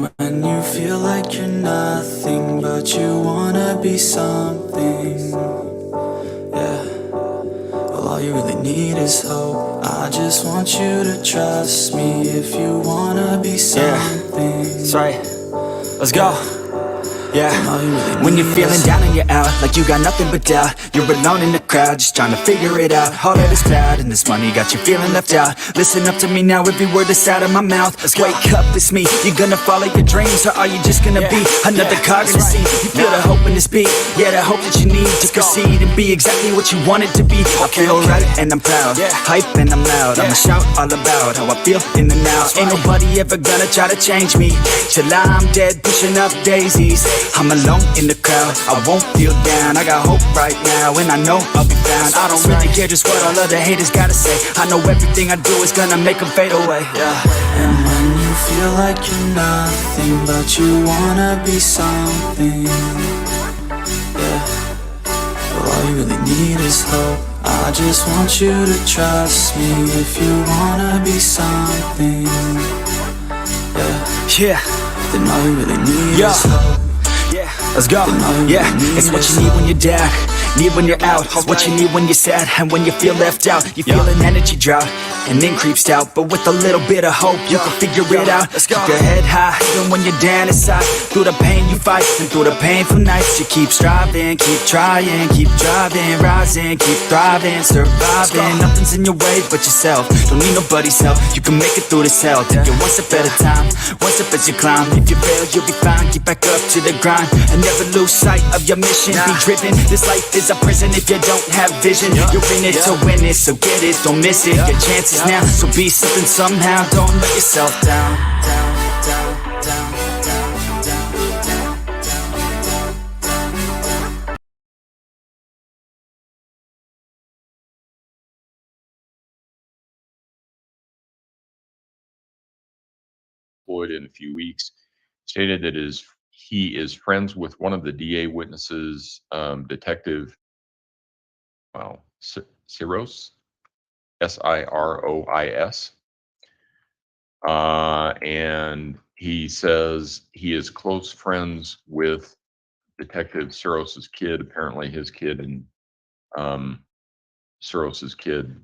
When you feel like you're nothing, but you wanna be something. Yeah, well, all you really need is hope. I just want you to trust me if you wanna be something. That's right. Let's go. Yeah, when you're feeling down and you're out, like you got nothing but doubt, you're alone in the crowd, just trying to figure it out. All of this cloud and this money got you feeling left out. Listen up to me now, every word that's out of my mouth. Wake up, it's me. You gonna follow your dreams, or are you just gonna be another cog in the scene? You feel the hope in this beat, yeah, the hope that you need to proceed and be exactly what you want it to be. I feel right and I'm proud, hype and I'm loud. I'ma shout all about how I feel in the now. Ain't nobody ever gonna try to change me till I'm dead, pushing up daisies. I'm alone in the crowd, I won't feel down. I got hope right now, and I know I'll be found. I don't really care just what all other haters gotta say. I know everything I do is gonna make them fade away. And when you feel like you're nothing, but you wanna be something. Yeah, well, all you really need is hope. I just want you to trust me if you wanna be something. Yeah, then all you really need is hope. Let's go. Yeah, it's what you need when you're down, need when you're out. It's what you need when you're sad and when you feel left out. You feel an energy drought and then creeps out, but with a little bit of hope you can figure it out. Keep your head high even when you're down inside. Through the pain you fight and through the painful nights you keep striving, keep trying, keep driving, rising, keep thriving, surviving. Nothing's in your way but yourself. Don't need nobody's help. You can make it through this hell. Take it one step at a time, one step as you climb. If you fail you'll be fine. Get back up to the grind and never lose sight of your mission. Be driven. This life is a prison if you don't have vision. You're in it to win it, so get it, don't miss it. Your chances now, so be something somehow. Don't let yourself down. In a few weeks, stated that he is friends with one of the DA witnesses, Detective Sirois, Sirois, and he says he is close friends with Detective Sirois's kid. Apparently, his kid and Sirois's kid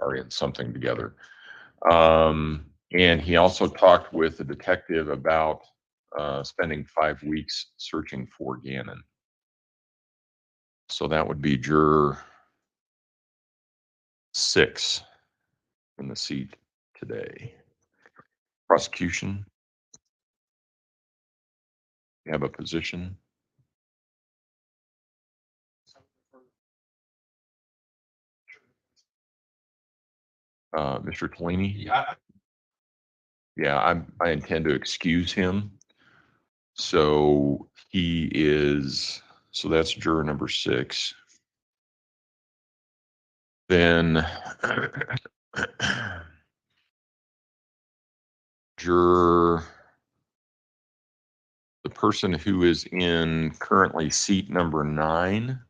are in something together. And he also talked with the detective about spending 5 weeks searching for Gannon. So that would be Juror 6 in the seat today. Prosecution, you have a position. Mr. Tellini? Yeah, I intend to excuse him. So he is, so that's juror number 6. Then juror, the person who is in currently seat number 9.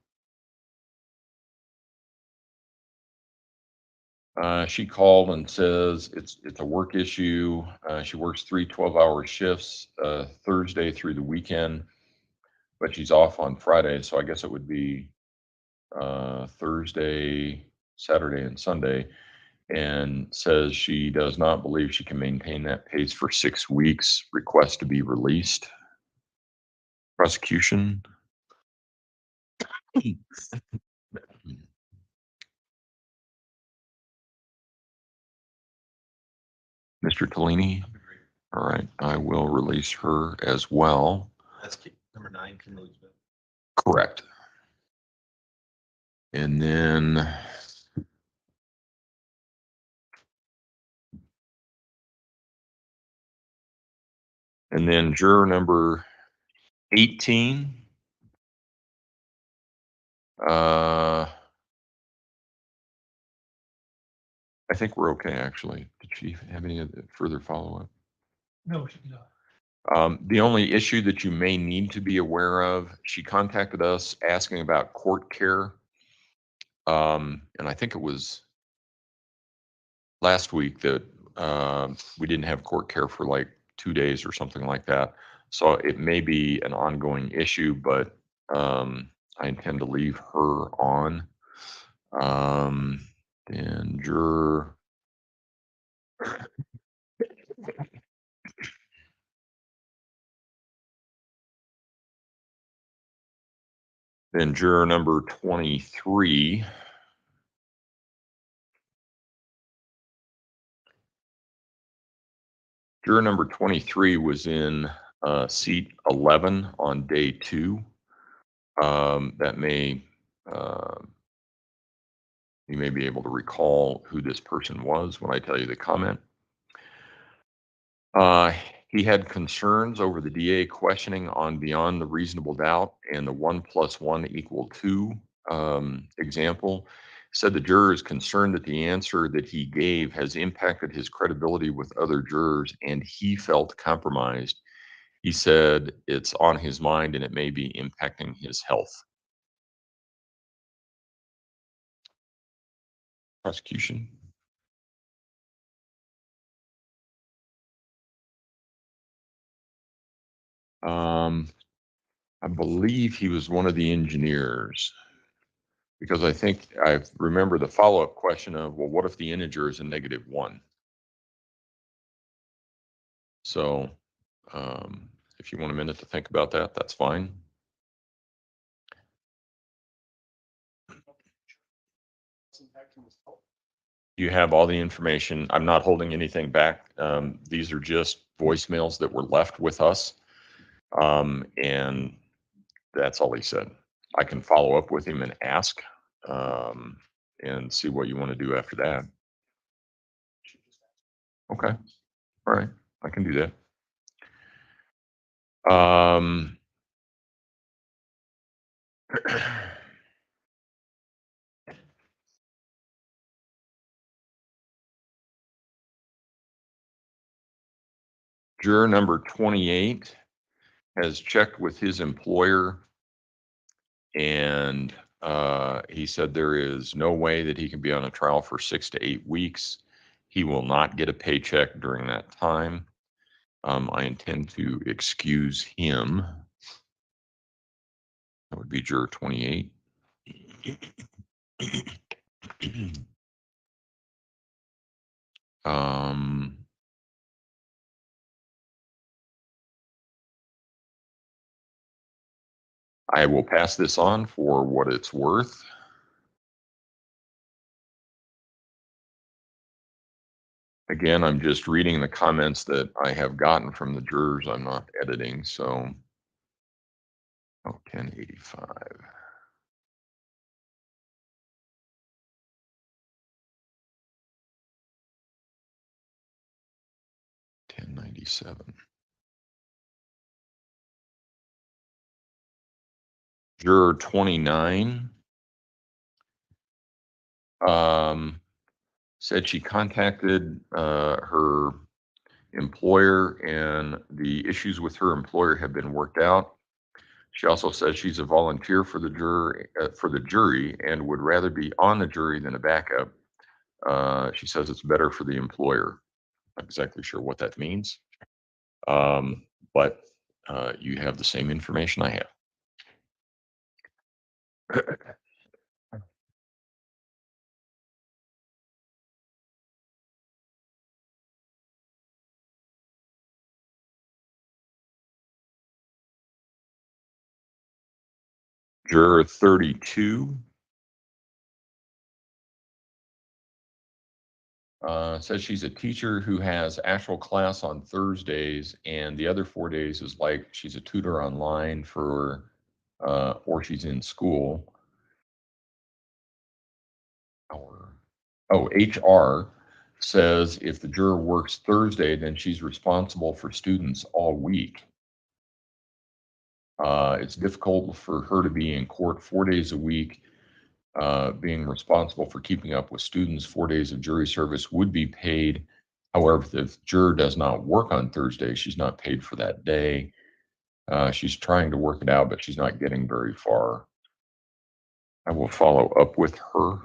She called and says it's a work issue. She works 3 12-hour shifts Thursday through the weekend, but she's off on Friday, so I guess it would be Thursday, Saturday, and Sunday, and says she does not believe she can maintain that pace for 6 weeks. Request to be released. Prosecution. Mr. Tellini? All right, I will release her as well. That's number 9, Kim Elizabeth. Correct. And then juror number 18. I think we're okay, actually. Did she have any further follow-up? No, she did not. The only issue that you may need to be aware of, she contacted us asking about court care. And I think it was last week that we didn't have court care for like 2 days or something like that. So it may be an ongoing issue, but I intend to leave her on. And juror. Then juror number 23. Juror number 23 was in seat 11 on day 2. That may, you may be able to recall who this person was when I tell you the comment. He had concerns over the DA questioning on beyond the reasonable doubt and the 1 + 1 = 2 example. Said the juror is concerned that the answer that he gave has impacted his credibility with other jurors and he felt compromised. He said it's on his mind and it may be impacting his health. Prosecution. I believe he was one of the engineers, because I think I remember the follow-up question of, well, what if the integer is a -1? So if you want a minute to think about that, that's fine. You have all the information. I'm not holding anything back. These are just voicemails that were left with us. And that's all he said. I can follow up with him and ask and see what you want to do after that. Okay. All right. I can do that. Juror number 28 has checked with his employer, and he said there is no way that he can be on a trial for 6 to 8 weeks. He will not get a paycheck during that time. I intend to excuse him. That would be juror 28. I will pass this on for what it's worth. Again, I'm just reading the comments that I have gotten from the jurors. I'm not editing, so 1085. 1097. Juror 29 said she contacted her employer and the issues with her employer have been worked out. She also says she's a volunteer for the jury and would rather be on the jury than a backup. She says it's better for the employer. Not exactly sure what that means, but you have the same information I have. Juror 32 says she's a teacher who has actual class on Thursdays, and the other 4 days is like she's a tutor online for, or she's in school. HR says if the juror works Thursday, then she's responsible for students all week. It's difficult for her to be in court 4 days a week. Being responsible for keeping up with students, 4 days of jury service would be paid. However, if the juror does not work on Thursday, she's not paid for that day. She's trying to work it out, but she's not getting very far. I will follow up with her.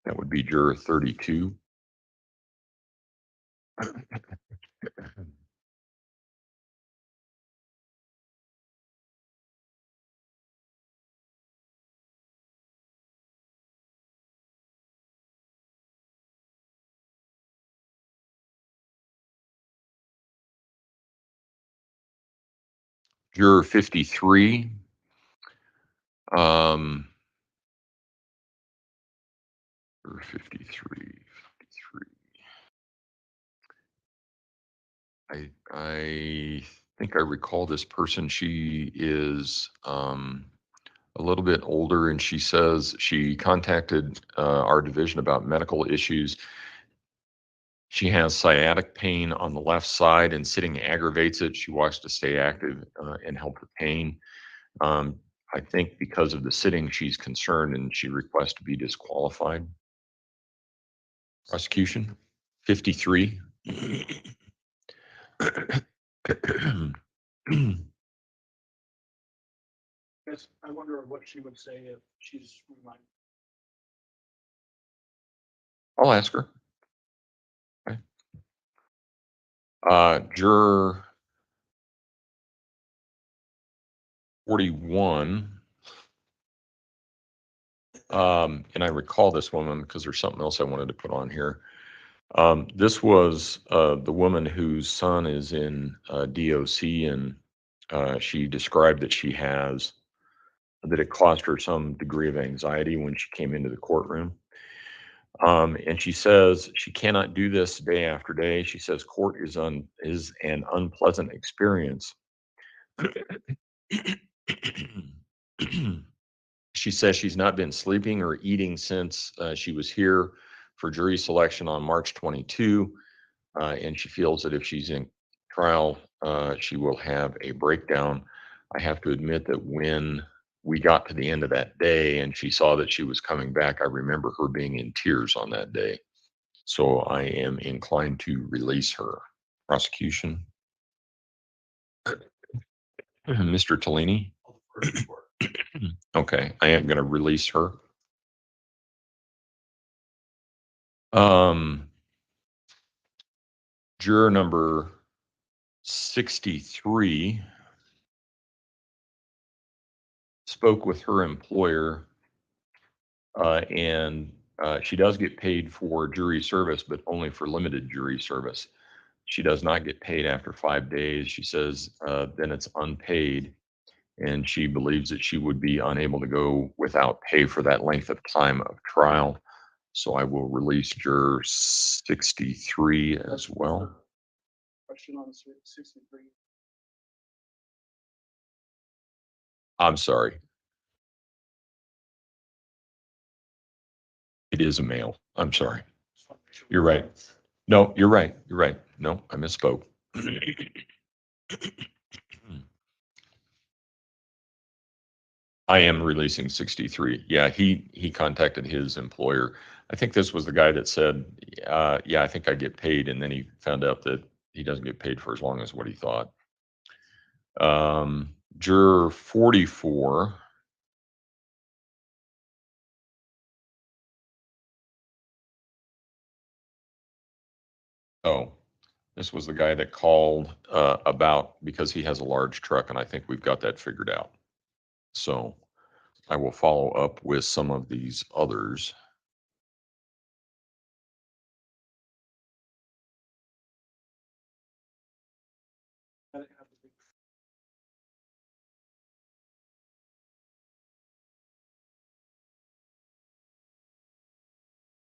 That would be juror 32. Juror 53. Juror 53. I think I recall this person. She is a little bit older, and she says she contacted our division about medical issues. She has sciatic pain on the left side, and sitting aggravates it. She wants to stay active and help the pain. I think because of the sitting, she's concerned, and she requests to be disqualified. Prosecution 53. Yes, I wonder what she would say if she's reminded. I'll ask her. Okay. Juror 41. And I recall this woman because there's something else I wanted to put on here. This was the woman whose son is in DOC, and she described that it caused her some degree of anxiety when she came into the courtroom. And she says she cannot do this day after day. She says court is an unpleasant experience. She says she's not been sleeping or eating since she was here for jury selection on March 22, and she feels that if she's in trial, she will have a breakdown. I have to admit that when we got to the end of that day and she saw that she was coming back, I remember her being in tears on that day. So I am inclined to release her. Prosecution. Mr. Tellini. Okay, I am going to release her. Juror number 63 spoke with her employer, and she does get paid for jury service, but only for limited jury service. She does not get paid after 5 days. She says then it's unpaid, and she believes that she would be unable to go without pay for that length of time of trial. So I will release juror 63 as well. Question on 63. I'm sorry. It is a male. I'm sorry. You're right. No, you're right. You're right. No, I misspoke. I am releasing 63. Yeah, he contacted his employer. I think this was the guy that said, yeah, I think I get paid. And then he found out that he doesn't get paid for as long as what he thought. Juror 44. Oh, this was the guy that called because he has a large truck, and I think we've got that figured out. So I will follow up with some of these others.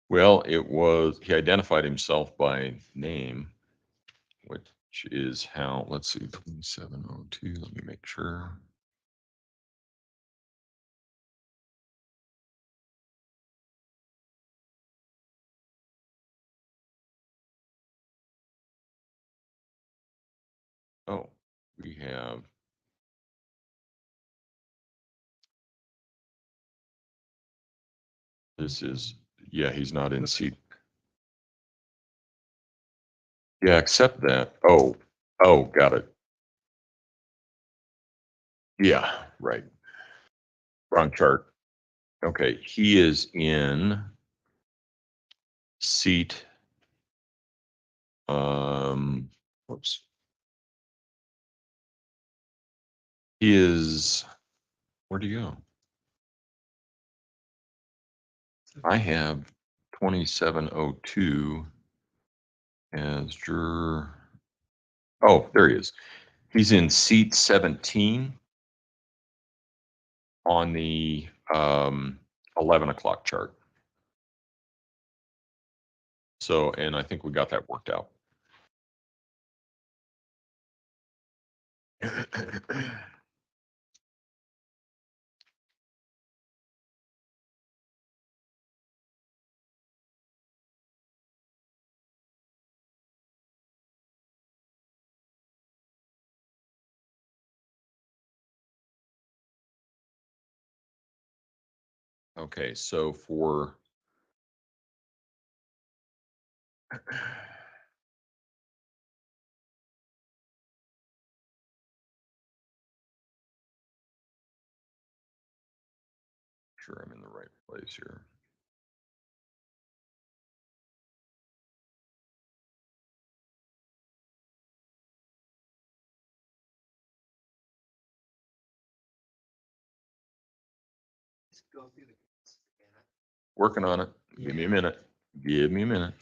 Well, he identified himself by name, which is how, let's see, 2702, let me make sure. Oh, we have. This is, yeah, he's not in seat. Yeah, accept that. Oh, got it. Yeah, right. Wrong chart. Okay, he is in seat, whoops. He is, where'd he go? I have 2702 as juror. Oh, there he is. He's in seat 17 on the 11 o'clock chart. So, and I think we got that worked out. Okay, so for sure I'm in the right place here. Working on it. Give me a minute. Give me a minute.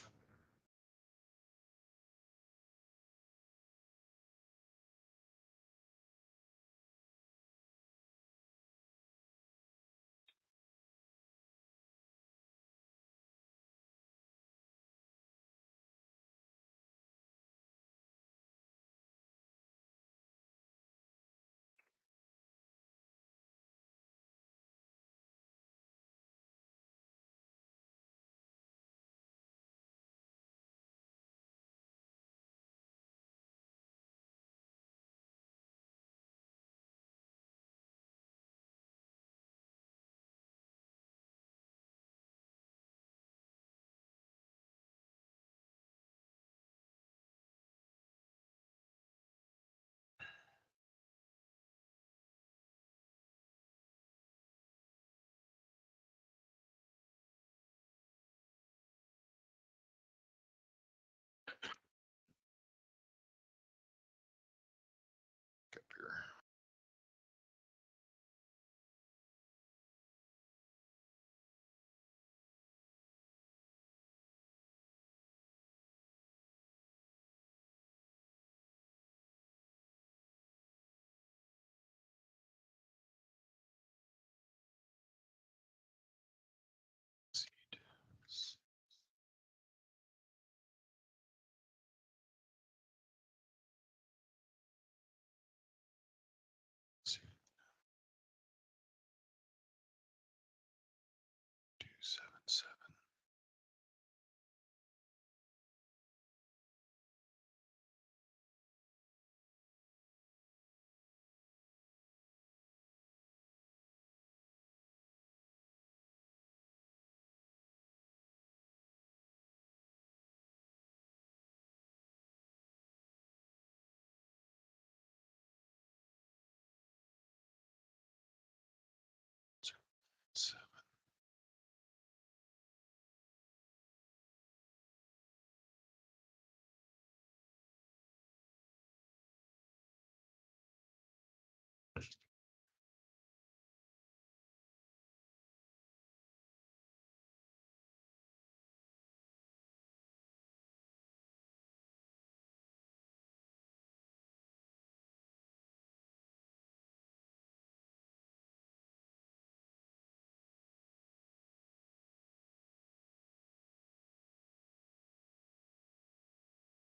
Up here. Seat 277. Seven.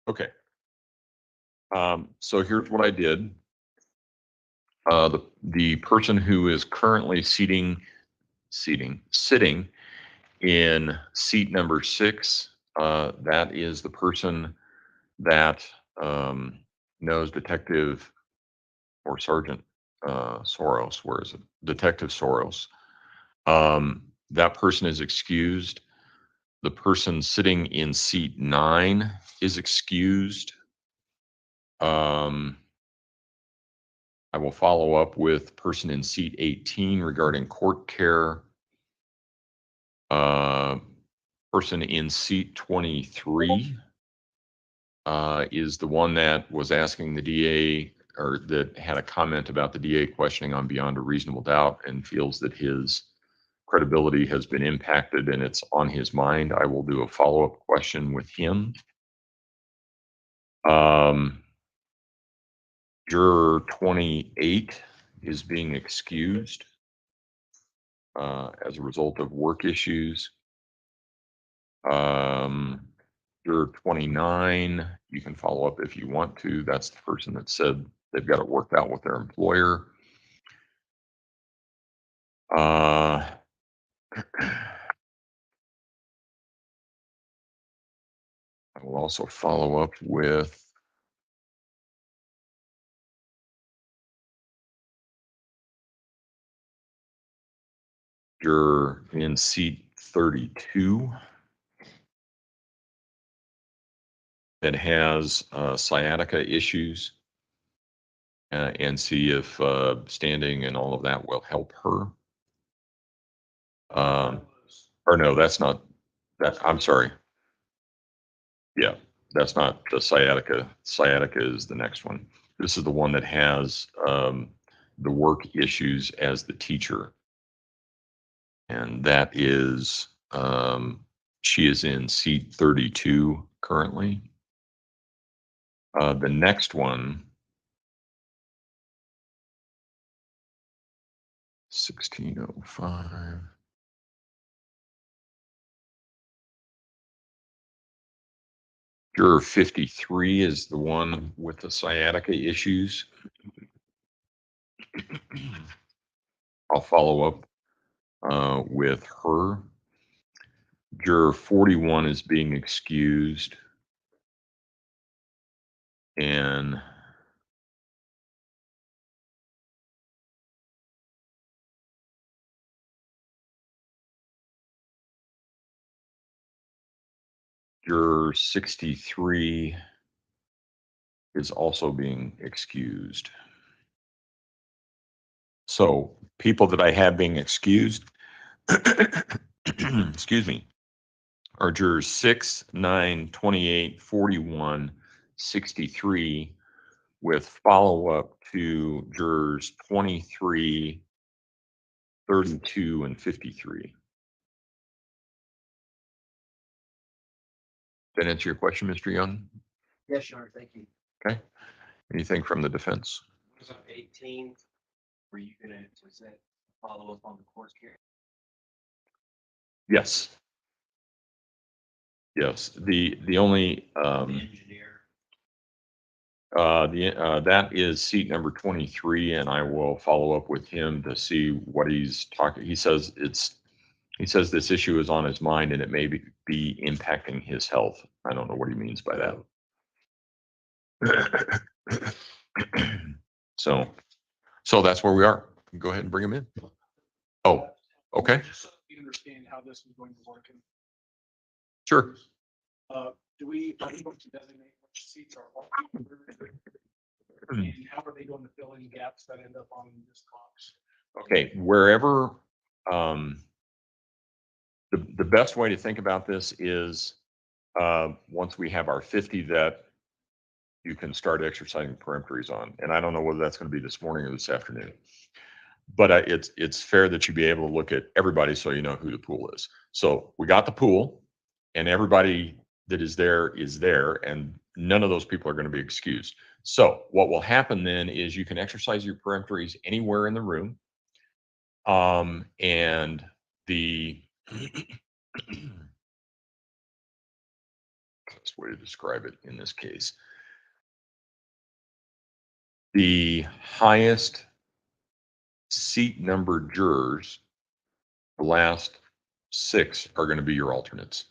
Okay. So here's what I did. The person who is currently sitting in seat number 6, that is the person that knows Detective or Sergeant Soros. Where is it? Detective Soros. That person is excused. The person sitting in seat 9 is excused. I will follow up with person in seat 18 regarding court care. Person in seat 23 is the one that was asking the DA, or that had a comment about the DA questioning on beyond a reasonable doubt and feels that his credibility has been impacted and it's on his mind. I will do a follow-up question with him. Juror 28 is being excused as a result of work issues. Juror 29, you can follow up if you want to. That's the person that said they've got it worked out with their employer. I will also follow up with juror in seat 32 that has sciatica issues, and see if standing and all of that will help her. Or no, that's not that. I'm sorry. Yeah, that's not the sciatica. Sciatica is the next one. This is the one that has the work issues as the teacher. And that is, she is in seat 32 currently. The next one, 1605. Juror 53 is the one with the sciatica issues. I'll follow up with her. Juror 41 is being excused. And juror 63 is also being excused. So people that I have being excused, excuse me, are jurors 6, 9, 28, 41, 63, with follow-up to jurors 23, 32, and 53. That answer your question, Mr. Young? Yes, Your Honor, thank you. Okay. Anything from the defense? Was up 18, were you gonna present follow up on the court hearing? Yes. Yes. The only Engineer. that is seat number 23, and I will follow up with him to see what he's talking. He says this issue is on his mind and it may be impacting his health. I don't know what he means by that. So that's where we are. Go ahead and bring him in. Oh, okay. Just so you understand how this is going to work. Sure. Are we going to designate which seats are occupied? And how are they going to fill in gaps that end up on this box? Okay, wherever, the best way to think about this is, once we have our 50 that you can start exercising peremptories on, and I don't know whether that's going to be this morning or this afternoon, but it's fair that you be able to look at everybody so you know who the pool is. So we got the pool, and everybody that is there, and none of those people are going to be excused. So what will happen then is you can exercise your peremptories anywhere in the room. And the best way to describe it in this case, the highest seat number jurors, the last 6 are going to be your alternates.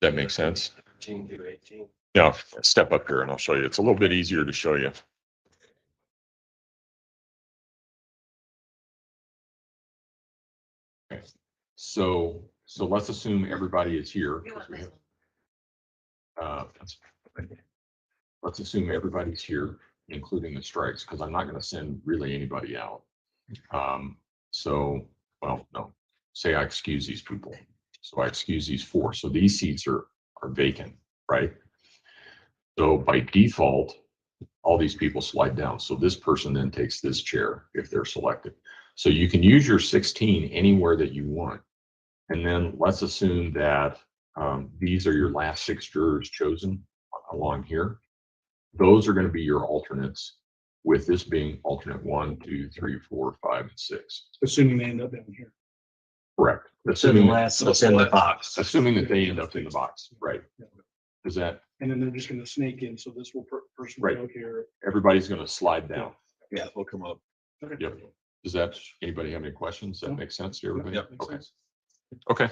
That makes sense? 13 to 18. Yeah, step up here and I'll show you. It's a little bit easier to show you. Okay. So let's assume everybody is here. We have, let's assume everybody's here, including the strikes, because I'm not going to send really anybody out. Well, no, say I excuse these people. So I excuse these 4. So these seats are vacant, right? So by default, all these people slide down. So this person then takes this chair if they're selected. So you can use your 16 anywhere that you want. And then let's assume that these are your last 6 jurors chosen along here. Those are going to be your alternates, with this being alternate 1, 2, 3, 4, 5, and 6. Assuming they end up down here. Correct. Assuming that's what's in the box. Assuming that they end up in the box, right? Yeah. Is that, And then they're just gonna snake in, so this will person will Right. go here. everybody's going to slide down. Yeah, we'll come up. Okay. Yep. Does that, anybody have any questions? That No. make sense to everybody? Yep. Makes Okay. sense. Okay.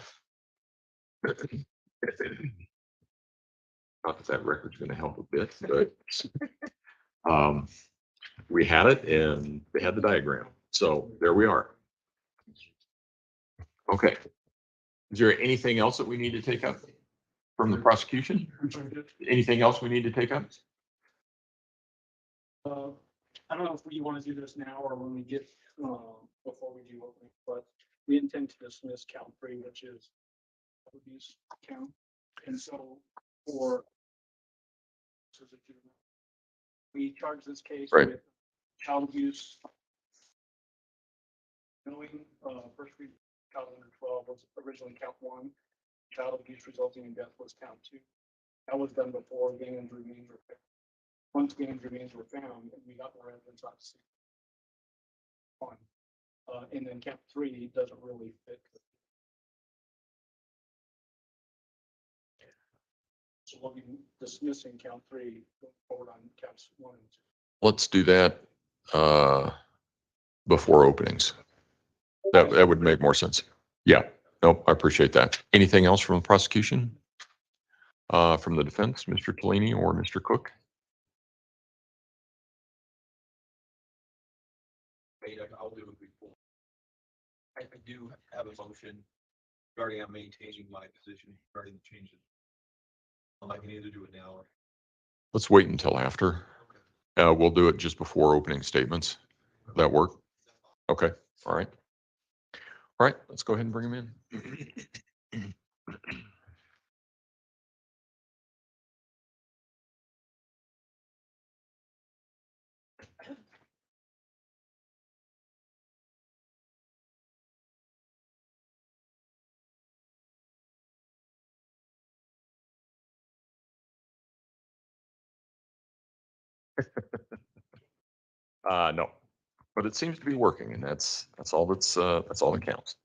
Not that that record's going to help a bit, but we had it and they had the diagram. So there we are. Okay. Is there anything else that we need to take up from the prosecution? I'm sorry, Judge. Anything else we need to take up? I don't know if you want to do this now or when we get, before we do opening, but we intend to dismiss count 3, which is abuse count. And so for we charge this case Right. with child abuse. Knowing, first degree child under 12 was originally count 1. Child abuse resulting in death was count 2. That was done before gangs remains were found. Once gangs remains were found, and we got more evidence on scene. And then count 3 doesn't really fit. So we'll be dismissing count 3, going forward on counts 1 and 2. Let's do that before openings. That would make more sense. Yeah, nope, I appreciate that. Anything else from the prosecution? From the defense, Mr. Tellini or Mr. Cook? I'll do it before. I do have a motion regarding I'm maintaining my position regarding the changes. I can either do it now or. Let's wait until after. We'll do it just before opening statements. That work? Okay, all right. All right, let's go ahead and bring him in. No, but it seems to be working, and that's all that's all that counts.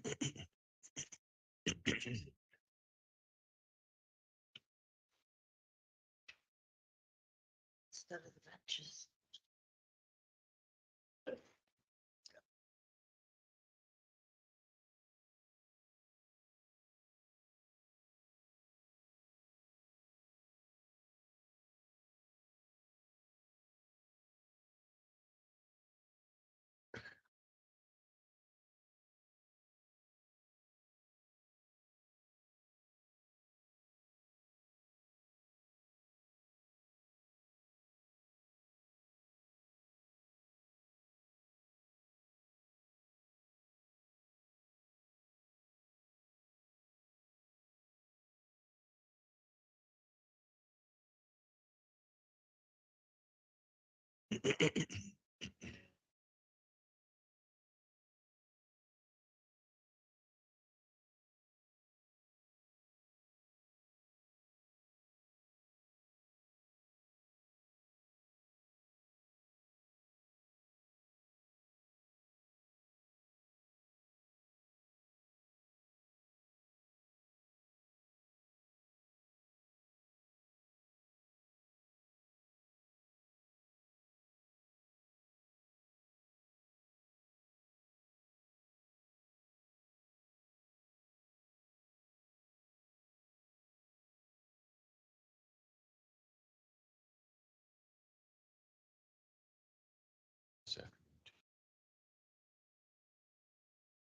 Instead of the benches.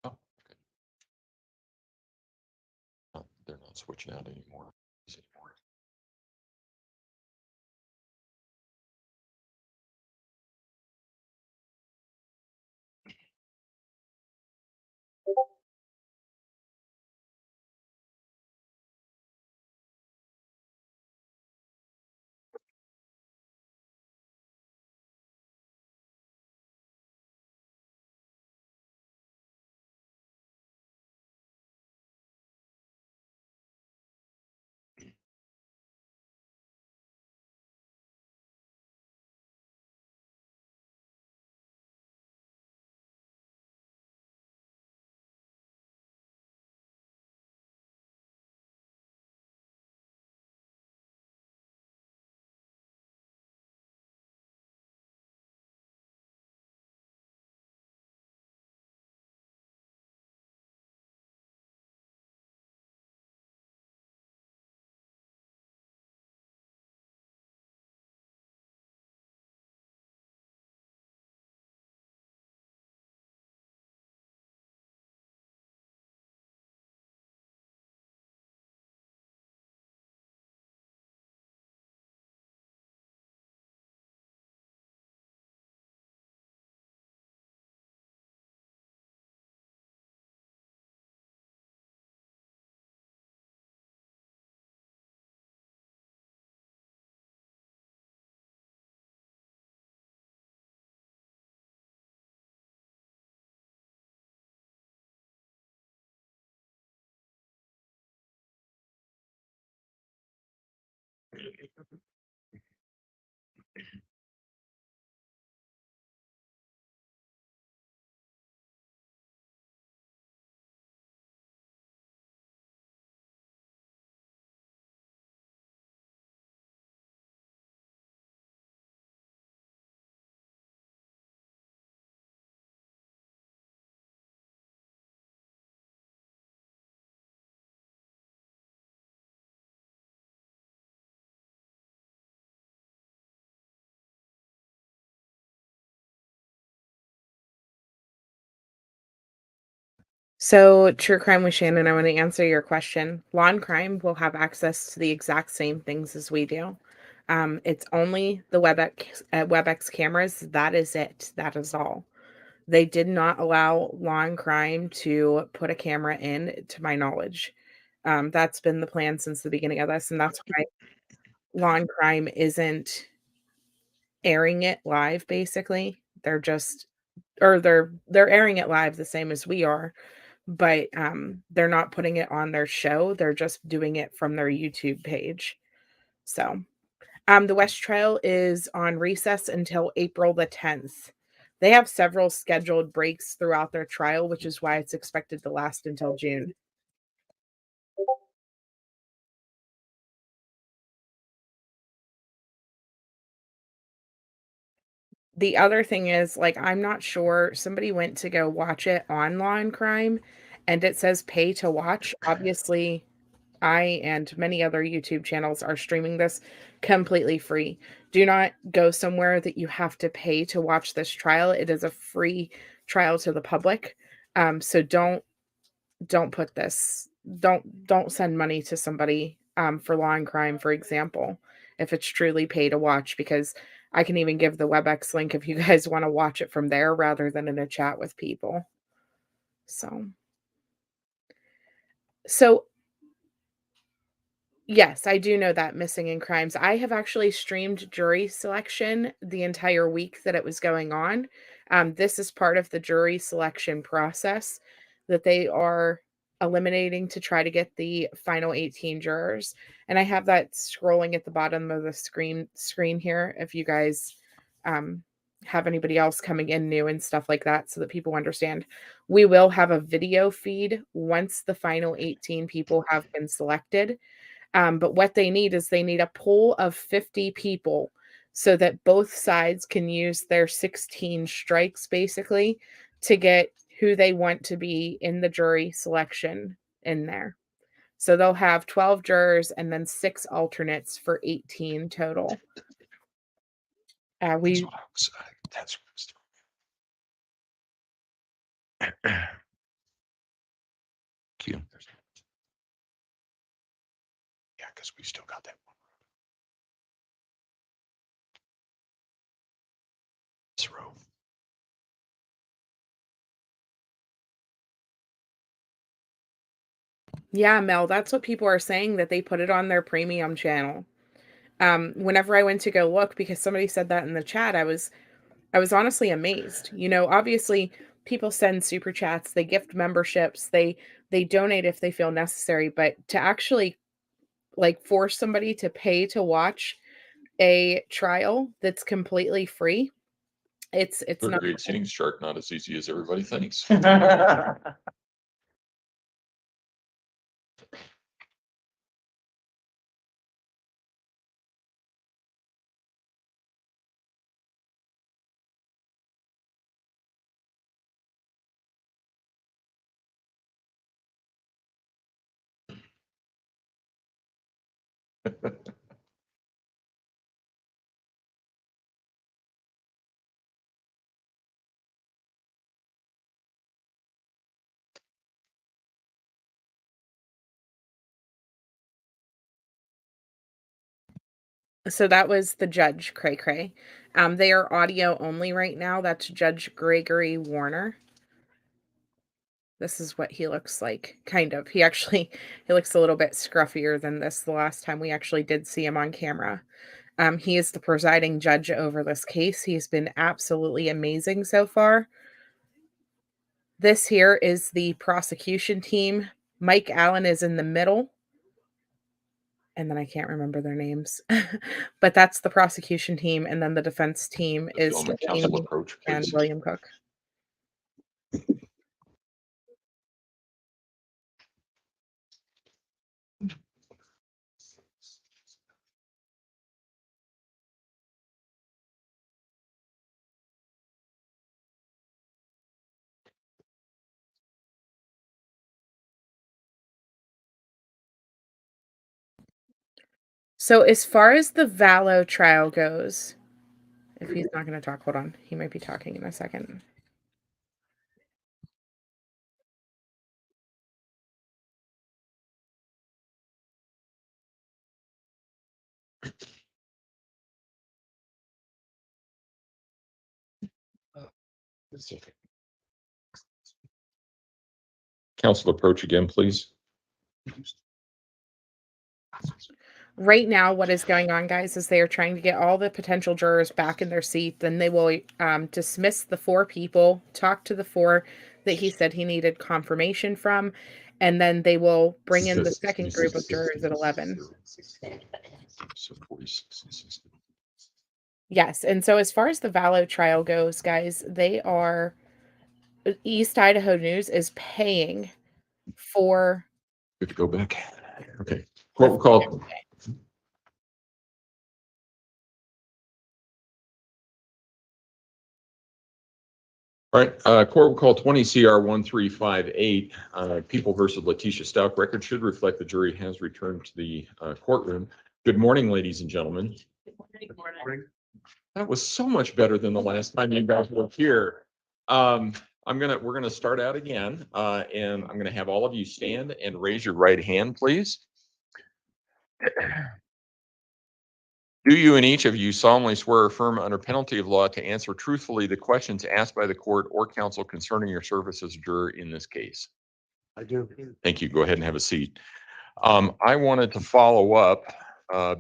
Oh, okay. Oh, they're not switching out anymore. So, True Crime with Shannon, I want to answer your question. Law and crime will have access to the exact same things as we do. It's only the WebEx cameras. That is it. That is all. They did not allow law and crime to put a camera in, to my knowledge. That's been the plan since the beginning of this, and that's why law and crime isn't airing it live. Basically, they're just, or they're airing it live the same as we are, but, they're not putting it on their show, they're just doing it from their YouTube page. So, the West Trail is on recess until April the 10th. They have several scheduled breaks throughout their trial, which is why it's expected to last until June. The other thing is, like, I'm not sure, somebody went to go watch it on Law and Crime, and it says pay to watch. Obviously, I and many other YouTube channels are streaming this completely free. Do not go somewhere that you have to pay to watch this trial. It is a free trial to the public. So don't put this, don't send money to somebody for Law and Crime, for example, if it's truly pay to watch, because I can even give the WebEx link if you guys want to watch it from there rather than in a chat with people. So yes, I do know that Missing in Crimes. I have actually streamed jury selection the entire week that it was going on. This is part of the jury selection process that they are eliminating to try to get the final 18 jurors. And I have that scrolling at the bottom of the screen here if you guys have anybody else coming in new and stuff like that, so that people understand. We will have a video feed once the final 18 people have been selected. But what they need is they need a pool of 50 people so that both sides can use their 16 strikes basically to get who they want to be in the jury selection in there. So they'll have 12 jurors and then 6 alternates for 18 total. That's what I was, that's what I was Q. Yeah, because we still got that one. This row. Yeah, Mel, that's what people are saying, that they put it on their premium channel. Whenever I went to go look, because somebody said that in the chat, I was honestly amazed. You know, obviously people send super chats, they gift memberships, they donate if they feel necessary, but to actually like force somebody to pay to watch a trial that's completely free, it's Third not. grade sitting shark, not as easy as everybody thinks. So that was the judge, Cray Cray. They are audio only right now. That's Judge Gregory Warner. This is what he looks like, kind of. He looks a little bit scruffier than this the last time we actually did see him on camera. He is the presiding judge over this case. He's been absolutely amazing so far. This here is the prosecution team. Mike Allen is in the middle. And then I can't remember their names. But that's the prosecution team. And then the defense team The is film and counsel Delaney approach, and please. William Cook. So as far as the Vallow trial goes, if he's not going to talk, hold on. He might be talking in a second. Counsel approach again, please. Right now, what is going on, guys, is they are trying to get all the potential jurors back in their seat. Then they will dismiss the 4 people, talk to the 4 that he said he needed confirmation from, and then they will bring in the second group of jurors at 11. So 46 and 60. Yes, and so as far as the Vallow trial goes, guys, they are East Idaho News is paying for We have to go back. Okay. the Court will call. All right, court will call 20 CR 1358, People versus Letecia Stauch. Record should reflect the jury has returned to the courtroom. Good morning, ladies and gentlemen. Good morning. That was so much better than the last time you guys were here. We're gonna start out again, and I'm gonna have all of you stand and raise your right hand, please. Do you and each of you solemnly swear or affirm under penalty of law to answer truthfully the questions asked by the court or counsel concerning your service as a juror in this case? I do. Thank you. Go ahead and have a seat. I wanted to follow up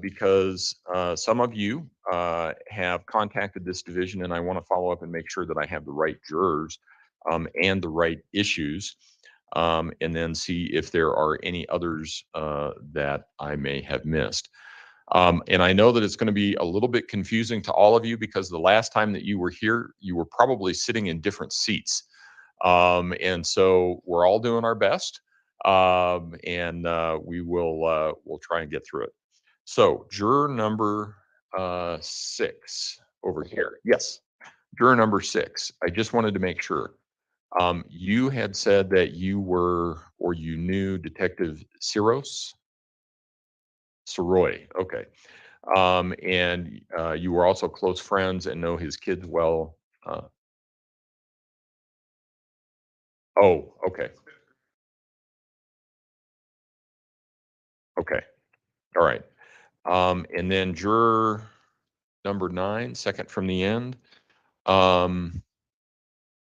because some of you have contacted this division, and I want to follow up and make sure that I have the right jurors and the right issues, and then see if there are any others that I may have missed. And I know that it's going to be a little bit confusing to all of you because the last time that you were here, you were probably sitting in different seats. And so we're all doing our best. And we'll try and get through it. So juror number 6 over here. Yes, juror number 6. I just wanted to make sure. You had said that you were or you knew Detective Siroy. Okay. And you were also close friends and know his kids well. Oh, okay. Okay. All right. And then juror number 9, second from the end.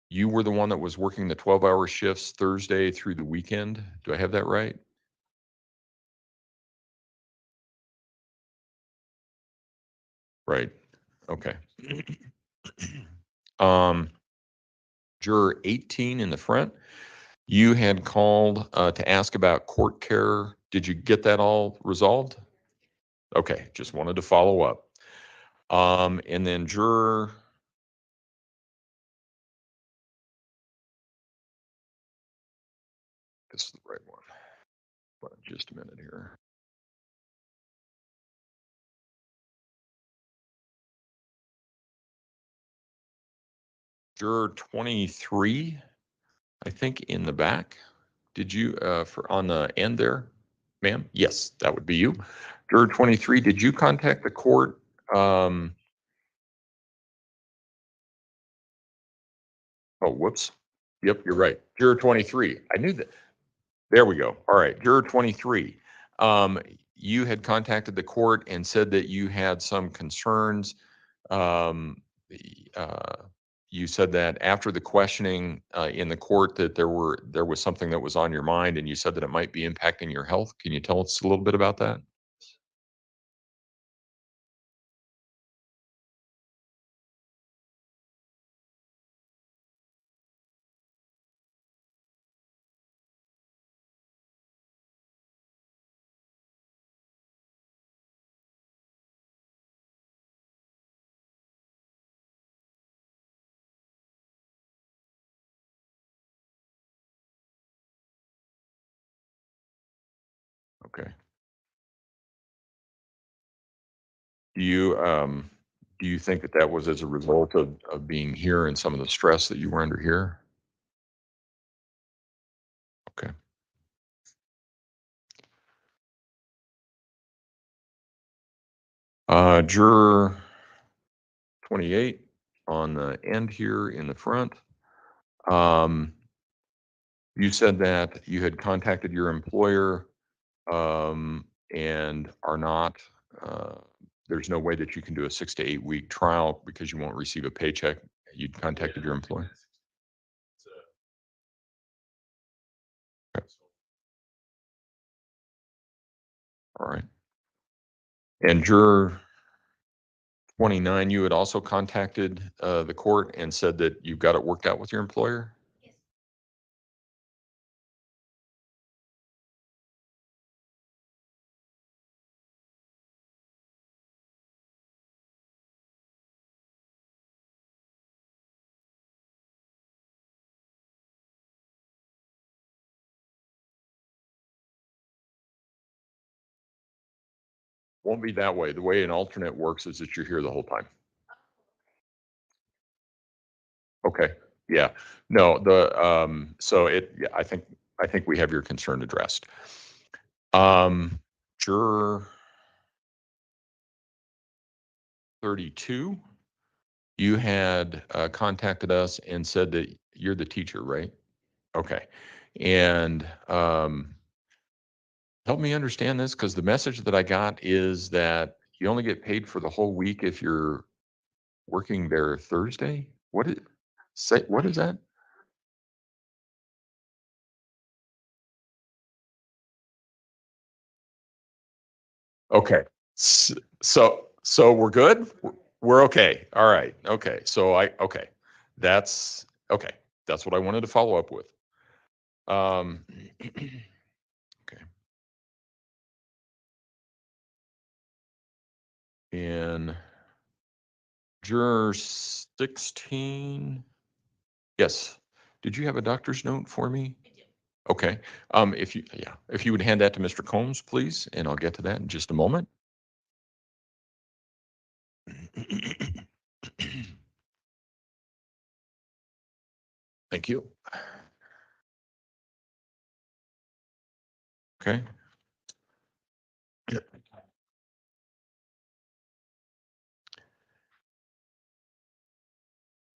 You were the one that was working the 12-hour shifts Thursday through the weekend. Do I have that right? Right. Okay. Juror 18 in the front. You had called to ask about court care. Did you get that all resolved? Okay, just wanted to follow up. And then juror. This is the right one. Hold on just a minute here. Juror 23, I think in the back. Did you, for on the end there, ma'am? Yes, that would be you. Juror 23, did you contact the court? Oh, whoops. Yep, you're right. Juror 23. I knew that. There we go. All right. Juror 23. You had contacted the court and said that you had some concerns. You said that after the questioning in the court that there was something that was on your mind, and you said that it might be impacting your health. Can you tell us a little bit about that? Okay. Do you think that that was as a result of being here and some of the stress that you were under here? Okay. Juror 28 on the end here in the front. You said that you had contacted your employer and are not, there's no way that you can do a 6 to 8 week trial because you won't receive a paycheck. You contacted your employer. All right. And juror 29, you had also contacted the court and said that you've got it worked out with your employer? Won't be that way. The way an alternate works is that you're here the whole time. Okay, yeah. No, so yeah, I think we have your concern addressed. Juror 32, you had contacted us and said that you're the teacher, right? Okay. And help me understand this, because the message that I got is that you only get paid for the whole week if you're working there Thursday. What is that? Okay. So we're good? We're okay. All right. Okay. Okay. That's okay. That's what I wanted to follow up with. Okay. And juror 16. Yes. Did you have a doctor's note for me? I do. Okay. If you would hand that to Mr. Combs, please, and I'll get to that in just a moment. Thank you. Okay.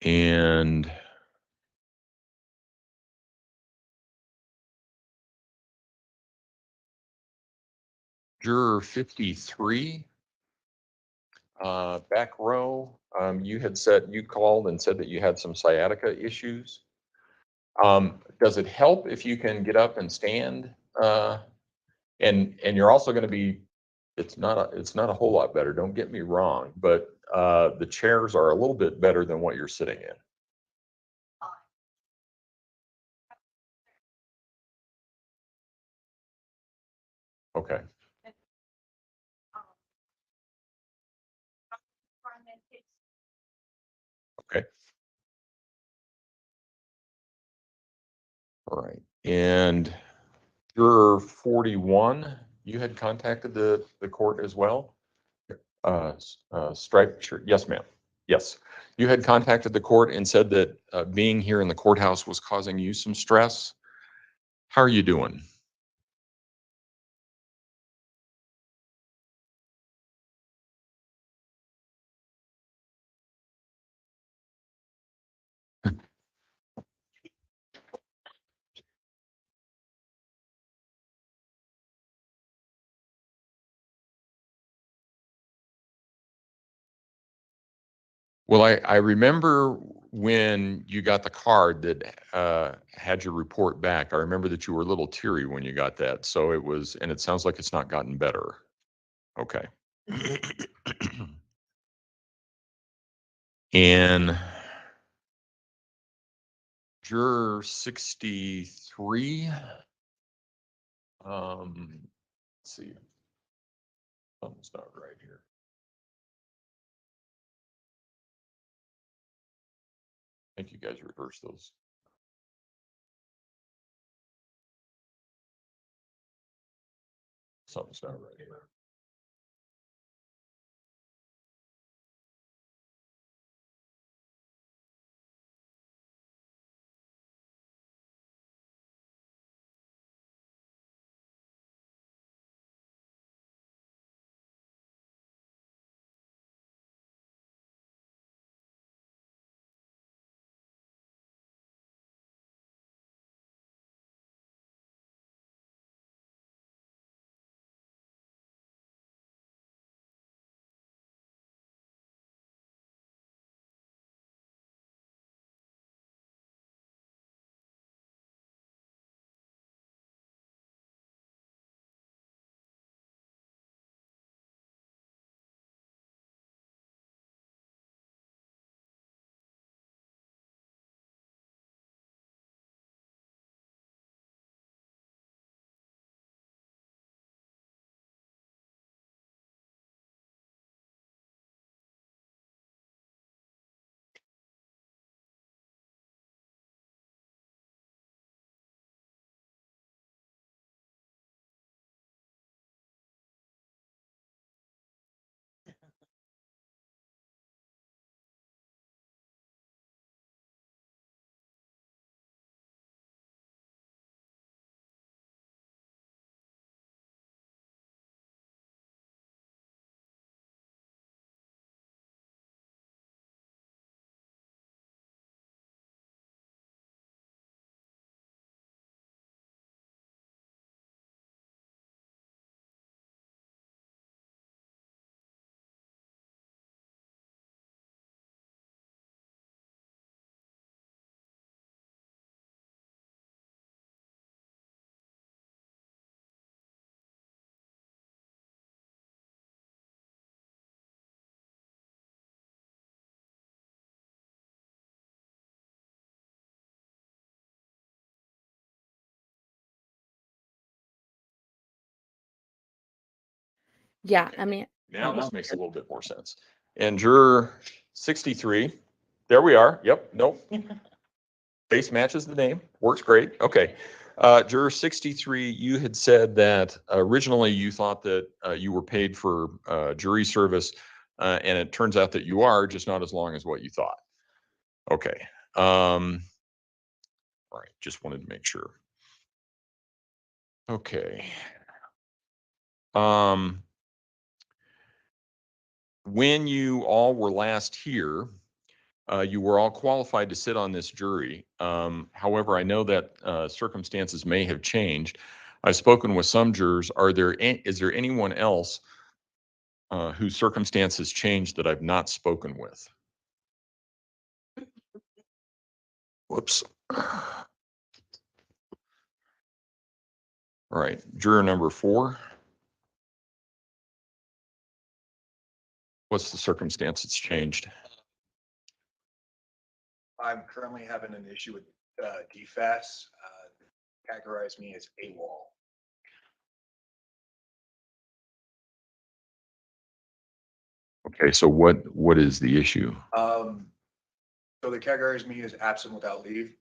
And juror 53, back row, you called and said that you had some sciatica issues. Does it help if you can get up and stand? And you're also going to be, it's not a whole lot better, don't get me wrong, but the chairs are a little bit better than what you're sitting in. Okay. Okay. All right. And juror 41, you had contacted the court as well? Striped shirt. Yes, ma'am. Yes. You had contacted the court and said that being here in the courthouse was causing you some stress. How are you doing? Well, I remember when you got the card that had your report back. I remember that you were a little teary when you got that. So it was, and it sounds like it's not gotten better. Okay. And juror 63. Let's see. Something's not right here. I think you guys reverse those. Something's not right here. Yeah, I mean, Now this makes a little bit more sense. And juror 63, there we are. Yep, nope. Face matches the name. Works great. Okay. Juror 63, you had said that originally you thought that you were paid for jury service, and it turns out that you are, just not as long as what you thought. Okay. All right. Just wanted to make sure. Okay. When you all were last here, you were all qualified to sit on this jury. However, I know that circumstances may have changed. I've spoken with some jurors. Is there anyone else whose circumstances changed that I've not spoken with? Whoops. All right, juror number 4. What's the circumstance that's changed? I'm currently having an issue with DFAS. Categorize me as AWOL. Okay, so what is the issue? So they categorize me as absent without leave.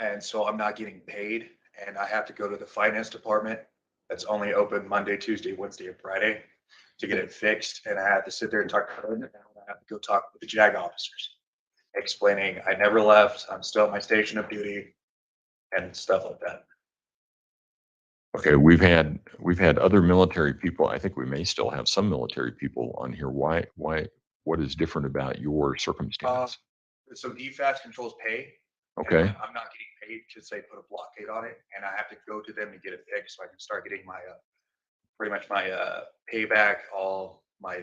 And so I'm not getting paid, and I have to go to the finance department that's only open Monday, Tuesday, Wednesday, and Friday to get it fixed. And I have to sit there and talk to them, and I have to go talk with the JAG officers, explaining I never left, I'm still at my station of duty, and stuff like that. Okay, we've had other military people. I think we may still have some military people on here. Why, what is different about your circumstance? So DFAS controls pay. Okay, I'm not getting paid because they put a blockade on it, and I have to go to them to get it fixed so I can start getting my pretty much my payback, all my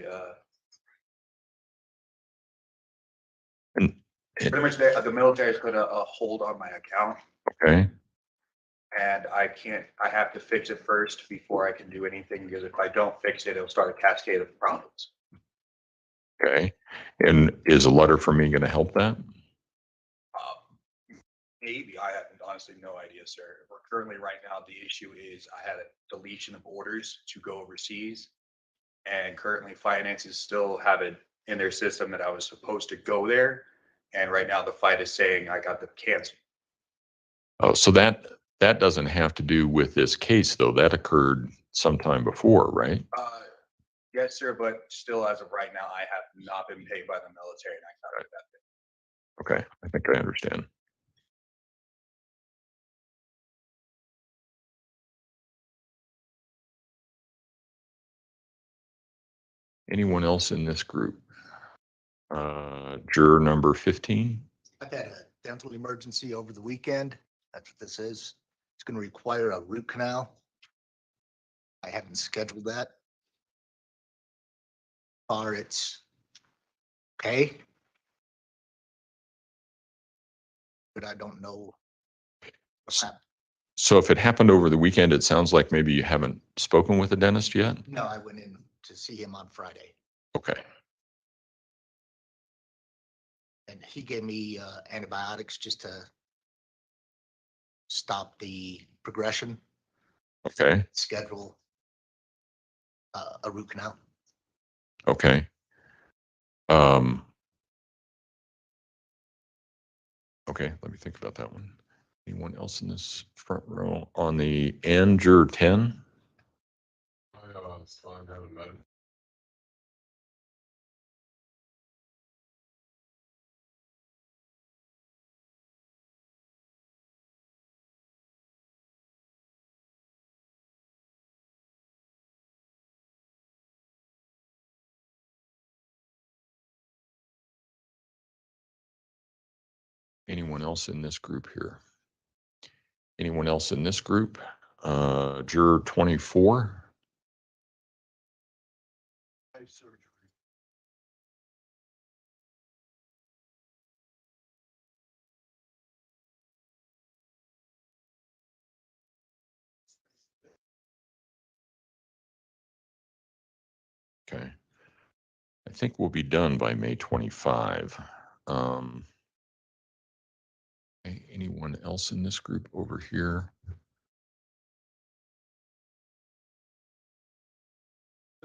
and, pretty much the military has put a hold on my account, okay, and I have to fix it first before I can do anything, because if I don't fix it, it'll start a cascade of problems. okay. And is a letter from me going to help that? Maybe. I have honestly no idea, sir. We're currently right now, the issue is I had a deletion of orders to go overseas, and currently finances still have it in their system that I was supposed to go there. And right now the fight is saying I got the canceled. Oh, so that doesn't have to do with this case, though. That occurred sometime before, right? Yes, sir. But still, as of right now, I have not been paid by the military, and I got that. Okay, I think I understand. Anyone else in this group? Juror number 15. I've had a dental emergency over the weekend. That's what this is. It's going to require a root canal. I haven't scheduled that. Or it's okay. But I don't know what's happening. So if it happened over the weekend, it sounds like maybe you haven't spoken with the dentist yet? No, I went in to see him on Friday, Okay, and he gave me antibiotics just to stop the progression, okay, schedule a root canal. okay. Okay, let me think about that one. Anyone else in this front row? On the end, juror 10? Anyone else in this group here? Anyone else in this group? Juror 24? Surgery. Okay. I think we'll be done by May 25. Anyone else in this group over here?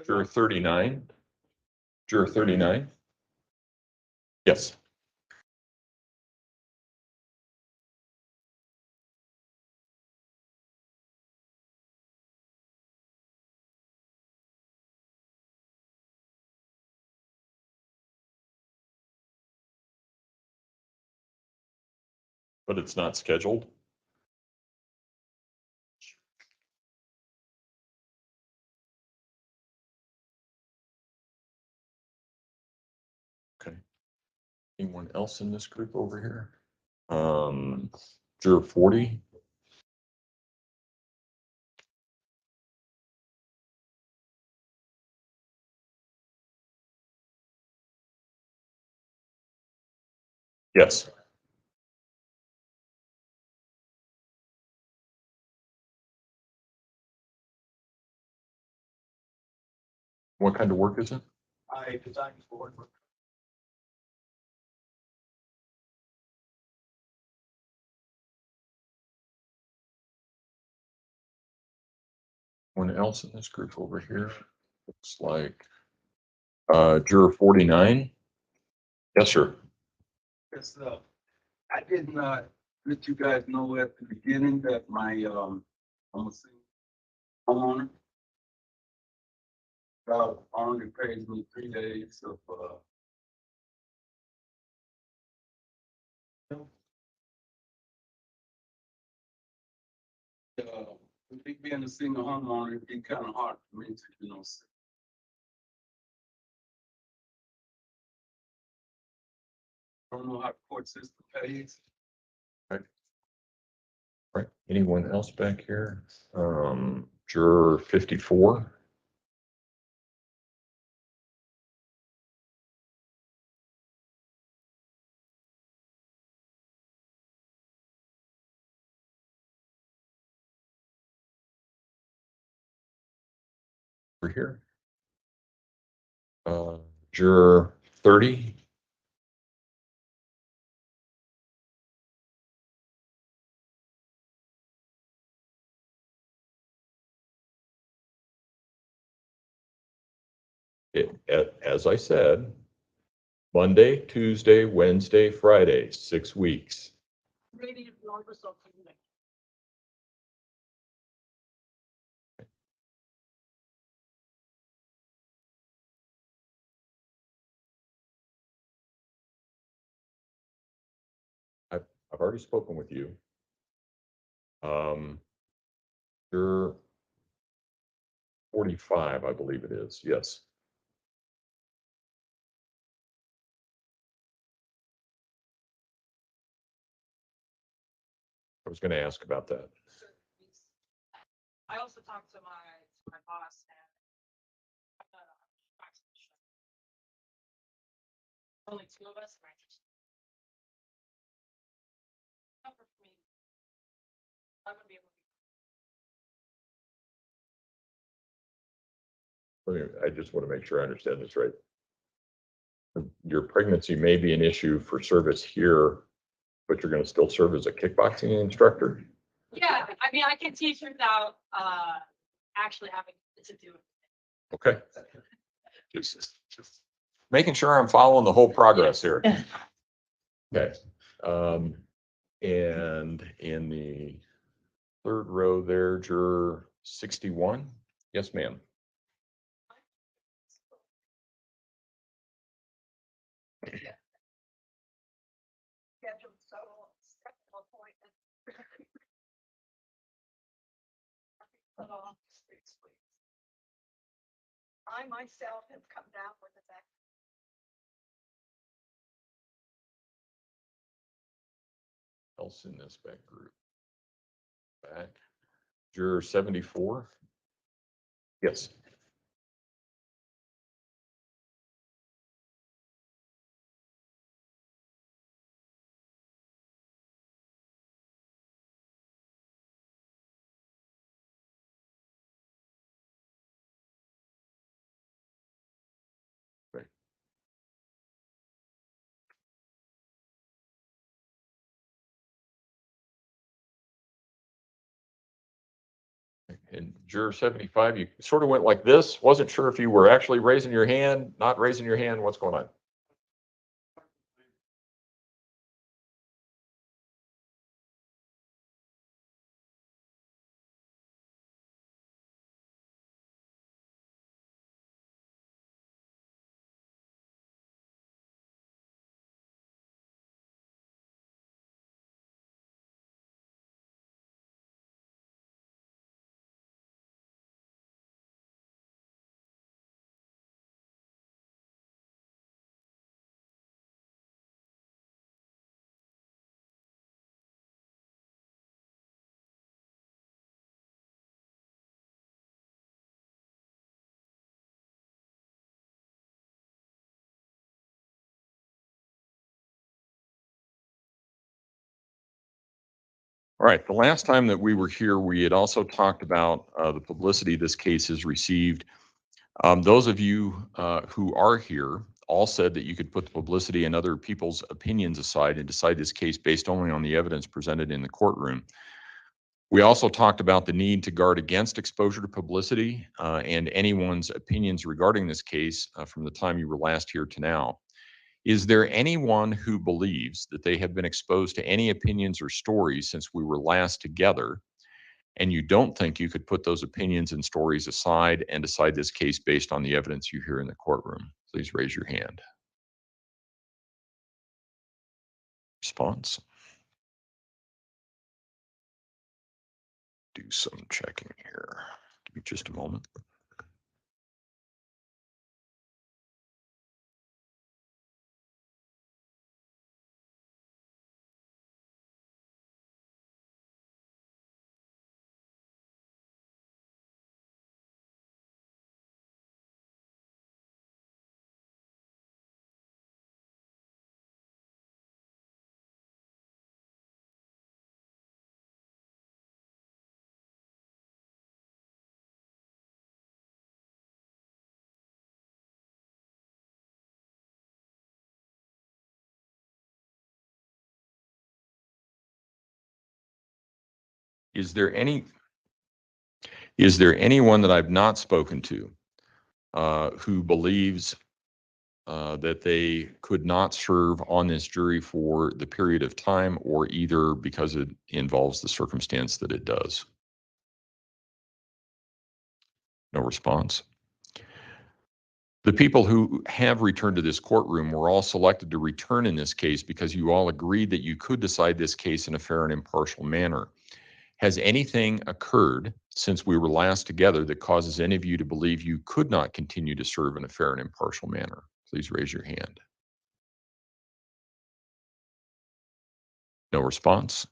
Juror 39. Juror 39. Yes. But it's not scheduled. Okay. Anyone else in this group over here? Juror 40. Yes. What kind of work is it? I designed for it. Anyone else in this group over here? Looks like Juror 49. Yes, sir. Yes, I did not let you guys know at the beginning that my, I'm a single homeowner. Only pays me 3 days of, with me being a single homeowner, it'd be kind of hard for me to, I don't know how the court system pays. Right. Anyone else back here? Juror 54. Over here. Juror 30. As I said, Monday, Tuesday, Wednesday, Friday, 6 weeks. I've already spoken with you. You're 45, I believe it is. Yes. I was going to ask about that. I also talked to my boss and only 2 of us. I'm gonna be able I just want to make sure I understand this right. Your pregnancy may be an issue for service here, but you're going to still serve as a kickboxing instructor? Yeah, I mean, I can teach without actually having to do it. Okay. Just making sure I'm following the whole progress here. Okay. And in the third row there, juror 61. Yes, ma'am. Scheduled several appointments. I myself have come down with the back. Else in this back group? Back. Juror 74. Yes. Right. And juror 75, you sort of went like this. Wasn't sure if you were actually raising your hand, not raising your hand. What's going on? All right, the last time that we were here, we had also talked about the publicity this case has received. Those of you who are here all said that you could put the publicity and other people's opinions aside and decide this case based only on the evidence presented in the courtroom. We also talked about the need to guard against exposure to publicity and anyone's opinions regarding this case from the time you were last here to now. Is there anyone who believes that they have been exposed to any opinions or stories since we were last together, and you don't think you could put those opinions and stories aside and decide this case based on the evidence you hear in the courtroom? Please raise your hand. Response? Do some checking here. Give me just a moment. Is there anyone that I've not spoken to who believes that they could not serve on this jury for the period of time, or either because it involves the circumstance that it does? No response. The people who have returned to this courtroom were all selected to return in this case because you all agreed that you could decide this case in a fair and impartial manner. Has anything occurred since we were last together that causes any of you to believe you could not continue to serve in a fair and impartial manner? Please raise your hand. No response.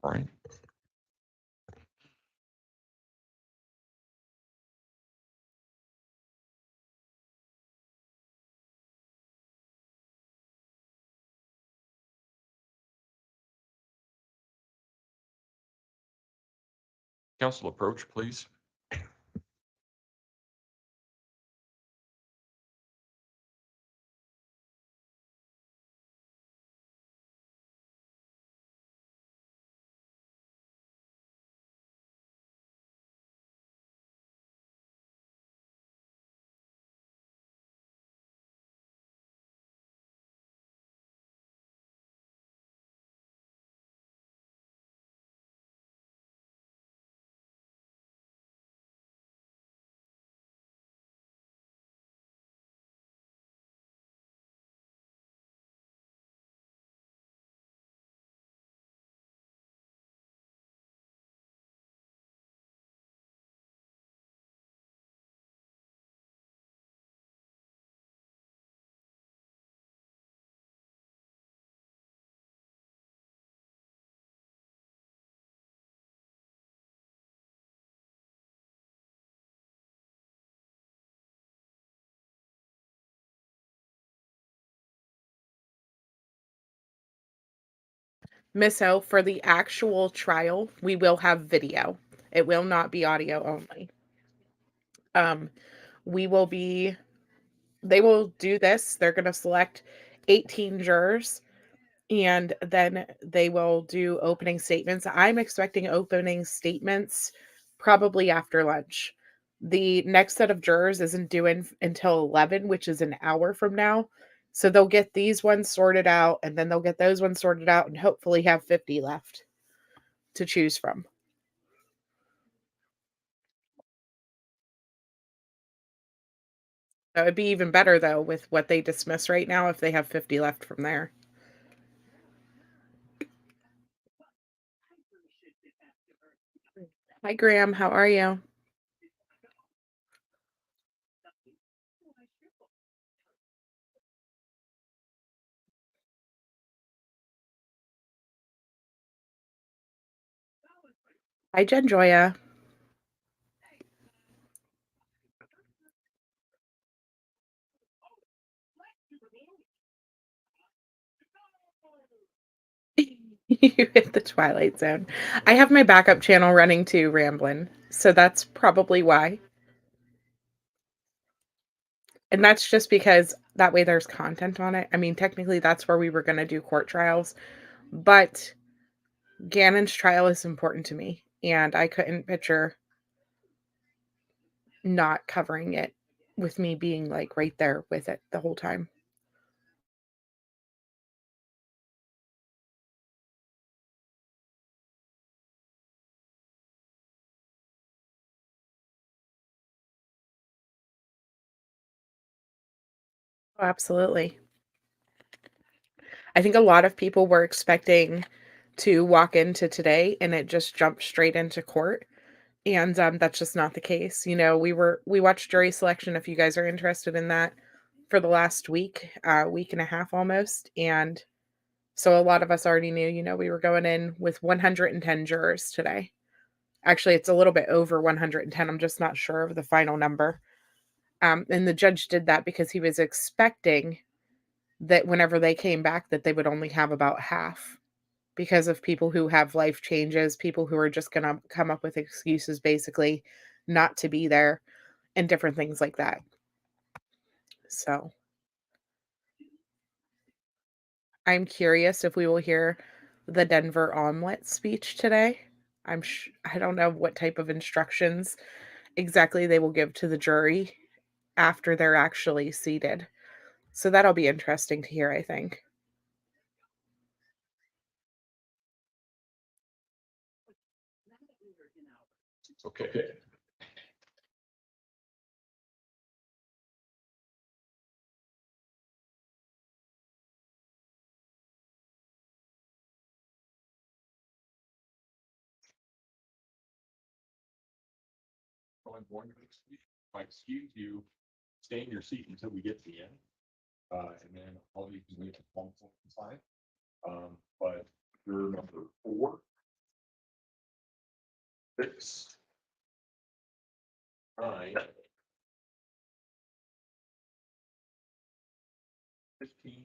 All right. Council, approach, please. Miss O, for the actual trial, we will have video. It will not be audio only. They will do this. They're going to select 18 jurors, and then they will do opening statements. I'm expecting opening statements probably after lunch. The next set of jurors isn't due in until 11, which is an hour from now. So they'll get these ones sorted out, and then they'll get those ones sorted out, and hopefully have 50 left to choose from. That would be even better, though, with what they dismiss right now if they have 50 left from there. Hi, Graham. How are you? Hi, Jen Joya. You hit the twilight zone. I have my backup channel running too, Ramblin', so that's probably why. And that's just because that way there's content on it. I mean, technically that's where we were going to do court trials, but Gannon's trial is important to me, and I couldn't picture not covering it with me being like right there with it the whole time. Oh, absolutely. I think a lot of people were expecting to walk into today and it just jumped straight into court. And that's just not the case. You know, we watched jury selection, if you guys are interested in that, for the last week, week and a half almost. And so a lot of us already knew, you know, we were going in with 110 jurors today. Actually, it's a little bit over 110. I'm just not sure of the final number. And the judge did that because he was expecting that whenever they came back that they would only have about half, because of people who have life changes, people who are just going to come up with excuses basically not to be there, and different things like that. So I'm curious if we will hear the Denver omelet speech today. I don't know what type of instructions exactly they will give to the jury after they're actually seated. So that'll be interesting to hear, I think. Okay. I'm going to excuse you, stay in your seat until we get to the end. And then all you can leave at one point inside. But you're number 4, 6, 9, 15.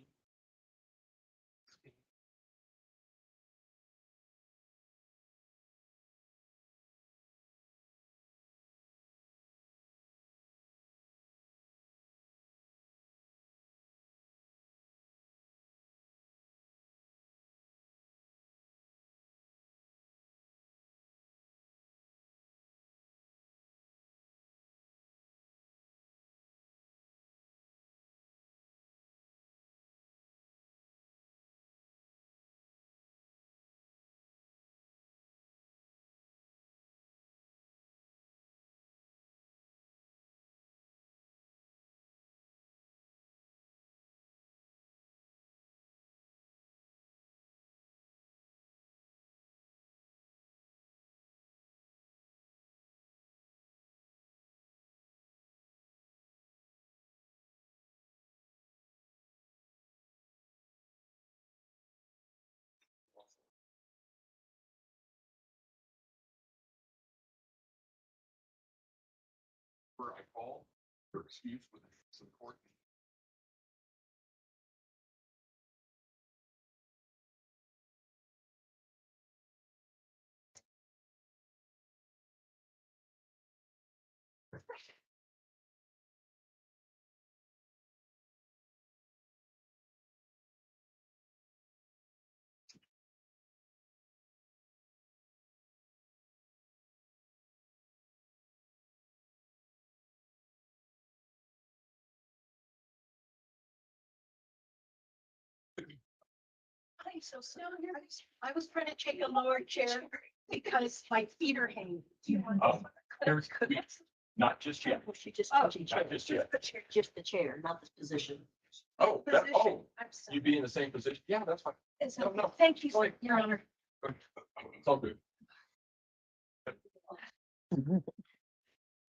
I call for excuse with some court. Hi, so still here. I was trying to take a lower chair because my feet are hanging. Do you want? Oh, there's- Not just yet. Well, she just. Not just yet. Just the chair, not the position. Oh, Position. I'm sorry. you be in the same position? Yeah, that's fine. It's No, okay. no. Thank you, Sorry. Your Honor. It's all good.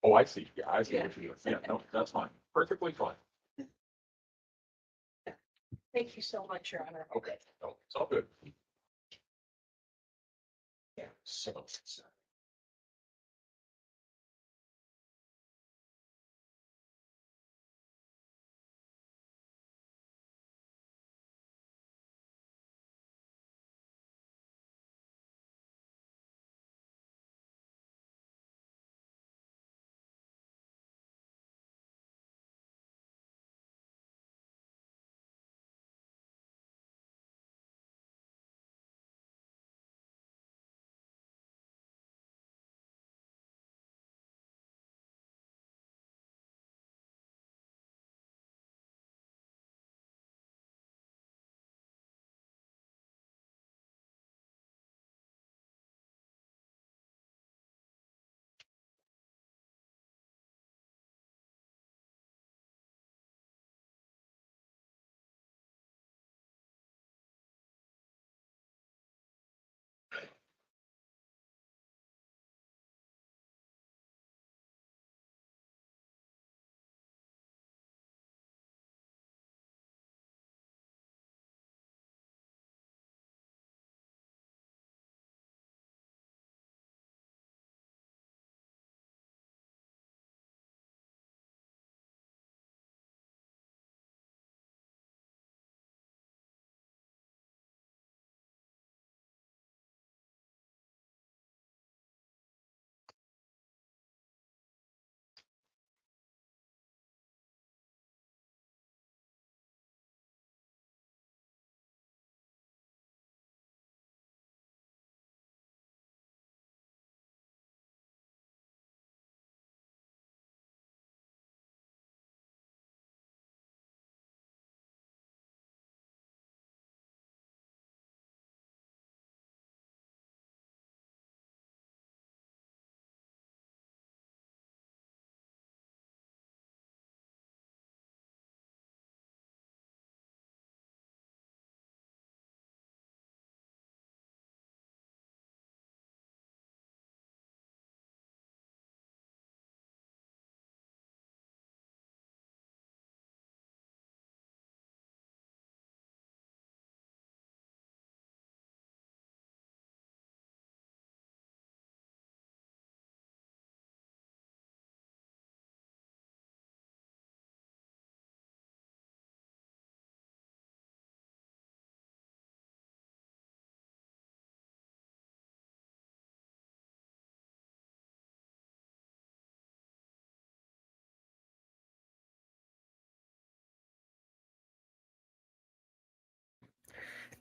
Oh, I see. Yeah, I see what you're doing. Yeah, no, that's fine. Perfectly fine. Thank you so much, Your Honor. Okay, no, it's all good. Yeah, so.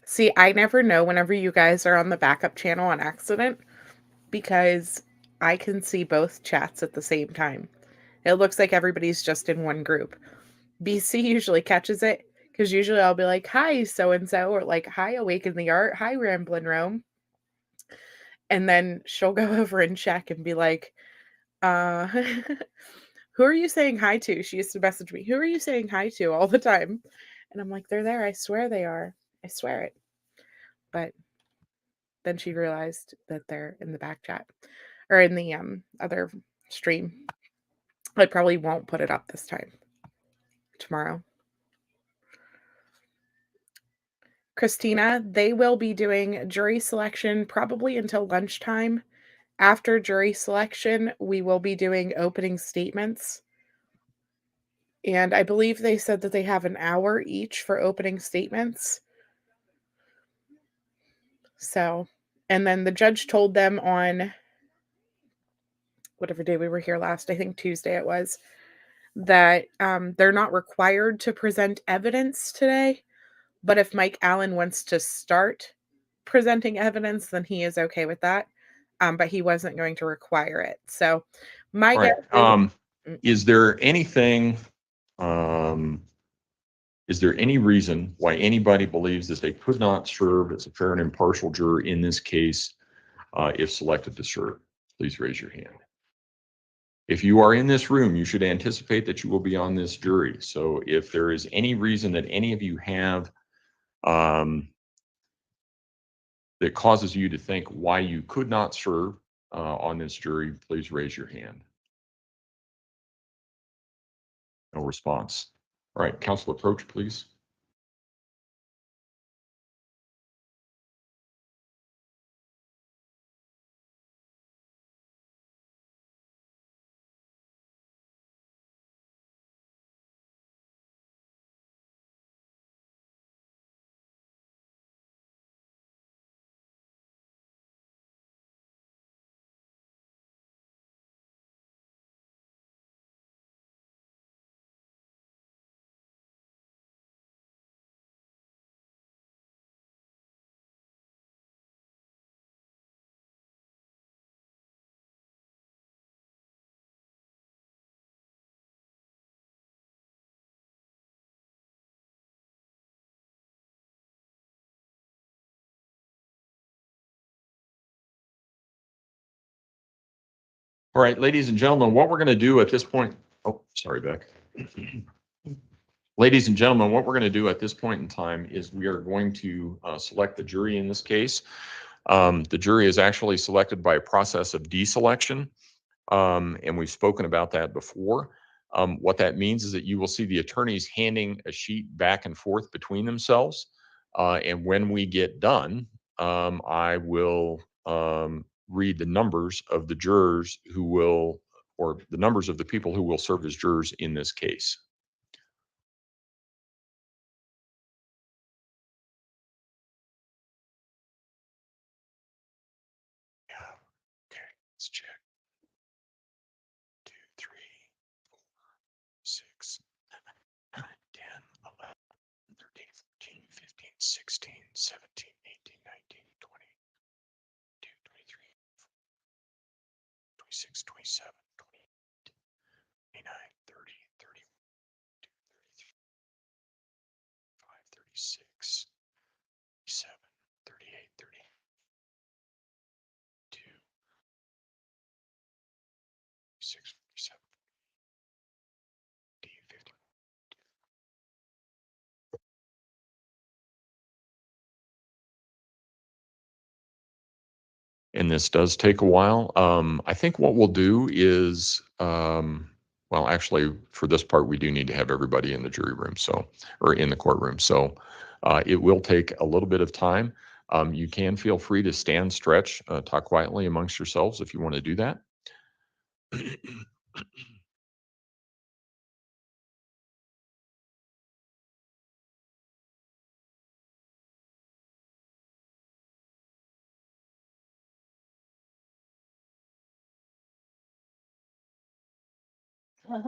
See, I never know whenever you guys are on the backup channel on accident because I can see both chats at the same time. It looks like everybody's just in one group. BC usually catches it because usually I'll be like, hi, so and so, or like, hi, Awaken the Art, hi, Ramblin' Rome. And then she'll go over and check and be like, who are you saying hi to? She used to message me, who are you saying hi to all the time? And I'm like, they're there. I swear they are. I swear it. But then she realized that they're in the back chat or in the other stream. I probably won't put it up this time. Tomorrow. Christina, they will be doing jury selection probably until lunchtime. After jury selection, we will be doing opening statements. And I believe they said that they have an hour each for opening statements. So, and then the judge told them on whatever day we were here last, I think Tuesday it was, that they're not required to present evidence today. But if Mike Allen wants to start presenting evidence, then he is okay with that. But he wasn't going to require it. So my All right. guess Is there anything, Is there any reason why anybody believes that they could not serve as a fair and impartial juror in this case if selected to serve? Please raise your hand. If you are in this room, you should anticipate that you will be on this jury. So if there is any reason that any of you have that causes you to think why you could not serve on this jury, please raise your hand. No response. All right, counsel approach, please. All right, ladies and gentlemen, what we're going to do at this point, oh, sorry, Beck. Ladies and gentlemen, what we're going to do at this point in time is we are going to select the jury in this case. The jury is actually selected by a process of deselection, and we've spoken about that before. What that means is that you will see the attorneys handing a sheet back and forth between themselves. And when we get done, I will read the numbers of the jurors who will, or the numbers of the people who will serve as jurors in this case. Okay, let's check. 2, 3, 4, 6, 9, 10, 11, 13, 14, 15, 16, 17, 18, 19, 20, 22, 23, 26, 27, 28, 29, 30, 31, 32, 35, 36, 37, 38, 32, 46, 47, 50. And this does take a while. I think what we'll do is, well, actually, for this part, we do need to have everybody in the jury room, so, or in the courtroom. So it will take a little bit of time. You can feel free to stand, stretch, talk quietly amongst yourselves if you want to do that. That's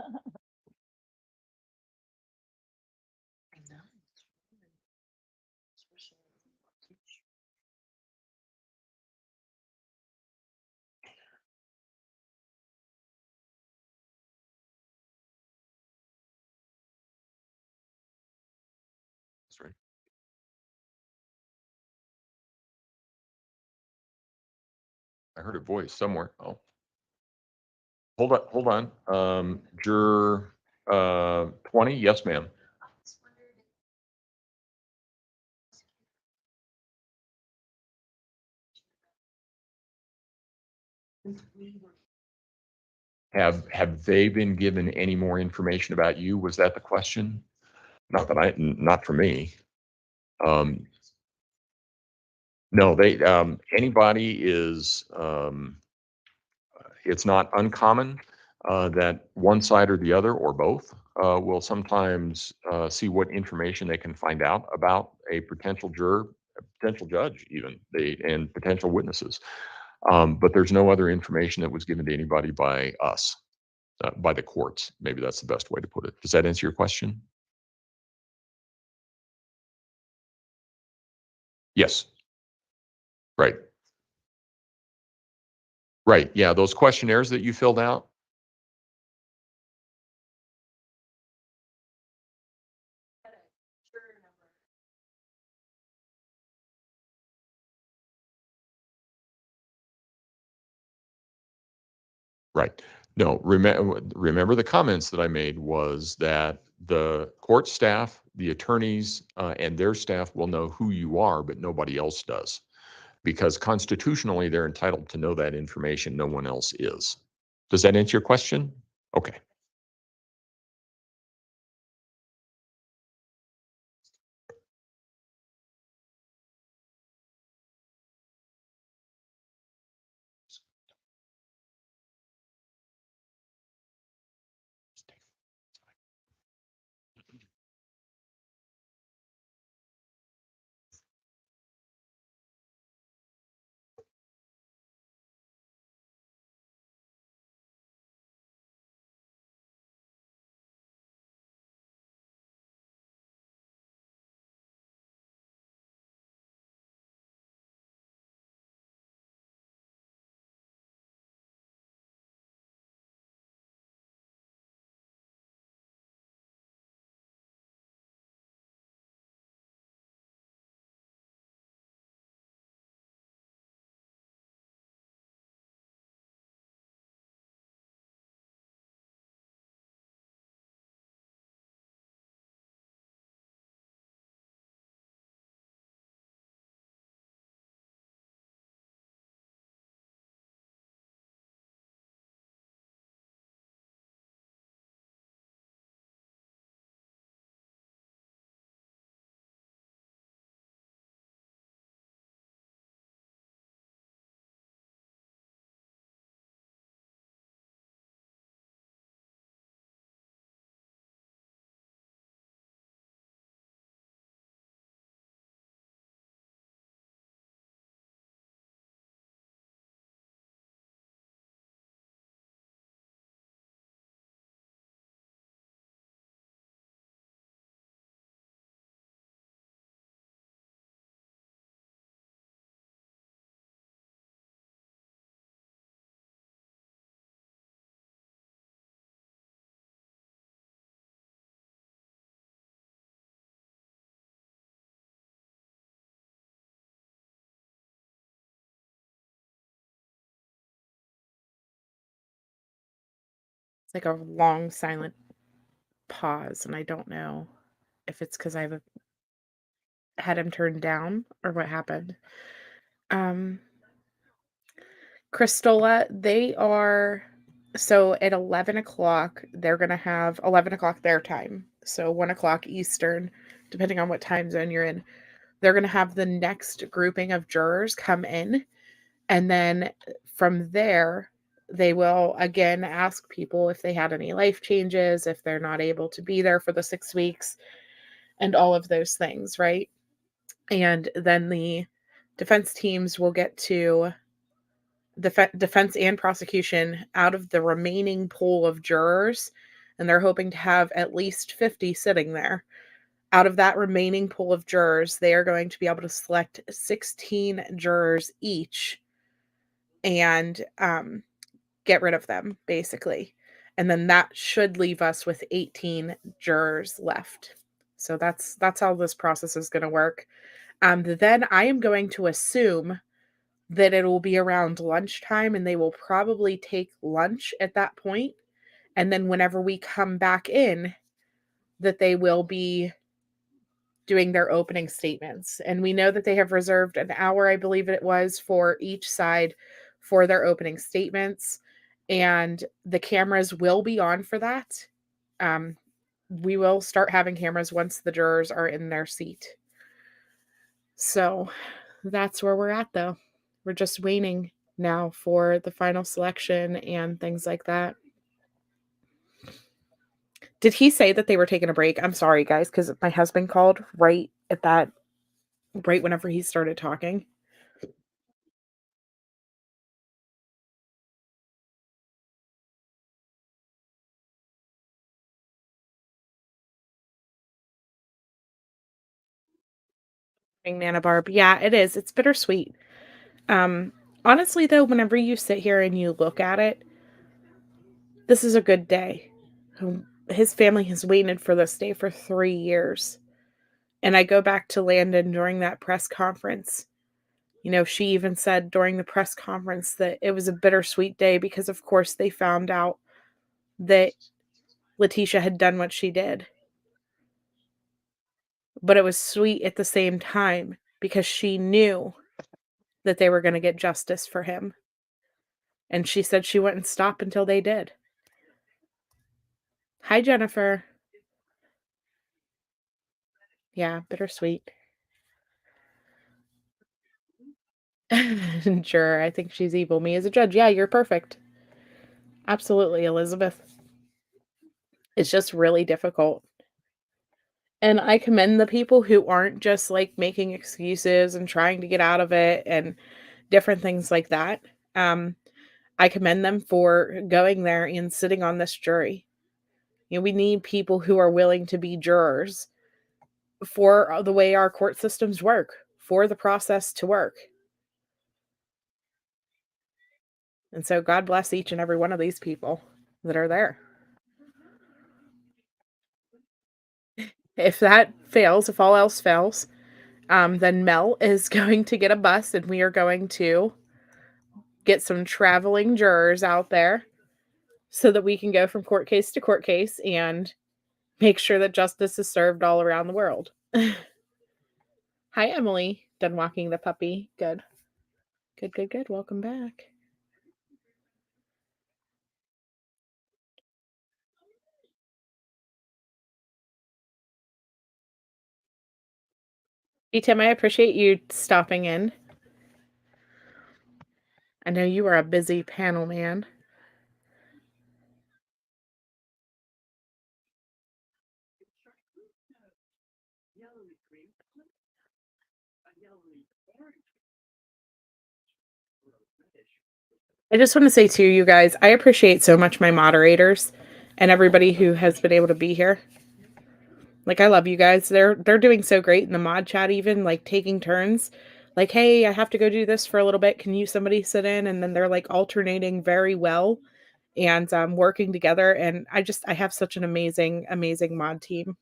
right. I heard a voice somewhere. Oh, hold on, hold on. Juror 20, yes, ma'am. Have they been given any more information about you? Was that the question? Not for me. No, they, anybody is, it's not uncommon that one side or the other or both will sometimes see what information they can find out about a potential juror, a potential judge even, and potential witnesses. But there's no other information that was given to anybody by us, by the courts. Maybe that's the best way to put it. Does that answer your question? Yes. Right. Right. Yeah. Those questionnaires that you filled out. Right. No, remember the comments that I made was that the court staff, the attorneys, and their staff will know who you are, but nobody else does. Because constitutionally, they're entitled to know that information. No one else is. Does that answer your question? Okay. It's like a long silent pause, and I don't know if it's because I've had him turned down or what happened. Cristola, they are so at 11 o'clock, they're gonna have 11 o'clock their time. So 1 o'clock Eastern, depending on what time zone you're in. They're gonna have the next grouping of jurors come in. And then from there, they will again ask people if they had any life changes, if they're not able to be there for the 6 weeks, and all of those things, right? And then the defense teams will get to defense and prosecution out of the remaining pool of jurors, and they're hoping to have at least 50 sitting there. Out of that remaining pool of jurors, they are going to be able to select 16 jurors each and get rid of them, basically. And then that should leave us with 18 jurors left. So that's how this process is going to work. Then I am going to assume that it will be around lunchtime, and they will probably take lunch at that point. And then whenever we come back in, that they will be doing their opening statements. And we know that they have reserved an hour, I believe it was, for each side for their opening statements. And the cameras will be on for that. We will start having cameras once the jurors are in their seat. So that's where we're at, though. We're just waiting now for the final selection and things like that. Did he say that they were taking a break? I'm sorry, guys, because my husband called right whenever he started talking. Nana Barb. Yeah, it is. It's bittersweet. Honestly, though, whenever you sit here and you look at it, this is a good day. His family has waited for this day for 3 years. And I go back to Landon during that press conference. You know, she even said during the press conference that it was a bittersweet day because, of course, they found out that Letecia had done what she did. But it was sweet at the same time because she knew that they were going to get justice for him. And she said she wouldn't stop until they did. Hi, Jennifer. Yeah, bittersweet. Sure, I think she's evil. Me as a judge. Yeah, you're perfect. Absolutely, Elizabeth. It's just really difficult. And I commend the people who aren't just like making excuses and trying to get out of it and different things like that. I commend them for going there and sitting on this jury. You know, we need people who are willing to be jurors for the way our court systems work, for the process to work. And so God bless each and every one of these people that are there. If that fails, if all else fails, then Mel is going to get a bus and we are going to get some traveling jurors out there so that we can go from court case to court case and make sure that justice is served all around the world. Hi, Emily. Done walking the puppy. Good. Good, good, good. Welcome back. Hey, Tim, I appreciate you stopping in. I know you are a busy panel man. I just want to say to you guys, I appreciate so much my moderators and everybody who has been able to be here. Like, I love you guys. They're doing so great in the mod chat, even like taking turns. Like, hey, I have to go do this for a little bit. Can you somebody sit in? And then they're like alternating very well and working together. And I have such an amazing, amazing mod team.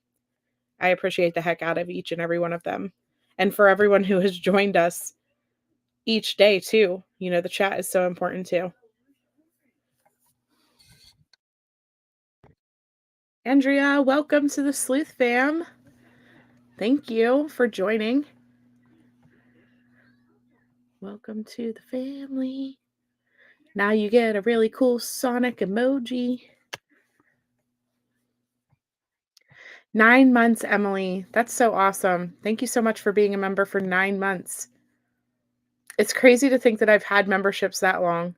I appreciate the heck out of each and every one of them. And for everyone who has joined us each day too. You know, the chat is so important too. Andrea, welcome to the Sleuth Fam. Thank you for joining. Welcome to the family. Now you get a really cool Sonic emoji. 9 months, Emily. That's so awesome. Thank you so much for being a member for 9 months. It's crazy to think that I've had memberships that long.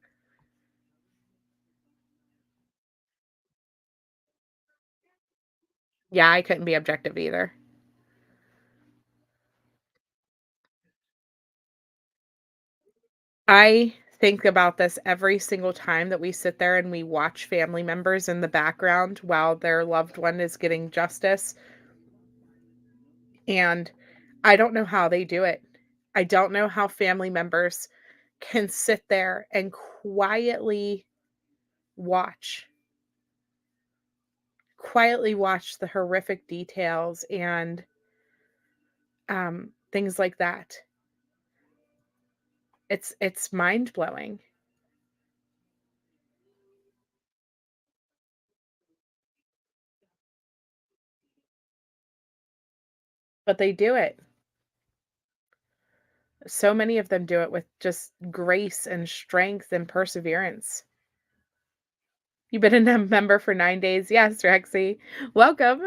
Yeah, I couldn't be objective either. I think about this every single time that we sit there and we watch family members in the background while their loved one is getting justice. And I don't know how they do it. I don't know how family members can sit there and quietly watch the horrific details and things like that. It's mind-blowing. But they do it. So many of them do it with just grace and strength and perseverance. You've been a member for 9 days. Yes, Rexy. Welcome.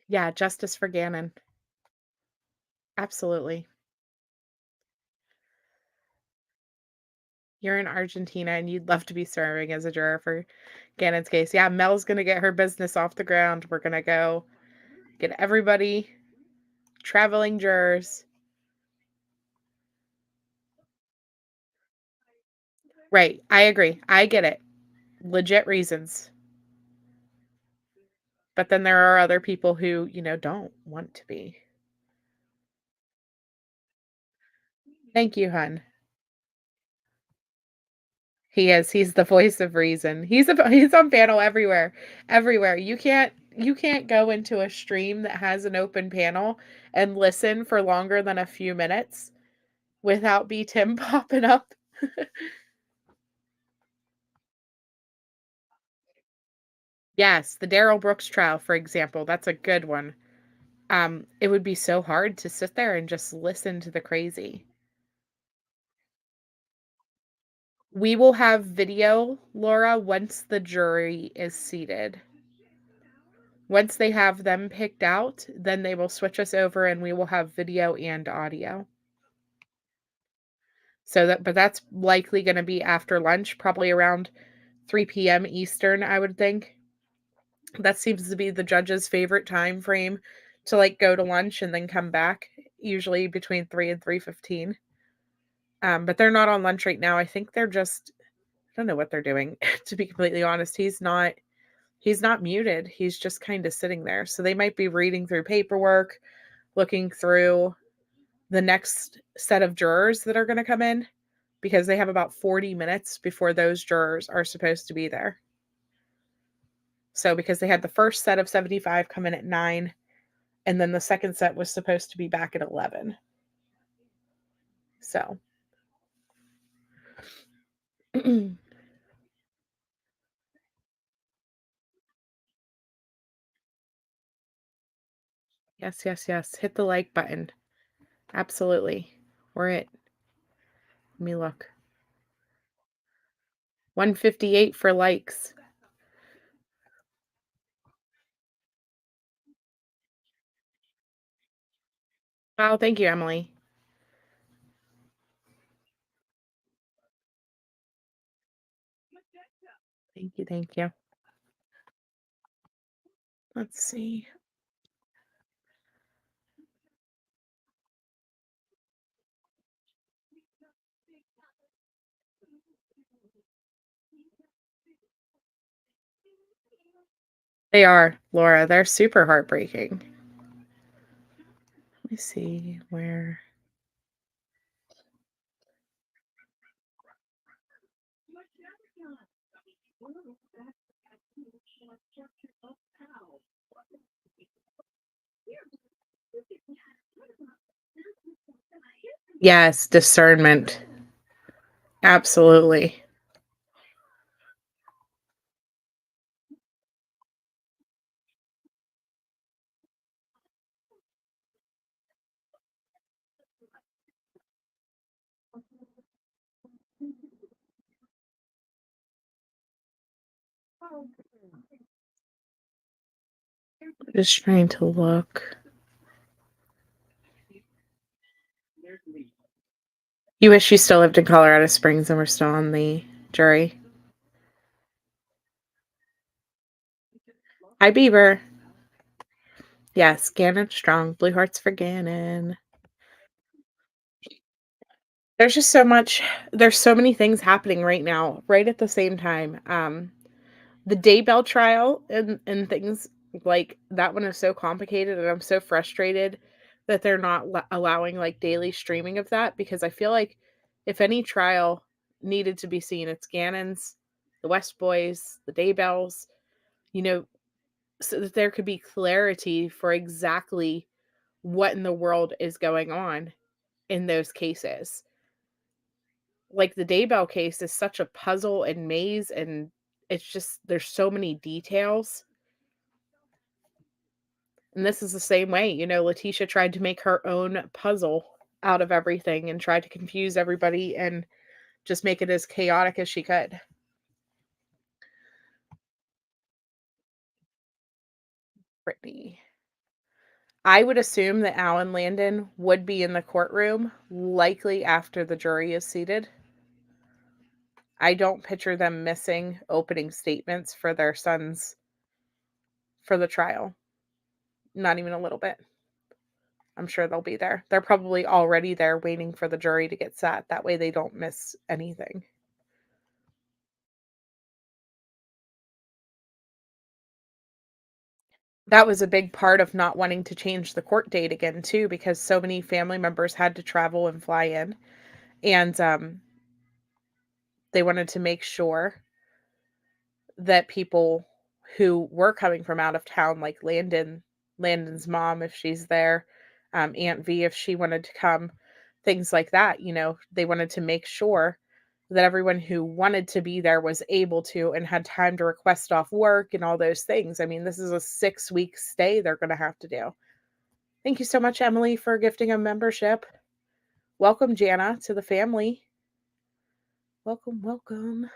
Yeah, justice for Gannon. Absolutely. You're in Argentina and you'd love to be serving as a juror for Gannon's case. Yeah, Mel's going to get her business off the ground. We're going to go get everybody traveling jurors. Right. I agree. I get it. Legit reasons. But then there are other people who, you know, don't want to be. Thank you, hun. He is. He's the voice of reason. He's on panel everywhere. Everywhere. You can't go into a stream that has an open panel and listen for longer than a few minutes without B Tim popping up. Yes, the Daryl Brooks trial, for example, that's a good one. It would be so hard to sit there and just listen to the crazy. We will have video, Laura, once the jury is seated. Once they have them picked out, then they will switch us over and we will have video and audio. But that's likely going to be after lunch, probably around 3 p.m. Eastern, I would think. That seems to be the judge's favorite time frame to like go to lunch and then come back, usually between 3 and 3:15. But they're not on lunch right now. I think they're just, I don't know what they're doing, to be completely honest. He's not muted. He's just kind of sitting there. So they might be reading through paperwork, looking through the next set of jurors that are going to come in, because they have about 40 minutes before those jurors are supposed to be there. So because they had the first set of 75 come in at 9, and then the second set was supposed to be back at 11. So yes. Hit the like button. Absolutely. We're it. Let me look. 158 for likes. Wow, thank you, Emily. Thank you. Let's see. They are, Laura. They're super heartbreaking. Let me see where. Yes, discernment. Absolutely. Just trying to look. You wish you still lived in Colorado Springs and were still on the jury. Hi, Beaver. Yes, Gannon strong. Blue hearts for Gannon. There's just so much. There's so many things happening right now, right at the same time. The Daybell trial and things like that one is so complicated, and I'm so frustrated that they're not allowing like daily streaming of that, because I feel like if any trial needed to be seen, it's Gannon's, the West Boys, the Daybells, so that there could be clarity for exactly what in the world is going on in those cases. Like the Daybell case is such a puzzle and maze, and it's just, there's so many details. And this is the same way, Letecia tried to make her own puzzle out of everything and tried to confuse everybody and just make it as chaotic as she could. Brittany. I would assume that Alan Landon would be in the courtroom, likely after the jury is seated. I don't picture them missing opening statements for their sons for the trial. Not even a little bit. I'm sure they'll be there. They're probably already there waiting for the jury to get set. That way they don't miss anything. That was a big part of not wanting to change the court date again, too, because so many family members had to travel and fly in. And they wanted to make sure that people who were coming from out of town, like Landon's mom, if she's there, Aunt V, if she wanted to come, things like that. They wanted to make sure that everyone who wanted to be there was able to and had time to request off work and all those things. I mean, this is a 6-week stay they're going to have to do. Thank you so much, Emily, for gifting a membership. Welcome, Jana, to the family. Welcome, welcome.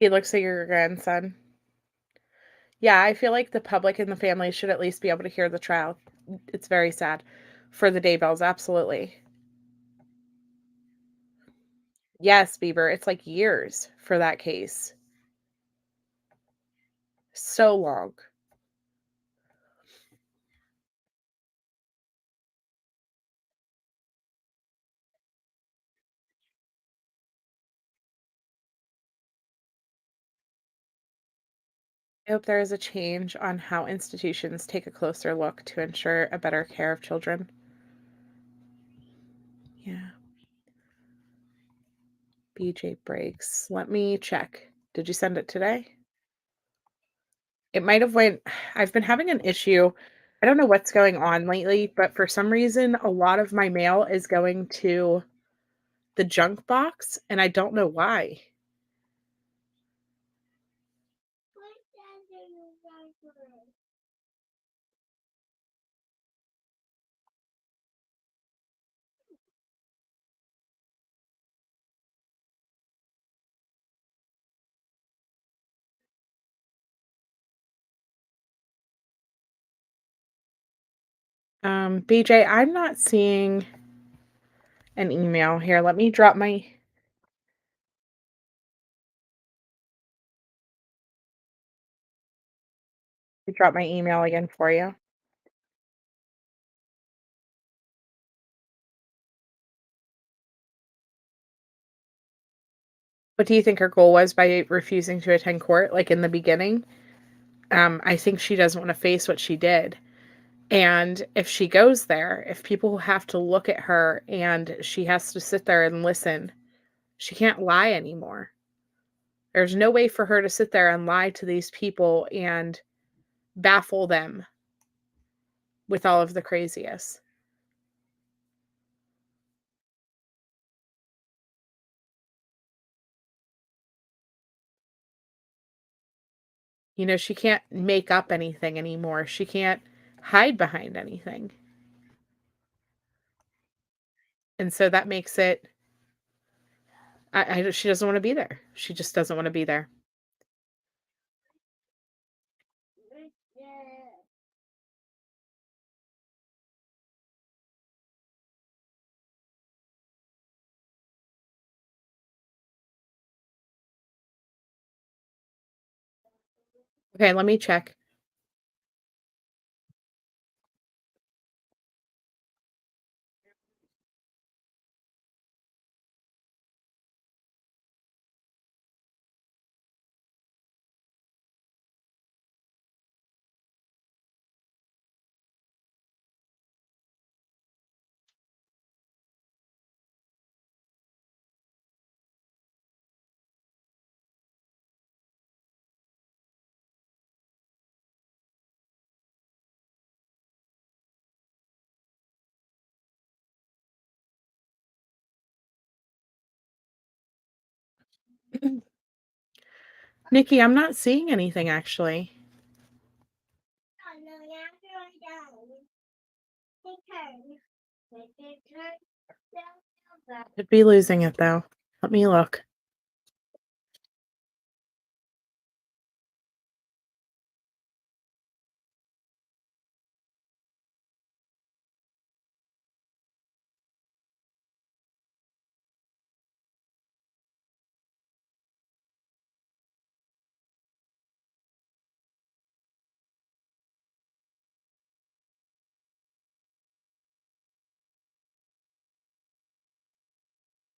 He looks like your grandson. Yeah, I feel like the public and the family should at least be able to hear the trial. It's very sad. For the Daybells, absolutely. Yes, Bieber, it's like years for that case. So long. I hope there is a change on how institutions take a closer look to ensure a better care of children. Yeah. BJ breaks. Let me check. Did you send it today? It might have went. I've been having an issue. I don't know what's going on lately, but for some reason, a lot of my mail is going to the junk box, and I don't know why. BJ, I'm not seeing an email here. Let me drop my email again for you. What do you think her goal was by refusing to attend court, like in the beginning? I think she doesn't want to face what she did. And if she goes there, if people have to look at her and she has to sit there and listen, she can't lie anymore. There's no way for her to sit there and lie to these people and baffle them with all of the craziest. She can't make up anything anymore. She can't hide behind anything. And so that makes it, she doesn't want to be there. She just doesn't want to be there. Okay, let me check. Nikki, I'm not seeing anything actually. Could be losing it though. Let me look.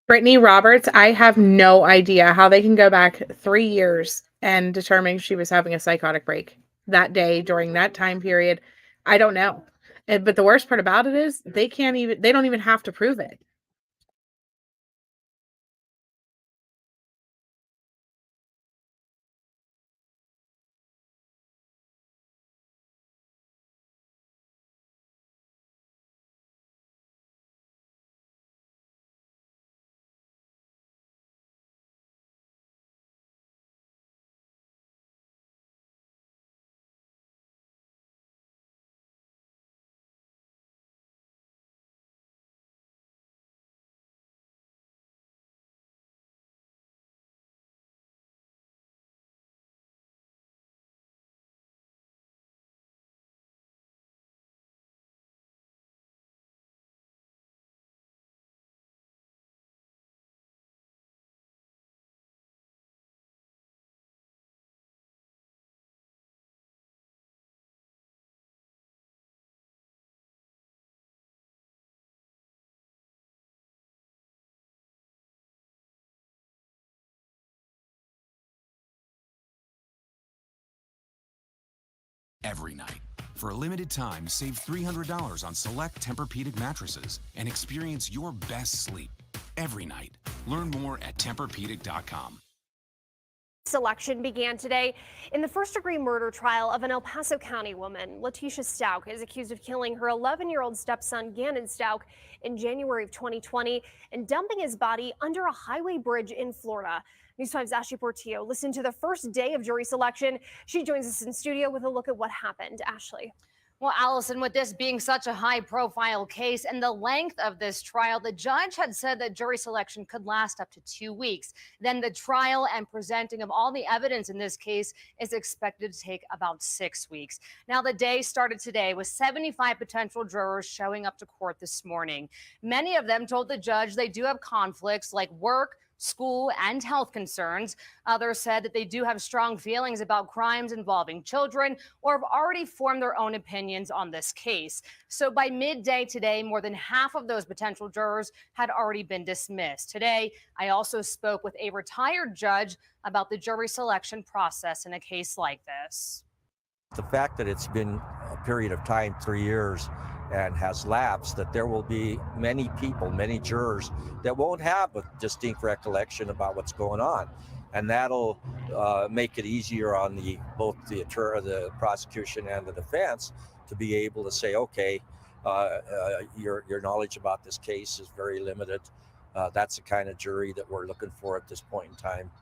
Brittany Roberts, I have no idea how they can go back 3 years and determine she was having a psychotic break that day during that time period. I don't know. But the worst part about it is they don't even have to prove it. Every night. For a limited time, save $300 on select Tempur-Pedic mattresses and experience your best sleep every night. Learn more at TempurPedic.com. Selection began today in the first-degree murder trial of an El Paso County woman. Letecia Stauch is accused of killing her 11-year-old stepson, Gannon Stauch, in January of 2020 and dumping his body under a highway bridge in Florida. News 5's Ashley Portillo listened to the first day of jury selection. She joins us in studio with a look at what happened. Ashley. Well, Allison, with this being such a high-profile case and the length of this trial, the judge had said that jury selection could last up to 2 weeks. Then the trial and presenting of all the evidence in this case is expected to take about 6 weeks. Now, the day started today with 75 potential jurors showing up to court this morning. Many of them told the judge they do have conflicts like work, school, and health concerns. Others said that they do have strong feelings about crimes involving children or have already formed their own opinions on this case. So by midday today, more than half of those potential jurors had already been dismissed. Today, I also spoke with a retired judge about the jury selection process in a case like this. The fact that it's been a period of time, 3 years, and has lapsed, that there will be many people, many jurors that won't have a distinct recollection about what's going on. And that'll make it easier on both the prosecution and the defense to be able to say, okay, your knowledge about this case is very limited. That's the kind of jury that we're looking for at this point in time.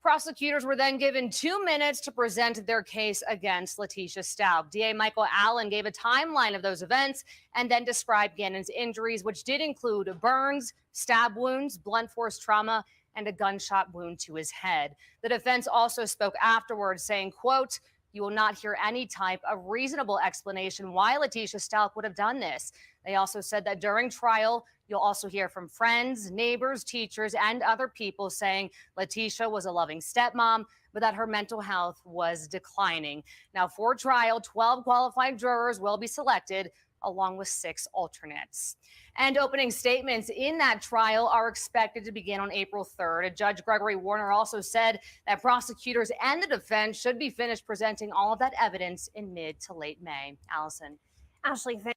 Prosecutors were then given 2 minutes to present their case against Letecia Stauch. DA Michael Allen gave a timeline of those events and then described Gannon's injuries, which did include burns, stab wounds, blunt force trauma, and a gunshot wound to his head. The defense also spoke afterwards, saying, quote, "You will not hear any type of reasonable explanation why Letecia Stauch would have done this." They also said that during trial, you'll also hear from friends, neighbors, teachers, and other people saying Letecia was a loving stepmom, but that her mental health was declining. Now, for trial, 12 qualified jurors will be selected, along with 6 alternates. And opening statements in that trial are expected to begin on April 3rd. Judge Gregory Warner also said that prosecutors and the defense should be finished presenting all of that evidence in mid to late May. Allison. Ashley, thank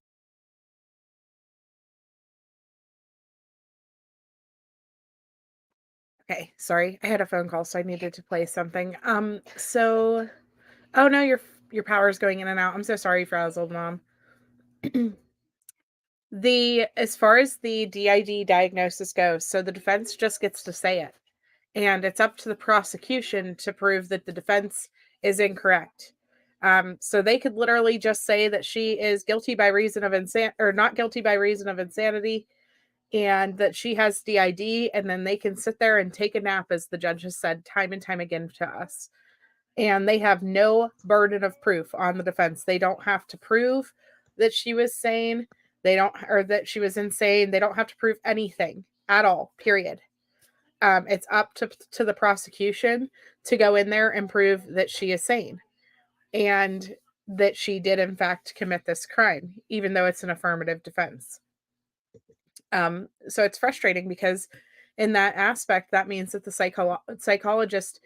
Okay, sorry. I had a phone call, so I needed to play something. Oh no, your power is going in and out. I'm so sorry, frazzled mom. As far as the DID diagnosis goes, so the defense just gets to say it, and it's up to the prosecution to prove that the defense is incorrect. So they could literally just say that she is guilty by reason of not guilty by reason of insanity, and that she has DID, and then they can sit there and take a nap, as the judge has said time and time again to us. And they have no burden of proof on the defense. They don't have to prove that she was sane. Or that she was insane. They don't have to prove anything at all, period. It's up to the prosecution to go in there and prove that she is sane and that she did in fact commit this crime, even though it's an affirmative defense. So it's frustrating because in that aspect, that means that the psychologist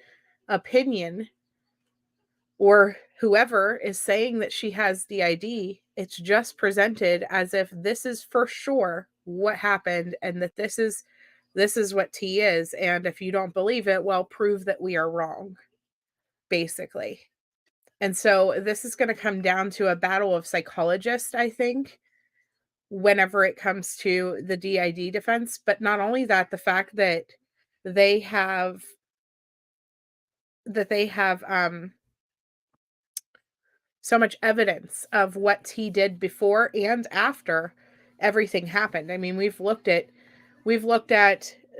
opinion or whoever is saying that she has DID, it's just presented as if this is for sure what happened and that this is what T is. And if you don't believe it, well, prove that we are wrong, basically. And so this is going to come down to a battle of psychologists, I think, whenever it comes to the DID defense. But not only that, the fact that they have so much evidence of what T did before and after everything happened. I mean, we've looked at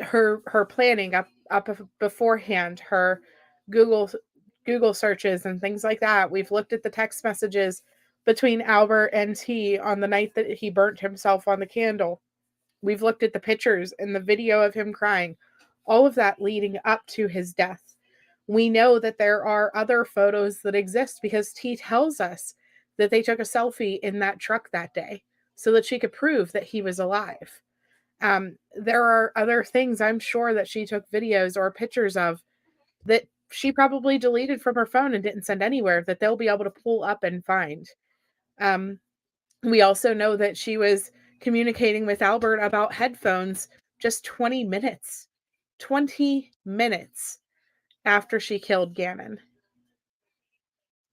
her planning up beforehand, her Google searches and things like that. We've looked at the text messages between Albert and T on the night that he burnt himself on the candle. We've looked at the pictures and the video of him crying, all of that leading up to his death. We know that there are other photos that exist because T tells us that they took a selfie in that truck that day so that she could prove that he was alive. There are other things I'm sure that she took videos or pictures of that she probably deleted from her phone and didn't send anywhere that they'll be able to pull up and find. We also know that she was communicating with Albert about headphones just 20 minutes after she killed Gannon.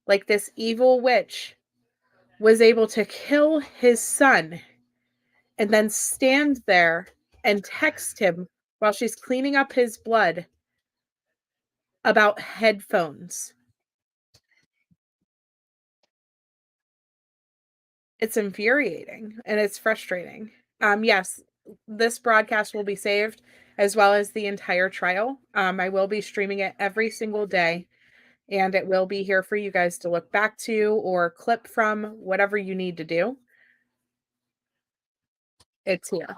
Like, this evil witch was able to kill his son and then stand there and text him while she's cleaning up his blood about headphones. It's infuriating and it's frustrating. Yes, this broadcast will be saved as well as the entire trial. I will be streaming it every single day, and it will be here for you guys to look back to or clip from, whatever you need to do. It's here.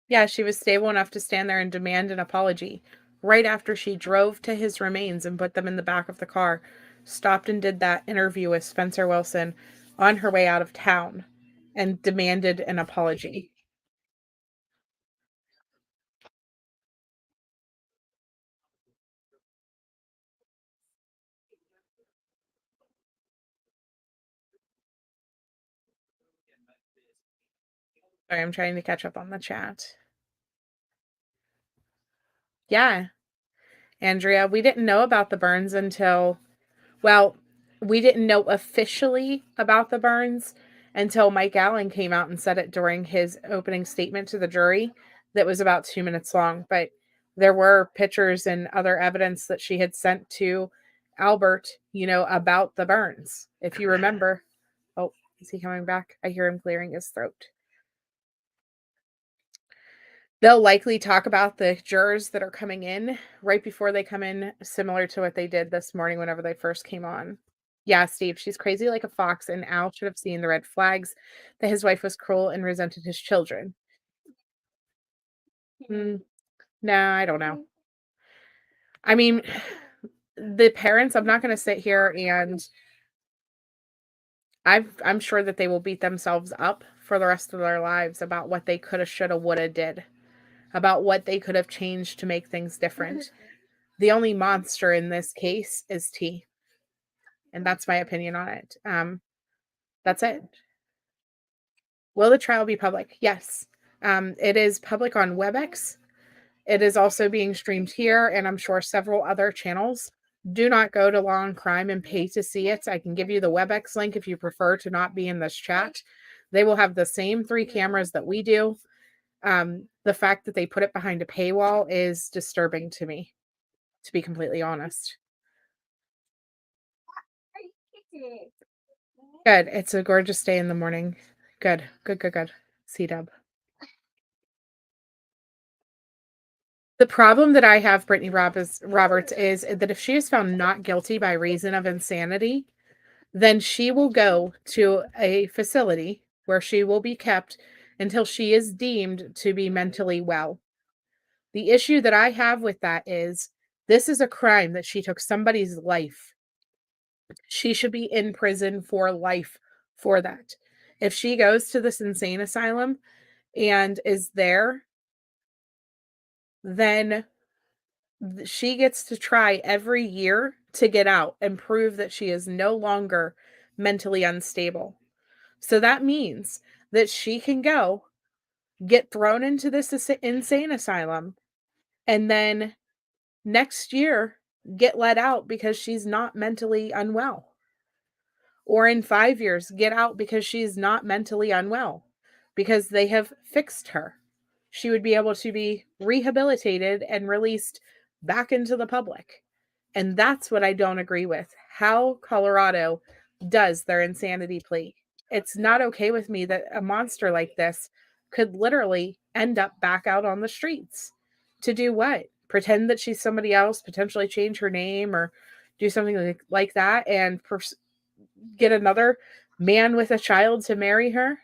Yeah, she was stable enough to stand there and demand an apology right after she drove to his remains and put them in the back of the car, stopped and did that interview with Spencer Wilson on her way out of town and demanded an apology. Sorry, I'm trying to catch up on the chat. Yeah, Andrea, we didn't know about the burns until, well, we didn't know officially about the burns until Mike Allen came out and said it during his opening statement to the jury that was about 2 minutes long. But there were pictures and other evidence that she had sent to Albert, about the burns. If you remember. Oh, is he coming back? I hear him clearing his throat. They'll likely talk about the jurors that are coming in right before they come in, similar to what they did this morning whenever they first came on. Yeah, Steve, she's crazy like a fox, and Al should have seen the red flags that his wife was cruel and resented his children. No, I don't know. I mean, the parents, I'm not going to sit here and I'm sure that they will beat themselves up for the rest of their lives about what they could have, should have, would have, did. About what they could have changed to make things different. The only monster in this case is T. And that's my opinion on it. That's it. Will the trial be public? Yes. It is public on WebEx. It is also being streamed here, and I'm sure several other channels. Do not go to Law and Crime and pay to see it. I can give you the WebEx link if you prefer to not be in this chat. They will have the same 3 cameras that we do. The fact that they put it behind a paywall is disturbing to me, to be completely honest. Good. It's a gorgeous day in the morning. Good. C-dub. The problem that I have, Brittany Roberts, is that if she is found not guilty by reason of insanity, then she will go to a facility where she will be kept until she is deemed to be mentally well. The issue that I have with that is This is a crime that she took somebody's life. She should be in prison for life for that. If she goes to this insane asylum and is there, then she gets to try every year to get out and prove that she is no longer mentally unstable. So that means that she can go get thrown into this insane asylum and then next year get let out because she's not mentally unwell. Or in 5 years, get out because she's not mentally unwell, because they have fixed her. She would be able to be rehabilitated and released back into the public. And that's what I don't agree with. How Colorado does their insanity plea. It's not okay with me that a monster like this could literally end up back out on the streets. To do what? Pretend that she's somebody else, potentially change her name or do something like that, and get another man with a child to marry her,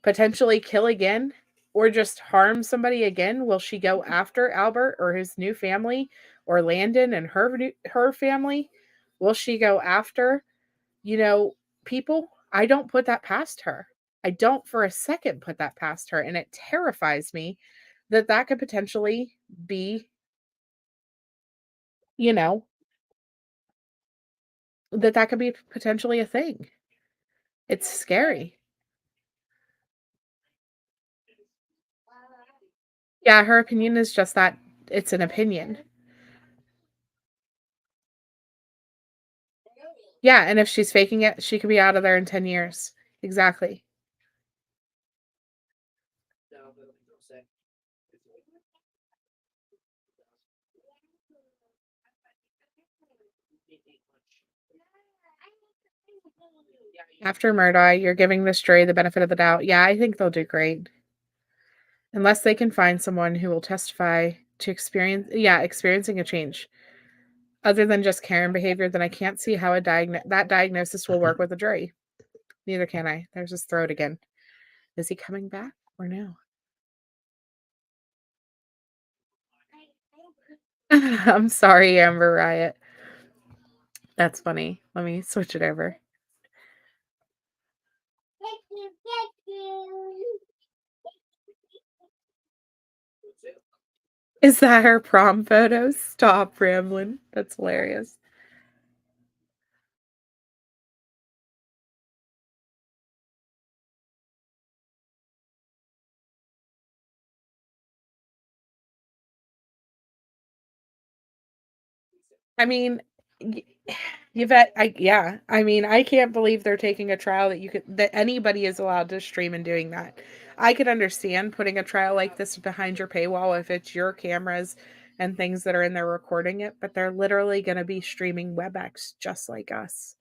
potentially kill again, or just harm somebody again. Will she go after Albert or his new family, or Landon and her family? Will she go after, people? I don't put that past her. I don't for a second put that past her, and it terrifies me that could potentially be, that could be potentially a thing. It's scary. Yeah, her opinion is just that it's an opinion. Yeah, and if she's faking it, she could be out of there in 10 years. Exactly. After Murdaugh, you're giving this jury the benefit of the doubt. Yeah, I think they'll do great. Unless they can find someone who will testify to experiencing a change. Other than just Karen behavior, then I can't see how that diagnosis will work with the jury. Neither can I. There's his throat again. Is he coming back or no? I'm sorry, Amber Riot. That's funny. Let me switch it over. Is that her prom photo? Stop rambling. That's hilarious. I mean, Yvette, I mean, I can't believe they're taking a trial that anybody is allowed to stream and doing that. I could understand putting a trial like this behind your paywall if it's your cameras and things that are in there recording it, but they're literally going to be streaming WebEx just like us.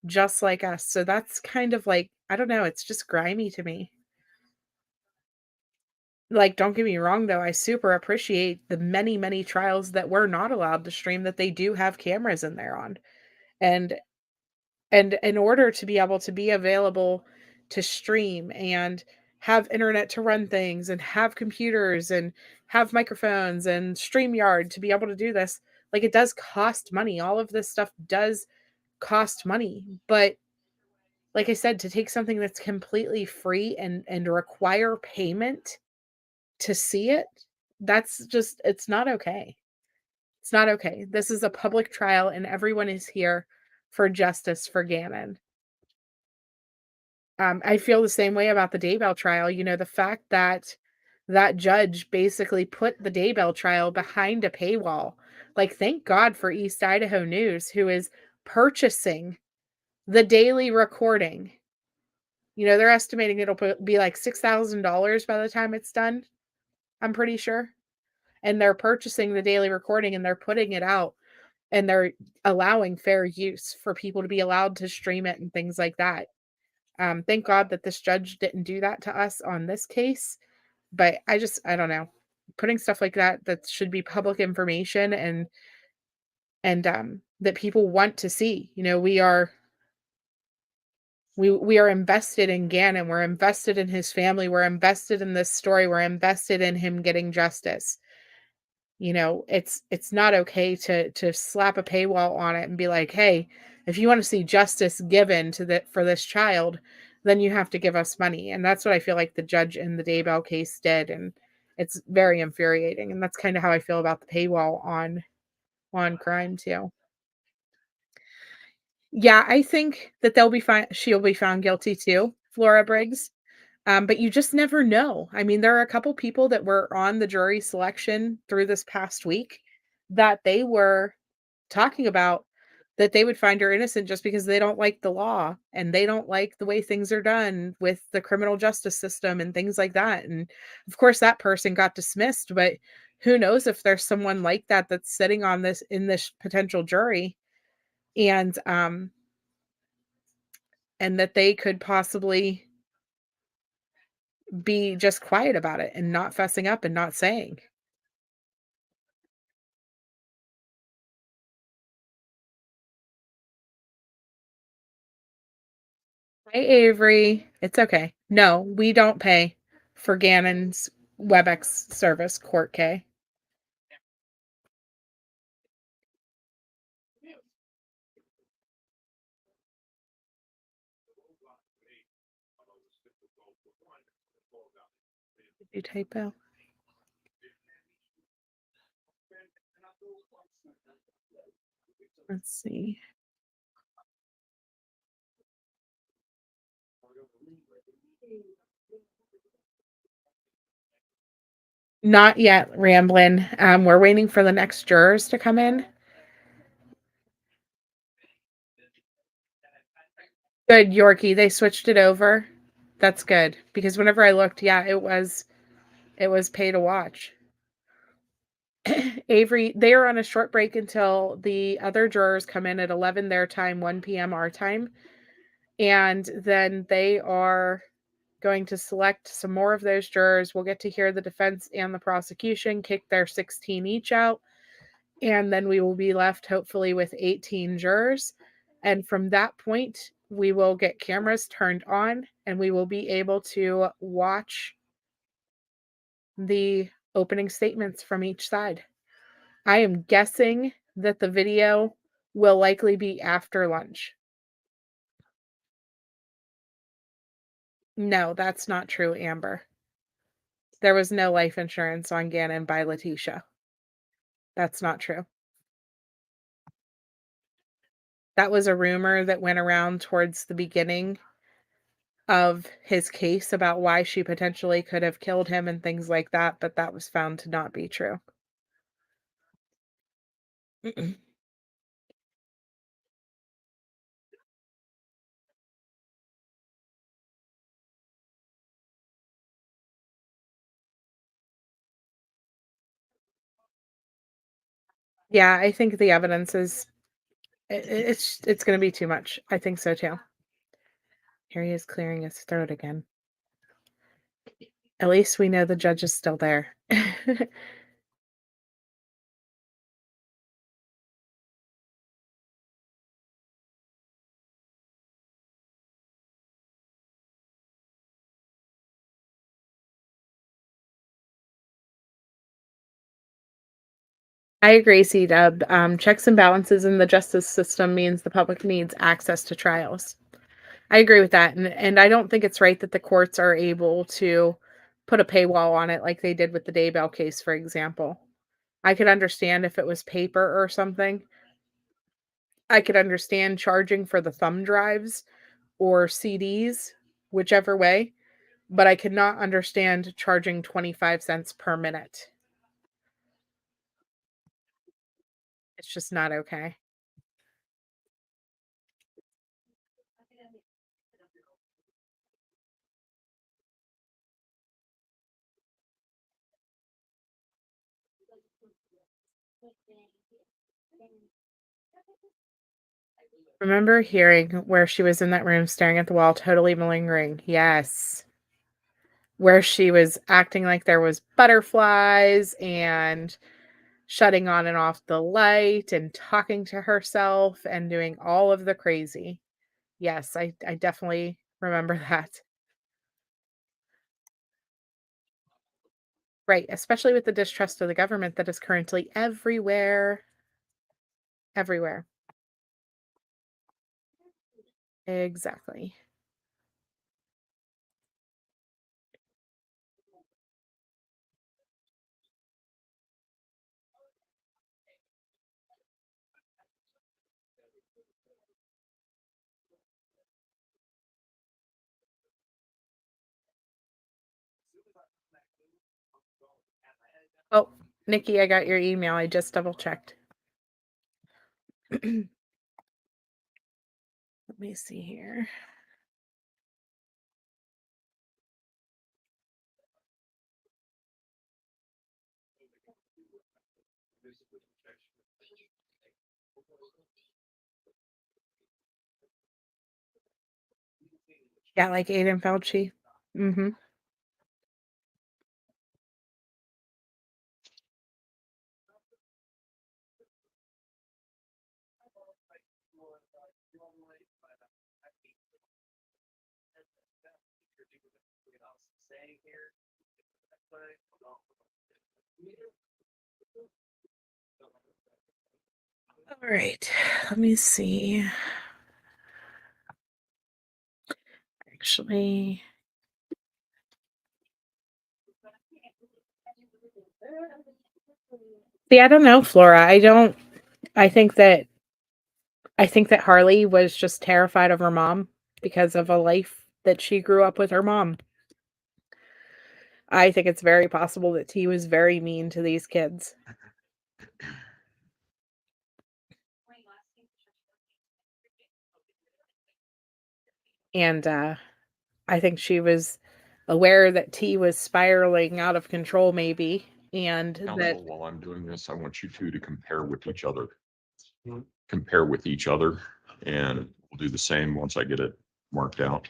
Just like us. So that's kind of like, I don't know, it's just grimy to me. Like, don't get me wrong, though. I super appreciate the many, many trials that we're not allowed to stream that they do have cameras in there on. And in order to be able to be available to stream and have internet to run things and have computers and have microphones and StreamYard to be able to do this, like, it does cost money. All of this stuff does cost money. But like I said, to take something that's completely free and require payment to see it, that's just, it's not okay. It's not okay. This is a public trial and everyone is here for justice for Gannon. I feel the same way about the Daybell trial. The fact that that judge basically put the Daybell trial behind a paywall. Like, thank God for East Idaho News, who is purchasing the daily recording. They're estimating it'll be like $6,000 by the time it's done. I'm pretty sure. And they're purchasing the daily recording and they're putting it out and they're allowing fair use for people to be allowed to stream it and things like that. Thank God that this judge didn't do that to us on this case. But I don't know. Putting stuff like that should be public information and that people want to see. We are invested in Gannon. We're invested in his family. We're invested in this story. We're invested in him getting justice. It's not okay to slap a paywall on it and be like, hey, if you want to see justice given for this child, then you have to give us money. And that's what I feel like the judge in the Daybell case did. And it's very infuriating. And that's kind of how I feel about the paywall on crime too. Yeah, I think that they'll be fine. She'll be found guilty too, Flora Briggs. But you just never know. I mean, there are a couple people that were on the jury selection through this past week that they were talking about that they would find her innocent just because they don't like the law and they don't like the way things are done with the criminal justice system and things like that. And of course, that person got dismissed, but who knows if there's someone like that that's sitting on this in this potential jury and that they could possibly be just quiet about it and not fessing up and not saying. Hi, Avery. It's okay. No, we don't pay for Gannon's WebEx service, Court K. Did you typo? Let's see. Not yet, Ramblin'. We're waiting for the next jurors to come in. Good, Yorkie. They switched it over. That's good because whenever I looked, yeah, it was pay to watch. Avery, they are on a short break until the other jurors come in at 11 their time, 1 p.m. our time. And then they are going to select some more of those jurors. We'll get to hear the defense and the prosecution kick their 16 each out. And then we will be left hopefully with 18 jurors. And from that point, we will get cameras turned on and we will be able to watch the opening statements from each side. I am guessing that the video will likely be after lunch. No, that's not true, Amber. There was no life insurance on Gannon by Letecia. That's not true. That was a rumor that went around towards the beginning of his case about why she potentially could have killed him and things like that, but that was found to not be true. Mm-mm. Yeah, I think the evidence is it's going to be too much. I think so too. Here he is clearing his throat again. At least we know the judge is still there. I agree, C-Dub. Checks and balances in the justice system means the public needs access to trials. I agree with that. And I don't think it's right that the courts are able to put a paywall on it like they did with the Daybell case, for example. I could understand if it was paper or something. I could understand charging for the thumb drives or CDs, whichever way, but I could not understand charging 25 cents per minute. It's just not okay. Remember hearing where she was in that room staring at the wall, totally malingering? Yes. Where she was acting like there was butterflies and shutting on and off the light and talking to herself and doing all of the crazy. Yes, I definitely remember that. Right, especially with the distrust of the government that is currently everywhere. Everywhere. Exactly. Oh, Nikki, I got your email. I just double checked. Let me see here. Yeah, like Aiden Fauci. Mm-hmm. All right, let me see. Actually, see, I don't know, Flora. I think that Harley was just terrified of her mom because of a life that she grew up with her mom. I think it's very possible that T was very mean to these kids. And I think she was aware that T was spiraling out of control, maybe. And that Counsel, while I'm doing this, I want you two to compare with each other. Compare with each other, and we'll do the same once I get it marked out.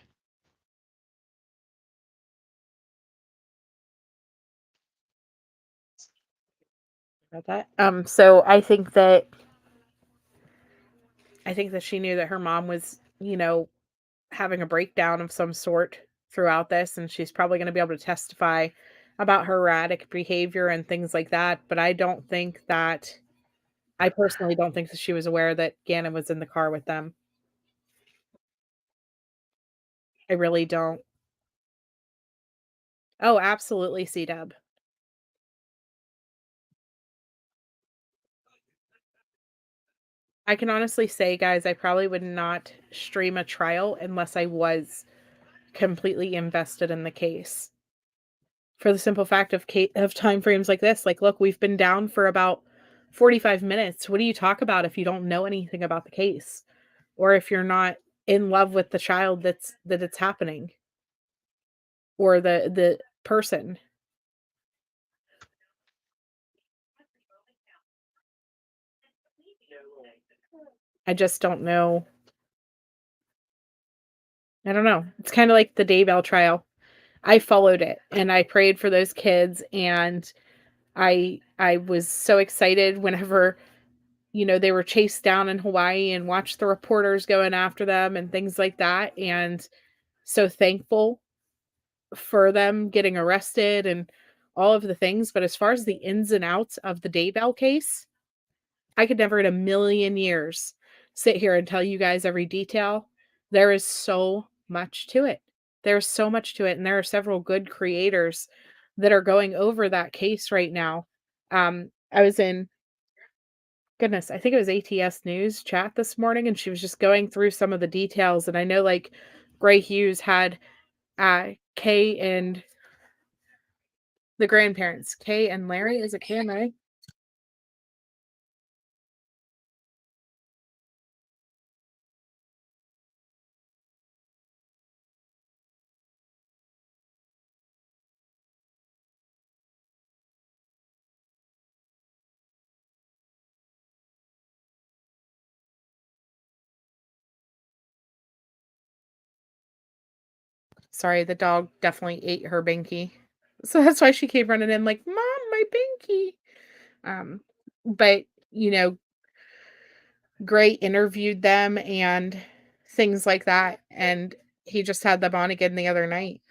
about that. So I think that she knew that her mom was, having a breakdown of some sort throughout this, and she's probably going to be able to testify about her erratic behavior and things like that. But I personally don't think that she was aware that Gannon was in the car with them. I really don't. Oh, absolutely, C-Dub. I can honestly say, guys, I probably would not stream a trial unless I was completely invested in the case. For the simple fact of time frames like this. Like, look, we've been down for about 45 minutes. What do you talk about if you don't know anything about the case? Or if you're not in love with the child that it's happening? Or the person? I just don't know. I don't know. It's kind of like the Daybell trial. I followed it and I prayed for those kids, and I was so excited whenever they were chased down in Hawaii, and watched the reporters going after them and things like that, and so thankful for them getting arrested and all of the things. But as far as the ins and outs of the Daybell case, I could never in a million years sit here and tell you guys every detail. There is so much to it. There's so much to it. And there are several good creators that are going over that case right now. I was in, goodness, I think it was ATS News chat this morning, and she was just going through some of the details. And I know, like, Gray Hughes had Kay and the grandparents, Kay and Larry. Is it Kay and Larry? Sorry, the dog definitely ate her binky. So that's why she came running in like, "Mom, my binky." But, Gray interviewed them and things like that, and he just had them on again the other night.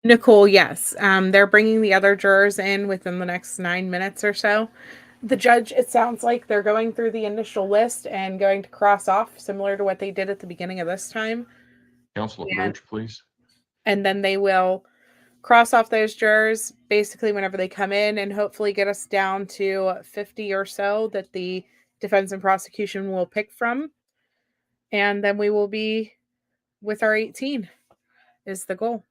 Nicole, yes. They're bringing the other jurors in within the next 9 minutes or so. The judge, it sounds like they're going through the initial list and going to cross off, similar to what they did at the beginning of this time. Council And, Roach, please. and then they will cross off those jurors basically whenever they come in and hopefully get us down to 50 or so that the defense and prosecution will pick from. And then we will be with our 18 is the goal.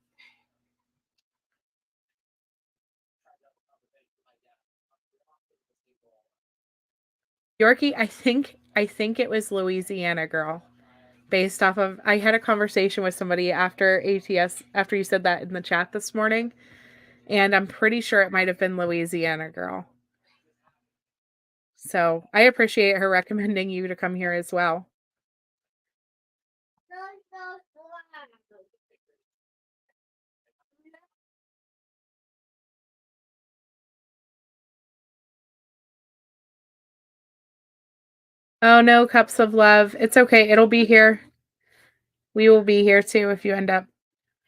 Yorkie, I think it was Louisiana girl. Based off of I had a conversation with somebody after ATS after you said that in the chat this morning, and I'm pretty sure it might have been Louisiana girl. So I appreciate her recommending you to come here as well. Oh no, cups of love. It's okay. It'll be here. We will be here too if you end up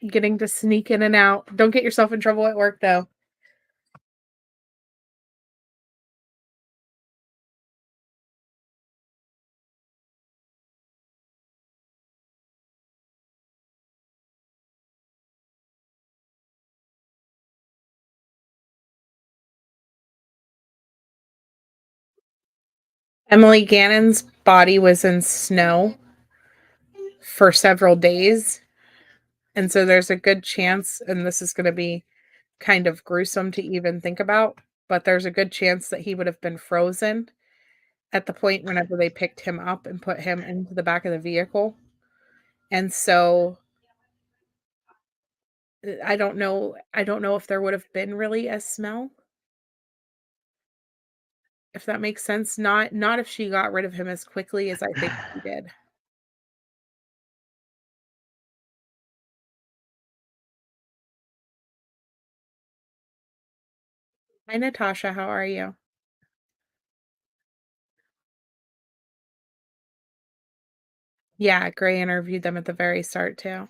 getting to sneak in and out. Don't get yourself in trouble at work though. Emily Gannon's body was in snow for several days. And so there's a good chance, and this is going to be kind of gruesome to even think about, but there's a good chance that he would have been frozen at the point whenever they picked him up and put him into the back of the vehicle. And so I don't know if there would have been really a smell. If that makes sense. Not if she got rid of him as quickly as I think she did. Hi, Natasha. How are you? Yeah, Gray interviewed them at the very start too.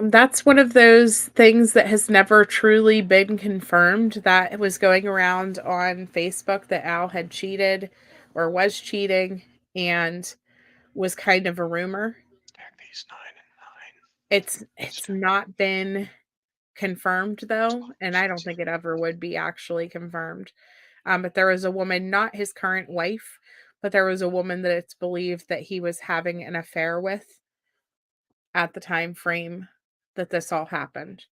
That's one of those things that has never truly been confirmed that was going around on Facebook that Al had cheated or was cheating and was kind of a rumor. It's not been confirmed though, and I don't think it ever would be actually confirmed. But there was a woman, not his current wife, but there was a woman that it's believed that he was having an affair with at the time frame that this all happened.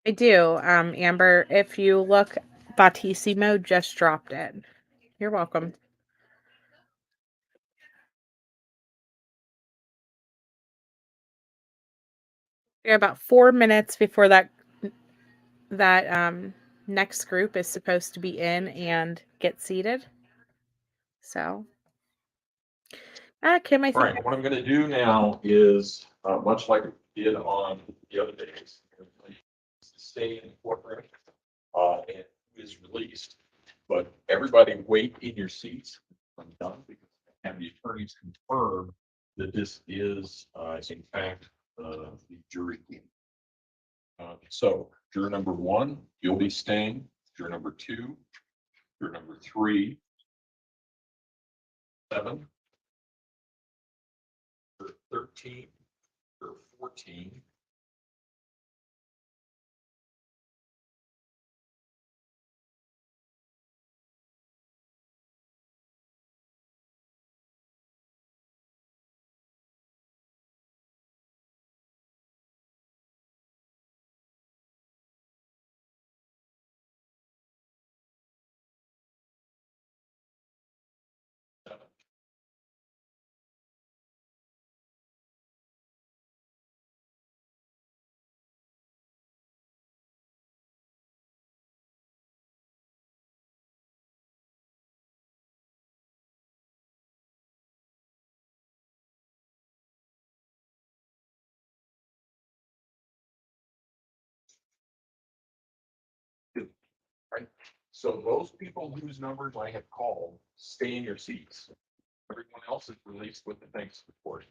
I do. Amber, if you look, Battissimo just dropped it. You're welcome. You're about 4 minutes before that next group is supposed to be in and get seated. So, Kim, I All think right, what I'm going to do now is, much like we did on the other days, stay in the courtroom and who is released. But everybody wait in your seats. I'm done because I have the attorneys confirm that this is, in fact, the jury. So juror number 1, you'll be staying. Juror number 2, Juror number 3, 7, juror 13, juror 14, right? So those people whose numbers I have called, stay in your seats. Everyone else is released with the thanks report.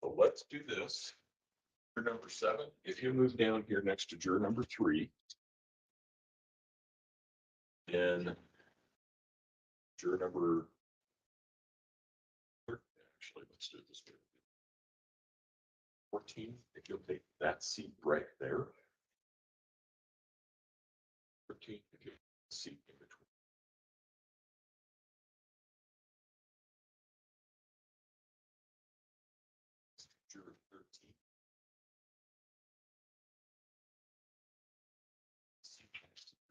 So let's do this. Juror number 7, if you move down here next to juror number 3, then juror number, actually, let's do it this way. 14, if you'll take that seat right there. 13, if you'll take the seat in between. Juror 13. Seat next to juror.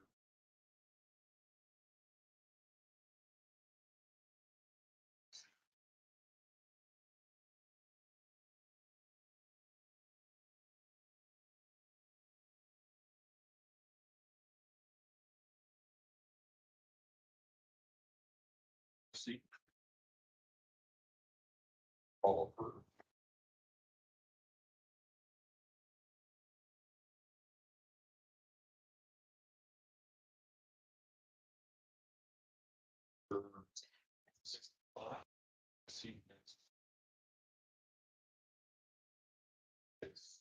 Seat. Follow her. Juror 65. Seat next. Six.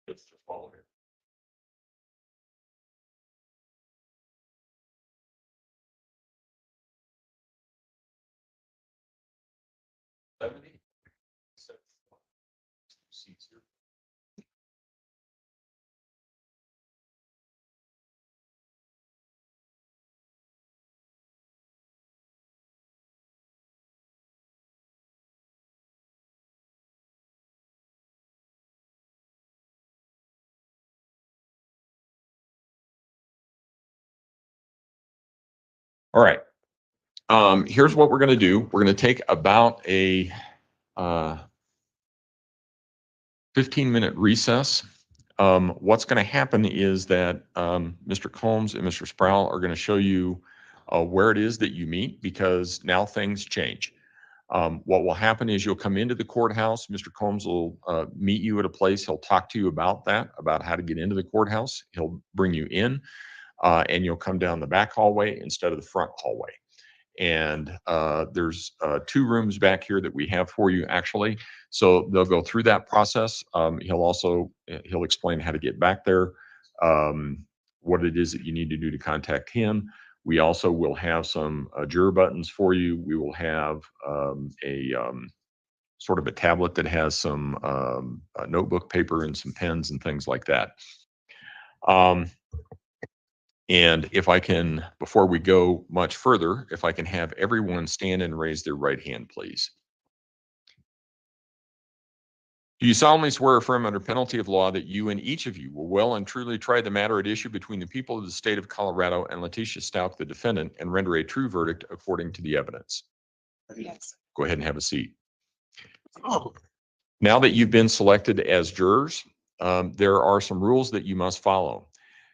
Just to follow here. Seats here. All right. Here's what we're going to do. We're going to take about a 15-minute recess. What's going to happen is that Mr. Combs and Mr. Sproul are going to show you where it is that you meet, because now things change. What will happen is you'll come into the courthouse. Mr. Combs will meet you at a place. He'll talk to you about that, about how to get into the courthouse. He'll bring you in, and you'll come down the back hallway instead of the front hallway. And there's 2 rooms back here that we have for you, actually. So they'll go through that process. He'll explain how to get back there, what it is that you need to do to contact him, We also will have some juror buttons for you. We will have a sort of a tablet that has some notebook paper and some pens and things like that. And if I can, before we go much further, if I can have everyone stand and raise their right hand, please. Do you solemnly swear or affirm under penalty of law that you and each of you will well and truly try the matter at issue between the people of the state of Colorado and Letecia Stauch, the defendant, and render a true verdict according to the evidence? Yes. Go ahead and have a seat. Now that you've been selected as jurors, there are some rules that you must follow.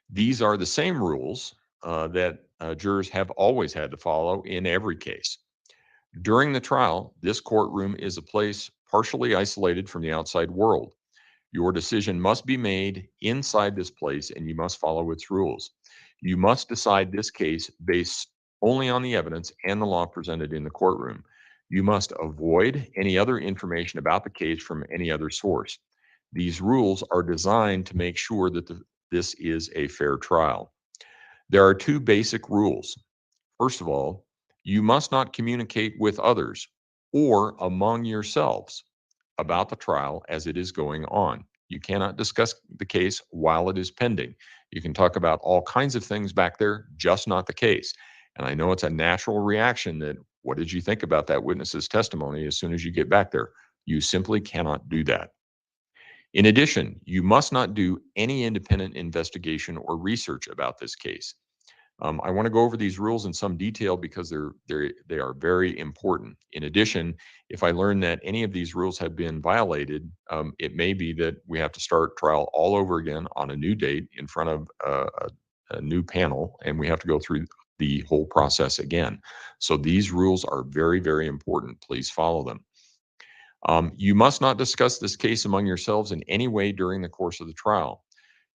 These are the same rules that jurors have always had to follow in every case. During the trial, this courtroom is a place partially isolated from the outside world. Your decision must be made inside this place and you must follow its rules. You must decide this case based only on the evidence and the law presented in the courtroom. You must avoid any other information about the case from any other source. These rules are designed to make sure that this is a fair trial. There are two basic rules. First of all, you must not communicate with others or among yourselves about the trial as it is going on. You cannot discuss the case while it is pending. You can talk about all kinds of things back there, just not the case. And I know it's a natural reaction that, what did you think about that witness's testimony as soon as you get back there? You simply cannot do that. In addition, you must not do any independent investigation or research about this case. I want to go over these rules in some detail because they are very important. In addition, if I learn that any of these rules have been violated, it may be that we have to start trial all over again on a new date in front of a new panel, and we have to go through the whole process again. So these rules are very, very important. Please follow them. You must not discuss this case among yourselves in any way during the course of the trial.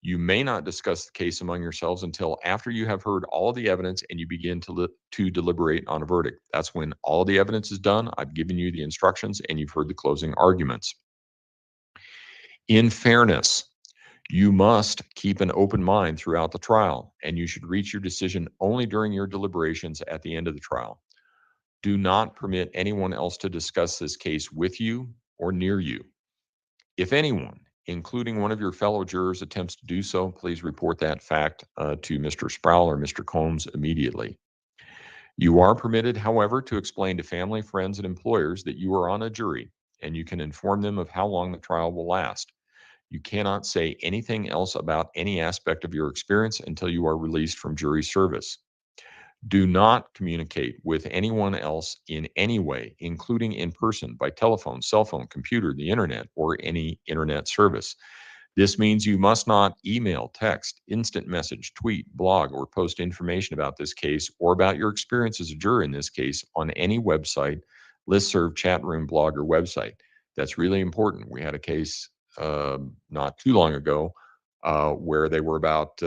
You may not discuss the case among yourselves until after you have heard all of the evidence and you begin to deliberate on a verdict. That's when all the evidence is done. I've given you the instructions and you've heard the closing arguments. In fairness, you must keep an open mind throughout the trial, and you should reach your decision only during your deliberations at the end of the trial. Do not permit anyone else to discuss this case with you or near you. If anyone, including one of your fellow jurors, attempts to do so, please report that fact to Mr. Sproul or Mr. Combs immediately. You are permitted, however, to explain to family, friends, and employers that you are on a jury, and you can inform them of how long the trial will last. You cannot say anything else about any aspect of your experience until you are released from jury service. Do not communicate with anyone else in any way, including in person, by telephone, cell phone, computer, the internet, or any internet service. This means you must not email, text, instant message, tweet, blog, or post information about this case or about your experience as a juror in this case on any website, listserv, chat room, blog, or website. That's really important. We had a case not too long ago where they were about,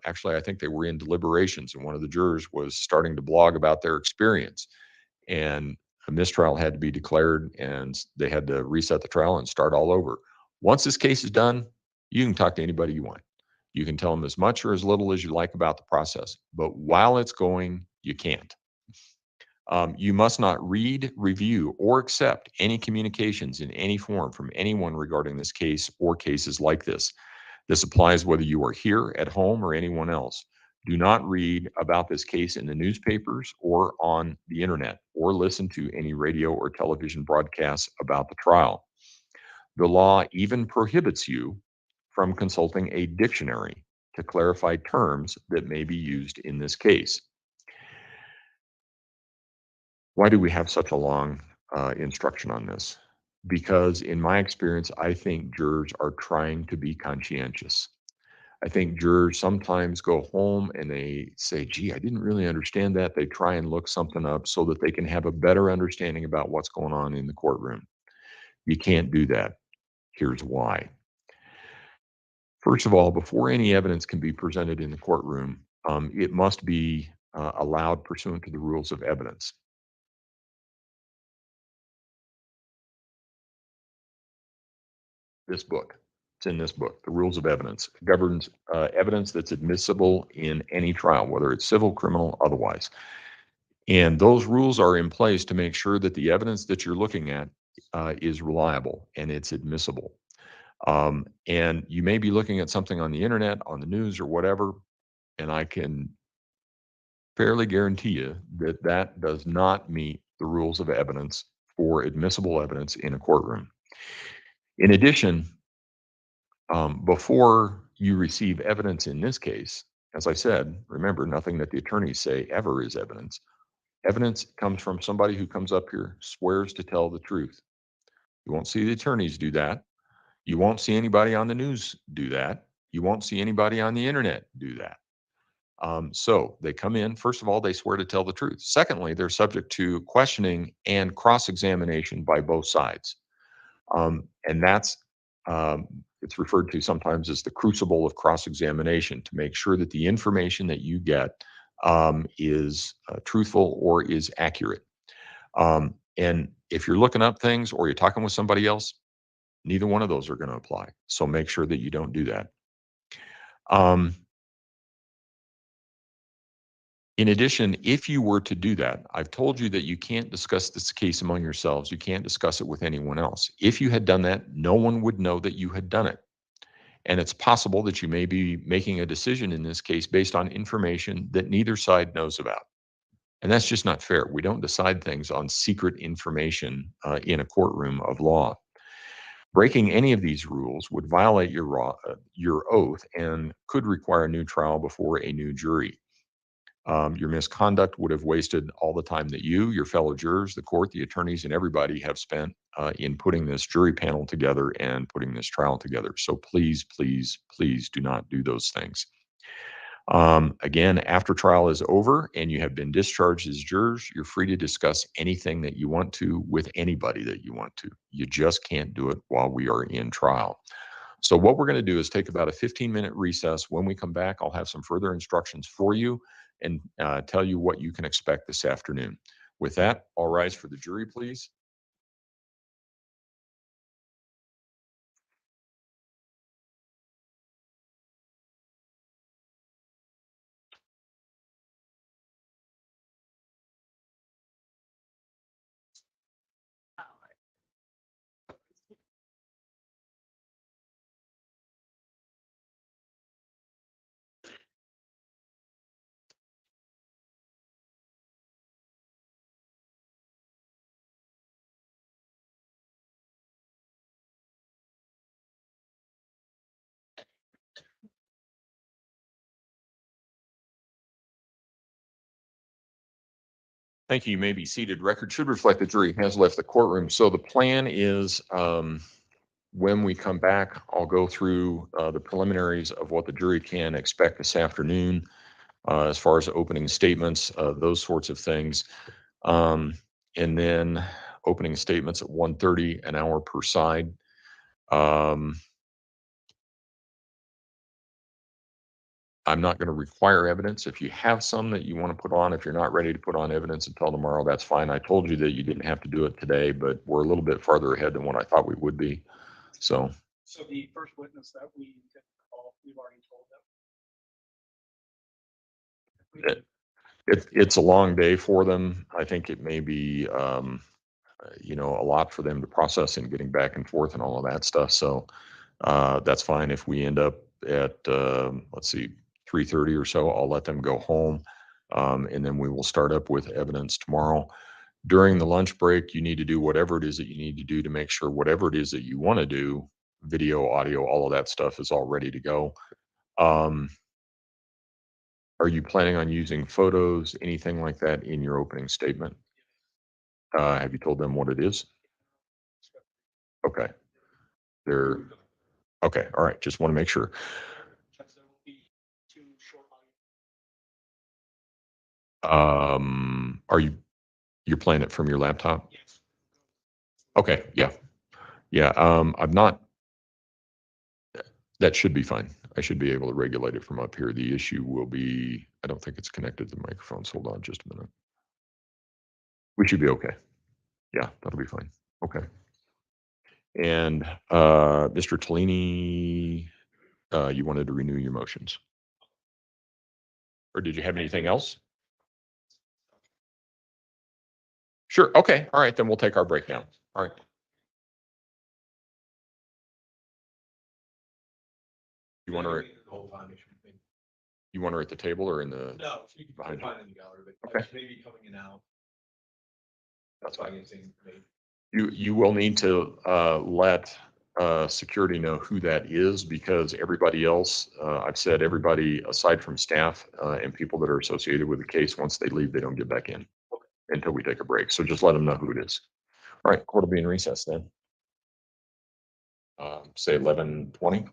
actually, I think they were in deliberations, and one of the jurors was starting to blog about their experience. And a mistrial had to be declared, and they had to reset the trial and start all over. Once this case is done, you can talk to anybody you want. You can tell them as much or as little as you like about the process, but while it's going, you can't. You must not read, review, or accept any communications in any form from anyone regarding this case or cases like this. This applies whether you are here at home or anyone else. Do not read about this case in the newspapers or on the internet, or listen to any radio or television broadcasts about the trial. The law even prohibits you from consulting a dictionary to clarify terms that may be used in this case. Why do we have such a long instruction on this? Because in my experience, I think jurors are trying to be conscientious. I think jurors sometimes go home and they say, gee, I didn't really understand that. They try and look something up so that they can have a better understanding about what's going on in the courtroom. You can't do that. Here's why. First of all, before any evidence can be presented in the courtroom, it must be allowed pursuant to the rules of evidence. This book. It's in this book. The rules of evidence governs evidence that's admissible in any trial, whether it's civil, criminal, otherwise. And those rules are in place to make sure that the evidence that you're looking at is reliable and it's admissible. And you may be looking at something on the internet, on the news, or whatever, and I can fairly guarantee you that that does not meet the rules of evidence for admissible evidence in a courtroom. In addition, before you receive evidence in this case, as I said, remember, nothing that the attorneys say ever is evidence. Evidence comes from somebody who comes up here, swears to tell the truth. You won't see the attorneys do that. You won't see anybody on the news do that. You won't see anybody on the internet do that. So they come in, first of all, they swear to tell the truth. Secondly, they're subject to questioning and cross-examination by both sides. And that's, it's referred to sometimes as the crucible of cross-examination, to make sure that the information that you get is truthful or is accurate. And if you're looking up things or you're talking with somebody else, neither one of those are going to apply. So make sure that you don't do that. In addition, if you were to do that, I've told you that you can't discuss this case among yourselves. You can't discuss it with anyone else. If you had done that, no one would know that you had done it. And it's possible that you may be making a decision in this case based on information that neither side knows about. And that's just not fair. We don't decide things on secret information in a courtroom of law. Breaking any of these rules would violate your oath and could require a new trial before a new jury. Your misconduct would have wasted all the time that you, your fellow jurors, the court, the attorneys, and everybody have spent in putting this jury panel together and putting this trial together. So please, please, please do not do those things. Again, after trial is over and you have been discharged as jurors, you're free to discuss anything that you want to with anybody that you want to. You just can't do it while we are in trial. So what we're going to do is take about a 15-minute recess. When we come back, I'll have some further instructions for you and tell you what you can expect this afternoon. With that, all rise for the jury, please. Thank you. You may be seated. Record should reflect the jury has left the courtroom. So the plan is when we come back, I'll go through the preliminaries of what the jury can expect this afternoon as far as opening statements, those sorts of things. And then opening statements at 1:30, an hour per side. I'm not going to require evidence. If you have some that you want to put on, if you're not ready to put on evidence until tomorrow, that's fine. I told you that you didn't have to do it today, but we're a little bit farther ahead than what I thought we would be. So the first witness that we did call, we've already told them. it's a long day for them. I think it may be, you know, a lot for them to process and getting back and forth and all of that stuff. So that's fine. If we end up at, let's see, 3:30 or so, I'll let them go home. And then we will start up with evidence tomorrow. During the lunch break, you need to do whatever it is that you need to do to make sure whatever it is that you want to do, video, audio, all of that stuff is all ready to go. Are you planning on using photos, anything like that in your opening statement? Have you told them what it is? Okay. They're okay. All right. Just want to make sure. You're playing it from your laptop? Yes. Okay. Yeah. Yeah. I'm not. That should be fine. I should be able to regulate it from up here. The issue will be, I don't think it's connected to the microphones. Hold on just a minute. We should be okay. Yeah, that'll be fine. Okay. And Mr. Tellini, you wanted to renew your motions. Or did you have anything else? Sure. Okay. All right. Then we'll take our break now. All right. You want her? You want her at the table or in the? No, she can behind find you? in the gallery, but Okay. maybe coming in now. That's fine. Anything, maybe. You will need to let security know who that is, because everybody else, I've said everybody aside from staff and people that are associated with the case, once they leave, they don't get back in until we take a break. So just let them know who it is. All right, court will be in recess then. Say 11:20.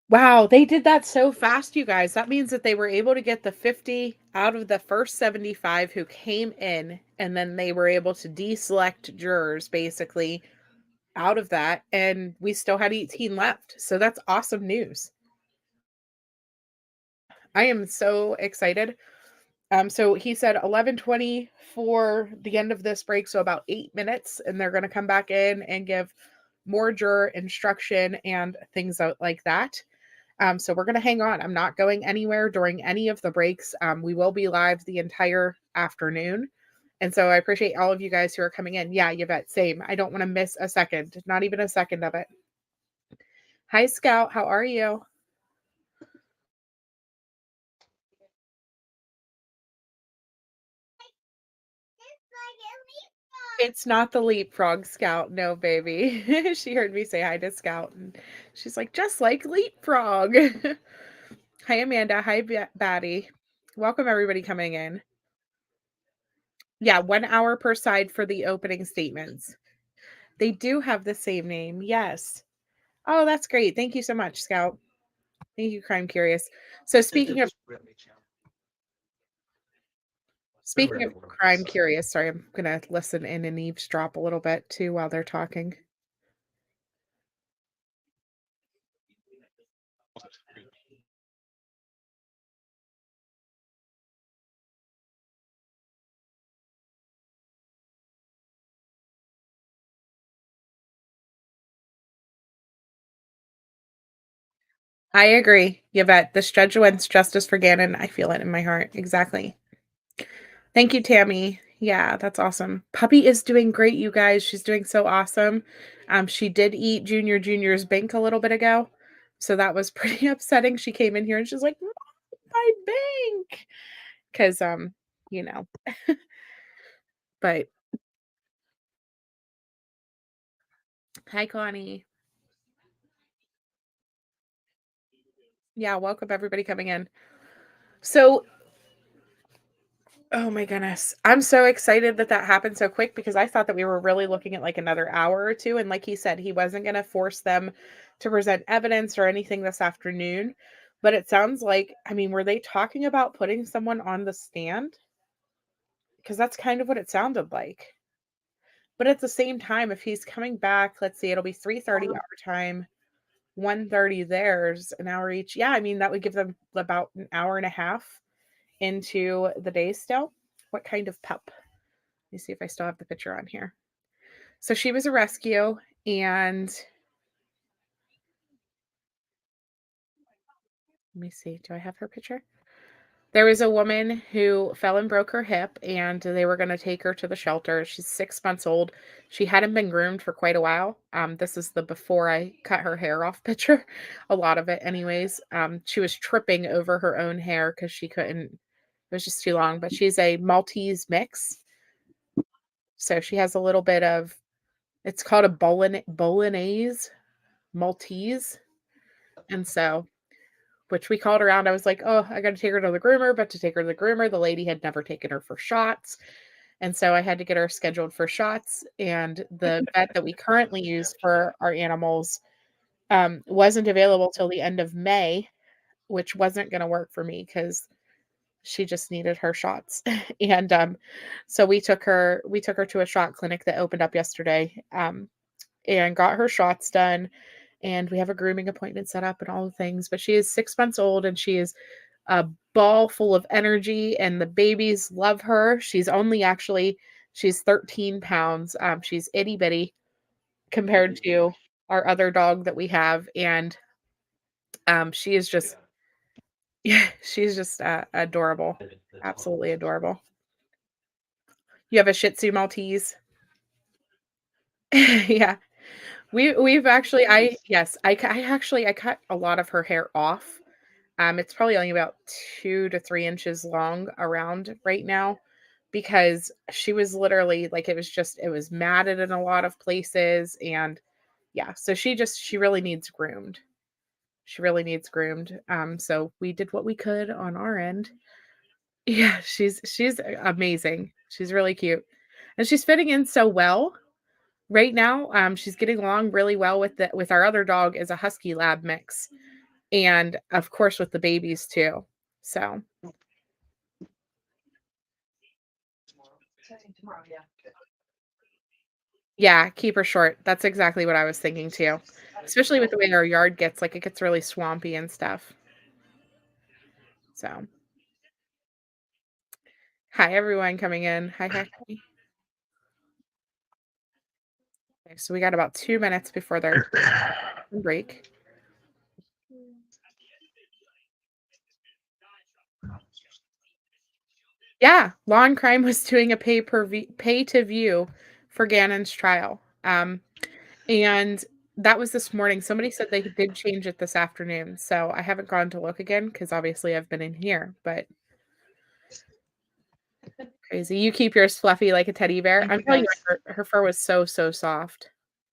Wow, they did that so fast, you guys. That means that they were able to get the 50 out of the first 75 who came in, and then they were able to deselect jurors basically out of that, and we still had 18 left. So that's awesome news. I am so excited. So he said 11:20 for the end of this break, so about 8 minutes, and they're going to come back in and give more juror instruction and things out like that. So we're going to hang on. I'm not going anywhere during any of the breaks. We will be live the entire afternoon. And so I appreciate all of you guys who are coming in. Yeah, Yvette, same. I don't want to miss a second, not even a second of it. Hi, Scout. How are you? It's not the leapfrog, Scout. No, baby. She heard me say hi to Scout, and she's like, just like leapfrog. Hi, Amanda. Hi, Batty. Welcome, everybody coming in. Yeah, 1 hour per side for the opening statements. They do have the same name. Yes. Oh, that's great. Thank you so much, Scout. Thank you, Crime Curious. So speaking of Crime Curious, sorry, I'm gonna listen in and eavesdrop a little bit too while they're talking. I agree, Yvette. This judge wants justice for Gannon. I feel it in my heart. Exactly. Thank you, Tammy. Yeah, that's awesome. Puppy is doing great, you guys. She's doing so awesome. She did eat Junior's Bink a little bit ago, so that was pretty upsetting. She came in here and she's like, "My Bink," because you know, but hi, Connie. Yeah, welcome everybody coming in. So, oh my goodness, I'm so excited that that happened so quick, because I thought that we were really looking at like another hour or two, and like he said, he wasn't going to force them to present evidence or anything this afternoon. But it sounds like, I mean, were they talking about putting someone on the stand? Because that's kind of what it sounded like. But at the same time, if he's coming back, let's see, it'll be 3:30 our time, 1:30 theirs, an hour each. Yeah, I mean, that would give them about an hour and a half into the day still. What kind of pup? Let me see if I still have the picture on here. So she was a rescue, and let me see, do I have her picture? There was a woman who fell and broke her hip, and they were going to take her to the shelter. She's 6 months old. She hadn't been groomed for quite a while. This is the before I cut her hair off picture, a lot of it anyways. She was tripping over her own hair because she couldn't, it was just too long, but she's a Maltese mix. So she has a little bit of, it's called a Bolognese Maltese. And so, which we called around. I was like, oh, I got to take her to the groomer, but to take her to the groomer, the lady had never taken her for shots. And so I had to get her scheduled for shots. And the vet that we currently use for our animals wasn't available till the end of May, which wasn't going to work for me because she just needed her shots. And so we took her to a shot clinic that opened up yesterday, and got her shots done. And we have a grooming appointment set up and all the things. But she is 6 months old, and she is a ball full of energy, and the babies love her. She's 13 pounds. She's itty bitty compared to our other dog that we have, and she is just yeah, she's just adorable, absolutely adorable. You have a Shih Tzu Maltese. Yeah, we've actually I cut a lot of her hair off. It's probably only about 2 to 3 inches long around right now because she was literally like it was matted in a lot of places, and yeah, so she really needs groomed. She really needs groomed. So we did what we could on our end. Yeah, she's amazing. She's really cute. And she's fitting in so well right now. She's getting along really well with our other dog is a husky lab mix. And of course with the babies too. So Tomorrow, yeah. yeah, keep her short. That's exactly what I was thinking too. Especially with the way our yard gets, like it gets really swampy and stuff. So hi everyone coming in. Hi, hi, hi. Okay, so we got about 2 minutes before their break. Yeah, Law and Crime was doing a pay to view for Gannon's trial. And that was this morning. Somebody said they did change it this afternoon. So I haven't gone to look again because obviously I've been in here, but crazy. You keep yours fluffy like a teddy bear. I'm telling you, her fur was so soft.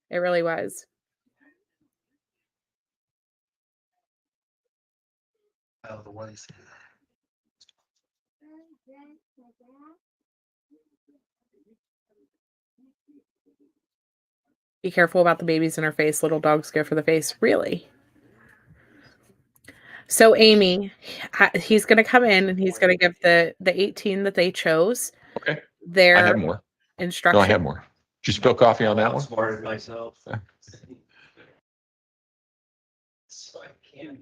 It really was. Oh, the ones. Be careful about the babies in her face. Little dogs go for the face. Really? So Amy, he's going to come in and he's going to give the 18 that they chose. Okay. I Their have more. instruction. No, I have more. Did you spill coffee on that one? Smarted myself. So I can't.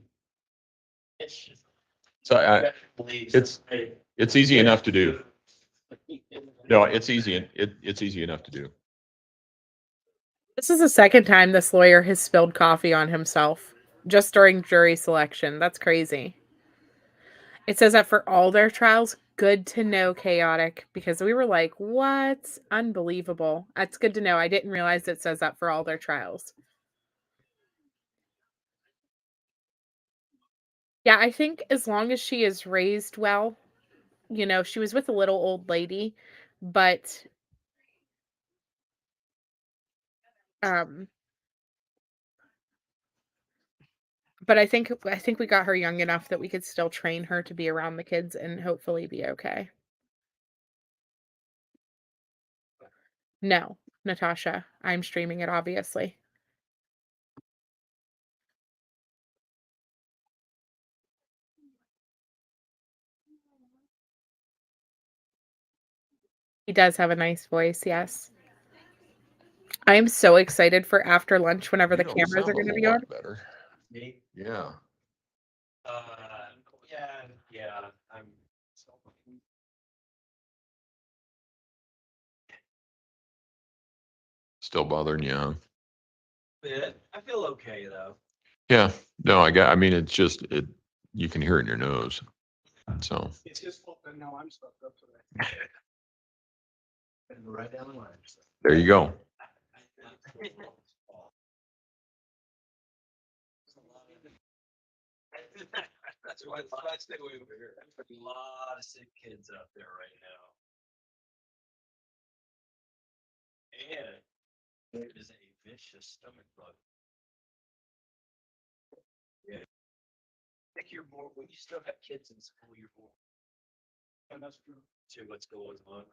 So it's easy enough to do. No, it's easy. It's easy enough to do. This is the second time this lawyer has spilled coffee on himself just during jury selection. That's crazy. It says that for all their trials, good to know, chaotic, because we were like, what? Unbelievable. That's good to know. I didn't realize it says that for all their trials. Yeah, I think as long as she is raised well, she was with a little old lady, but I think we got her young enough that we could still train her to be around the kids and hopefully be okay. No, Natasha, I'm streaming it, obviously. He does have a nice voice, yes. I am so excited for after lunch whenever the cameras are going to be on. Better. Me? Yeah. Yeah, I'm. Still bothering you, huh? I feel okay though. Yeah. No, I mean, it's just, you can hear it in your nose. So. It's his fault that now I'm stuck up today. And right down the line. There you go. That's why I stay away over here. There's a lot of sick kids out there right now. And there is a vicious stomach bug. Yeah. I think you're more, when you still have kids in school, you're more. And that's true. To what's going on.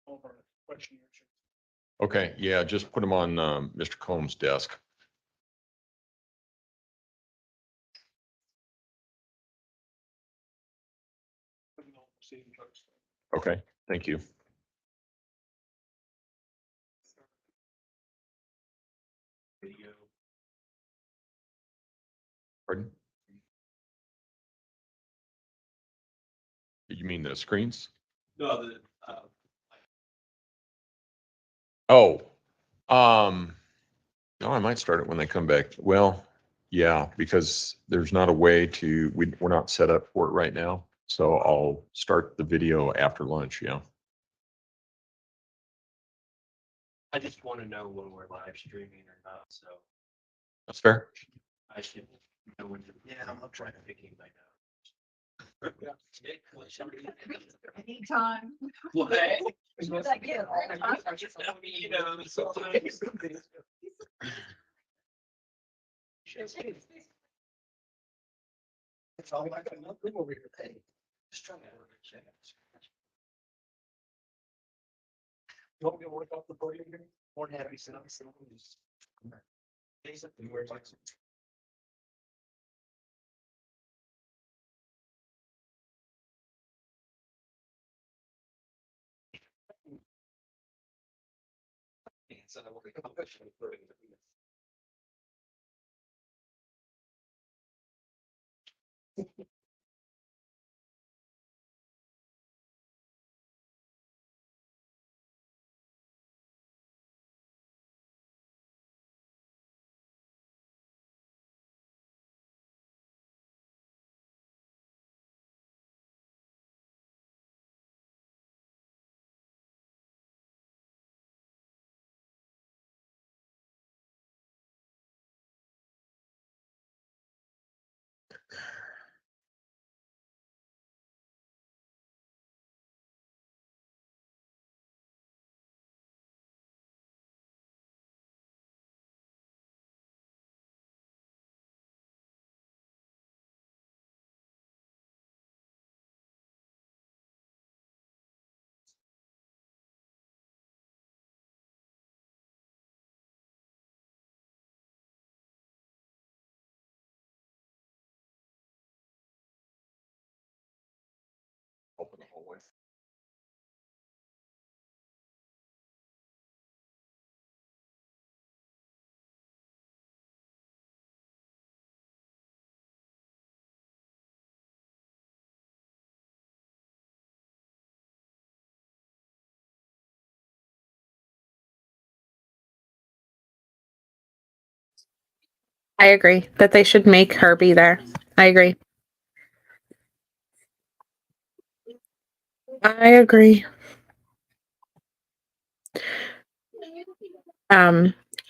All of our question answers. Okay. Yeah. Just put them on Mr. Combs' desk. proceeding first. Okay, thank you. Video. Pardon? You mean the screens? No, Oh, no, I might start it when they come back. Well, yeah, because there's not a way to, we're not set up for it right now. So I'll start the video after lunch, yeah. I just want to know when we're live streaming or not, so That's fair. I should know when to. Yeah, I'm trying to pick my now. Anytime. What? What I get all the time. You know, sometimes. It's all I got nothing over here. Hey, Just trying to check. you want me to work off the podium here? More than happy to sit up. Open the hallway. I agree that they should make her be there. I agree. I agree.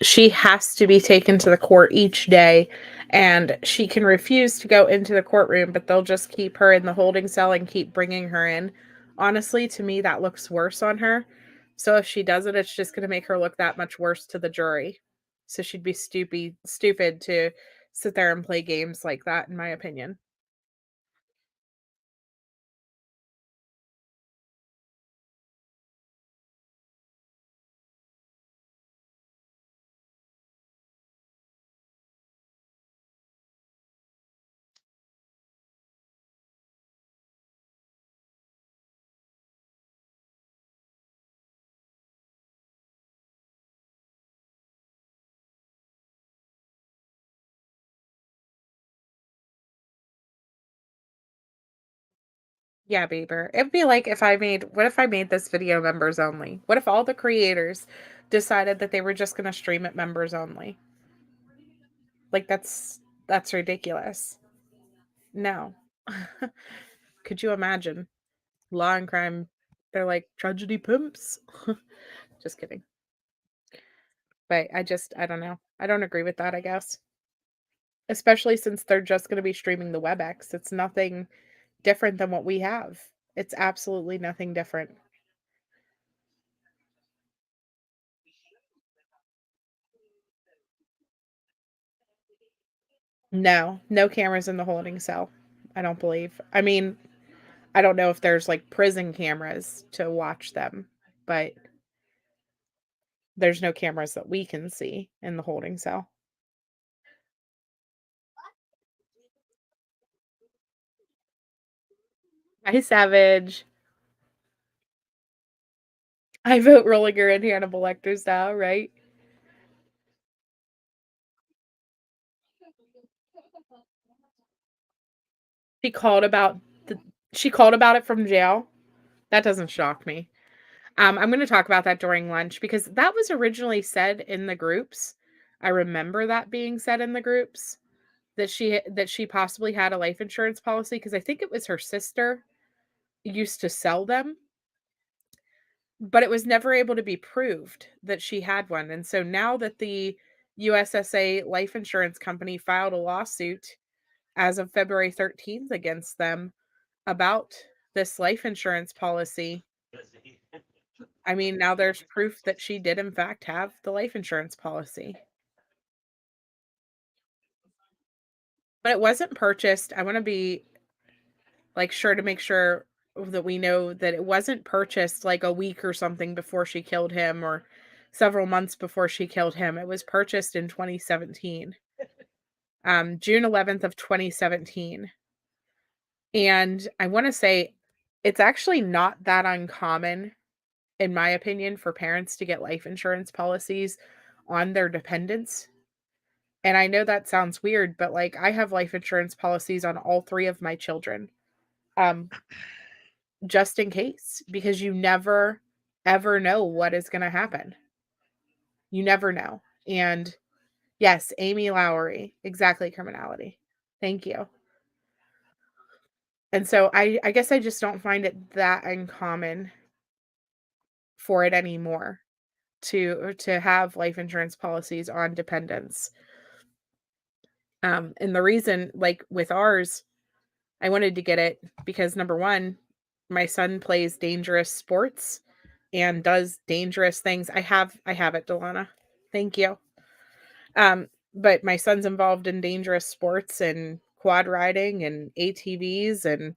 She has to be taken to the court each day, and she can refuse to go into the courtroom, but they'll just keep her in the holding cell and keep bringing her in. Honestly, to me, that looks worse on her. So if she does it, it's just going to make her look that much worse to the jury. So she'd be stupid to sit there and play games like that, in my opinion. Yeah, Bieber. It'd be like what if I made this video members only? What if all the creators decided that they were just going to stream it members only? Like that's ridiculous. No. Could you imagine? Law and crime, they're like tragedy pimps. Just kidding. But I don't know. I don't agree with that, I guess. Especially since they're just going to be streaming the WebEx. It's nothing different than what we have. It's absolutely nothing different. No cameras in the holding cell. I don't believe. I mean, I don't know if there's like prison cameras to watch them, but there's no cameras that we can see in the holding cell. Hi, Savage. I vote rolling her in Hannibal Lecter style, right? She called about she called about it from jail. That doesn't shock me. I'm going to talk about that during lunch because that was originally said in the groups. I remember that being said in the groups that she possibly had a life insurance policy because I think it was her sister used to sell them, but it was never able to be proved that she had one. And so now that the USSA life insurance company filed a lawsuit as of February 13th against them about this life insurance policy, I mean, now there's proof that she did in fact have the life insurance policy. But it wasn't purchased. I want to be like sure to make sure that we know that it wasn't purchased like a week or something before she killed him or several months before she killed him. It was purchased in 2017. June 11th of 2017. And I want to say it's actually not that uncommon, in my opinion, for parents to get life insurance policies on their dependents. And I know that sounds weird, but like I have life insurance policies on all three of my children. Just in case, because you never ever know what is going to happen. You never know. And yes, Amy Lowry, exactly, criminality. Thank you. And so I guess I just don't find it that uncommon for it anymore to have life insurance policies on dependents. And the reason, like with ours, I wanted to get it because number one, my son plays dangerous sports and does dangerous things. I have it, Delana. Thank you. But my son's involved in dangerous sports and quad riding and ATVs and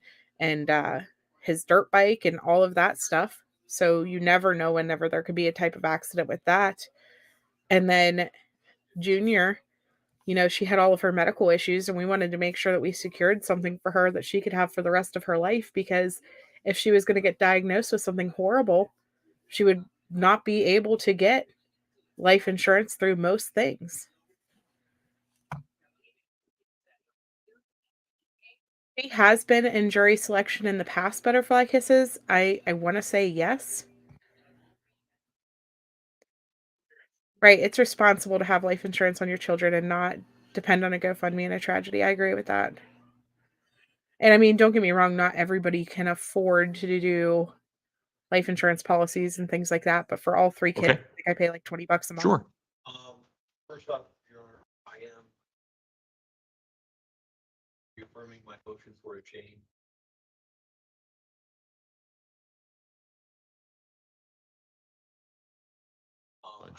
his dirt bike and all of that stuff. So you never know whenever there could be a type of accident with that. And then Junior, she had all of her medical issues and we wanted to make sure that we secured something for her that she could have for the rest of her life, because if she was going to get diagnosed with something horrible, she would not be able to get life insurance through most things. She has been in jury selection in the past, Butterfly Kisses. I want to say yes. Right, it's responsible to have life insurance on your children and not depend on a GoFundMe in a tragedy. I agree with that. And I mean, don't get me wrong, not everybody can afford to do life insurance policies and things like that, but for all three kids, Okay. I think I pay like $20 a month. Sure. First off, Your Honor, I am reaffirming my motion for a change.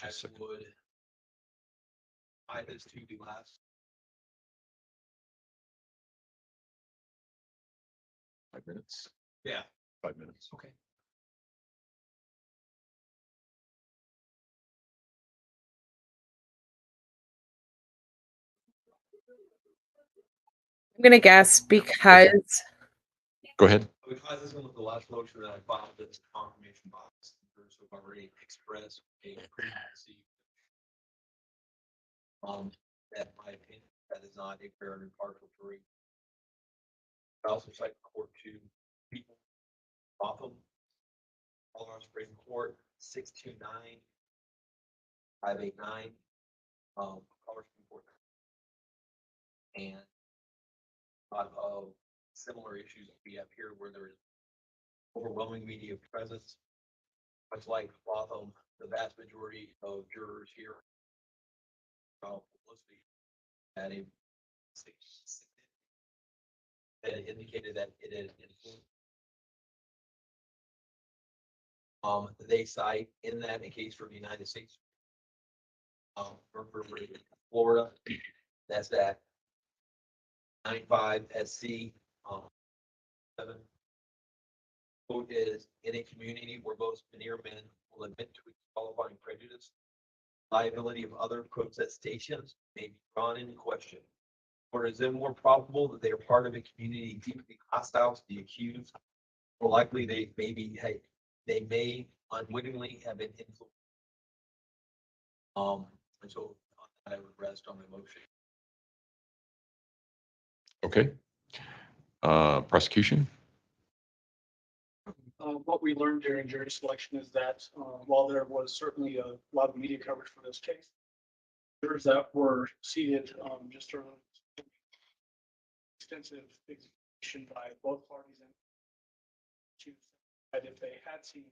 Just a I second. would. I this to be last. 5 minutes. Yeah. 5 minutes. Okay. I'm going to guess because Go ahead. Because this one was the last motion that I filed this confirmation box, so I've already expressed a presidency. That my opinion, that is not a fair and impartial jury. I also cite court two people, Botham, Colorado Supreme Court, 629, 589, Colorado Supreme Court. And a lot of similar issues we have here where there is overwhelming media presence. Much like Botham, the vast majority of jurors here publicity had a that indicated that it is they cite in that a case from the United States, from Florida, that's that 95 SC 7. Quote is, in a community where both veneer men will admit to qualifying prejudice, liability of other protestations may be drawn into question. Or is it more probable that they are part of a community deeply hostile to the accused? More likely they may be they may unwittingly have been influenced. And so I would rest on my motion. Okay. Prosecution? What we learned during jury selection is that while there was certainly a lot of media coverage for this case, jurors that were seated just during extensive examination by both parties and that if they had seen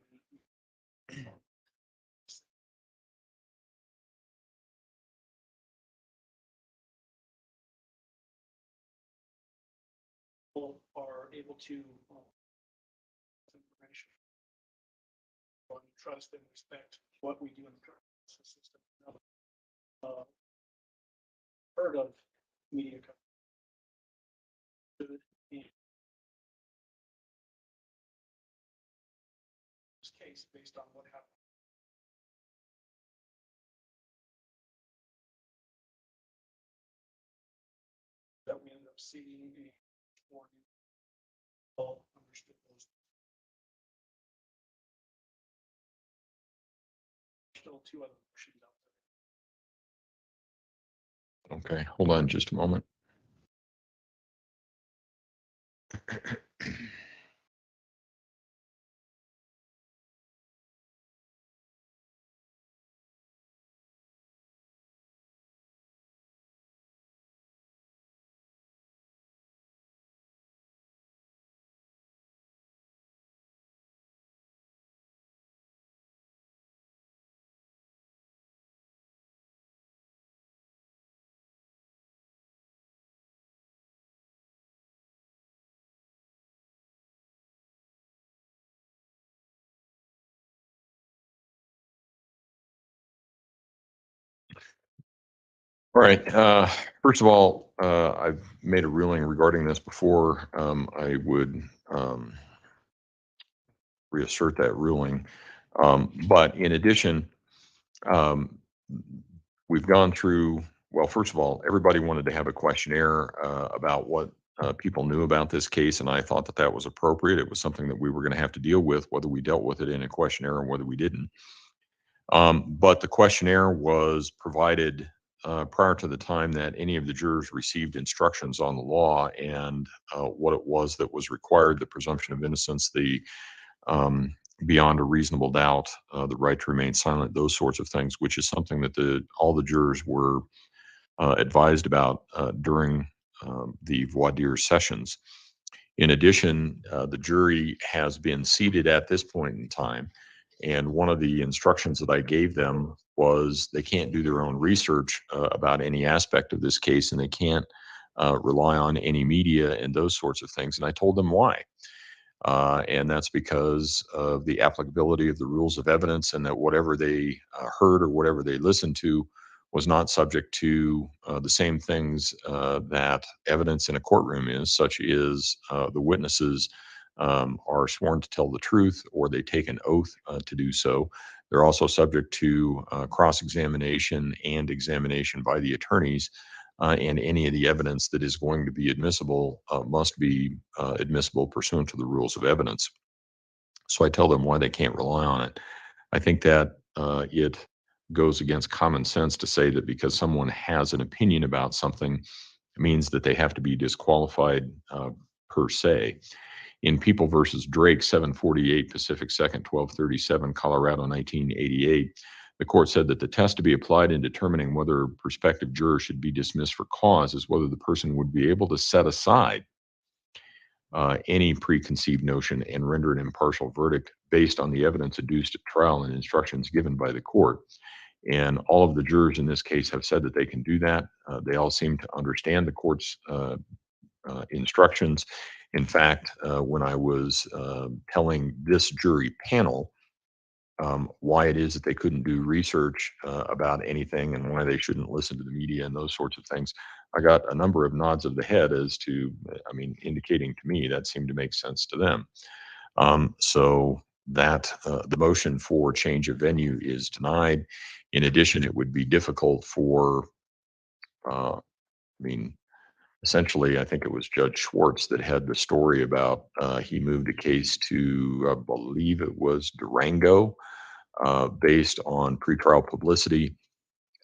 people are able to information, trust and respect what we do in the current justice system. Heard of media coverage. This case based on what happened. That we end up seeing a warning. All understood those. Still two other options out there. Okay, hold on just a moment. All right. First of all, I've made a ruling regarding this before. I would reassert that ruling. But in addition, we've gone through, well, first of all, everybody wanted to have a questionnaire about what people knew about this case, and I thought that that was appropriate. It was something that we were going to have to deal with, whether we dealt with it in a questionnaire or whether we didn't. But the questionnaire was provided prior to the time that any of the jurors received instructions on the law and what it was that was required, the presumption of innocence, the beyond a reasonable doubt, the right to remain silent, those sorts of things, which is something that all the jurors were advised about during the voir dire sessions. In addition, the jury has been seated at this point in time. And one of the instructions that I gave them was they can't do their own research about any aspect of this case, and they can't rely on any media and those sorts of things. And I told them why. And that's because of the applicability of the rules of evidence, and that whatever they heard or whatever they listened to was not subject to the same things that evidence in a courtroom is, such as the witnesses are sworn to tell the truth or they take an oath to do so. They're also subject to cross-examination and examination by the attorneys, and any of the evidence that is going to be admissible must be admissible pursuant to the rules of evidence. So I tell them why they can't rely on it. I think that it goes against common sense to say that because someone has an opinion about something, it means that they have to be disqualified per se. In People versus Drake, 748 Pacific 2nd, 1237, Colorado, 1988, the court said that the test to be applied in determining whether a prospective juror should be dismissed for cause is whether the person would be able to set aside any preconceived notion and render an impartial verdict based on the evidence adduced at trial and instructions given by the court. And all of the jurors in this case have said that they can do that. They all seem to understand the court's instructions. In fact, when I was telling this jury panel why it is that they couldn't do research about anything and why they shouldn't listen to the media and those sorts of things, I got a number of nods of the head as to, I mean, indicating to me that seemed to make sense to them. So that the motion for change of venue is denied. In addition, it would be difficult for, I mean, essentially, I think it was Judge Schwartz that had the story about he moved a case to, I believe it was Durango, based on pretrial publicity.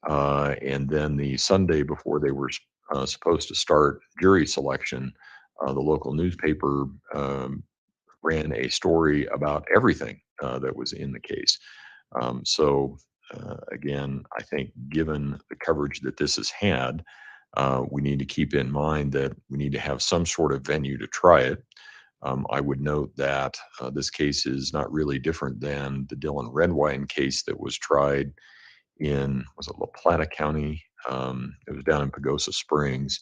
And then the Sunday before they were supposed to start jury selection, the local newspaper ran a story about everything that was in the case. Again, I think given the coverage that this has had, we need to keep in mind that we need to have some sort of venue to try it. I would note that this case is not really different than the Dylan Redwine case that was tried in, was it La Plata County? It was down in Pagosa Springs.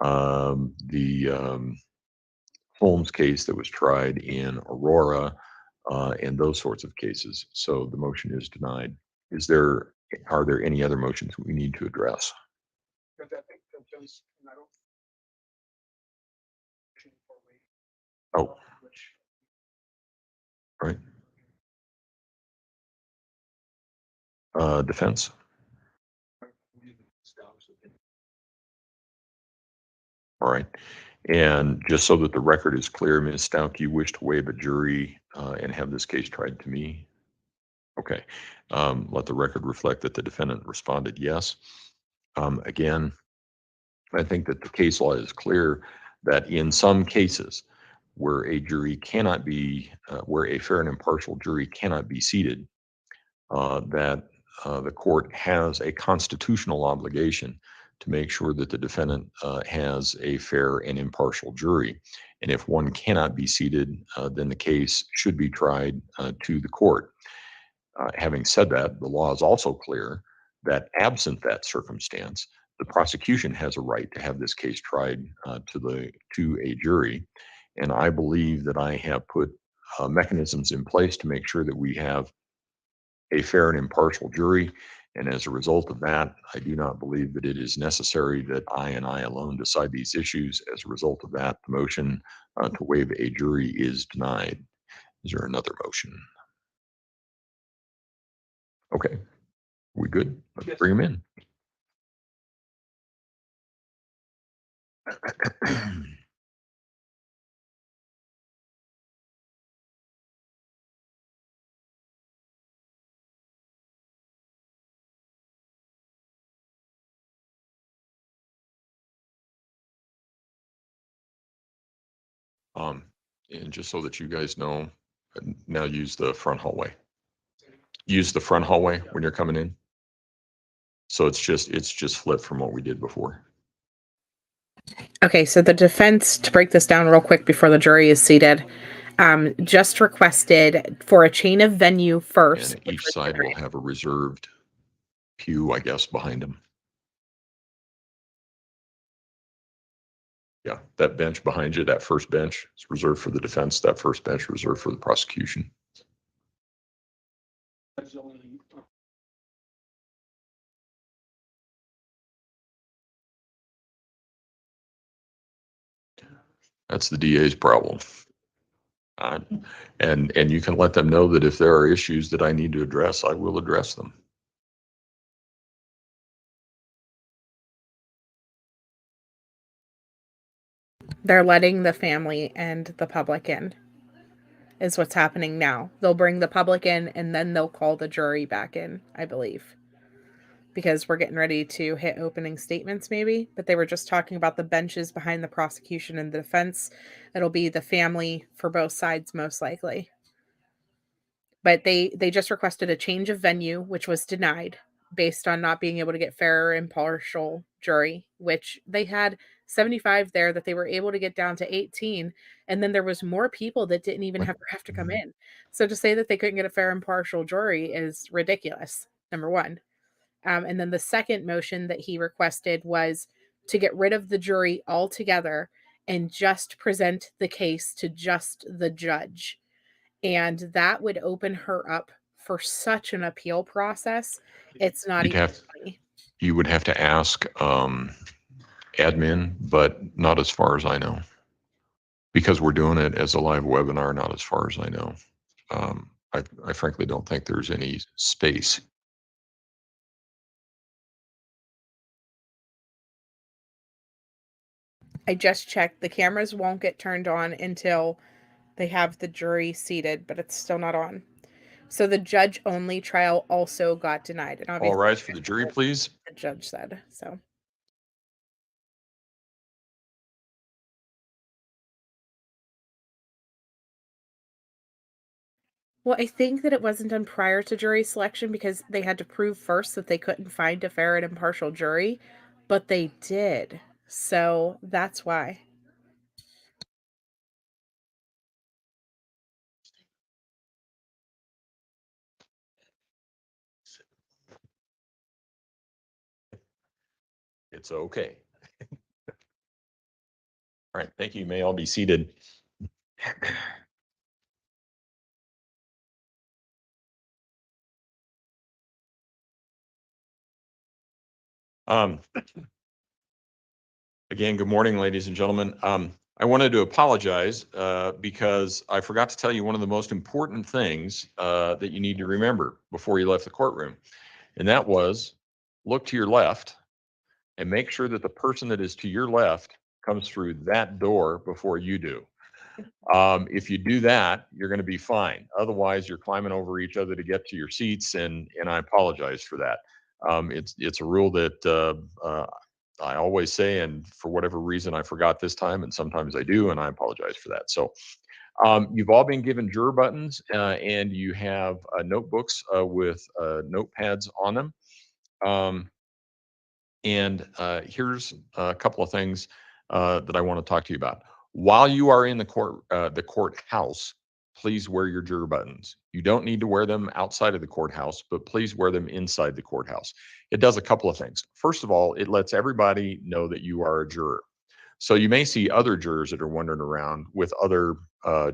The Holmes case that was tried in Aurora, and those sorts of cases. So the motion is denied. Are there any other motions we need to address? Because I think that those, and I don't. Oh, Which right. Defense. All right. And just so that the record is clear, Ms. Stauch, you wish to waive a jury and have this case tried to me? Okay. Let the record reflect that the defendant responded yes. Again, I think that the case law is clear that in some cases where a jury cannot be, where a fair and impartial jury cannot be seated, that the court has a constitutional obligation to make sure that the defendant has a fair and impartial jury. And if one cannot be seated, then the case should be tried to the court. Having said that, the law is also clear that absent that circumstance, the prosecution has a right to have this case tried to a jury. And I believe that I have put mechanisms in place to make sure that we have a fair and impartial jury. And as a result of that, I do not believe that it is necessary that I and I alone decide these issues. As a result of that, the motion to waive a jury is denied. Is there another motion? Okay, we good? Let's bring him in. And just so that you guys know, now use the front hallway. Use the front hallway when you're coming in. So it's just flipped from what we did before. Okay, so the defense, to break this down real quick before the jury is seated, just requested for a chain of venue first. And each side will have a reserved pew, I guess, behind them. Yeah, that bench behind you, that first bench is reserved for the defense. That first bench reserved for the prosecution. that's the only. That's the DA's problem. And you can let them know that if there are issues that I need to address, I will address them. They're letting the family and the public in, is what's happening now. They'll bring the public in and then they'll call the jury back in, I believe. Because we're getting ready to hit opening statements maybe, but they were just talking about the benches behind the prosecution and the defense. It'll be the family for both sides most likely. But they just requested a change of venue, which was denied based on not being able to get fair or impartial jury, which they had 75 there that they were able to get down to 18. And then there was more people that didn't even have to come in. So to say that they couldn't get a fair and impartial jury is ridiculous, number one. And then the second motion that he requested was to get rid of the jury altogether and just present the case to just the judge. And that would open her up for such an appeal process. It's not even funny. You would have to ask admin, but not as far as I know. Because we're doing it as a live webinar, not as far as I know. I frankly don't think there's any space. I just checked. The cameras won't get turned on until they have the jury seated, but it's still not on. So the judge-only trial also got denied. And All obviously, rise for the jury, please. the judge said so. Well, I think that it wasn't done prior to jury selection because they had to prove first that they couldn't find a fair and impartial jury, but they did. So that's why. It's okay. All right, thank you. You may all be seated. Again, good morning, ladies and gentlemen. I wanted to apologize because I forgot to tell you one of the most important things that you need to remember before you left the courtroom. And that was look to your left and make sure that the person that is to your left comes through that door before you do. If you do that, you're going to be fine. Otherwise, you're climbing over each other to get to your seats, and I apologize for that. It's a rule that I always say, and for whatever reason, I forgot this time, and sometimes I do, and I apologize for that. So you've all been given juror buttons, and you have notebooks with notepads on them. And here's a couple of things that I want to talk to you about. While you are in the courthouse, please wear your juror buttons. You don't need to wear them outside of the courthouse, but please wear them inside the courthouse. It does a couple of things. First of all, it lets everybody know that you are a juror. So you may see other jurors that are wandering around with other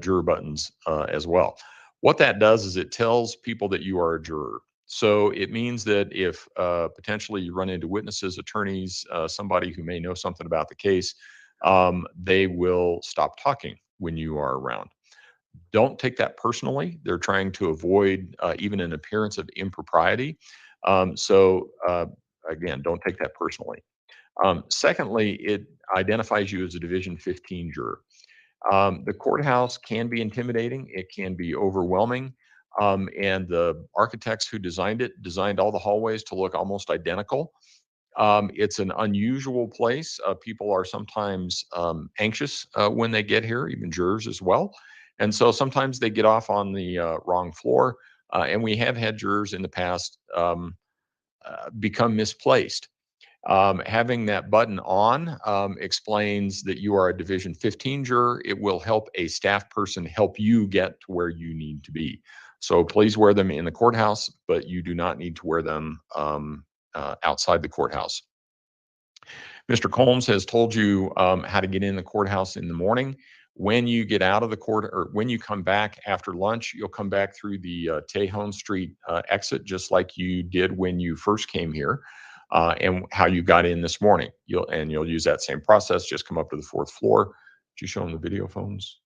juror buttons as well. What that does is it tells people that you are a juror. So it means that if potentially you run into witnesses, attorneys, somebody who may know something about the case, they will stop talking when you are around. Don't take that personally. They're trying to avoid even an appearance of impropriety. So again, don't take that personally. Secondly, it identifies you as a Division 15 juror. The courthouse can be intimidating. It can be overwhelming. And the architects who designed it designed all the hallways to look almost identical. It's an unusual place. People are sometimes anxious when they get here, even jurors as well. And so sometimes they get off on the wrong floor. And we have had jurors in the past become misplaced. Having that button on explains that you are a Division 15 juror. It will help a staff person help you get to where you need to be. So please wear them in the courthouse, but you do not need to wear them outside the courthouse. Mr. Combs has told you how to get in the courthouse in the morning. When you get out of the court or when you come back after lunch, you'll come back through the Tejon Street exit, just like you did when you first came here. And how you got in this morning. You'll use that same process. Just come up to the 4th floor. Did you show them the video phones?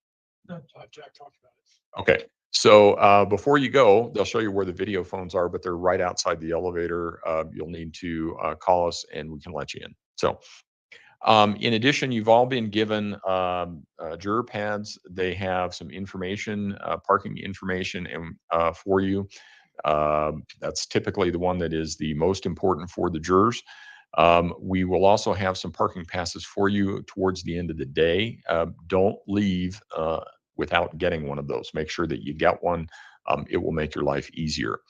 No, Jack talked about it. Okay. So before you go, they'll show you where the video phones are, but they're right outside the elevator. You'll need to call us and we can let you in. So in addition, you've all been given juror pads. They have some information, parking information for you. That's typically the one that is the most important for the jurors. We will also have some parking passes for you towards the end of the day. Don't leave without getting one of those. Make sure that you get one. It will make your life easier.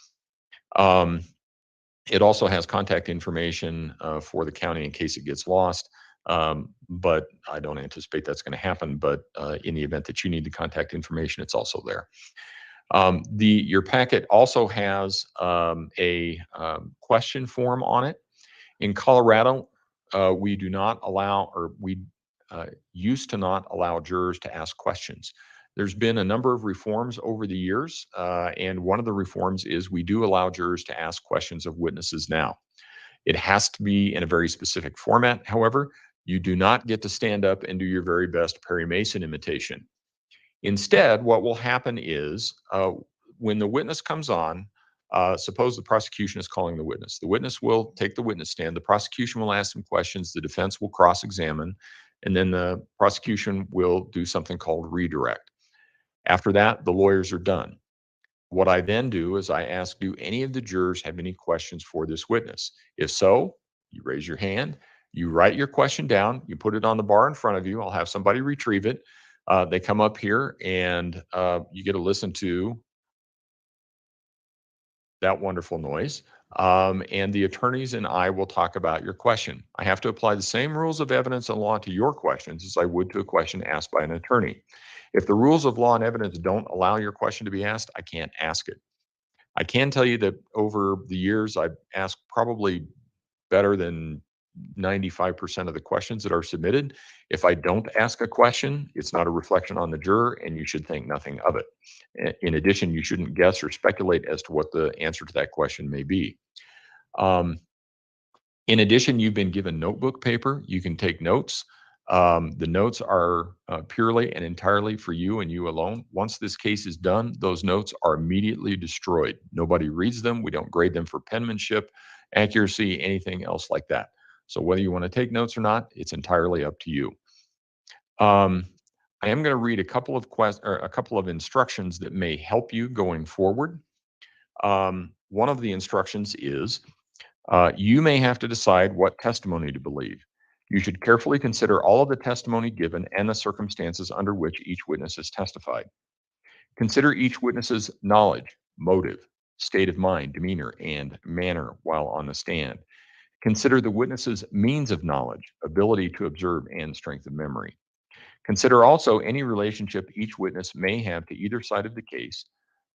It also has contact information for the county in case it gets lost. But I don't anticipate that's going to happen. But in the event that you need the contact information, it's also there. Your packet also has a question form on it. In Colorado, we do not allow, or we used to not allow jurors to ask questions. There's been a number of reforms over the years, and one of the reforms is we do allow jurors to ask questions of witnesses now. It has to be in a very specific format. However, you do not get to stand up and do your very best Perry Mason imitation. Instead, what will happen is when the witness comes on, suppose the prosecution is calling the witness. The witness will take the witness stand. The prosecution will ask some questions. The defense will cross-examine. and then the prosecution will do something called redirect. After that, the lawyers are done. What I then do is I ask, do any of the jurors have any questions for this witness? If so, you raise your hand, you write your question down, you put it on the bar in front of you. I'll have somebody retrieve it. They come up here and you get to listen to that wonderful noise. And the attorneys and I will talk about your question. I have to apply the same rules of evidence and law to your questions as I would to a question asked by an attorney. If the rules of law and evidence don't allow your question to be asked, I can't ask it. I can tell you that over the years, I've asked probably better than 95% of the questions that are submitted. If I don't ask a question, it's not a reflection on the juror, and you should think nothing of it. In addition, you shouldn't guess or speculate as to what the answer to that question may be. In addition, you've been given notebook paper. You can take notes. The notes are purely and entirely for you and you alone. Once this case is done, those notes are immediately destroyed. Nobody reads them. We don't grade them for penmanship, accuracy, anything else like that. So whether you want to take notes or not, it's entirely up to you. I am going to read a couple of instructions that may help you going forward. One of the instructions is you may have to decide what testimony to believe. You should carefully consider all of the testimony given and the circumstances under which each witness has testified. Consider each witness's knowledge, motive, state of mind, demeanor, and manner while on the stand. Consider the witness's means of knowledge, ability to observe, and strength of memory. Consider also any relationship each witness may have to either side of the case,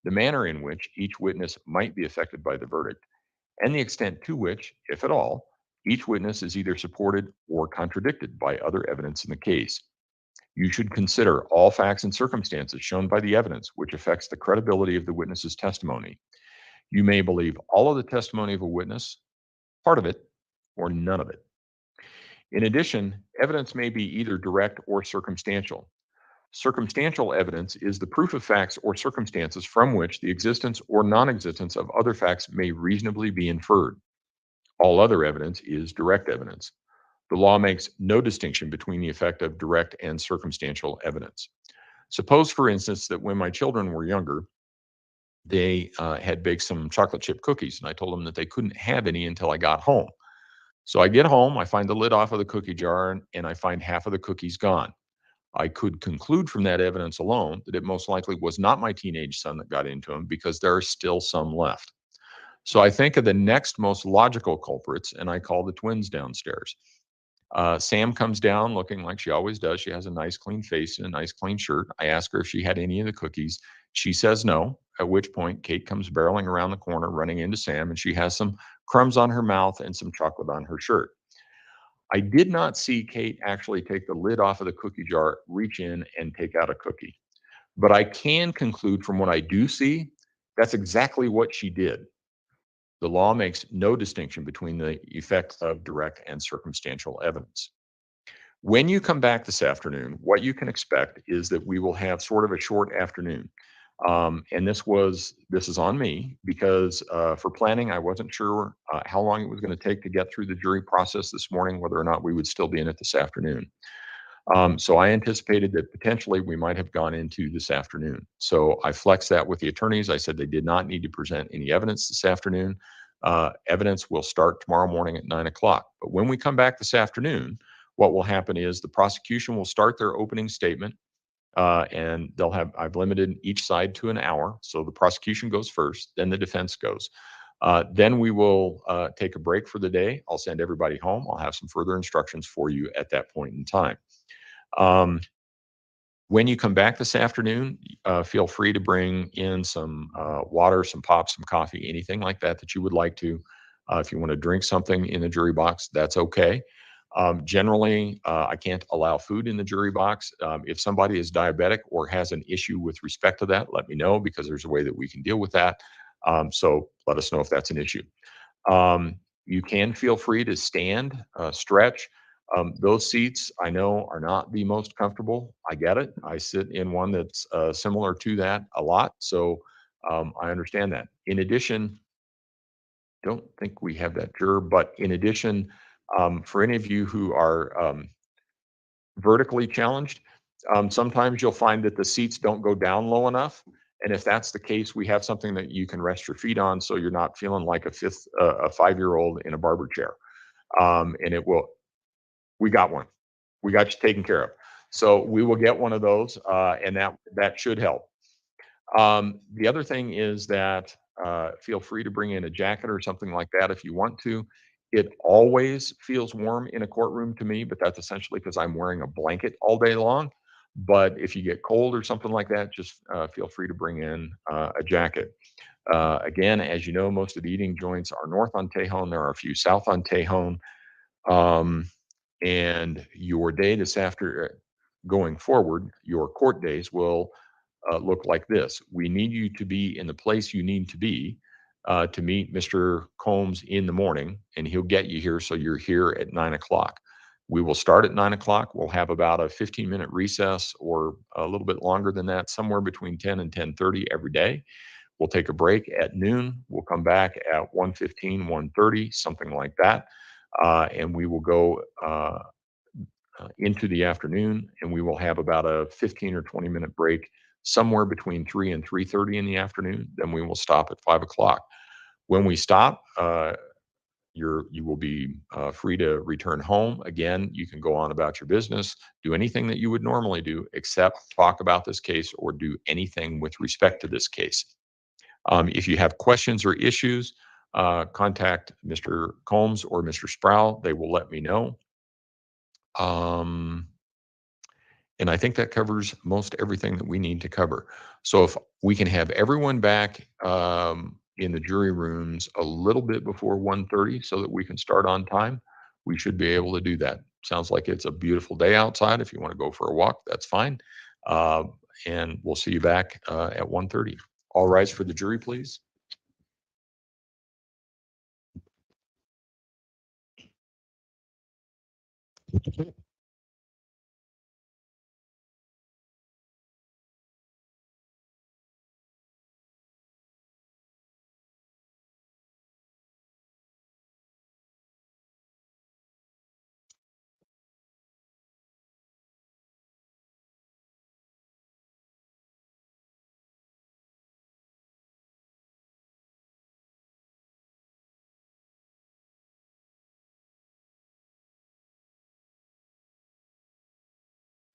the manner in which each witness might be affected by the verdict, and the extent to which, if at all, each witness is either supported or contradicted by other evidence in the case. You should consider all facts and circumstances shown by the evidence which affects the credibility of the witness's testimony. You may believe all of the testimony of a witness, part of it, or none of it. In addition, evidence may be either direct or circumstantial. Circumstantial evidence is the proof of facts or circumstances from which the existence or non-existence of other facts may reasonably be inferred. All other evidence is direct evidence. The law makes no distinction between the effect of direct and circumstantial evidence. Suppose, for instance, that when my children were younger, they had baked some chocolate chip cookies, and I told them that they couldn't have any until I got home. So I get home, I find the lid off of the cookie jar, and I find half of the cookies gone. I could conclude from that evidence alone that it most likely was not my teenage son that got into them because there are still some left. So I think of the next most logical culprits, and I call the twins downstairs. Sam comes down looking like she always does. She has a nice clean face and a nice clean shirt. I ask her if she had any of the cookies. She says no, at which point Kate comes barreling around the corner, running into Sam, and she has some crumbs on her mouth and some chocolate on her shirt. I did not see Kate actually take the lid off of the cookie jar, reach in, and take out a cookie. But I can conclude from what I do see, that's exactly what she did. The law makes no distinction between the effects of direct and circumstantial evidence. When you come back this afternoon, what you can expect is that we will have sort of a short afternoon. And this is on me because for planning, I wasn't sure how long it was going to take to get through the jury process this morning, whether or not we would still be in it this afternoon. So I anticipated that potentially we might have gone into this afternoon. So I flexed that with the attorneys. I said they did not need to present any evidence this afternoon. Evidence will start tomorrow morning at 9 o'clock. But when we come back this afternoon, what will happen is the prosecution will start their opening statement. And I've limited each side to an hour. So the prosecution goes first, then the defense goes. Then we will take a break for the day. I'll send everybody home. I'll have some further instructions for you at that point in time. When you come back this afternoon, feel free to bring in some water, some pop, some coffee, anything like that you would like to. If you want to drink something in the jury box, that's okay. Generally, I can't allow food in the jury box. If somebody is diabetic or has an issue with respect to that, let me know because there's a way that we can deal with that. So let us know if that's an issue. You can feel free to stand, stretch. Those seats I know are not the most comfortable. I get it. I sit in one that's similar to that a lot. So I understand that. In addition, don't think we have that juror, but in addition, for any of you who are vertically challenged, sometimes you'll find that the seats don't go down low enough. And if that's the case, we have something that you can rest your feet on so you're not feeling like a 5-year-old in a barber chair. And we got one. We got you taken care of. So we will get one of those, and that should help. The other thing is that feel free to bring in a jacket or something like that if you want to. It always feels warm in a courtroom to me, but that's essentially because I'm wearing a blanket all day long. But if you get cold or something like that, just feel free to bring in a jacket. Again, as you know, most of the eating joints are north on Tejon. There are a few south on Tejon. And your day this after going forward, your court days will look like this. We need you to be in the place you need to be to meet Mr. Combs in the morning, and he'll get you here so you're here at 9 o'clock. We will start at 9 o'clock. We'll have about a 15-minute recess or a little bit longer than that, somewhere between 10 and 10:30 every day. We'll take a break at noon. We'll come back at 1:15, 1:30, something like that. And we will go into the afternoon, and we will have about a 15 or 20-minute break somewhere between 3 and 3:30 in the afternoon. Then we will stop at 5 o'clock. When we stop, you will be free to return home. Again, you can go on about your business, do anything that you would normally do, except talk about this case or do anything with respect to this case. If you have questions or issues, contact Mr. Combs or Mr. Sproul. They will let me know. And I think that covers most everything that we need to cover. So if we can have everyone back in the jury rooms a little bit before 1:30 so that we can start on time, we should be able to do that. Sounds like it's a beautiful day outside. If you want to go for a walk, that's fine. And we'll see you back at 1:30. All rise for the jury, please.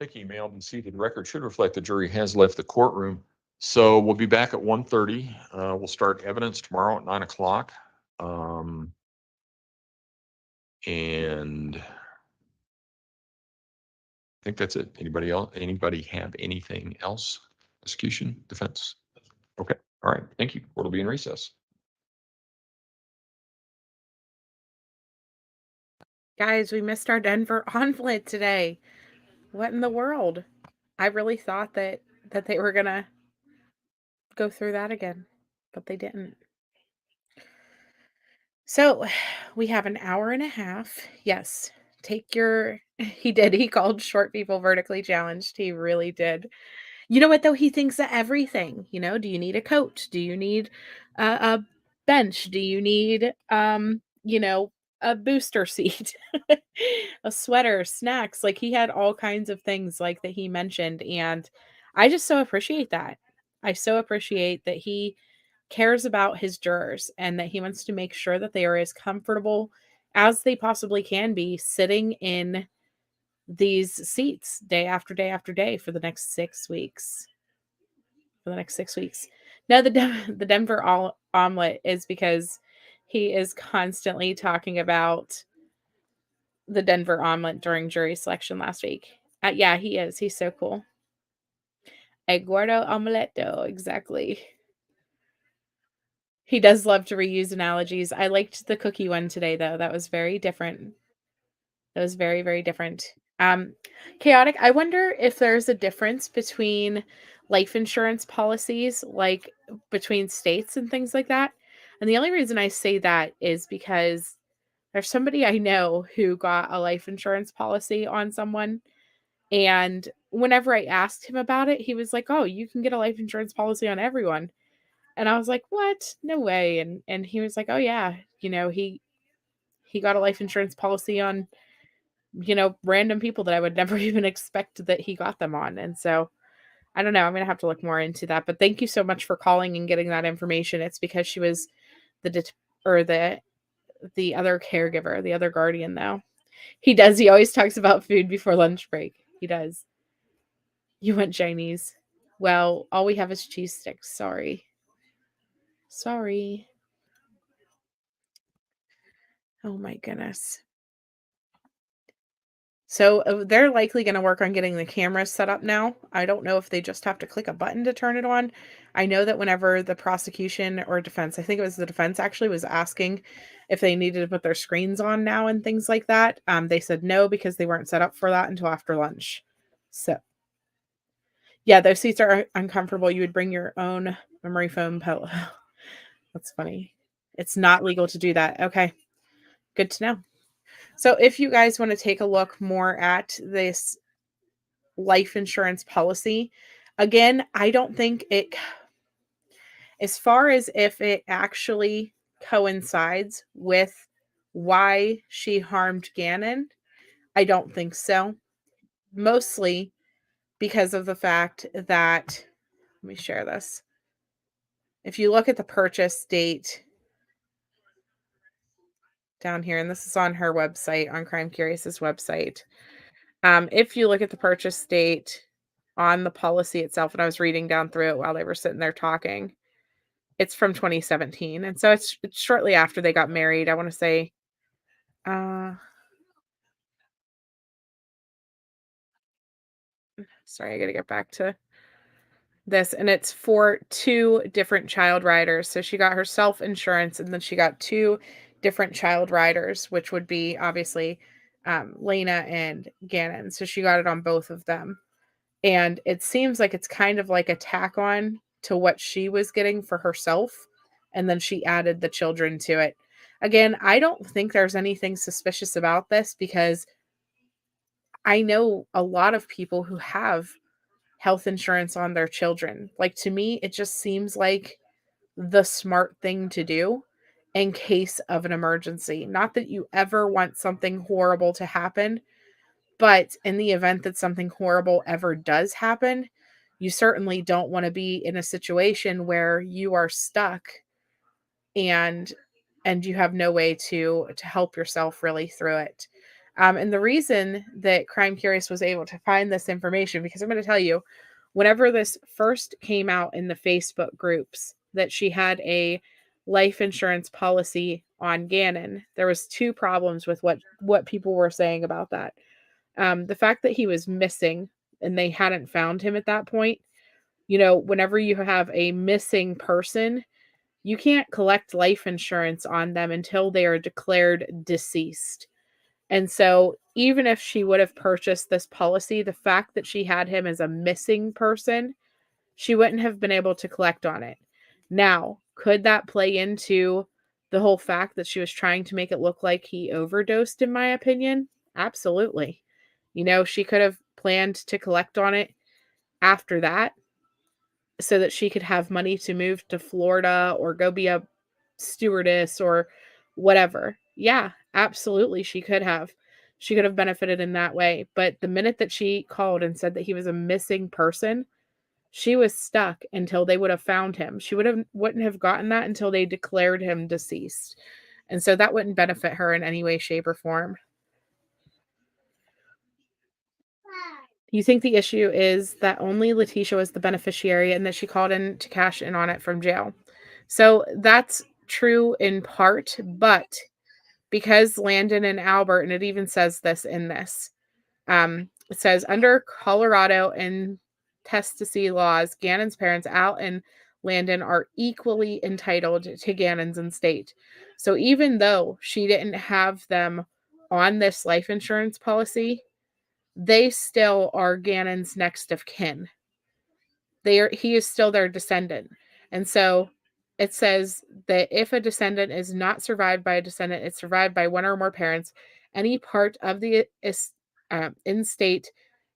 Take emailed and seated. Record should reflect the jury has left the courtroom. So we'll be back at 1:30. We'll start evidence tomorrow at 9 o'clock. And I think that's it. Anybody else? Anybody have anything else? Prosecution, defense? Okay. All right. Thank you. Court will be in recess. Guys, we missed our Denver omelet today. What in the world? I really thought that they were gonna go through that again, but they didn't. So we have an hour and a half. Yes, take your he did. He called short people vertically challenged. He really did. You know what, though? He thinks of everything. You know, do you need a coat? Do you need a bench? Do you need, a booster seat, a sweater, snacks? Like, he had all kinds of things like that he mentioned. And I just so appreciate that. I so appreciate that he cares about his jurors and that he wants to make sure that they are as comfortable as they possibly can be sitting in these seats day after day after day for the next 6 weeks. Now the Denver omelet is because he is constantly talking about the Denver omelet during jury selection last week. Yeah, he is. He's so cool. Eduardo Omeletto, exactly. He does love to reuse analogies. I liked the cookie one today, though. That was very different. That was very, very different. Chaotic. I wonder if there's a difference between life insurance policies, like between states and things like that. And the only reason I say that is because there's somebody I know who got a life insurance policy on someone. And whenever I asked him about it, he was like, "Oh, you can get a life insurance policy on everyone." And I was like, "What? No way." And he was like, "Oh yeah, he got a life insurance policy on random people that I would never even expect that he got them on. And so I don't know. I'm going to have to look more into that. But thank you so much for calling and getting that information. It's because she was the other caregiver, the other guardian, though. He does. He always talks about food before lunch break. He does. You went Chinese. Well, all we have is cheese sticks. Sorry. Oh my goodness. So they're likely going to work on getting the cameras set up now. I don't know if they just have to click a button to turn it on. I know that whenever the prosecution or defense, I think it was the defense actually, was asking if they needed to put their screens on now and things like that, they said no, because they weren't set up for that until after lunch. So yeah, those seats are uncomfortable. You would bring your own memory foam pillow. That's funny. It's not legal to do that. Okay. Good to know. So if you guys want to take a look more at this life insurance policy, again, I don't think it, as far as if it actually coincides with why she harmed Gannon, I don't think so. Mostly because of the fact that, let me share this. If you look at the purchase date down here, and this is on her website, on Crime Curious's website. If you look at the purchase date on the policy itself, and I was reading down through it while they were sitting there talking, it's from 2017. And so it's shortly after they got married. I want to say, sorry, I got to get back to this. And it's for 2 different child riders. So she got her self-insurance, and then she got 2 different child riders, which would be obviously Lena and Gannon. So she got it on both of them. And it seems like it's kind of like a tack on to what she was getting for herself. And then she added the children to it. Again, I don't think there's anything suspicious about this, because I know a lot of people who have health insurance on their children. Like, to me, it just seems like the smart thing to do in case of an emergency. Not that you ever want something horrible to happen, but in the event that something horrible ever does happen, you certainly don't want to be in a situation where you are stuck and you have no way to help yourself really through it. And the reason that Crime Curious was able to find this information, because I'm going to tell you, whenever this first came out in the Facebook groups that she had a life insurance policy on Gannon, there was 2 problems with what people were saying about that. The fact that he was missing and they hadn't found him at that point. Whenever you have a missing person, you can't collect life insurance on them until they are declared deceased. And so even if she would have purchased this policy, the fact that she had him as a missing person, she wouldn't have been able to collect on it. Now, could that play into the whole fact that she was trying to make it look like he overdosed, in my opinion? Absolutely. She could have planned to collect on it after that so that she could have money to move to Florida or go be a stewardess or whatever. Yeah, absolutely. She could have benefited in that way. But the minute that she called and said that he was a missing person, she was stuck until they would have found him. She wouldn't have gotten that until they declared him deceased. And so that wouldn't benefit her in any way, shape, or form. You think the issue is that only Letecia was the beneficiary and that she called in to cash in on it from jail. So that's true in part, but because Landon and Albert, and it even says this in this, it says under Colorado and testacy laws, Gannon's parents, Al and Landon, are equally entitled to Gannon's estate. So even though she didn't have them on this life insurance policy, they still are Gannon's next of kin. He is still their descendant. And so it says that if a descendant is not survived by a descendant, it's survived by one or more parents. Any part of the in-state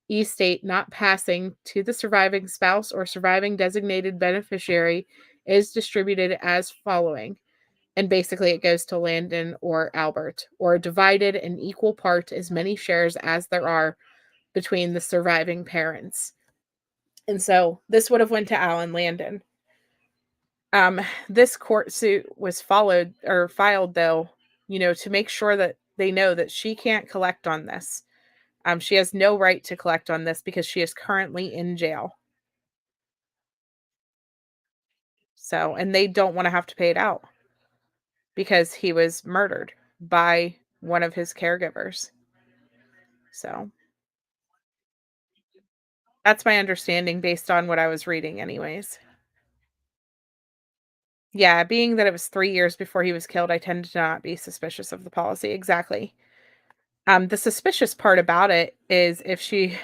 estate not passing to the surviving spouse or surviving designated beneficiary is distributed as following. And basically it goes to Landon or Albert, or divided in equal part as many shares as there are between the surviving parents. And so this would have went to Alan Landon. This court suit was filed though, to make sure that they know that she can't collect on this. She has no right to collect on this because she is currently in jail. So, and they don't want to have to pay it out because he was murdered by one of his caregivers. So that's my understanding based on what I was reading anyways. Yeah, being that it was 3 years before he was killed, I tend to not be suspicious of the policy. Exactly. The suspicious part about it is if she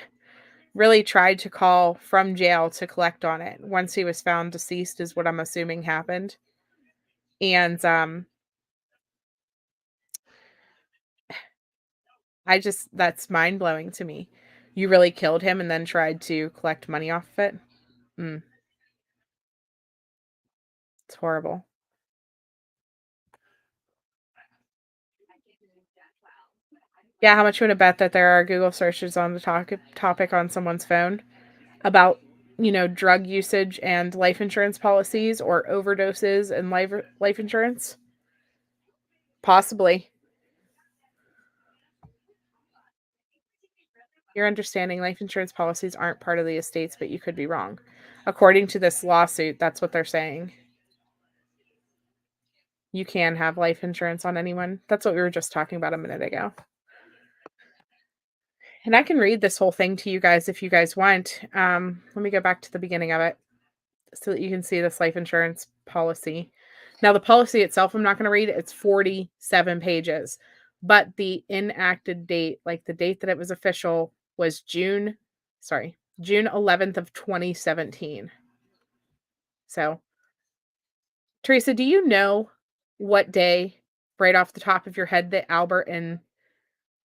really tried to call from jail to collect on it once he was found deceased is what I'm assuming happened. And that's mind-blowing to me. You really killed him and then tried to collect money off of it? It's horrible. Yeah, how much you want to bet that there are Google searches on the topic on someone's phone about, drug usage and life insurance policies or overdoses and life insurance? Possibly. Your understanding, life insurance policies aren't part of the estates, but you could be wrong. According to this lawsuit, that's what they're saying. You can have life insurance on anyone. That's what we were just talking about a minute ago. And I can read this whole thing to you guys if you guys want. Let me go back to the beginning of it so that you can see this life insurance policy. Now, the policy itself, I'm not going to read. It's 47 pages. But the enacted date, like the date that it was official, was June 11th of 2017. So, Teresa, do you know what day, right off the top of your head, that Albert and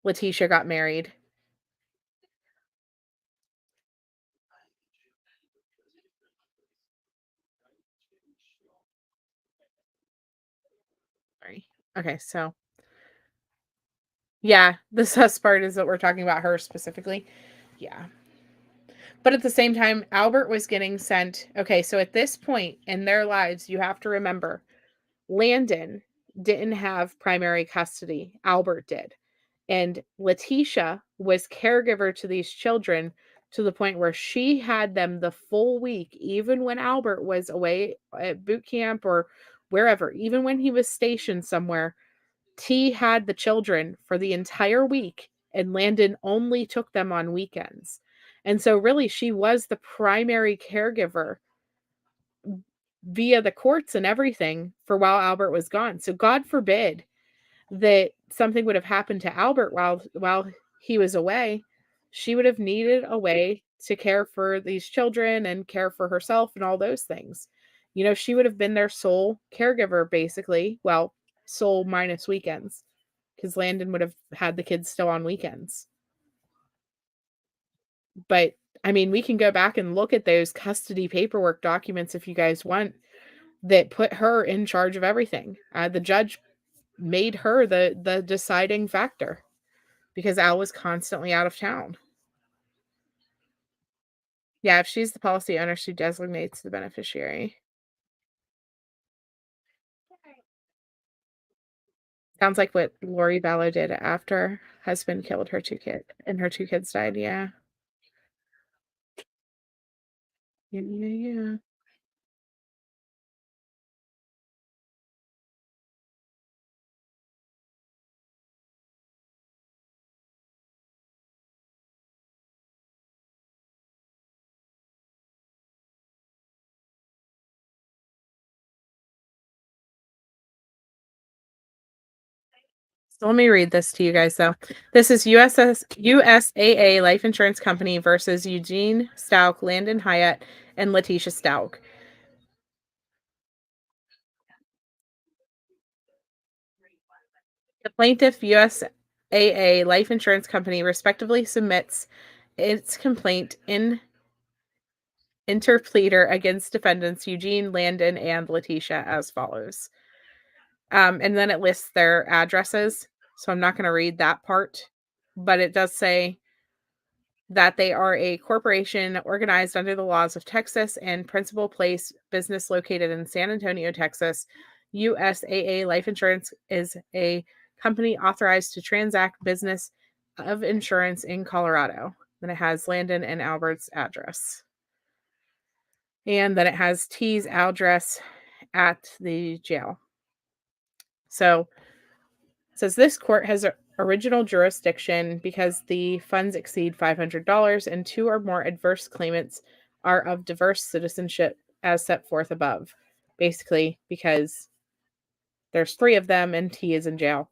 Letecia got married? Sorry. Okay, so yeah, the sus part is that we're talking about her specifically. Yeah. But at the same time, Albert was getting sent. Okay, so at this point in their lives, you have to remember Landon didn't have primary custody. Albert did. And Letecia was caregiver to these children to the point where she had them the full week, even when Albert was away at boot camp or wherever, even when he was stationed somewhere. T had the children for the entire week, and Landon only took them on weekends. And so, really, she was the primary caregiver via the courts and everything for while Albert was gone. So, God forbid that something would have happened to Albert while he was away. She would have needed a way to care for these children and care for herself and all those things. She would have been their sole caregiver, basically. Well, sole minus weekends, because Landon would have had the kids still on weekends. But I mean, we can go back and look at those custody paperwork documents if you guys want, that put her in charge of everything. The judge made her the deciding factor because Al was constantly out of town. Yeah, if she's the policy owner, she designates the beneficiary. Sounds like what Lori Vallow did after husband killed her two kids and her two kids died. Yeah. Yeah. So let me read this to you guys, though. This is USAA Life Insurance Company versus Eugene Stauch, Landon Hyatt, and Letecia Stauch. The plaintiff, USAA Life Insurance Company, respectively submits its complaint in interpleader against defendants Eugene, Landon, and Letecia as follows. And then it lists their addresses. So I'm not going to read that part, but it does say that they are a corporation organized under the laws of Texas and principal place business located in San Antonio, Texas. USAA Life Insurance is a company authorized to transact business of insurance in Colorado. Then it has Landon and Albert's address. And then it has T's address at the jail. So it says this court has original jurisdiction because the funds exceed $500 and 2 or more adverse claimants are of diverse citizenship as set forth above. Basically, because there's 3 of them and T is in jail.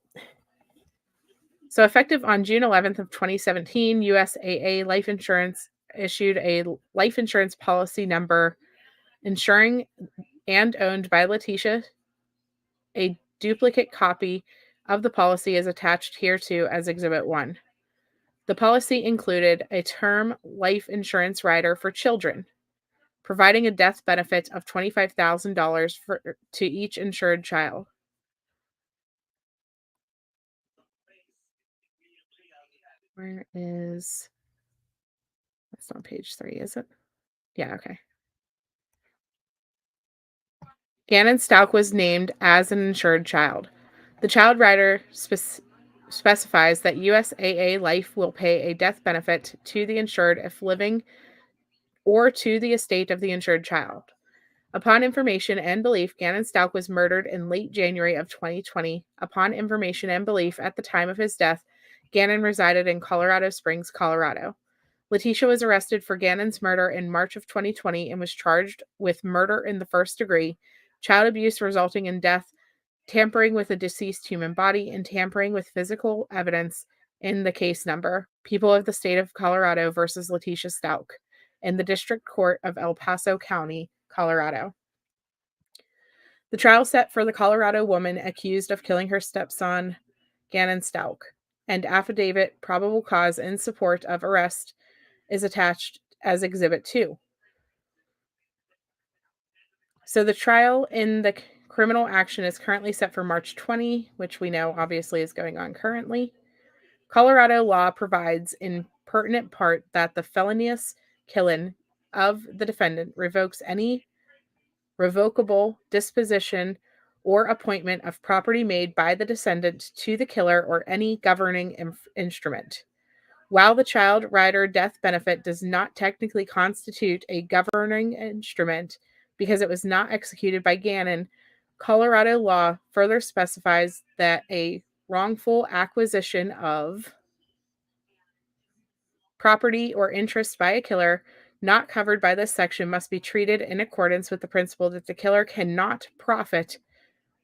So effective on June 11th of 2017, USAA Life Insurance issued a life insurance policy number insuring and owned by Letecia. A duplicate copy of the policy is attached hereto as Exhibit 1. The policy included a term life insurance rider for children, providing a death benefit of $25,000 to each insured child. Where is... That's not page 3, is it? Yeah, okay. Gannon Stauch was named as an insured child. The child rider specifies that USAA Life will pay a death benefit to the insured if living or to the estate of the insured child. Upon information and belief, Gannon Stauch was murdered in late January of 2020. Upon information and belief, at the time of his death, Gannon resided in Colorado Springs, Colorado. Letecia was arrested for Gannon's murder in March of 2020 and was charged with murder in the first degree, child abuse resulting in death, tampering with a deceased human body, and tampering with physical evidence in the case number, People of the State of Colorado versus Letecia Stauch, in the District Court of El Paso County, Colorado. The trial set for the Colorado woman accused of killing her stepson, Gannon Stauch, and affidavit probable cause in support of arrest is attached as Exhibit 2. So the trial in the criminal action is currently set for March 20, which we know obviously is going on currently. Colorado law provides in pertinent part that the felonious killing of the defendant revokes any revocable disposition or appointment of property made by the descendant to the killer or any governing instrument. While the child rider death benefit does not technically constitute a governing instrument because it was not executed by Gannon, Colorado law further specifies that a wrongful acquisition of property or interest by a killer not covered by this section must be treated in accordance with the principle that the killer cannot profit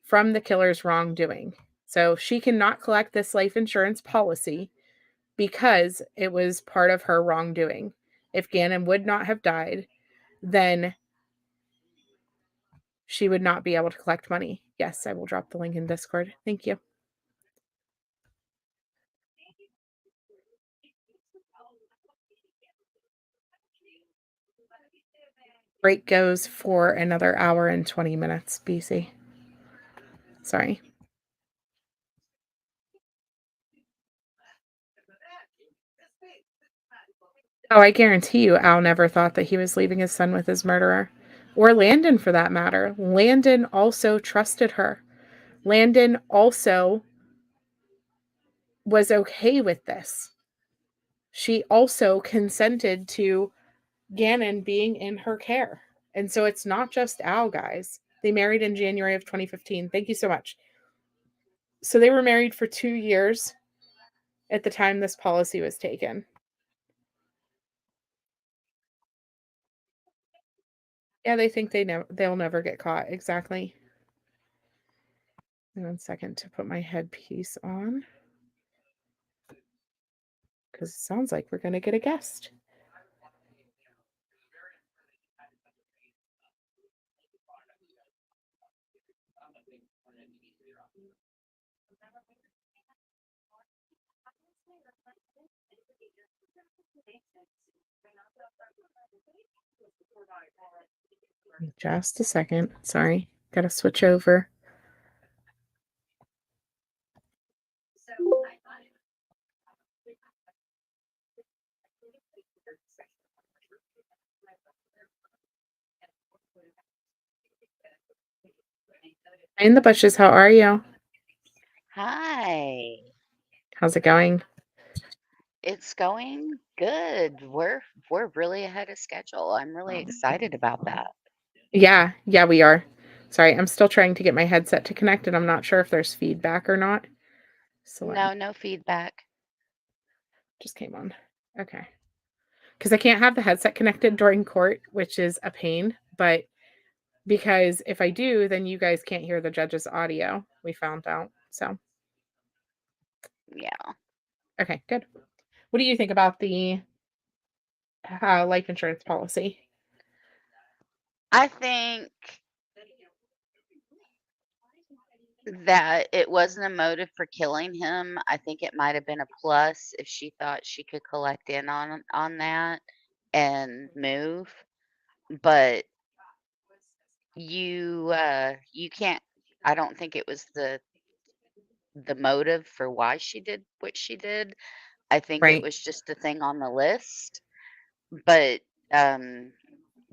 from the killer's wrongdoing. So she cannot collect this life insurance policy because it was part of her wrongdoing. If Gannon would not have died, then she would not be able to collect money. Yes, I will drop the link in Discord. Thank you. Break goes for another hour and 20 minutes, BC. Sorry. Oh, I guarantee you Al never thought that he was leaving his son with his murderer. Or Landon, for that matter. Landon also trusted her. Landon also was okay with this. She also consented to Gannon being in her care. And so it's not just Al, guys. They married in January of 2015. Thank you so much. So they were married for 2 years at the time this policy was taken. Yeah, they think they'll never get caught. Exactly. 1 second to put my headpiece on. Because it sounds like we're going to get a guest. Just a second. Sorry. Got to switch over. In the bushes, how are you? Hi. How's it going? It's going good. We're really ahead of schedule. I'm really excited about that. Yeah, we are. Sorry, I'm still trying to get my headset to connect, and I'm not sure if there's feedback or not. So No feedback. just came on. Okay. Because I can't have the headset connected during court, which is a pain. But because if I do, then you guys can't hear the judge's audio. We found out. So, Yeah. okay, good. What do you think about the life insurance policy? I think that it wasn't a motive for killing him. I think it might have been a plus if she thought she could collect in on that and move. But you can't. I don't think it was the motive for why she did what she did. I think it Right. was just a thing on the list. But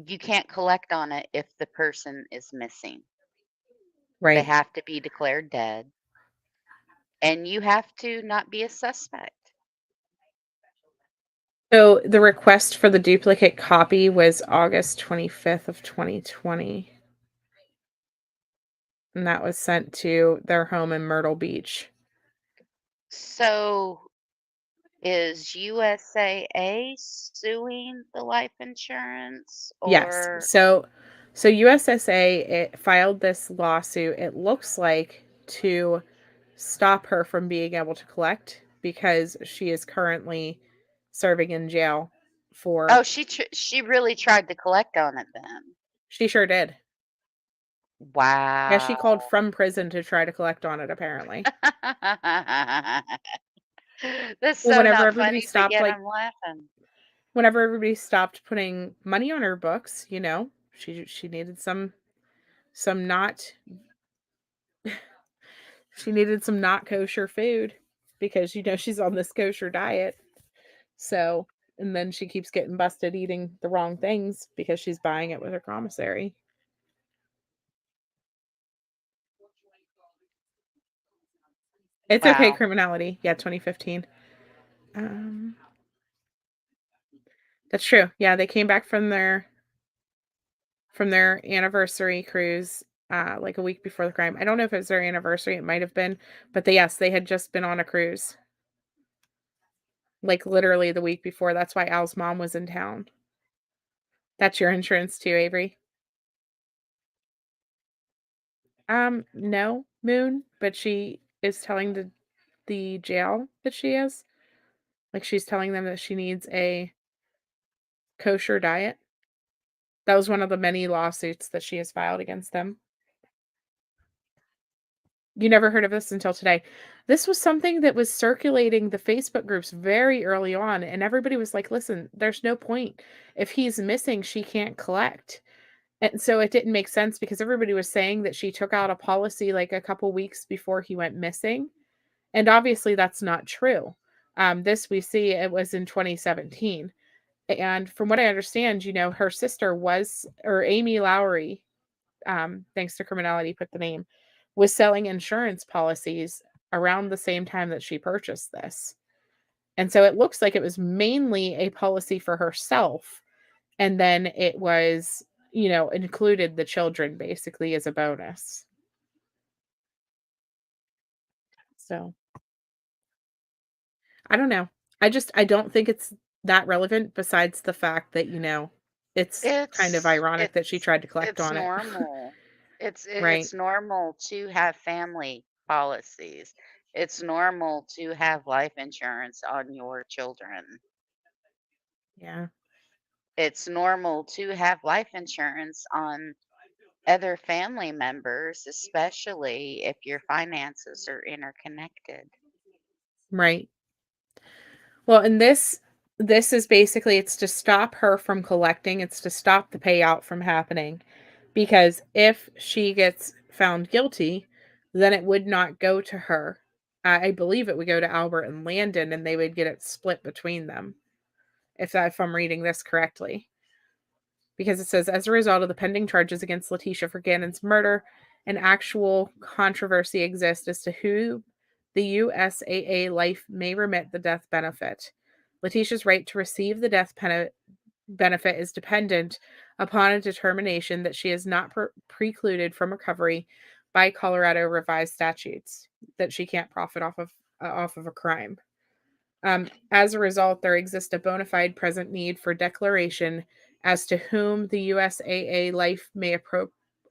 you can't collect on it if the person is missing. They Right. have to be declared dead, and you have to not be a suspect. So the request for the duplicate copy was August 25th of 2020. And that was sent to their home in Myrtle Beach. So is USAA suing the life insurance Yes. or So USSA it filed this lawsuit, it looks like, to stop her from being able to collect because she is currently serving in jail for. oh she really tried to collect on it then? She sure did. Yeah, she called Wow. from prison to try to collect on it, apparently. That's Well, so whenever not everybody funny, but stopped, yet like, I'm laughing. whenever everybody stopped putting money on her books, she needed some not she needed some not kosher food because she's on this kosher diet. So, and then she keeps getting busted eating the wrong things because she's buying it with her commissary. It's okay, Wow. criminality. Yeah, 2015. That's true. Yeah, they came back from their anniversary cruise like a week before the crime. I don't know if it was their anniversary, it might have been, but they had just been on a cruise. Like literally the week before. That's why Al's mom was in town. That's your insurance too, Avery. No, Moon, but she is telling the jail that she is. Like she's telling them that she needs a kosher diet. That was one of the many lawsuits that she has filed against them. You never heard of this until today. This was something that was circulating the Facebook groups very early on, and everybody was like, listen, there's no point. If he's missing, she can't collect. And so it didn't make sense because everybody was saying that she took out a policy like a couple weeks before he went missing. And obviously that's not true. This we see it was in 2017. And from what I understand, her sister or Amy Lowry, thanks to Criminality put the name, was selling insurance policies around the same time that she purchased this. And so it looks like it was mainly a policy for herself. And then it was, included the children basically as a bonus. So I don't know. I don't think it's that relevant besides the fact that, it's kind of ironic that she tried to collect It's on it. normal. Right. It's normal to have family policies. It's normal to have life insurance on your children. Yeah. It's normal to have life insurance on other family members, especially if your finances are interconnected. Right. Well, and this is basically it's to stop her from collecting, it's to stop the payout from happening. Because if she gets found guilty, then it would not go to her. I believe it would go to Albert and Landon and they would get it split between them. If I'm reading this correctly. Because it says, as a result of the pending charges against Letecia for Gannon's murder, an actual controversy exists as to who the USAA Life may remit the death benefit. Leticia's right to receive the death benefit is dependent upon a determination that she is not precluded from recovery by Colorado revised statutes, that she can't profit off of a crime. As a result, there exists a bona fide present need for declaration as to whom the USAA Life may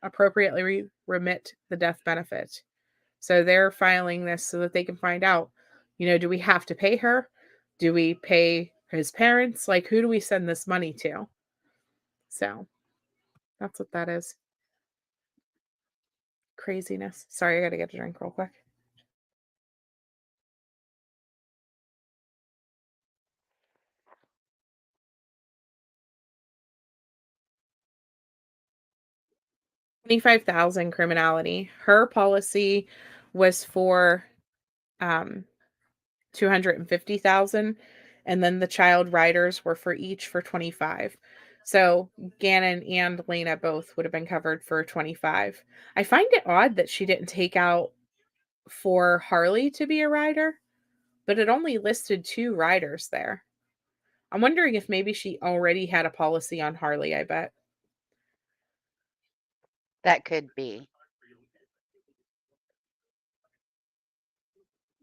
appropriately remit the death benefit. So they're filing this so that they can find out, do we have to pay her? Do we pay his parents? Like, who do we send this money to? So that's what that is. Craziness. Sorry, I got to get a drink real quick. $25,000 criminality. Her policy was for $250,000, and then the child riders were for each for $25,000. So Gannon and Lena both would have been covered for $25,000. I find it odd that she didn't take out for Harley to be a rider, but it only listed 2 riders there. I'm wondering if maybe she already had a policy on Harley, I bet. That could be.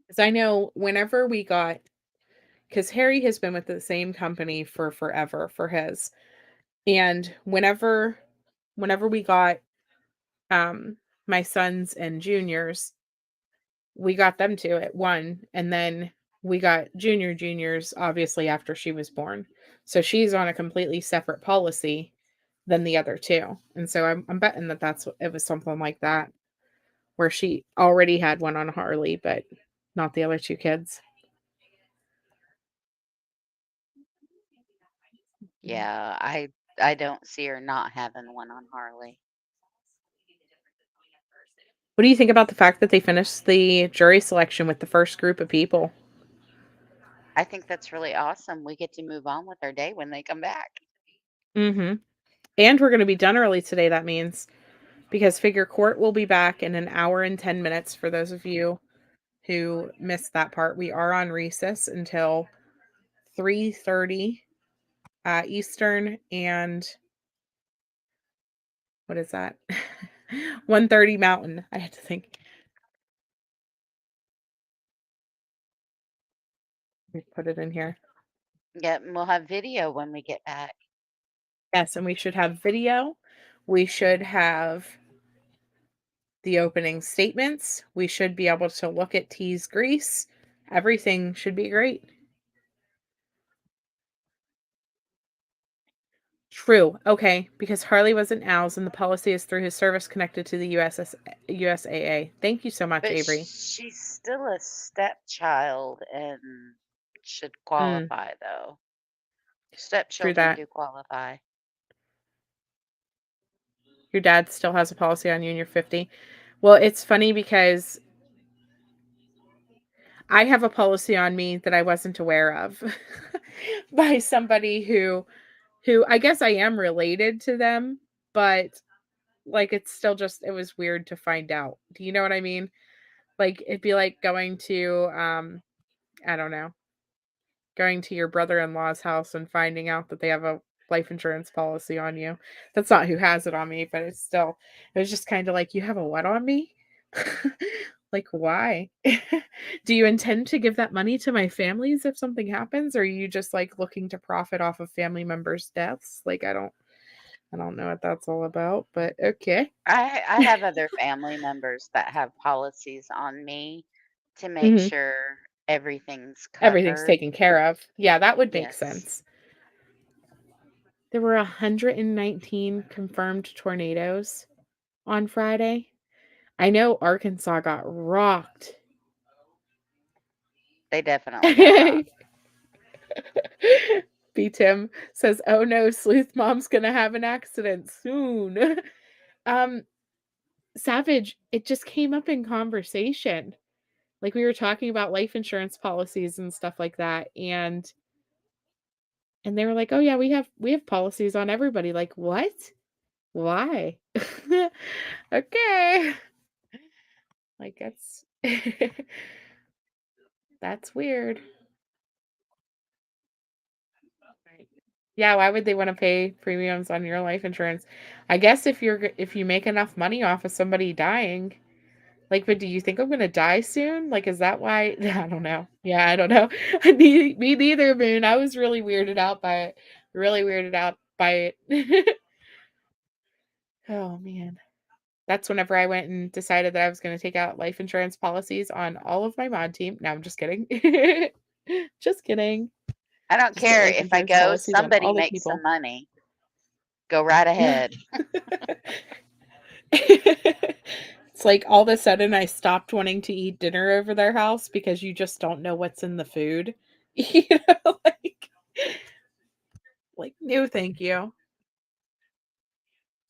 Because I know whenever we got, because Harry has been with the same company for forever for his, and whenever we got my sons and juniors, we got them to at 1, and then we got juniors obviously after she was born. So she's on a completely separate policy than the other 2. And so I'm betting that it was something like that, where she already had one on Harley, but not the other 2 kids. Yeah, I don't see her not having one on Harley. What do you think about the fact that they finished the jury selection with the first group of people? I think that's really awesome. We get to move on with our day when they come back. Mm-hmm. And we're going to be done early today, that means, because figure court will be back in an hour and 10 minutes for those of you who missed that part. We are on recess until 3:30 Eastern, and what is that? 1:30 Mountain. I had to think. Let me put it in here. Yep, and we'll have video when we get back. Yes, and we should have video. We should have the opening statements. We should be able to look at T's grease. Everything should be great. True. Okay, because Harley wasn't Al's, and the policy is through his service connected to the USAA. Thank you so much, But Avery. she's still a stepchild and should qualify, though. Stepchildren that. do qualify. Your dad still has a policy on you and you're 50. Well, it's funny because I have a policy on me that I wasn't aware of by somebody who I guess I am related to them, but like it's still just, it was weird to find out. Do you know what I mean? Like it'd be like going to I don't know, going to your brother-in-law's house and finding out that they have a life insurance policy on you. That's not who has it on me, but it was just kind of like, you have a what on me? Like, why? Do you intend to give that money to my families if something happens? Or are you just like looking to profit off of family members' deaths? Like, I don't know what that's all about, but okay. I have other family members that have policies on me to make sure everything's Everything's covered. taken care of. Yeah, that would make Yes. sense. There were 119 confirmed tornadoes on Friday. I know Arkansas got rocked. They definitely got rocked. B. Tim says, "Oh no, Sleuth Mom's gonna have an accident soon." Savage, it just came up in conversation. Like we were talking about life insurance policies and stuff like that, and they were like, "Oh yeah, we have policies on everybody." Like, what? Why? Okay. Like that's weird. Right. Yeah, why would they want to pay premiums on your life insurance? I guess if you make enough money off of somebody dying, like, but do you think I'm gonna die soon? Like, is that why? I don't know. Yeah, I don't know. Me neither, Moon. I was really weirded out by it. Really weirded out by it. Oh man. That's whenever I went and decided that I was gonna take out life insurance policies on all of my mod team. No, I'm just kidding. Just kidding. I don't Just get care life if I insurance go, policies on somebody all the makes some people. money. Go right ahead. It's like all of a sudden I stopped wanting to eat dinner over their house because you just don't know what's in the food. You know, like no, thank you.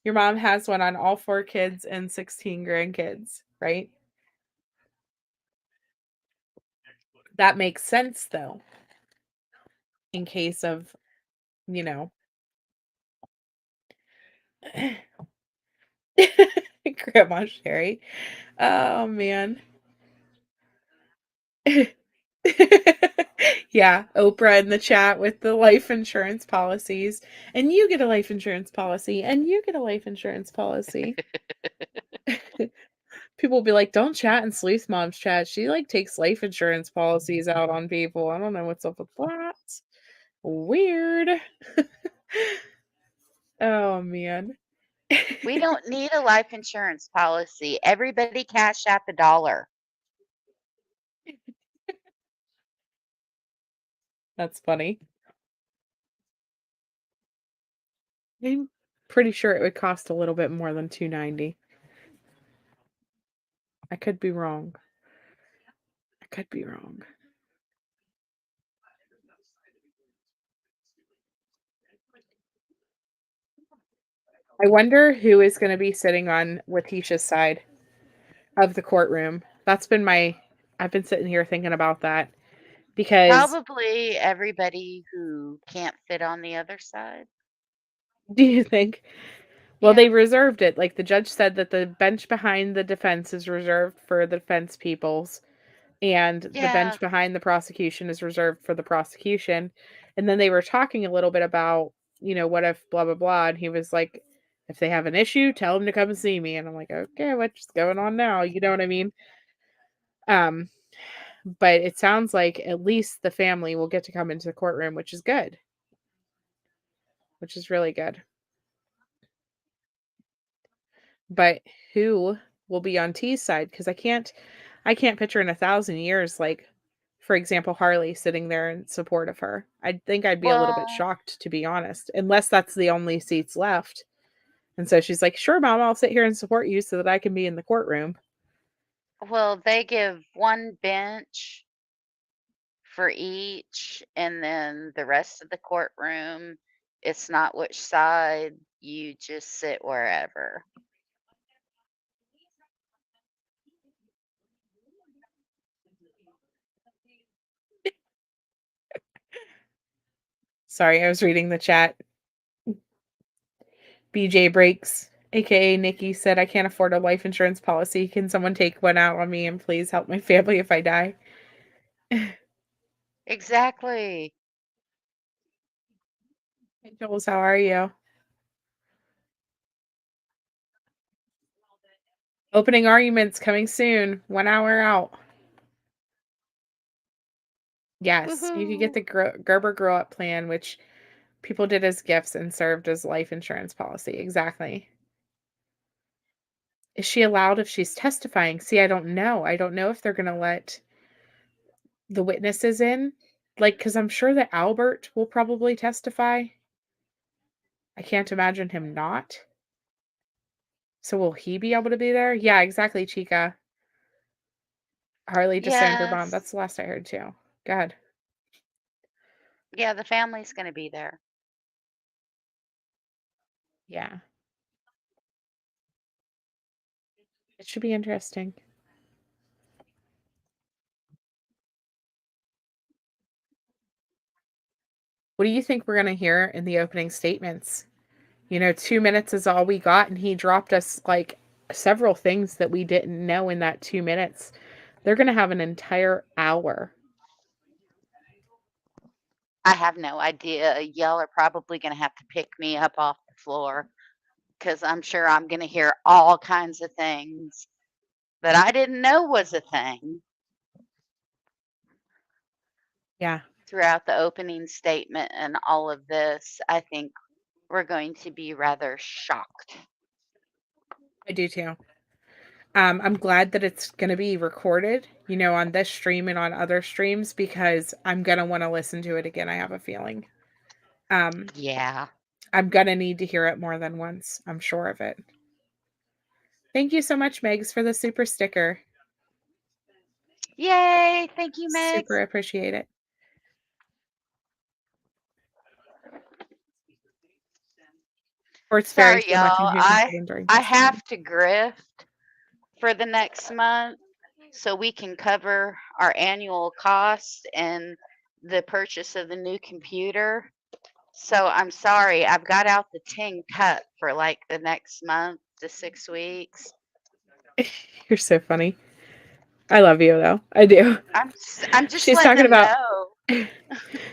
Your mom has one on all 4 kids and 16 grandkids, right? That makes sense though, in case of, you know, Grandma Sherry. Oh man. Yeah, Oprah in the chat with the life insurance policies. And you get a life insurance policy, and you get a life insurance policy. People will be like, don't chat in Sleuth Mom's chat. She like takes life insurance policies out on people. I don't know what's up with that. Weird. Oh man. We don't need a life insurance policy. Everybody cash out the dollar. That's funny. I'm pretty sure it would cost a little bit more than $290. I could be wrong. I could be wrong. I wonder who is going to be sitting on Letecia's side of the courtroom. I've been sitting here thinking about that because Probably everybody who can't fit on the other side. do you think? Well, Yeah. they reserved it. Like the judge said that the bench behind the defense is reserved for the defense peoples, and the Yeah. bench behind the prosecution is reserved for the prosecution. And then they were talking a little bit about, what if blah blah blah, and he was like, if they have an issue, tell them to come and see me. And I'm like, okay, what's going on now? You know what I mean? Um, but it sounds like at least the family will get to come into the courtroom, which is good. Which is really good. But who will be on T's side? Because I can't picture in 1,000 years, like, for example, Harley sitting there in support of her. I think I'd be a little bit Well, shocked, to be honest, unless that's the only seats left. And so she's like, sure, mom, I'll sit here and support you so that I can be in the courtroom. they give one bench for each, and then the rest of the courtroom, it's not which side, you just sit wherever. Sorry, I was reading the chat. BJ Breaks, aka Nikki, said, I can't afford a life insurance policy. Can someone take one out on me and please help my family if I die? Exactly. Hey, Jules, how are you? Opening arguments coming soon. 1 hour out. Yes, you could get Woohoo. the Gerber Grow Up plan, which people did as gifts and served as life insurance policy. Exactly. Is she allowed if she's testifying? See, I don't know. I don't know if they're going to let the witnesses in. Like, because I'm sure that Albert will probably testify. I can't imagine him not. So will he be able to be there? Yeah, exactly, Chica. Harley disarmed her bomb. Yes. That's the last I heard too. Go ahead. Yeah, the family's going to be there. Yeah. It should be interesting. What do you think we're going to hear in the opening statements? 2 minutes is all we got, and he dropped us like several things that we didn't know in that 2 minutes. They're going to have an entire hour. I have no idea. Y'all are probably going to have to pick me up off the floor because I'm sure I'm going to hear all kinds of things that I didn't know was a thing Yeah, throughout the opening statement and all of this. I think we're going to be rather shocked. I do too. I'm glad that it's going to be recorded, on this stream and on other streams, because I'm going to want to listen to it again. I have a feeling. Yeah. I'm going to need to hear it more than once. I'm sure of it. Thank you so much, Megs, for the super sticker. Yay. Thank you, Megs. Super appreciate it. Or it's very Sorry, so much in y'all. who can sit in during I this time. have to grift for the next month so we can cover our annual costs and the purchase of the new computer. So I'm sorry, I've got out the tin cup for like the next month to 6 weeks. You're so funny. I love you though. I do. I'm just She's letting talking them about know.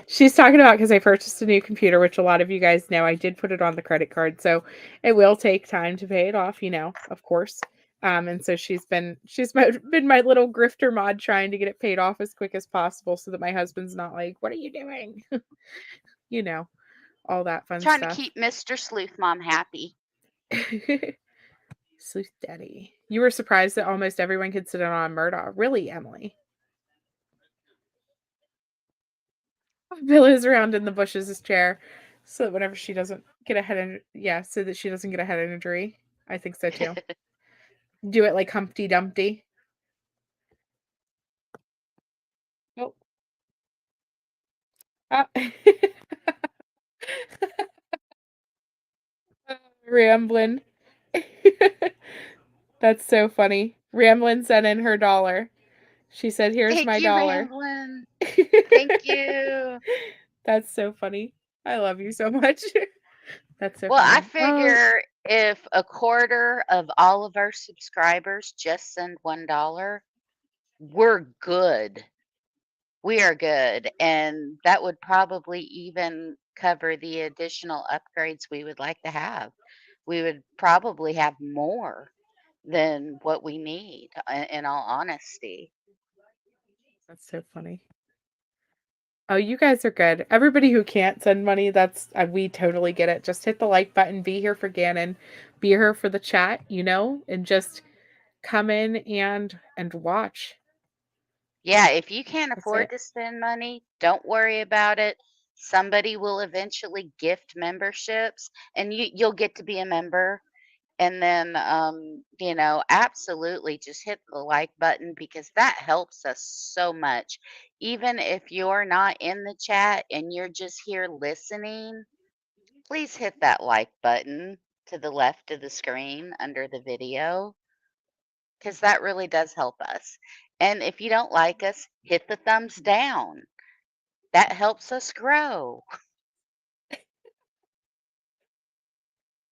She's talking about because I purchased a new computer, which a lot of you guys know. I did put it on the credit card, so it will take time to pay it off, of course. And so she's been my little grifter mod trying to get it paid off as quick as possible so that my husband's not like, "What are you doing?" All that fun Trying to stuff. keep Mr. Sleuth Mom happy. Sleuth Daddy. You were surprised that almost everyone could sit in on Murdaugh. Really, Emily? Billy's around in the bushes' chair, so that whenever she doesn't get a so that she doesn't get a head injury. I think so too. Do it like Humpty Dumpty. Oh. Ramblin'. That's so funny. Ramblin' sent in her $1. She said, "Here's Thank my you, $1." Ramblin'. Thank you. That's so funny. I love you so much. That's so Well, I funny. figure if a quarter of all of our subscribers just send $1, we're good. We are good. And that would probably even cover the additional upgrades we would like to have. We would probably have more than what we need, in all honesty. That's so funny. Oh, you guys are good. Everybody who can't send money, that's we totally get it. Just hit the like button, be here for Gannon, be here for the chat, and just come in and watch. Yeah, if you can't That's afford it. to spend money, don't worry about it. Somebody will eventually gift memberships and you'll get to be a member. And then, absolutely just hit the like button because that helps us so much. Even if you're not in the chat and you're just here listening, please hit that like button to the left of the screen under the video because that really does help us. And if you don't like us, hit the thumbs down. That helps us grow.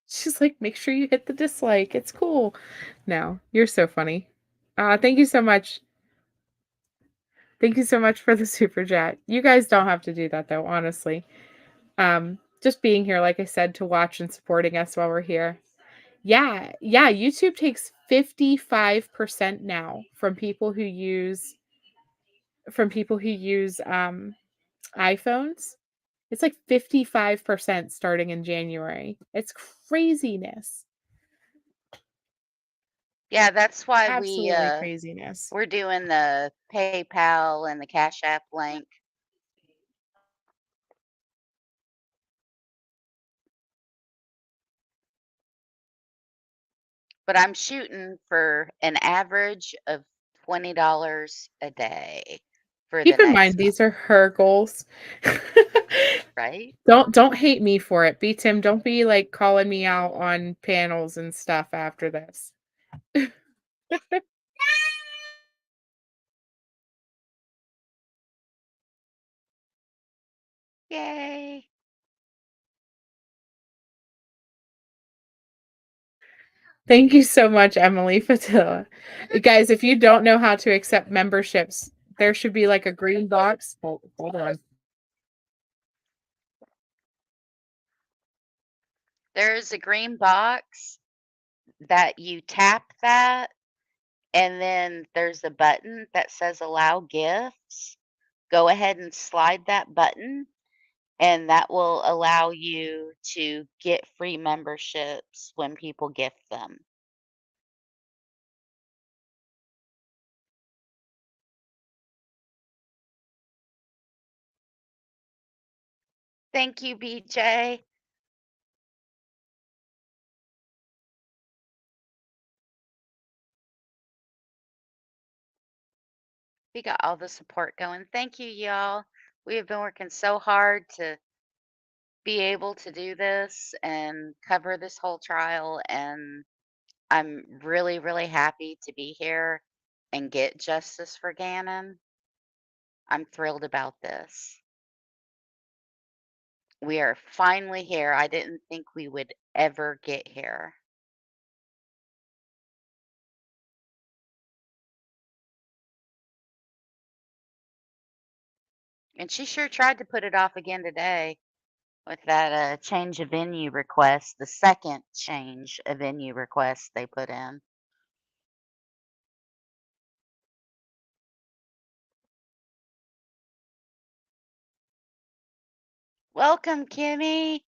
She's like, make sure you hit the dislike. It's cool. No, you're so funny. Thank you so much. Thank you so much for the super chat. You guys don't have to do that though, honestly. Just being here, like I said, to watch and supporting us while we're here. Yeah, YouTube takes 55% now from people who use iPhones. It's like 55% starting in January. It's craziness. Yeah, that's why Absolutely craziness. we're doing the PayPal and the Cash App link. But I'm shooting for an average of $20 a day for the Keep in next mind these are her goals. right? Don't hate me for it. B Tim, don't be like calling me out on panels and stuff after this. Yay. Thank you so much, Emily Fatilla. Guys, if you don't know how to accept memberships, there should be like a green box. Hold on. There's a green box that you tap that, and then there's a button that says allow gifts. Go ahead and slide that button, and that will allow you to get free memberships when people gift them. Thank you, BJ. We got all the support going. Thank you, y'all. We have been working so hard to be able to do this and cover this whole trial, and I'm really, really happy to be here and get justice for Gannon. I'm thrilled about this. We are finally here. I didn't think we would ever get here. And she sure tried to put it off again today with that change of venue request, the second change of venue request they put in. Welcome, Kimmy.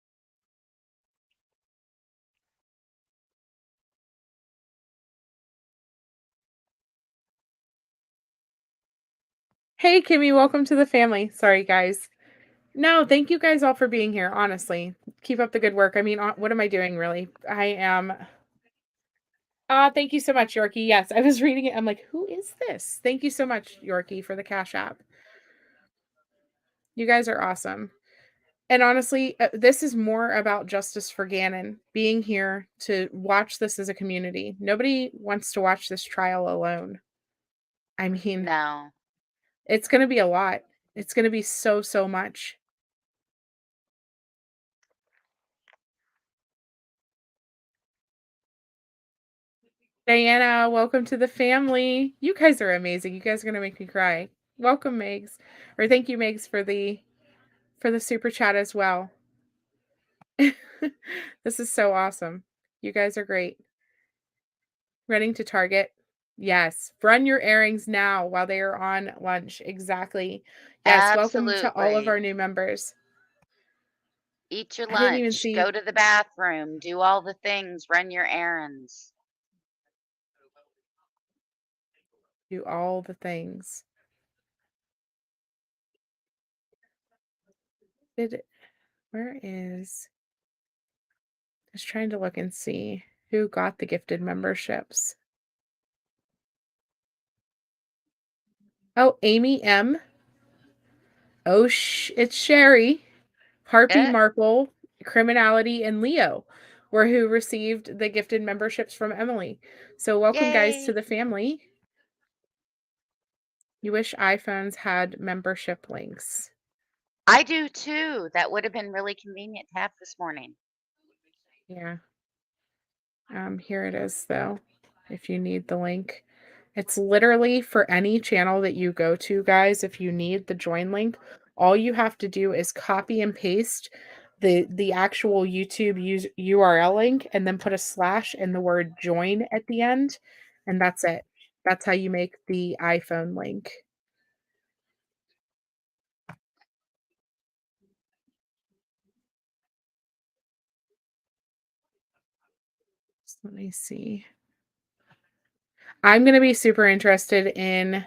Hey, Kimmy, welcome to the family. Sorry, guys. No, thank you guys all for being here. Honestly, keep up the good work. I mean, what am I doing really? I am. Thank you so much, Yorkie. Yes, I was reading it. I'm like, who is this? Thank you so much, Yorkie, for the Cash App. You guys are awesome. And honestly, this is more about justice for Gannon, being here to watch this as a community. Nobody wants to watch this trial alone. I mean, No. it's going to be a lot. It's going to be so, so much. Diana, welcome to the family. You guys are amazing. You guys are going to make me cry. Welcome, Megs. Or thank you, Megs, for the super chat as well. This is so awesome. You guys are great. Running to Target. Yes. Run your errands now while they are on lunch. Exactly. Yes. Welcome to all of our new members. Eat your I didn't even lunch, see. go to the bathroom, do all the things, run your errands. Do all the things. Where is? I was trying to look and see who got the gifted memberships. Oh, Amy M. Oh, it's Sherry, Harpy Markle, Criminality, and Leo were who received the gifted memberships from Emily. So welcome, guys, to the family. You wish iPhones had membership links. I do too. That would have been really convenient to have this morning. Yeah. Here it is, though, if you need the link. It's literally for any channel that you go to, guys. If you need the join link, all you have to do is copy and paste the actual YouTube URL link and then put a slash and the word join at the end. And that's it. That's how you make the iPhone link. So let me see. I'm going to be super interested in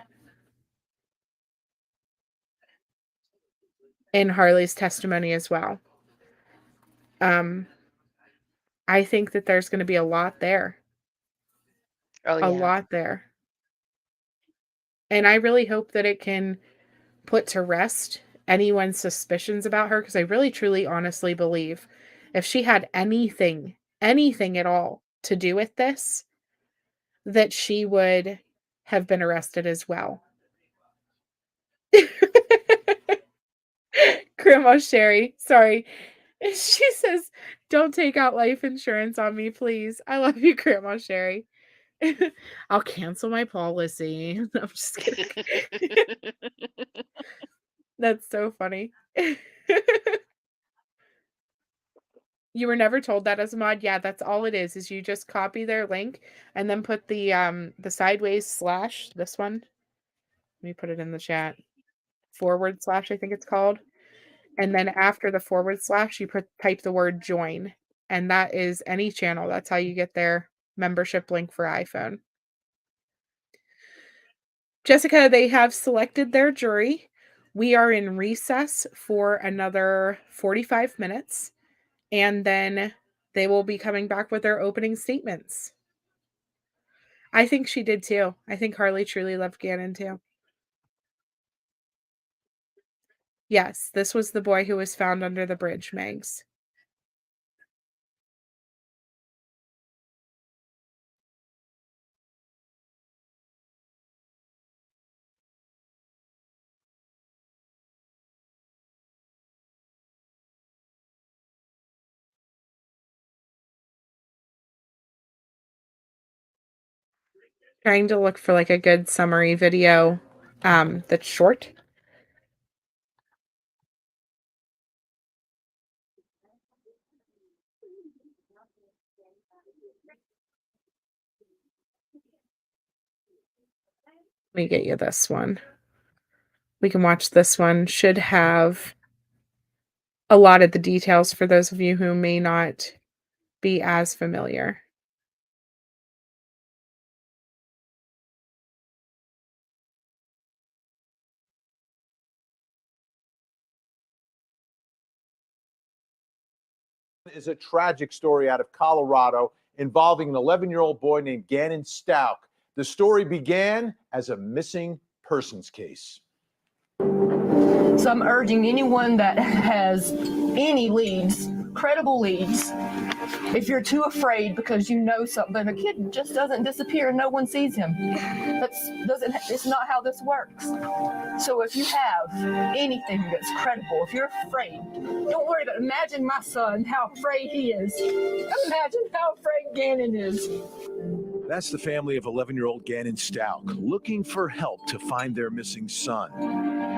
Harley's testimony as well. I think that there's going to be a lot there. Oh, yeah. A lot there. And I really hope that it can put to rest anyone's suspicions about her, because I really, truly, honestly believe if she had anything at all to do with this, that she would have been arrested as well. Grandma Sherry, sorry. She says, "Don't take out life insurance on me, please. I love you, Grandma Sherry." I'll cancel my policy. I'm just kidding. That's so funny. You were never told that as a mod? Yeah, that's all it is you just copy their link and then put the sideways slash, this one. Let me put it in the chat. / I think it's called. And then after the / you type the word join. And that is any channel. That's how you get their membership link for iPhone. Jessica, they have selected their jury. We are in recess for another 45 minutes. And then they will be coming back with their opening statements. I think she did too. I think Harley truly loved Gannon too. Yes, this was the boy who was found under the bridge, Megs. Trying to look for like a good summary video that's short. Let me get you this one. We can watch this one. Should have a lot of the details for those of you who may not be as familiar. Is a tragic story out of Colorado involving an 11-year-old boy named Gannon Stauch. The story began as a missing persons case. So I'm urging anyone that has any leads, credible leads, if you're too afraid because you know something, a kid just doesn't disappear and no one sees him. It's not how this works. So if you have anything that's credible, if you're afraid, don't worry about it. Imagine my son, how afraid he is. Imagine how afraid Gannon is. That's the family of 11-year-old Gannon Stauch looking for help to find their missing son.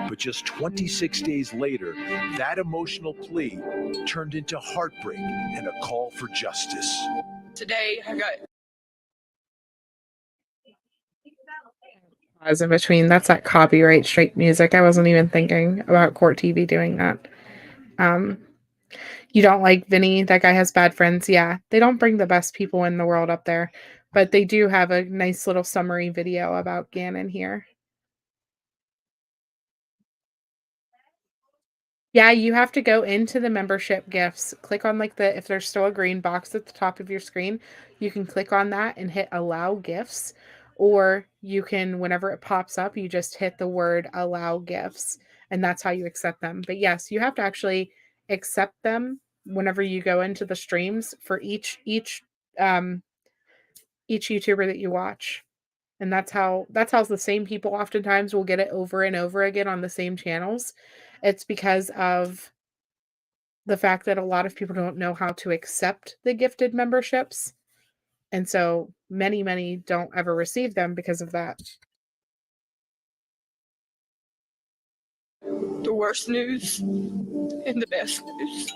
But just 26 days later, that emotional plea turned into heartbreak and a call for justice. Today, I got... Pause in between. That's that copyright strike music. I wasn't even thinking about Court TV doing that. You don't like Vinny? That guy has bad friends. Yeah, they don't bring the best people in the world up there. But they do have a nice little summary video about Gannon here. Yeah, you have to go into the membership gifts. Click on like if there's still a green box at the top of your screen, you can click on that and hit allow gifts. Or you can, whenever it pops up, you just hit the word allow gifts. And that's how you accept them. But yes, you have to actually accept them whenever you go into the streams for each YouTuber that you watch. And that's how the same people oftentimes will get it over and over again on the same channels. It's because of the fact that a lot of people don't know how to accept the gifted memberships. And so many don't ever receive them because of that. The worst news and the best news.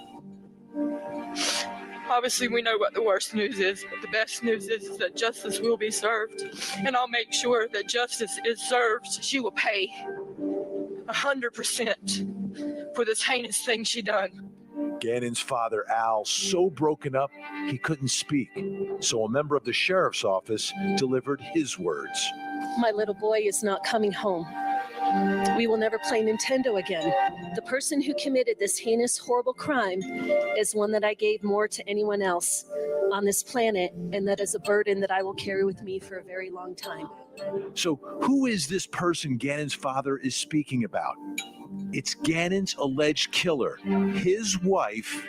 Obviously, we know what the worst news is, but the best news is that justice will be served, and I'll make sure that justice is served. She will pay 100% for this heinous thing she done. Gannon's father, Al, so broken up he couldn't speak. So a member of the sheriff's office delivered his words. My little boy is not coming home. We will never play Nintendo again. The person who committed this heinous, horrible crime is one that I gave more to anyone else on this planet, and that is a burden that I will carry with me for a very long time. So who is this person Gannon's father is speaking about? It's Gannon's alleged killer, his wife,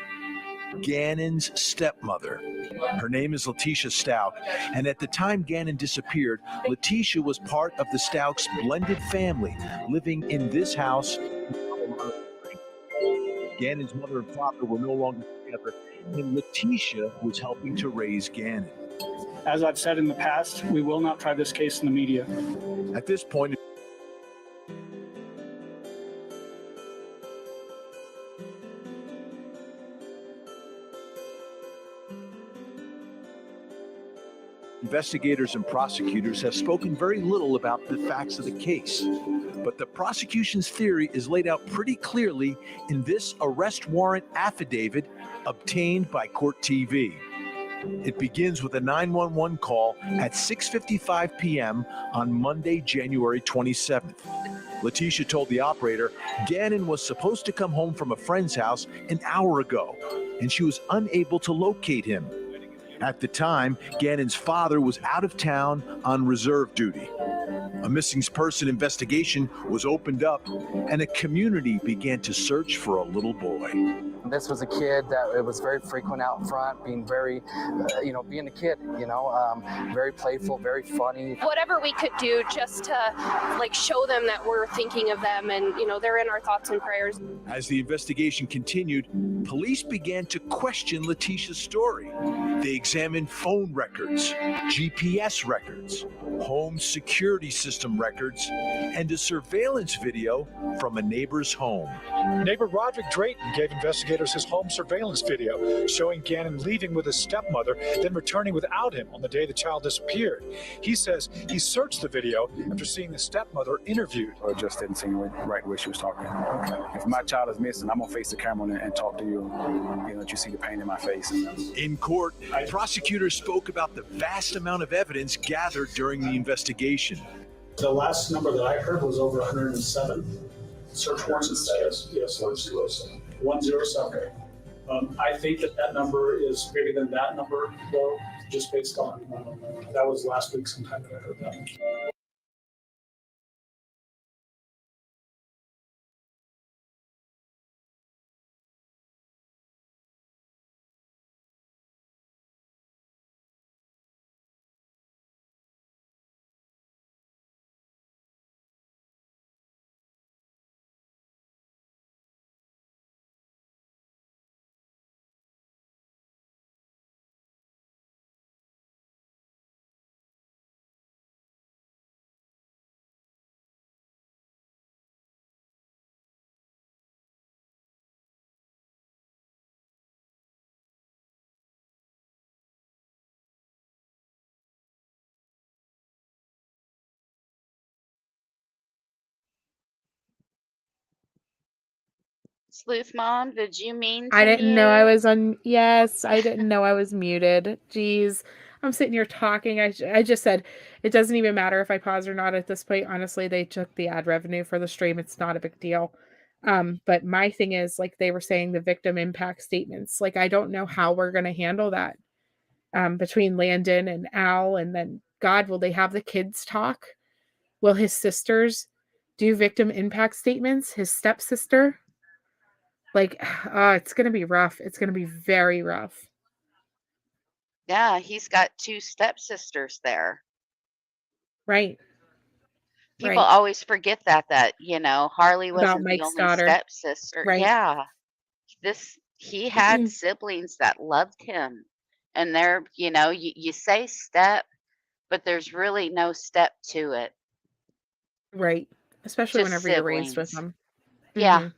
Gannon's stepmother. Her name is Letecia Stauch, and at the time Gannon disappeared, Letecia was part of the Stauch's blended family living in this house. Gannon's mother and father were no longer together, and Letecia was helping to raise Gannon. As I've said in the past, we will not try this case in the media. At this point, investigators and prosecutors have spoken very little about the facts of the case, but the prosecution's theory is laid out pretty clearly in this arrest warrant affidavit obtained by Court TV. It begins with a 911 call at 6:55 p.m. on Monday, January 27th. Letecia told the operator Gannon was supposed to come home from a friend's house an hour ago, and she was unable to locate him. At the time, Gannon's father was out of town on reserve duty. A missing person investigation was opened up, and a community began to search for a little boy. This was a kid that it was very frequent out front, being very, being a kid, very playful, very funny. Whatever we could do just to show them that we're thinking of them and, they're in our thoughts and prayers. As the investigation continued, police began to question Letecia's story. They examined phone records, GPS records, home security system records, and a surveillance video from a neighbor's home. Neighbor Roderick Drayton gave investigators his home surveillance video showing Gannon leaving with his stepmother, then returning without him on the day the child disappeared. He says he searched the video after seeing the stepmother interviewed. Or just didn't seem right the way she was talking. Okay. If my child is missing, I'm gonna face the camera and talk to you. That you see the pain in my face. In court, prosecutors spoke about the vast amount of evidence gathered during the investigation. The last number that I heard was over 107 search warrants in this case. Yes, 107. I think that number is bigger than that number, though, just based on, that was last week sometime that I heard that. Sleuth Mom, did you mean I to didn't know I mute? was on. Yes, I didn't know I was muted. Jeez. I'm sitting here talking. I just said it doesn't even matter if I pause or not at this point. Honestly, they took the ad revenue for the stream. It's not a big deal. But my thing is, they were saying, the victim impact statements. I don't know how we're going to handle that between Landon and Al. And then, God, will they have the kids talk? Will his sisters do victim impact statements? His stepsister? It's going to be rough. It's going to be very rough. Yeah, he's got two stepsisters there. Right. People always forget that Harley About wasn't the Mike's only daughter. stepsister. Right. Yeah. He had siblings that loved him. And they're, you say step, but there's really no step to it. Right. Especially Just whenever you're raised with siblings. them. Yeah. Mhm.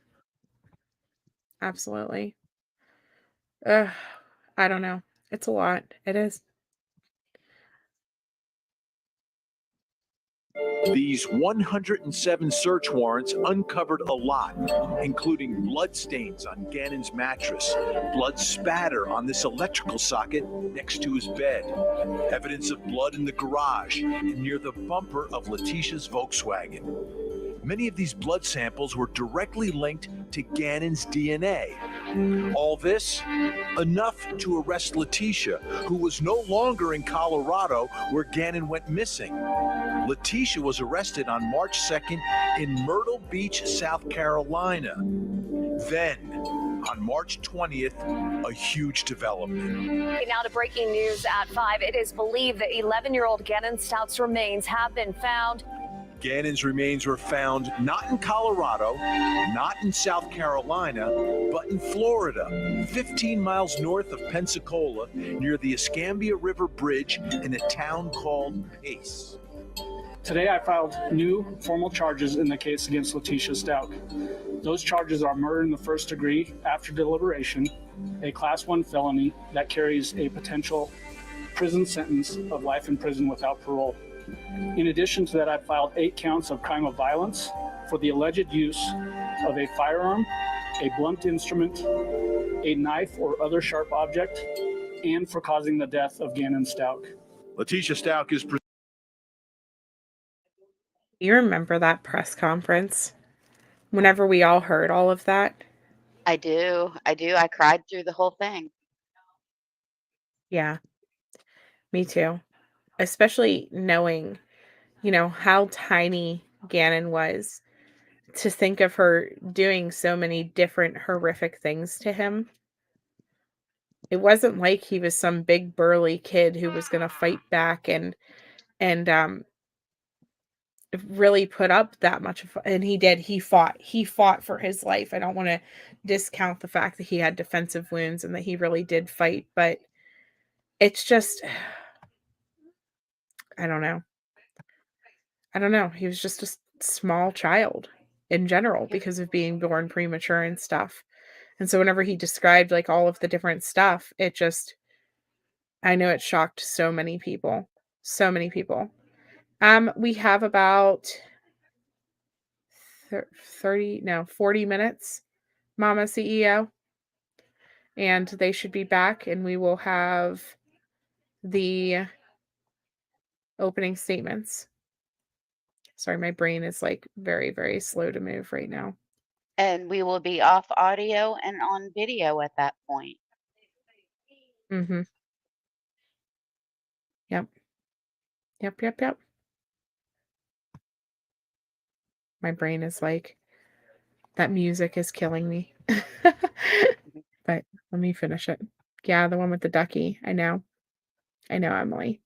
Absolutely. I don't know. It's a lot. It is. These 107 search warrants uncovered a lot, including blood stains on Gannon's mattress, blood spatter on this electrical socket next to his bed, evidence of blood in the garage and near the bumper of Letecia's Volkswagen. Many of these blood samples were directly linked to Gannon's DNA. All this, enough to arrest Letecia, who was no longer in Colorado where Gannon went missing. Letecia was arrested on March 2nd in Myrtle Beach, South Carolina. Then, on March 20th, a huge development. Now to breaking news at 5. It is believed that 11-year-old Gannon Stauch's remains have been found. Gannon's remains were found not in Colorado, not in South Carolina, but in Florida, 15 miles north of Pensacola, near the Escambia River Bridge in a town called Pace. Today, I filed new formal charges in the case against Letecia Stauch. Those charges are murder in the first degree after deliberation, a Class 1 felony that carries a potential prison sentence of life in prison without parole. In addition to that, I filed 8 counts of crime of violence for the alleged use of a firearm, a blunt instrument, a knife or other sharp object, and for causing the death of Gannon Stauch. Letecia Stauch is You remember that press conference? Whenever we all heard all of that? I do. I cried through the whole thing. Yeah, me too. Especially knowing, how tiny Gannon was, to think of her doing so many different horrific things to him. It wasn't like he was some big burly kid who was going to fight back and really put up that much of, and he did. He fought for his life. I don't want to discount the fact that he had defensive wounds and that he really did fight, but it's just, I don't know. He was just a small child in general because of being born premature and stuff. And so whenever he described like all of the different stuff, I know it shocked so many people. So many people. We have about 40 minutes, Mama CEO. And they should be back and we will have the opening statements. Sorry, my brain is like very, very slow to move right now. And we will be off audio and on video at that point. Mm-hmm. Yep. My brain is like, that music is killing me. But let me finish it. Yeah, the one with the ducky. I know, Emily.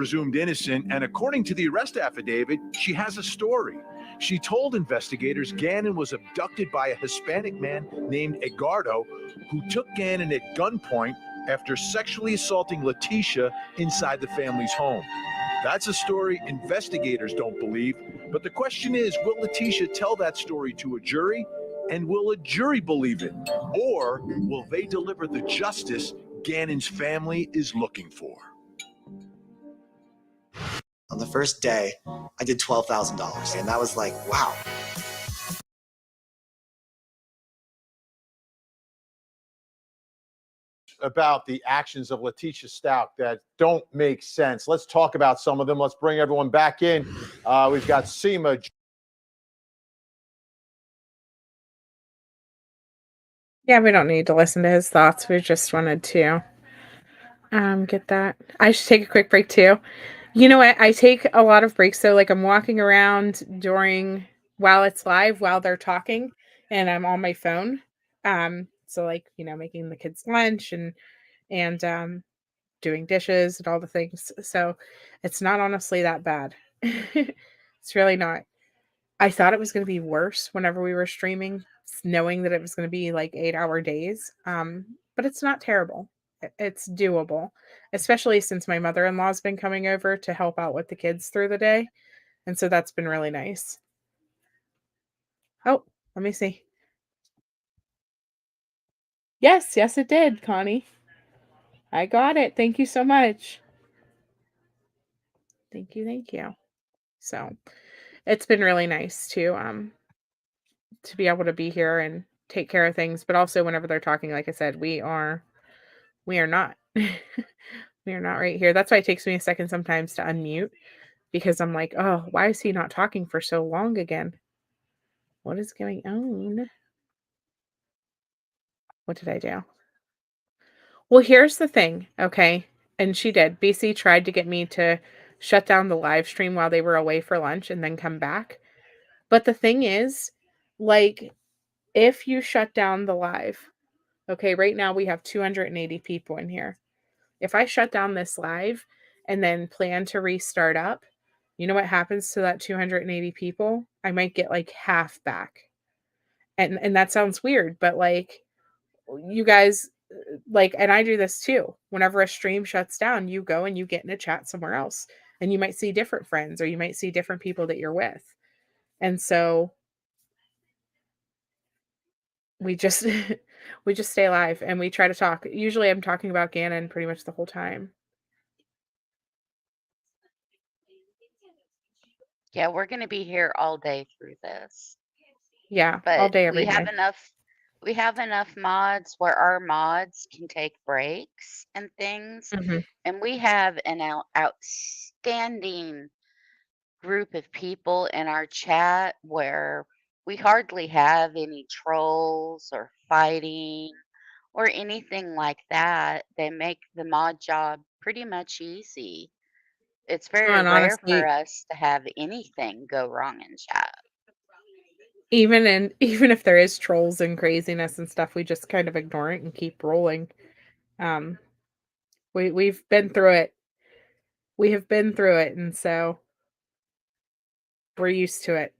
presumed innocent, and according to the arrest affidavit, she has a story. She told investigators Gannon was abducted by a Hispanic man named Edgardo, who took Gannon at gunpoint after sexually assaulting Letecia inside the family's home. That's a story investigators don't believe, but the question is, will Letecia tell that story to a jury, and will a jury believe it? Or will they deliver the justice Gannon's family is looking for? On the first day, I did $12,000, and that was like, wow. About the actions of Letecia Stauch that don't make sense. Let's talk about some of them. Let's bring everyone back in. We've got Seema. Yeah, we don't need to listen to his thoughts. We just wanted to get that. I should take a quick break too. You know what? I take a lot of breaks. So like I'm walking around while it's live, while they're talking, and I'm on my phone. So like, making the kids lunch and doing dishes and all the things. So it's not honestly that bad. It's really not. I thought it was going to be worse whenever we were streaming, knowing that it was going to be like 8-hour days. But it's not terrible. It's doable, especially since my mother-in-law's been coming over to help out with the kids through the day. And so that's been really nice. Oh, let me see. Yes, it did, Connie. I got it. Thank you so much. Thank you. So it's been really nice to be able to be here and take care of things, but also whenever they're talking, like I said, we are not. We are not right here. That's why it takes me a second sometimes to unmute, because I'm like, oh, why is he not talking for so long again? What is going on? What did I do? Well, here's the thing, okay? And she did. BC tried to get me to shut down the live stream while they were away for lunch and then come back. But the thing is, like, if you shut down the live, okay, right now we have 280 people in here. If I shut down this live and then plan to restart up, you know what happens to that 280 people? I might get like half back. And that sounds weird, but like you guys like, and I do this too. Whenever a stream shuts down, you go and you get in a chat somewhere else, and you might see different friends, or you might see different people that you're with. And so we just we just stay alive and we try to talk. Usually I'm talking about Gannon pretty much the whole time. Yeah, we're going to be here all day through this. Yeah, all But day, every day. we have enough mods where our mods can take breaks and things. Mhm. And we have an outstanding group of people in our chat where we hardly have any trolls or fighting or anything like that. They make the mod job pretty much easy. It's very And rare for honestly, us to have anything go wrong in chat. even if there is trolls and craziness and stuff, we just kind of ignore it and keep rolling. We've been through it. We have been through it, and so we're used to it.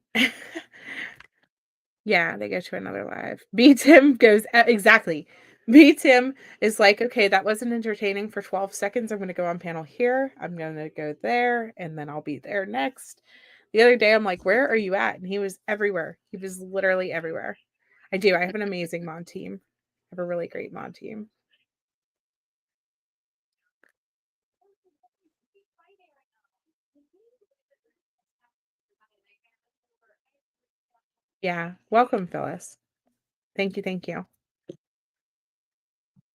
Yeah, they go to another live. B Tim goes exactly. B Tim is like, okay, that wasn't entertaining for 12 seconds. I'm going to go on panel here. I'm going to go there, and then I'll be there next. The other day, I'm like, where are you at? And he was everywhere. He was literally everywhere. I do. I have an amazing mod team. I have a really great mod team. Yeah. Welcome, Phyllis. Thank you. Thank you.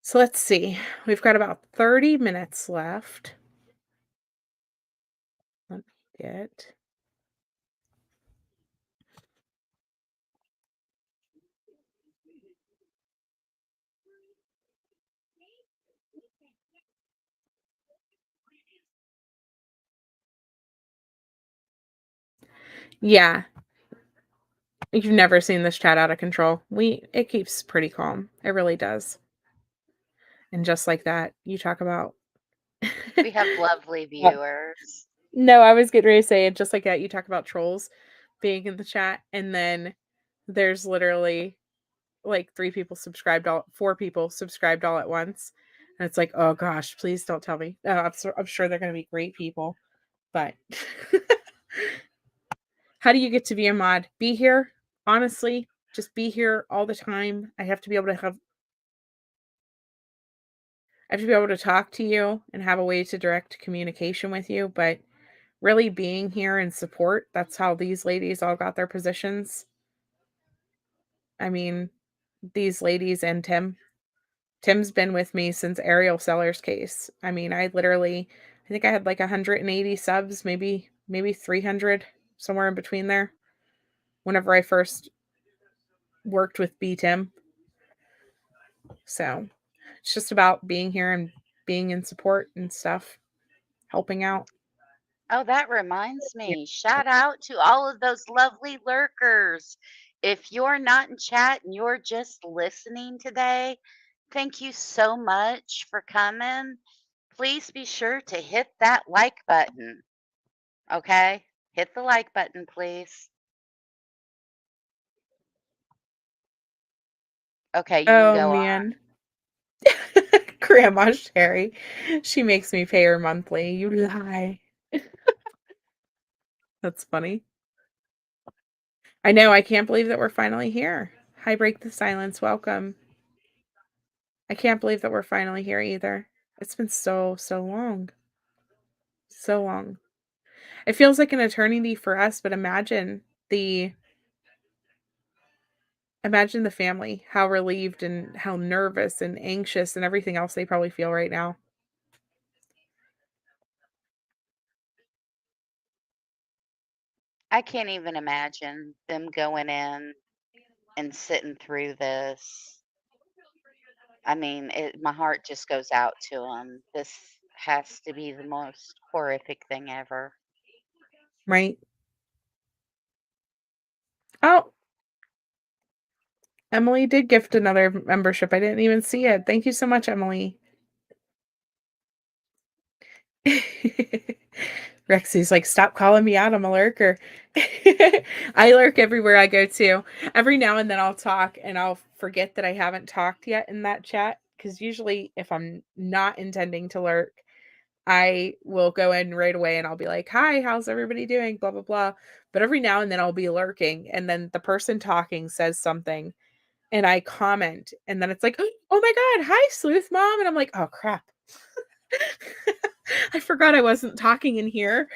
So let's see. We've got about 30 minutes left. Let me get. Yeah. You've never seen this chat out of control. It keeps pretty calm. It really does. And just like that, you talk about. We have lovely viewers. No, I was getting ready to say it. Just like that, you talk about trolls being in the chat, and then there's literally like 4 people subscribed all at once, and it's like, oh gosh, please don't tell me. I'm sure they're going to be great people, but how do you get to be a mod? Be here, honestly. Just be here all the time. I have to be able to talk to you and have a way to direct communication with you, but really being here and support, that's how these ladies all got their positions. I mean, these ladies and Tim's been with me since Ariel Sellers' case. I mean, I think I had like 180 subs, maybe 300, somewhere in between there, whenever I first worked with B Tim. So it's just about being here and being in support and stuff, helping out. Oh, that reminds me. Shout out to all of those lovely lurkers. If you're not in chat and you're just listening today, thank you so much for coming. Please be sure to hit that like button. Okay? Hit the like button, please. Okay, you can go on. Man. Grandma Sherry. She makes me pay her monthly. You lie. That's funny. I know. I can't believe that we're finally here. Hi, Break the Silence. Welcome. I can't believe that we're finally here either. It's been so long. So long. It feels like an eternity for us, but imagine the family, how relieved and how nervous and anxious and everything else they probably feel right now. I can't even imagine them going in and sitting through this. I mean, my heart just goes out to them. This has to be the most horrific thing ever. Right? Oh, Emily did gift another membership. I didn't even see it. Thank you so much, Emily. Rexy's like, stop calling me out. I'm a lurker. I lurk everywhere I go to. Every now and then I'll talk and I'll forget that I haven't talked yet in that chat. Because usually if I'm not intending to lurk, I will go in right away and I'll be like, hi, how's everybody doing? Blah, blah, blah. But every now and then I'll be lurking. And then the person talking says something and I comment. And then it's like, oh my God, hi, Sleuth Mom. And I'm like, oh crap. I forgot I wasn't talking in here.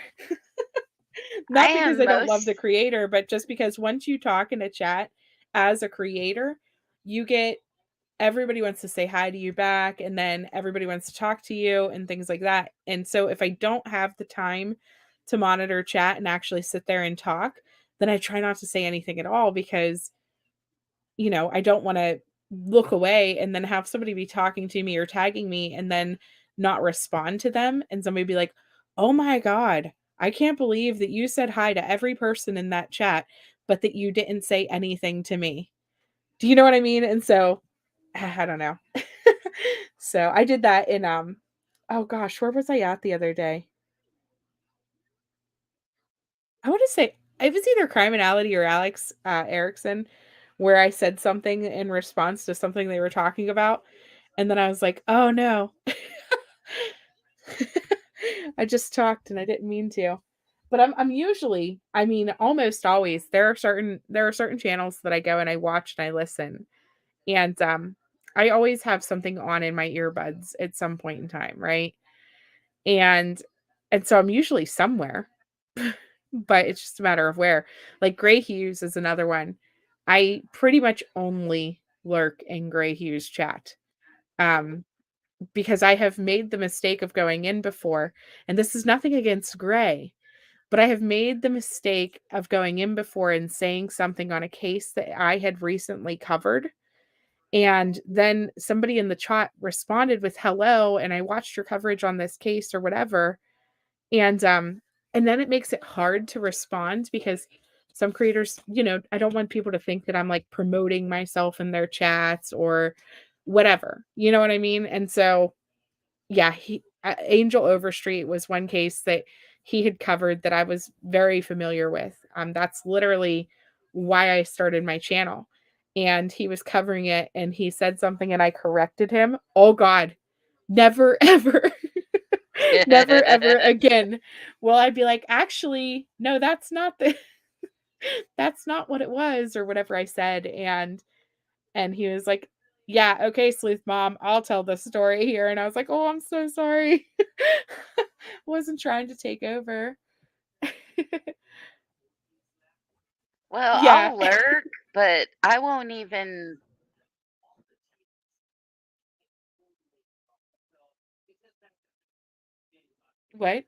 Not because I don't love the creator, but just because once you talk in a chat as a creator, you get everybody wants to say hi to you back, and then everybody wants to talk to you and things like that. And so if I don't have the time to monitor chat and actually sit there and talk, then I try not to say anything at all because, I don't want to look away and then have somebody be talking to me or tagging me and then not respond to them. And somebody be like, oh my God, I can't believe that you said hi to every person in that chat, but that you didn't say anything to me. Do you know what I mean? And so I don't know. So I did that in, oh gosh, where was I at the other day? I want to say it was either Criminality or Alex Erickson, where I said something in response to something they were talking about. And then I was like, oh no. I just talked and I didn't mean to. But I'm usually, almost always there are certain channels that I go and I watch and I listen. And I always have something on in my earbuds at some point in time, right? And so I'm usually somewhere, but it's just a matter of where. Like Gray Hughes is another one. I pretty much only lurk in Gray Hughes chat. Because I have made the mistake of going in before, and this is nothing against Gray, but I have made the mistake of going in before and saying something on a case that I had recently covered. And then somebody in the chat responded with hello, and I watched your coverage on this case or whatever. And then it makes it hard to respond because some creators, I don't want people to think that I'm like promoting myself in their chats or whatever. You know what I mean? And so yeah, Angel Overstreet was one case that he had covered that I was very familiar with. That's literally why I started my channel. And he was covering it and he said something and I corrected him. Oh God, never ever, never ever again. Well, I'd be like, actually, no, that's not that's not what it was or whatever I said. And he was like, yeah, okay, Sleuth Mom, I'll tell the story here. And I was like, oh, I'm so sorry. Wasn't trying to take over. Well, Yeah. I'll lurk, but I won't even. What?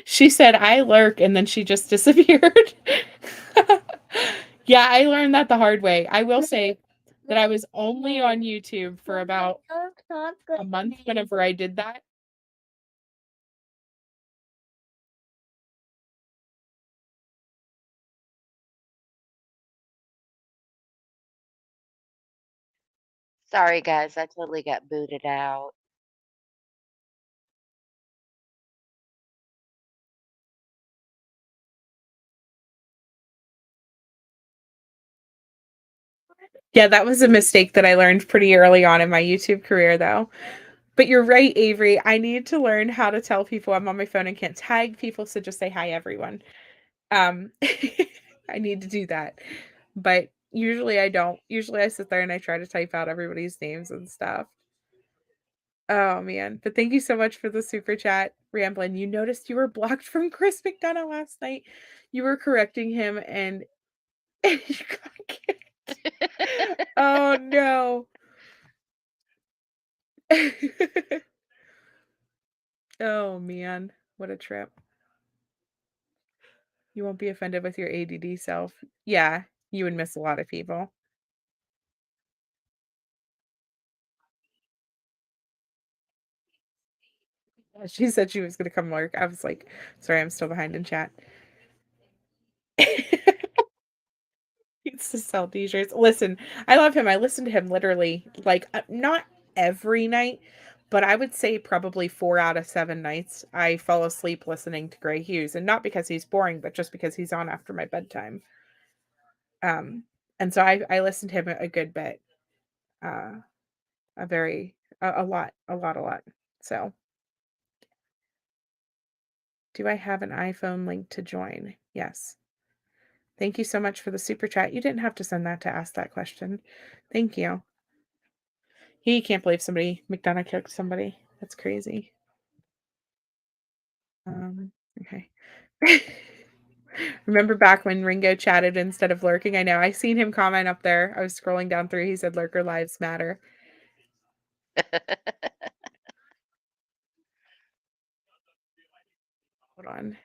She said, I lurk, and then she just disappeared. Yeah, I learned that the hard way. I will say that I was only on YouTube for about a month whenever I did that. Sorry, guys, I totally got booted out. Yeah, that was a mistake that I learned pretty early on in my YouTube career, though. But you're right, Avery. I need to learn how to tell people I'm on my phone and can't tag people, so just say hi, everyone. I need to do that. But usually I don't. Usually I sit there and I try to type out everybody's names and stuff. Oh man. But thank you so much for the super chat, Ramblin'. You noticed you were blocked from Chris McDonough last night. You were correcting him and you got kicked. Oh no. Oh man. What a trip. You won't be offended with your ADD self. Yeah, you would miss a lot of people. She said she was going to come work. I was like, sorry, I'm still behind in chat. He's to sell t-shirts. Listen, I love him. I listen to him literally like not every night, but I would say probably 4 out of 7 nights I fall asleep listening to Gray Hughes, and not because he's boring, but just because he's on after my bedtime. And so I listened to him a good bit. A lot. So, do I have an iPhone link to join? Yes. Thank you so much for the super chat. You didn't have to send that to ask that question. Thank you. He can't believe McDonough kicked somebody. That's crazy. Okay. Remember back when Ringo chatted instead of lurking? I know. I seen him comment up there. I was scrolling down through. He said lurker lives matter. Hold on.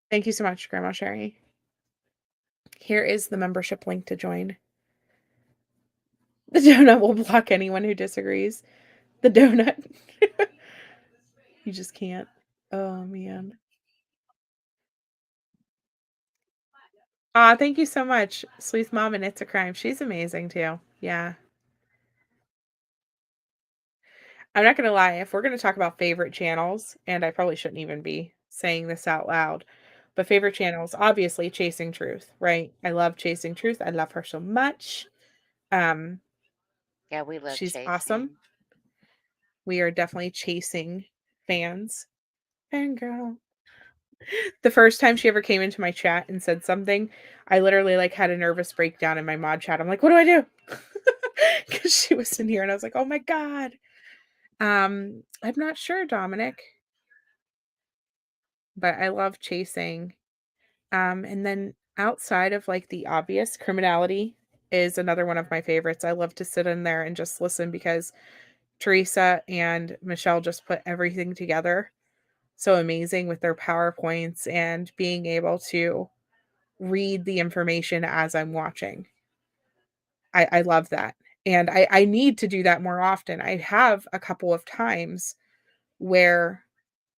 Thank you so much, Grandma Sherry. Here is the membership link to join. The donut will block anyone who disagrees. The donut. You just can't. Oh, man. Thank you so much, Sweet Mom, and It's a Crime. She's amazing, too. Yeah. I'm not going to lie. If we're going to talk about favorite channels, and I probably shouldn't even be saying this out loud, but favorite channels, obviously Chasing Truth, right? I love Chasing Truth. I love her so much. Yeah, we love She's chasing. awesome. We are definitely chasing fans. Fangirl. The first time she ever came into my chat and said something, I literally like had a nervous breakdown in my mod chat. I'm like, what do I do? Because she was in here and I was like, oh my God. I'm not sure, Dominic. But I love chasing. And then outside of like the obvious, Criminality is another one of my favorites. I love to sit in there and just listen because Teresa and Michelle just put everything together so amazing with their PowerPoints and being able to read the information as I'm watching. I love that. And I need to do that more often. I have a couple of times where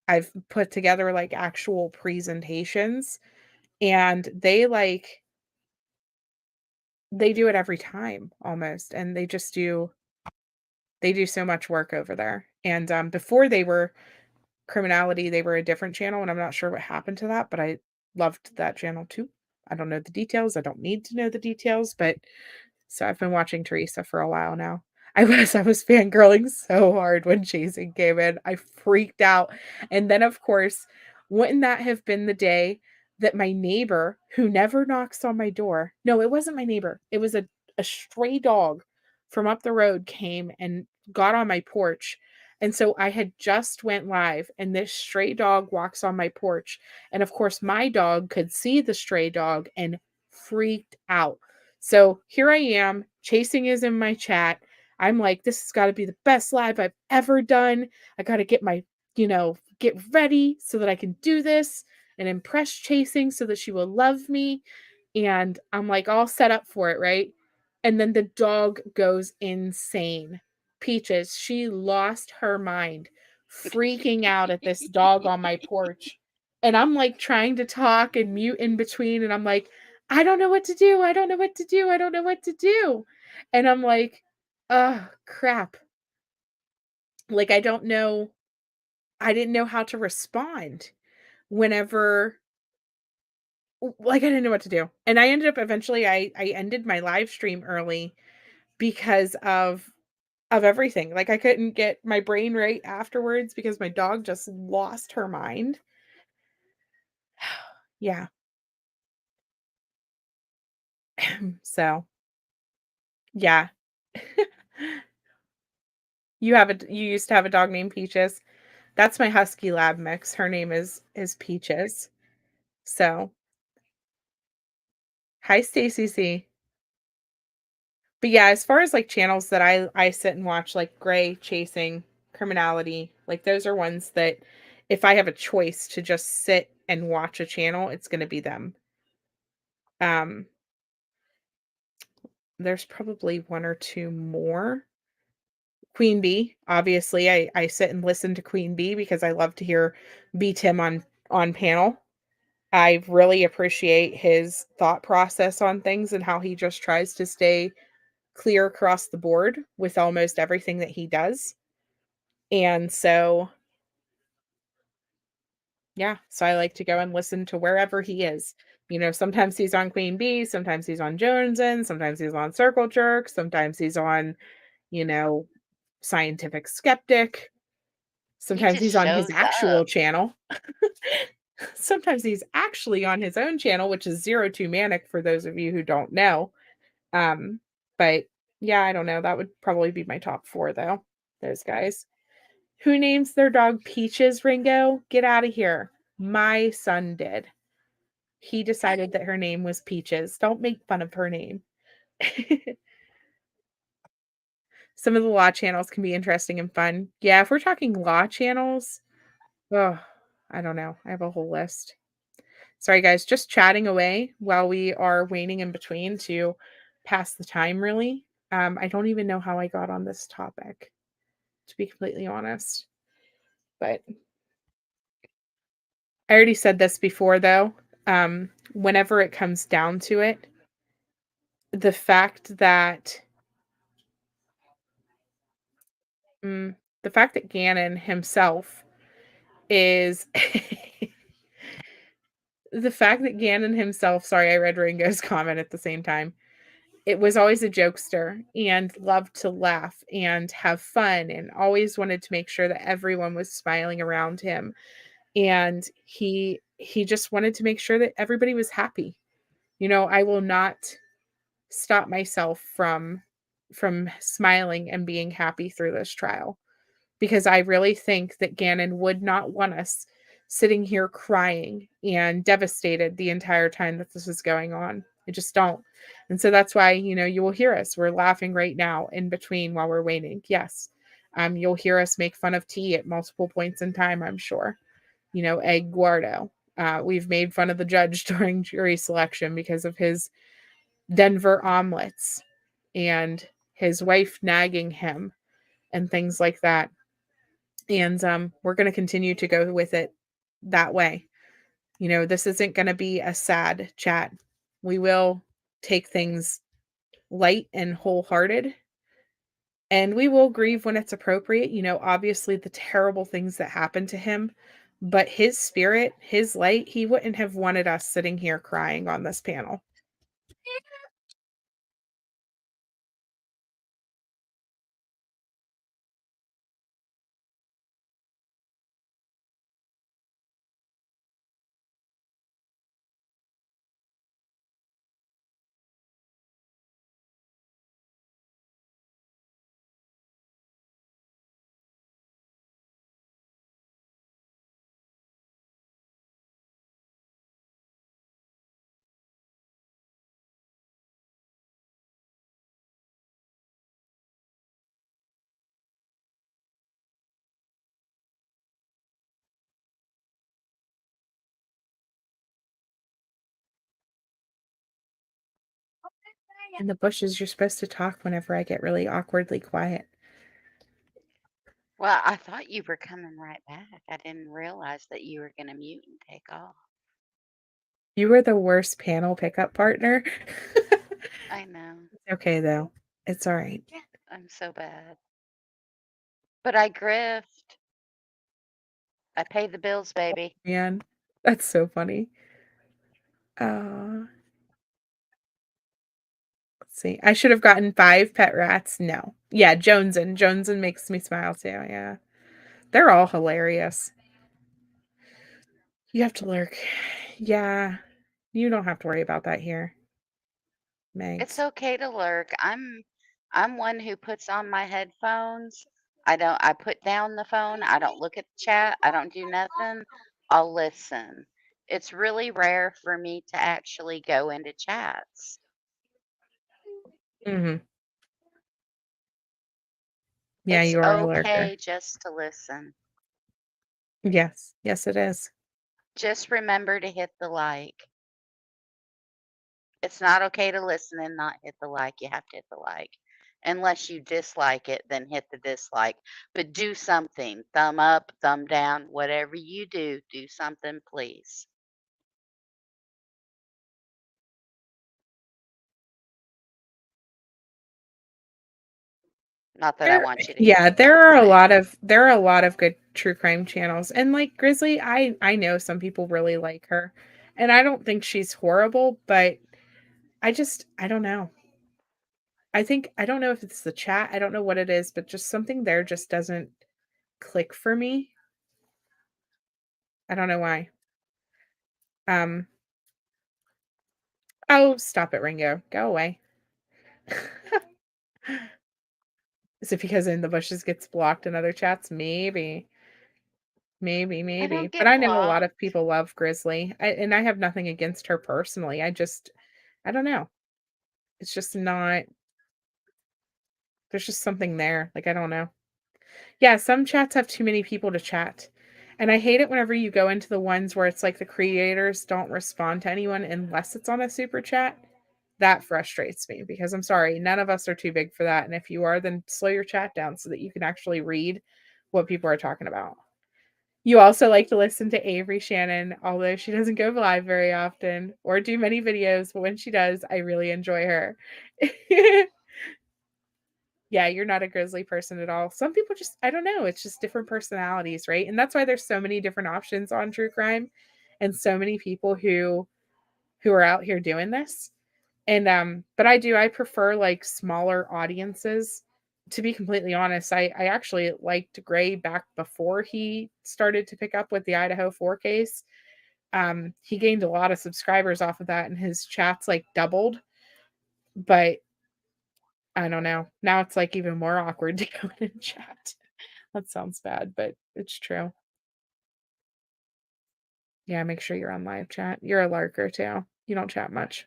I've put together like actual presentations and they do it every time almost. And they do so much work over there. And before they were Criminality, they were a different channel, and I'm not sure what happened to that, but I loved that channel too. I don't know the details. I don't need to know the details, but so I've been watching Teresa for a while now. I was fangirling so hard when Chasing came in. I freaked out. And then of course, wouldn't that have been the day that my neighbor who never knocks on my door. No, it wasn't my neighbor. It was a stray dog from up the road came and got on my porch. And so I had just went live and this stray dog walks on my porch. And of course, my dog could see the stray dog and freaked out. So here I am, Chasing is in my chat. I'm like, this has got to be the best live I've ever done. I got to get my, get ready so that I can do this and impress Chasing so that she will love me. And I'm like all set up for it, right? And then the dog goes insane. Peaches, she lost her mind, freaking out at this dog on my porch. And I'm like trying to talk and mute in between. And I'm like, I don't know what to do. I don't know what to do. I don't know what to do. And I'm like, oh, crap. Like, I don't know. I didn't know how to respond whenever, like, I didn't know what to do. And I ended up eventually, I ended my live stream early because of everything. Like, I couldn't get my brain right afterwards because my dog just lost her mind. Yeah. So, yeah. You used to have a dog named Peaches. That's my husky lab mix. Her name is Peaches. So, hi Stacy C. But yeah, as far as like channels that I sit and watch, like Gray, Chasing, Criminality, like those are ones that if I have a choice to just sit and watch a channel, it's going to be them. There's probably one or two more. Queen Bee, obviously, I sit and listen to Queen Bee because I love to hear B Tim on panel. I really appreciate his thought process on things and how he just tries to stay clear across the board with almost everything that he does. And so, yeah, so I like to go and listen to wherever he is. You know, sometimes he's on Queen Bee, sometimes he's on Jonesin, sometimes he's on Circle Jerk, sometimes he's on, you know, Scientific Skeptic. He Sometimes just he's on his shows actual up. channel. Sometimes he's actually on his own channel, which is 02 Manic for those of you who don't know. But yeah, I don't know. That would probably be my top 4 though. Those guys. Who names their dog Peaches, Ringo? Get out of here. My son did. He decided that her name was Peaches. Don't make fun of her name. Some of the law channels can be interesting and fun. Yeah, if we're talking law channels, oh, I don't know. I have a whole list. Sorry, guys, just chatting away while we are waiting in between to pass the time, really. I don't even know how I got on this topic, to be completely honest. But I already said this before, though. Whenever it comes down to it, the fact that Gannon himself is the fact that Gannon himself, sorry, I read Ringo's comment at the same time. It was always a jokester and loved to laugh and have fun and always wanted to make sure that everyone was smiling around him. And he just wanted to make sure that everybody was happy. You know, I will not stop myself from smiling and being happy through this trial, because I really think that Gannon would not want us sitting here crying and devastated the entire time that this is going on. I just don't. And so that's why, you know, you will hear us. We're laughing right now in between while we're waiting. Yes. You'll hear us make fun of tea at multiple points in time, I'm sure. You know, Egg Guardo. We've made fun of the judge during jury selection because of his Denver omelets and his wife nagging him and things like that. And we're going to continue to go with it that way. You know, this isn't going to be a sad chat. We will take things light and wholehearted, and we will grieve when it's appropriate. You know, obviously the terrible things that happened to him, but his spirit, his light, he wouldn't have wanted us sitting here crying on this panel. In the bushes, you're supposed to talk whenever I get really awkwardly quiet. Well, I thought you were coming right back. I didn't realize that you were going to mute and take off. You were the worst panel pickup partner. I know. It's okay, though. It's all right. I'm so bad. But I grift. I pay the bills, baby. Man, that's so funny. Let's see. I should have gotten 5 pet rats. No. Yeah, Jonesin. Jonesin makes me smile too. Yeah. They're all hilarious. You have to lurk. Yeah. You don't have to worry about that here. It's Thanks. okay to lurk. I'm one who puts on my headphones. I put down the phone. I don't look at the chat. I don't do nothing. I'll listen. It's really rare for me to actually go into chats. Mm-hmm. Yeah, It's you are a lurker. okay just to listen. Yes. Yes, it is. Just remember to hit the like. It's not okay to listen and not hit the like. You have to hit the like. Unless you dislike it, then hit the dislike. But do something. Thumb up, thumb down, whatever you do something, please. Not that I There want you to hear yeah, what I'm saying. there are a lot of good true crime channels. And like Grizzly, I know some people really like her. And I don't think she's horrible, but I don't know. I don't know if it's the chat. I don't know what it is, but just something there just doesn't click for me. I don't know why. Um Oh, stop it, Ringo. Go away. Is it because In the Bushes gets blocked in other chats? Maybe. Maybe, I don't maybe. But get I know a lot blocked. of people love Grizzly. And I have nothing against her personally. I don't know. It's just not there's just something there. Like I don't know. Yeah, some chats have too many people to chat. And I hate it whenever you go into the ones where it's like the creators don't respond to anyone unless it's on a super chat. That frustrates me because I'm sorry, none of us are too big for that. And if you are, then slow your chat down so that you can actually read what people are talking about. You also like to listen to Avery Shannon, although she doesn't go live very often or do many videos, but when she does, I really enjoy her. Yeah, you're not a Grizzly person at all. Some people just, I don't know, it's just different personalities, right? And that's why there's so many different options on true crime and so many people who are out here doing this. And but I prefer like smaller audiences. To be completely honest, I actually liked Gray back before he started to pick up with the Idaho 4 case. He gained a lot of subscribers off of that and his chats like doubled. But I don't know. Now it's like even more awkward to go in and chat. That sounds bad, but it's true. Yeah, make sure you're on live chat. You're a larker too. You don't chat much.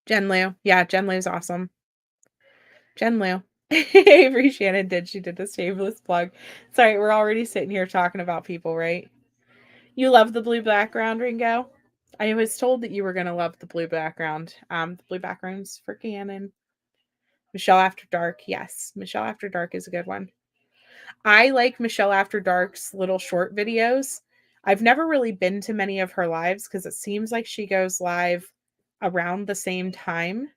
Jen Liu. Yeah, Jen Liu's awesome. Jen Liu. Avery Shannon did. She did a shameless plug. Sorry, we're already sitting here talking about people, right? You love the blue background, Ringo? I was told that you were going to love the blue background. The blue background's for Gannon. Michelle After Dark. Yes, Michelle After Dark is a good one. I like Michelle After Dark's little short videos. I've never really been to many of her lives because it seems like she goes live around the same time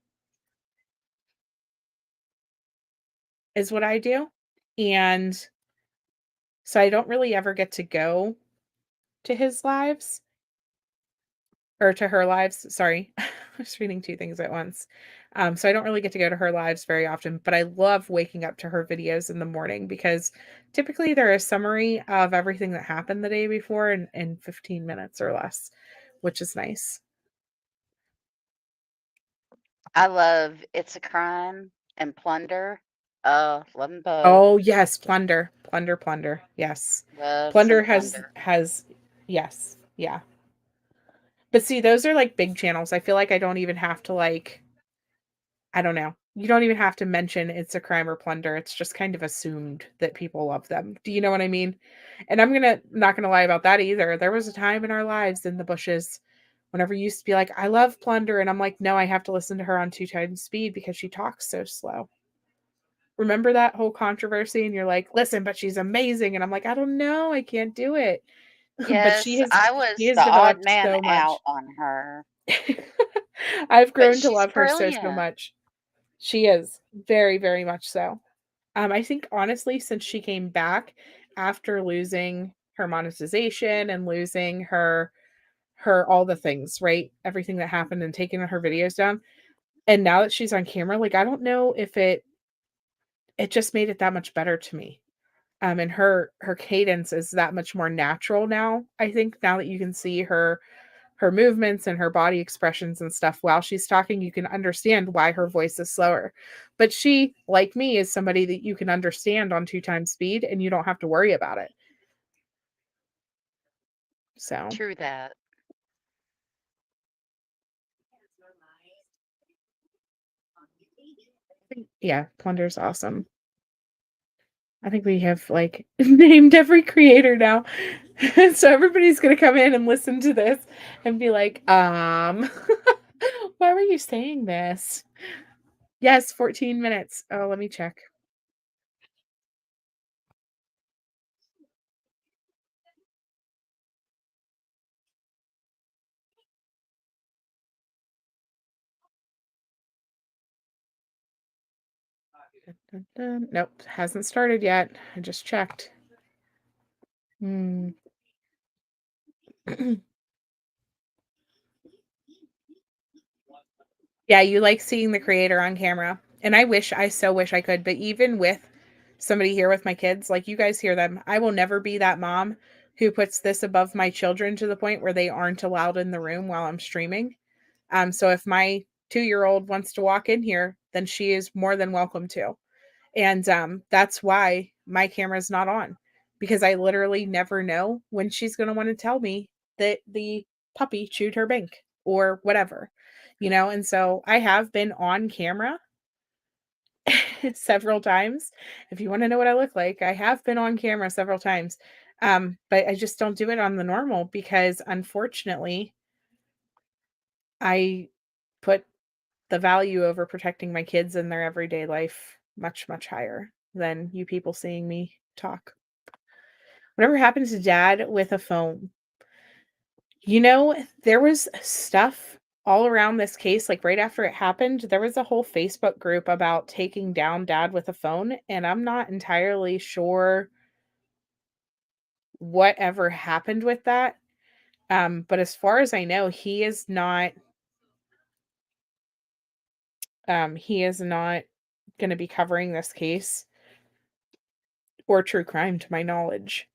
is what I do. And so I don't really ever get to go to his lives or to her lives. Sorry. I was reading two things at once. So I don't really get to go to her lives very often, but I love waking up to her videos in the morning because typically they're a summary of everything that happened the day before in 15 minutes or less, which is nice. I love It's a Crime and Plunder. Love them both. Oh yes, Plunder. Plunder. Yes. Love Plunder some has Plunder. yes. Yeah. But see, those are like big channels. I feel like I don't even have to like I don't know. You don't even have to mention It's a Crime or Plunder. It's just kind of assumed that people love them. Do you know what I mean? And not gonna lie about that either. There was a time in our lives in the bushes whenever you used to be like, I love Plunder, and I'm like, no, I have to listen to her on 2 times speed because she talks so slow. Remember that whole controversy? And you're like, listen, but she's amazing. And I'm like, I don't know, I can't do it. But Yes, I she was has the odd developed man so out much. on her. I've But grown to she's love her so brilliant. much. She is very, very much so. I think honestly, since she came back after losing her monetization and losing her all the things, right? Everything that happened and taking her videos down. And now that she's on camera, like I don't know if it just made it that much better to me. And her cadence is that much more natural now. I think now that you can see her movements and her body expressions and stuff while she's talking, you can understand why her voice is slower. But she, like me, is somebody that you can understand on 2 times speed and you don't have to worry about it. So, True that. yeah, Plunder's awesome. I think we have like named every creator now. So everybody's gonna come in and listen to this and be like, why were you saying this? Yes, 14 minutes. Oh, let me check. Dun, dun. Nope, hasn't started yet. I just checked. Hmm. Yeah, you like seeing the creator on camera. And I so wish I could, but even with somebody here with my kids, like you guys hear them, I will never be that mom who puts this above my children to the point where they aren't allowed in the room while I'm streaming. So if my 2-year-old wants to walk in here, then she is more than welcome to. And that's why my camera's not on, because I literally never know when she's going to want to tell me that the puppy chewed her bank or whatever, and so I have been on camera several times. If you want to know what I look like, I have been on camera several times. But I just don't do it on the normal because unfortunately I put the value over protecting my kids and their everyday life much, much higher than you people seeing me talk. Whatever happened to dad with a phone? There was stuff all around this case, like right after it happened, there was a whole Facebook group about taking down dad with a phone, and I'm not entirely sure whatever happened with that. But as far as I know, he is not going to be covering this case or true crime to my knowledge.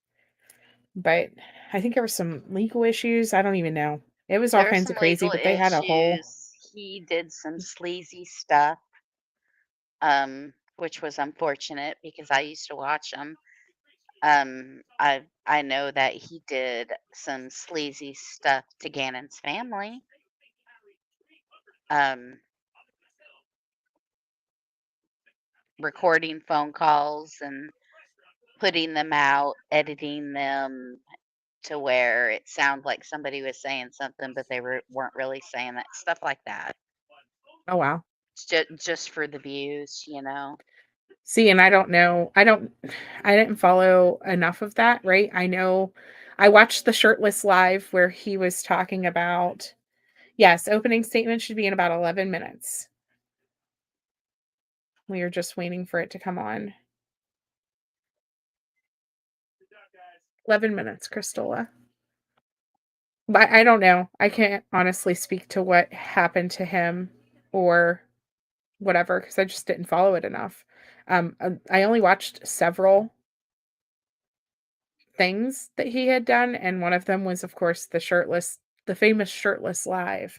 But I think there were some legal issues. I don't even know. It was all There were kinds some of crazy, legal but they had a whole issues. He did some sleazy stuff, which was unfortunate because I used to watch him. I know that he did some sleazy stuff to Gannon's family. Recording phone calls and putting them out, editing them to where it sounded like somebody was saying something, but they weren't really saying that. Stuff like that. Oh, wow. Just for the views, See, and I don't know. I didn't follow enough of that, right? I know I watched the shirtless live where he was talking about, yes, opening statement should be in about 11 minutes. We are just waiting for it to come on. 11 minutes, Cristola. But I don't know. I can't honestly speak to what happened to him or whatever because I just didn't follow it enough. I only watched several things that he had done, and one of them was, of course, the famous shirtless live,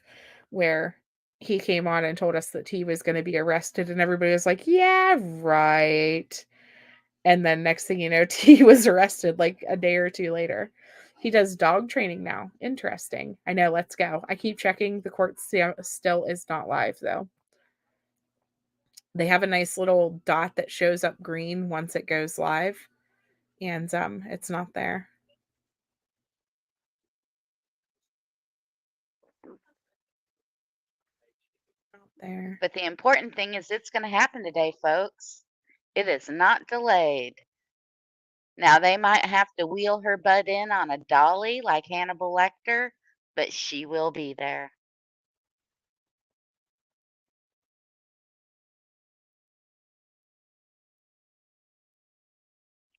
where he came on and told us that he was going to be arrested, and everybody was like, "Yeah, right." And then next thing you know, T was arrested like a day or two later. He does dog training now. Interesting. I know. Let's go. I keep checking. The court still is not live though. They have a nice little dot that shows up green once it goes live, and it's not there. There. But the important thing is it's going to happen today, folks. It is not delayed. Now, they might have to wheel her butt in on a dolly like Hannibal Lecter, but she will be there.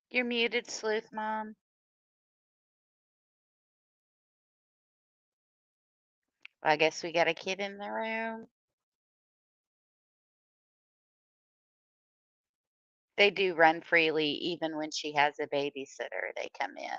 You're muted, Sleuth Mom. I guess we got a kid in the room. They do run freely even when she has a babysitter. They come in.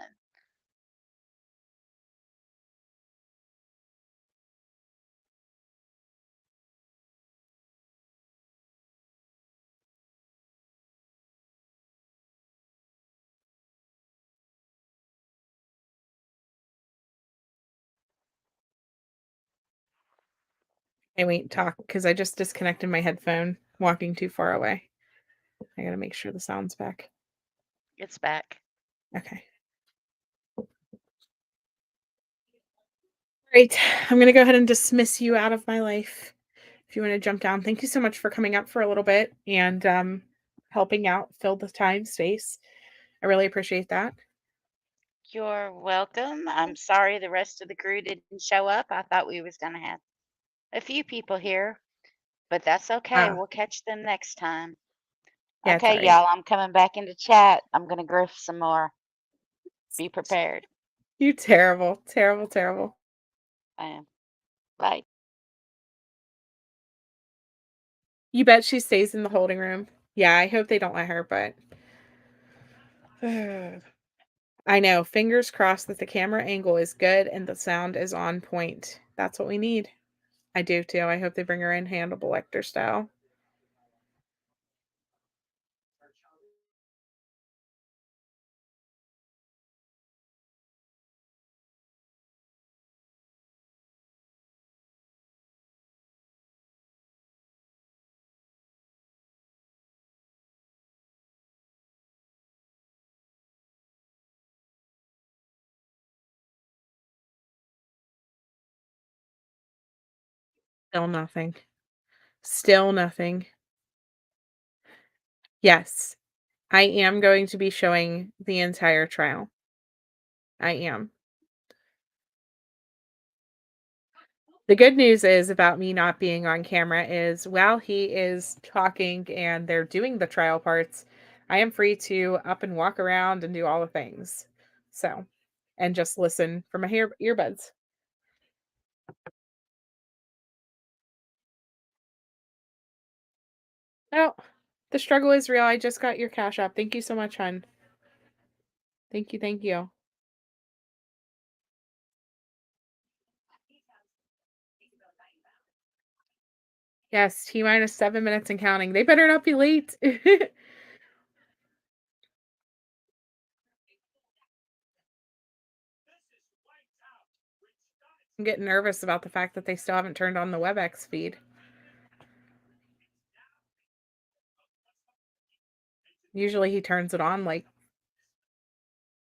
I wait, talk because I just disconnected my headphone walking too far away. I gotta make sure the sound's back. It's back. Okay. Great. I'm going to go ahead and dismiss you out of my life. If you want to jump down, thank you so much for coming up for a little bit and helping out fill the time space. I really appreciate that. You're welcome. I'm sorry the rest of the crew didn't show up. I thought we was gonna have a few people here, but that's okay. We'll catch them next time. Yeah, it's Okay, all right. y'all, I'm coming back into chat. I'm gonna griff some more. Be prepared. You terrible, terrible, terrible. I am. Bye. You bet she stays in the holding room. Yeah, I hope they don't let her, but I know. Fingers crossed that the camera angle is good and the sound is on point. That's what we need. I do too. I hope they bring her in Hannibal Lecter style. Still nothing. Still nothing. Yes, I am going to be showing the entire trial. I am. The good news is about me not being on camera is while he is talking and they're doing the trial parts, I am free to up and walk around and do all the things. So, and just listen from my earbuds. Oh, the struggle is real. I just got your cash app. Thank you so much, hon. Thank you. Thank you. Yes, T minus 7 minutes and counting. They better not be late. I'm getting nervous about the fact that they still haven't turned on the WebEx feed. Usually he turns it on like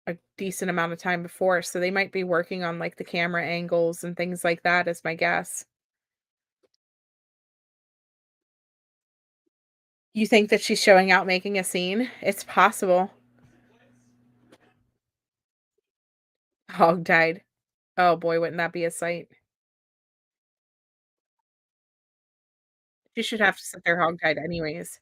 a decent amount of time before, so they might be working on like the camera angles and things like that is my guess. You think that she's showing out making a scene? It's possible. Hog died. Oh boy, wouldn't that be a sight? She should have to sit there hog tied anyways.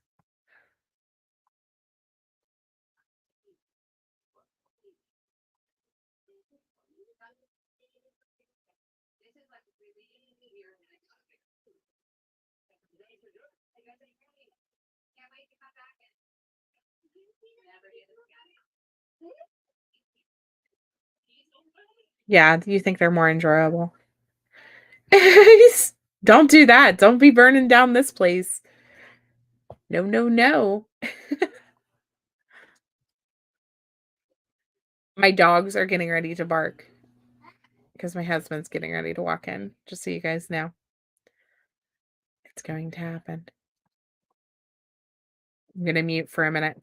Yeah, do you think they're more enjoyable? Don't do that. Don't be burning down this place. No, no, no. My dogs are getting ready to bark because my husband's getting ready to walk in, just so you guys know. It's going to happen. I'm going to mute for a minute.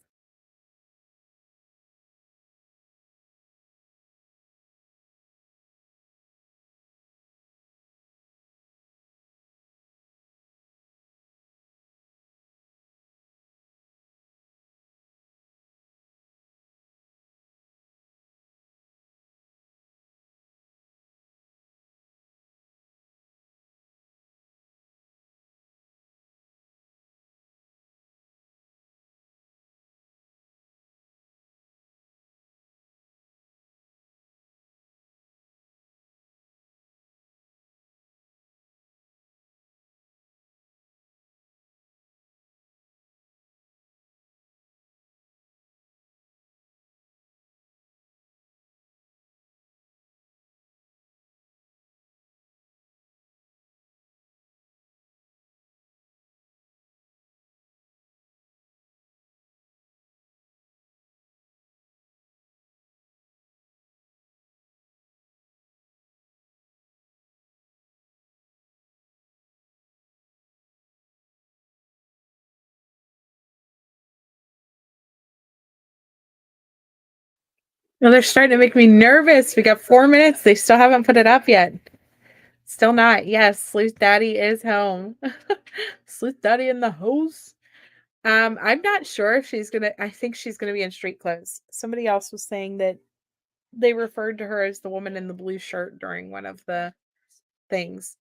Well, they're starting to make me nervous. We got 4 minutes. They still haven't put it up yet. Still not. Yes, Sleuth Daddy is home. Sleuth Daddy in the house. I'm not sure if I think she's gonna be in street clothes. Somebody else was saying that they referred to her as the woman in the blue shirt during one of the things.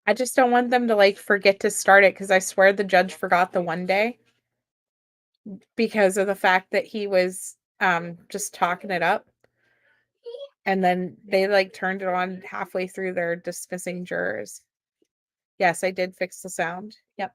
I just don't want them to like forget to start it because I swear the judge forgot the one day because of the fact that he was just talking it up. And then they like turned it on halfway through their dismissing jurors. Yes, I did fix the sound. Yep.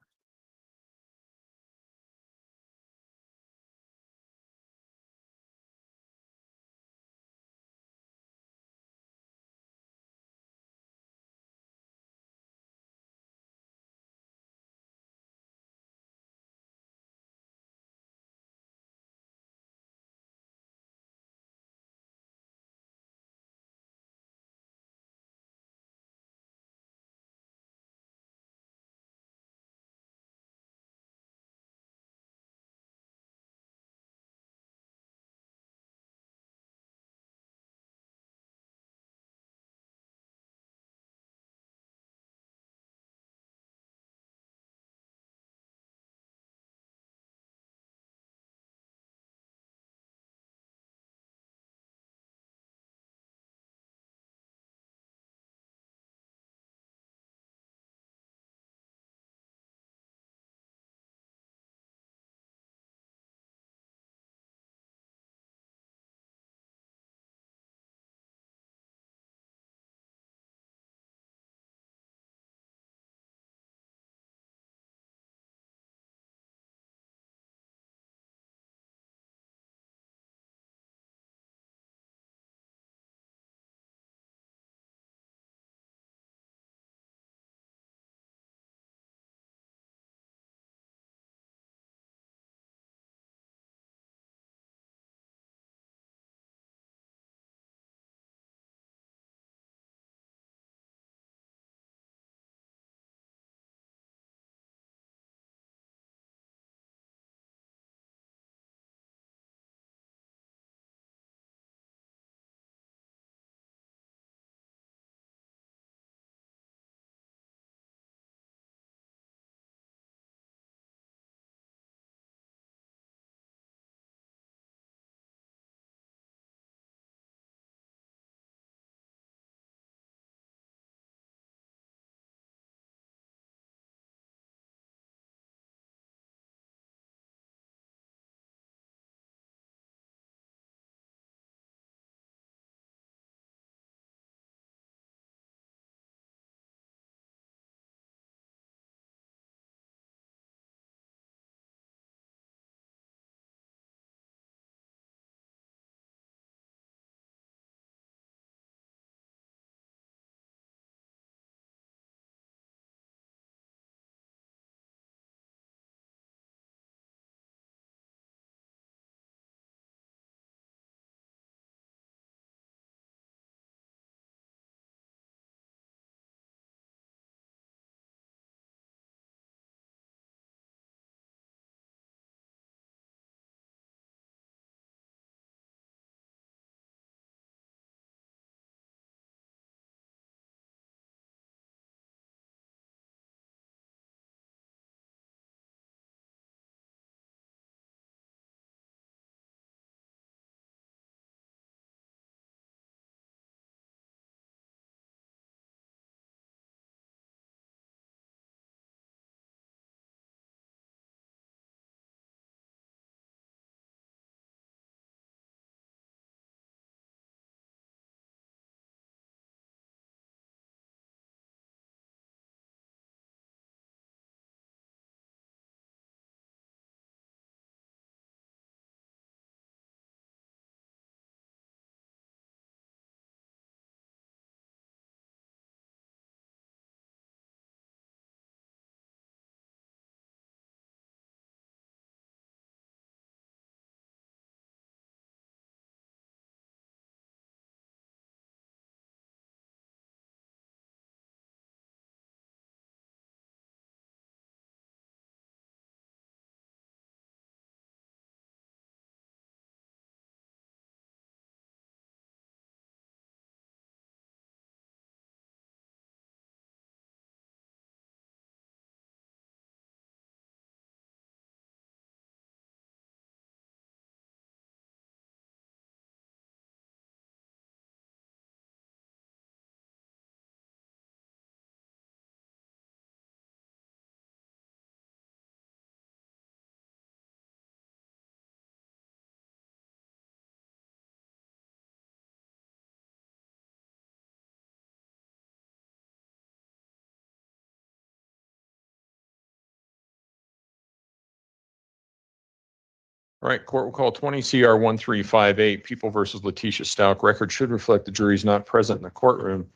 All right, court will call 20 CR 1358, People versus Letecia Stauch. Record should reflect the jury's not present in the courtroom.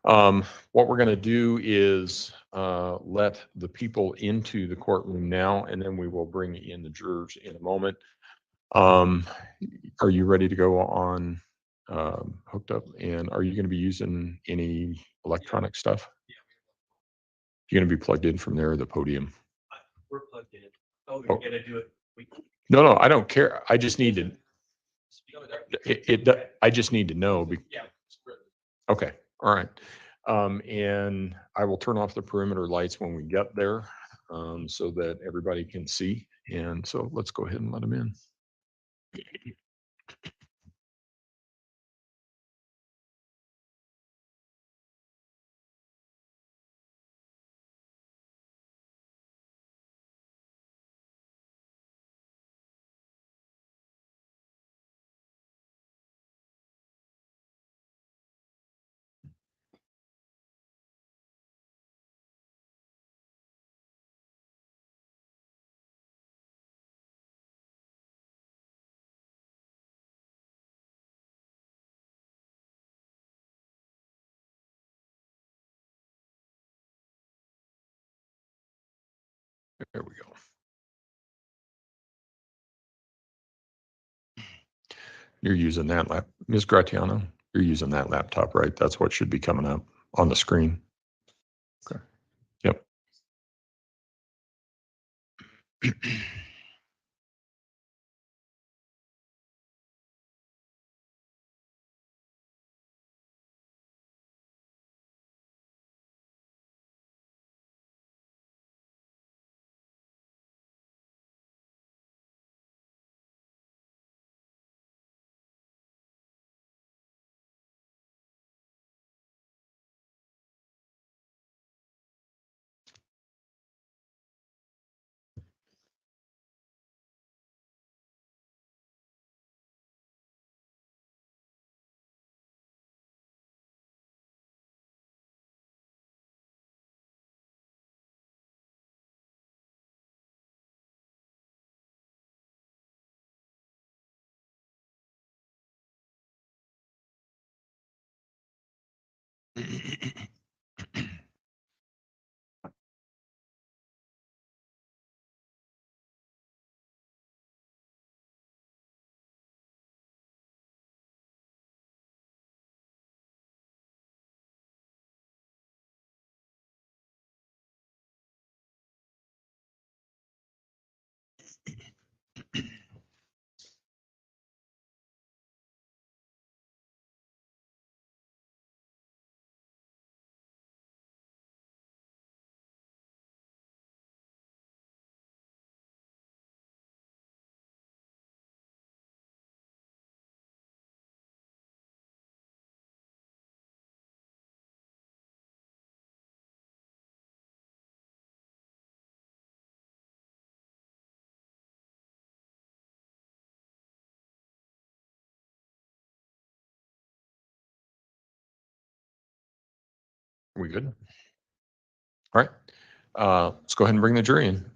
What we're going to do is let the people into the courtroom now, and then we will bring in the jurors in a moment. Are you ready to go on hooked up? And are you going to be using any electronic stuff? You're going to be plugged in from there, the podium. We're plugged in. Oh, Oh. we're gonna do it. No, I don't care. I just need to. I just need to know. Yeah. Okay, all right. And I will turn off the perimeter lights when we get there, so that everybody can see. And so let's go ahead and let them in. There we go. You're using that Ms. Gratiano, you're using that laptop, right? That's what should be coming up on the screen. Okay. Yep. We good? All right. Let's go ahead and bring the jury in.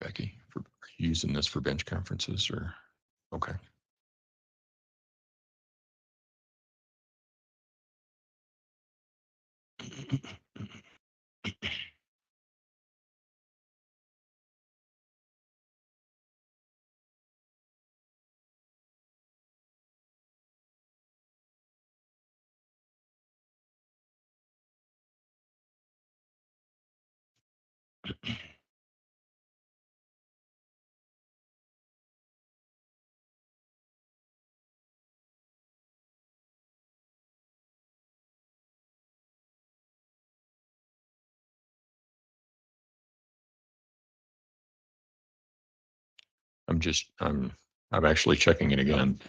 Becky, are you using this for bench conferences or? Okay. I'm actually checking it again.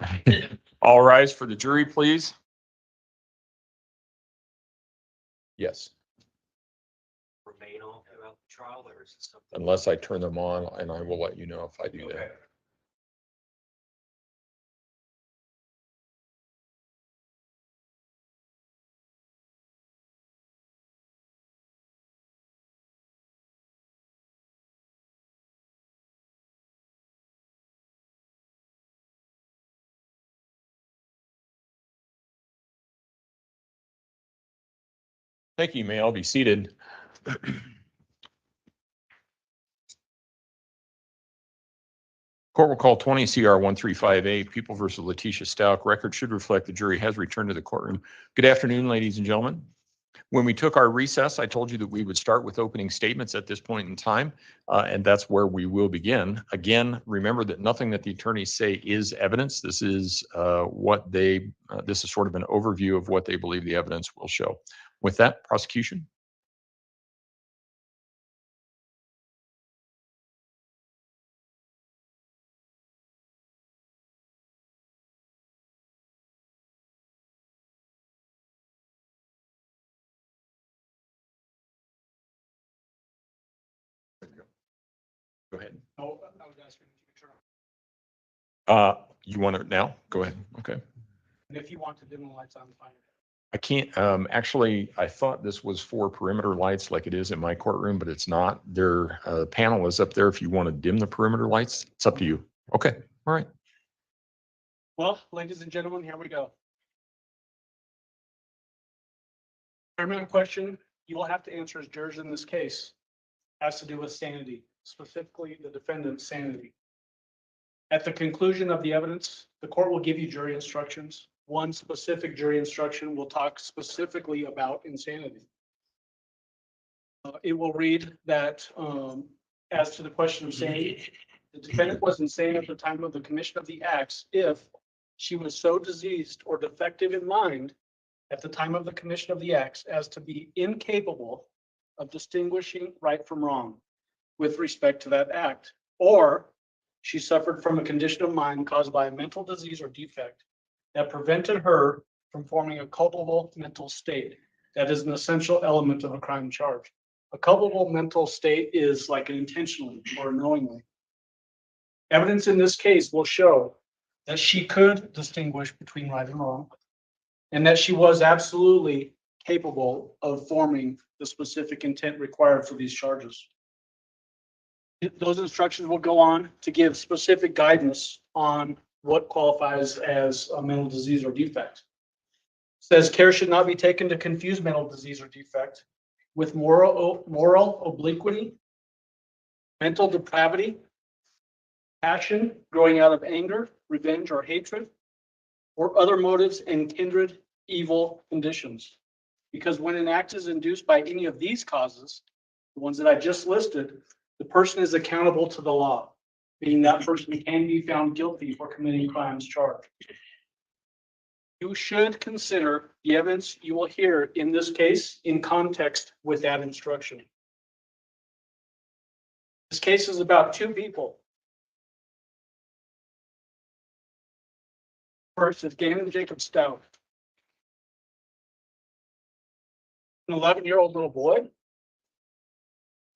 All rise for the jury, please. Yes, Remain on throughout the trial, or is it something? unless I turn them on, and I will let you know if I do that. Thank you. You may all be seated. Court will call 20 CR 135A, People versus Letecia Stauch. Record should reflect the jury has returned to the courtroom. Good afternoon, ladies and gentlemen. When we took our recess, I told you that we would start with opening statements at this point in time, and that's where we will begin. Again, remember that nothing that the attorneys say is evidence. This is this is sort of an overview of what they believe the evidence will show. With that, prosecution. Go ahead. No, I was asking if you could turn on. You want it now? Go ahead. Okay. And if you want to dim the lights on, fine. I can't, actually, I thought this was for perimeter lights like it is in my courtroom, but it's not. Their panel is up there. If you want to dim the perimeter lights, it's up to you. Okay. All right. Well, ladies and gentlemen, here we go. Paramount question you will have to answer as jurors in this case has to do with sanity, specifically the defendant's sanity. At the conclusion of the evidence, the court will give you jury instructions. One specific jury instruction will talk specifically about insanity. It will read that as to the question of sanity, the defendant was insane at the time of the commission of the acts if she was so diseased or defective in mind at the time of the commission of the acts as to be incapable of distinguishing right from wrong with respect to that act, or she suffered from a condition of mind caused by a mental disease or defect that prevented her from forming a culpable mental state. That is an essential element of a crime charge. A culpable mental state is like an intentionally or knowingly. Evidence in this case will show that she could distinguish between right and wrong, and that she was absolutely capable of forming the specific intent required for these charges. Those instructions will go on to give specific guidance on what qualifies as a mental disease or defect. It says care should not be taken to confuse mental disease or defect with moral obliquity, mental depravity, passion growing out of anger, revenge, or hatred, or other motives and kindred evil conditions. Because when an act is induced by any of these causes, the ones that I just listed, the person is accountable to the law, meaning that person can be found guilty for committing crimes charged. You should consider the evidence you will hear in this case in context with that instruction. This case is about two people. First is Gannon Jacob Stauch, an 11-year-old little boy.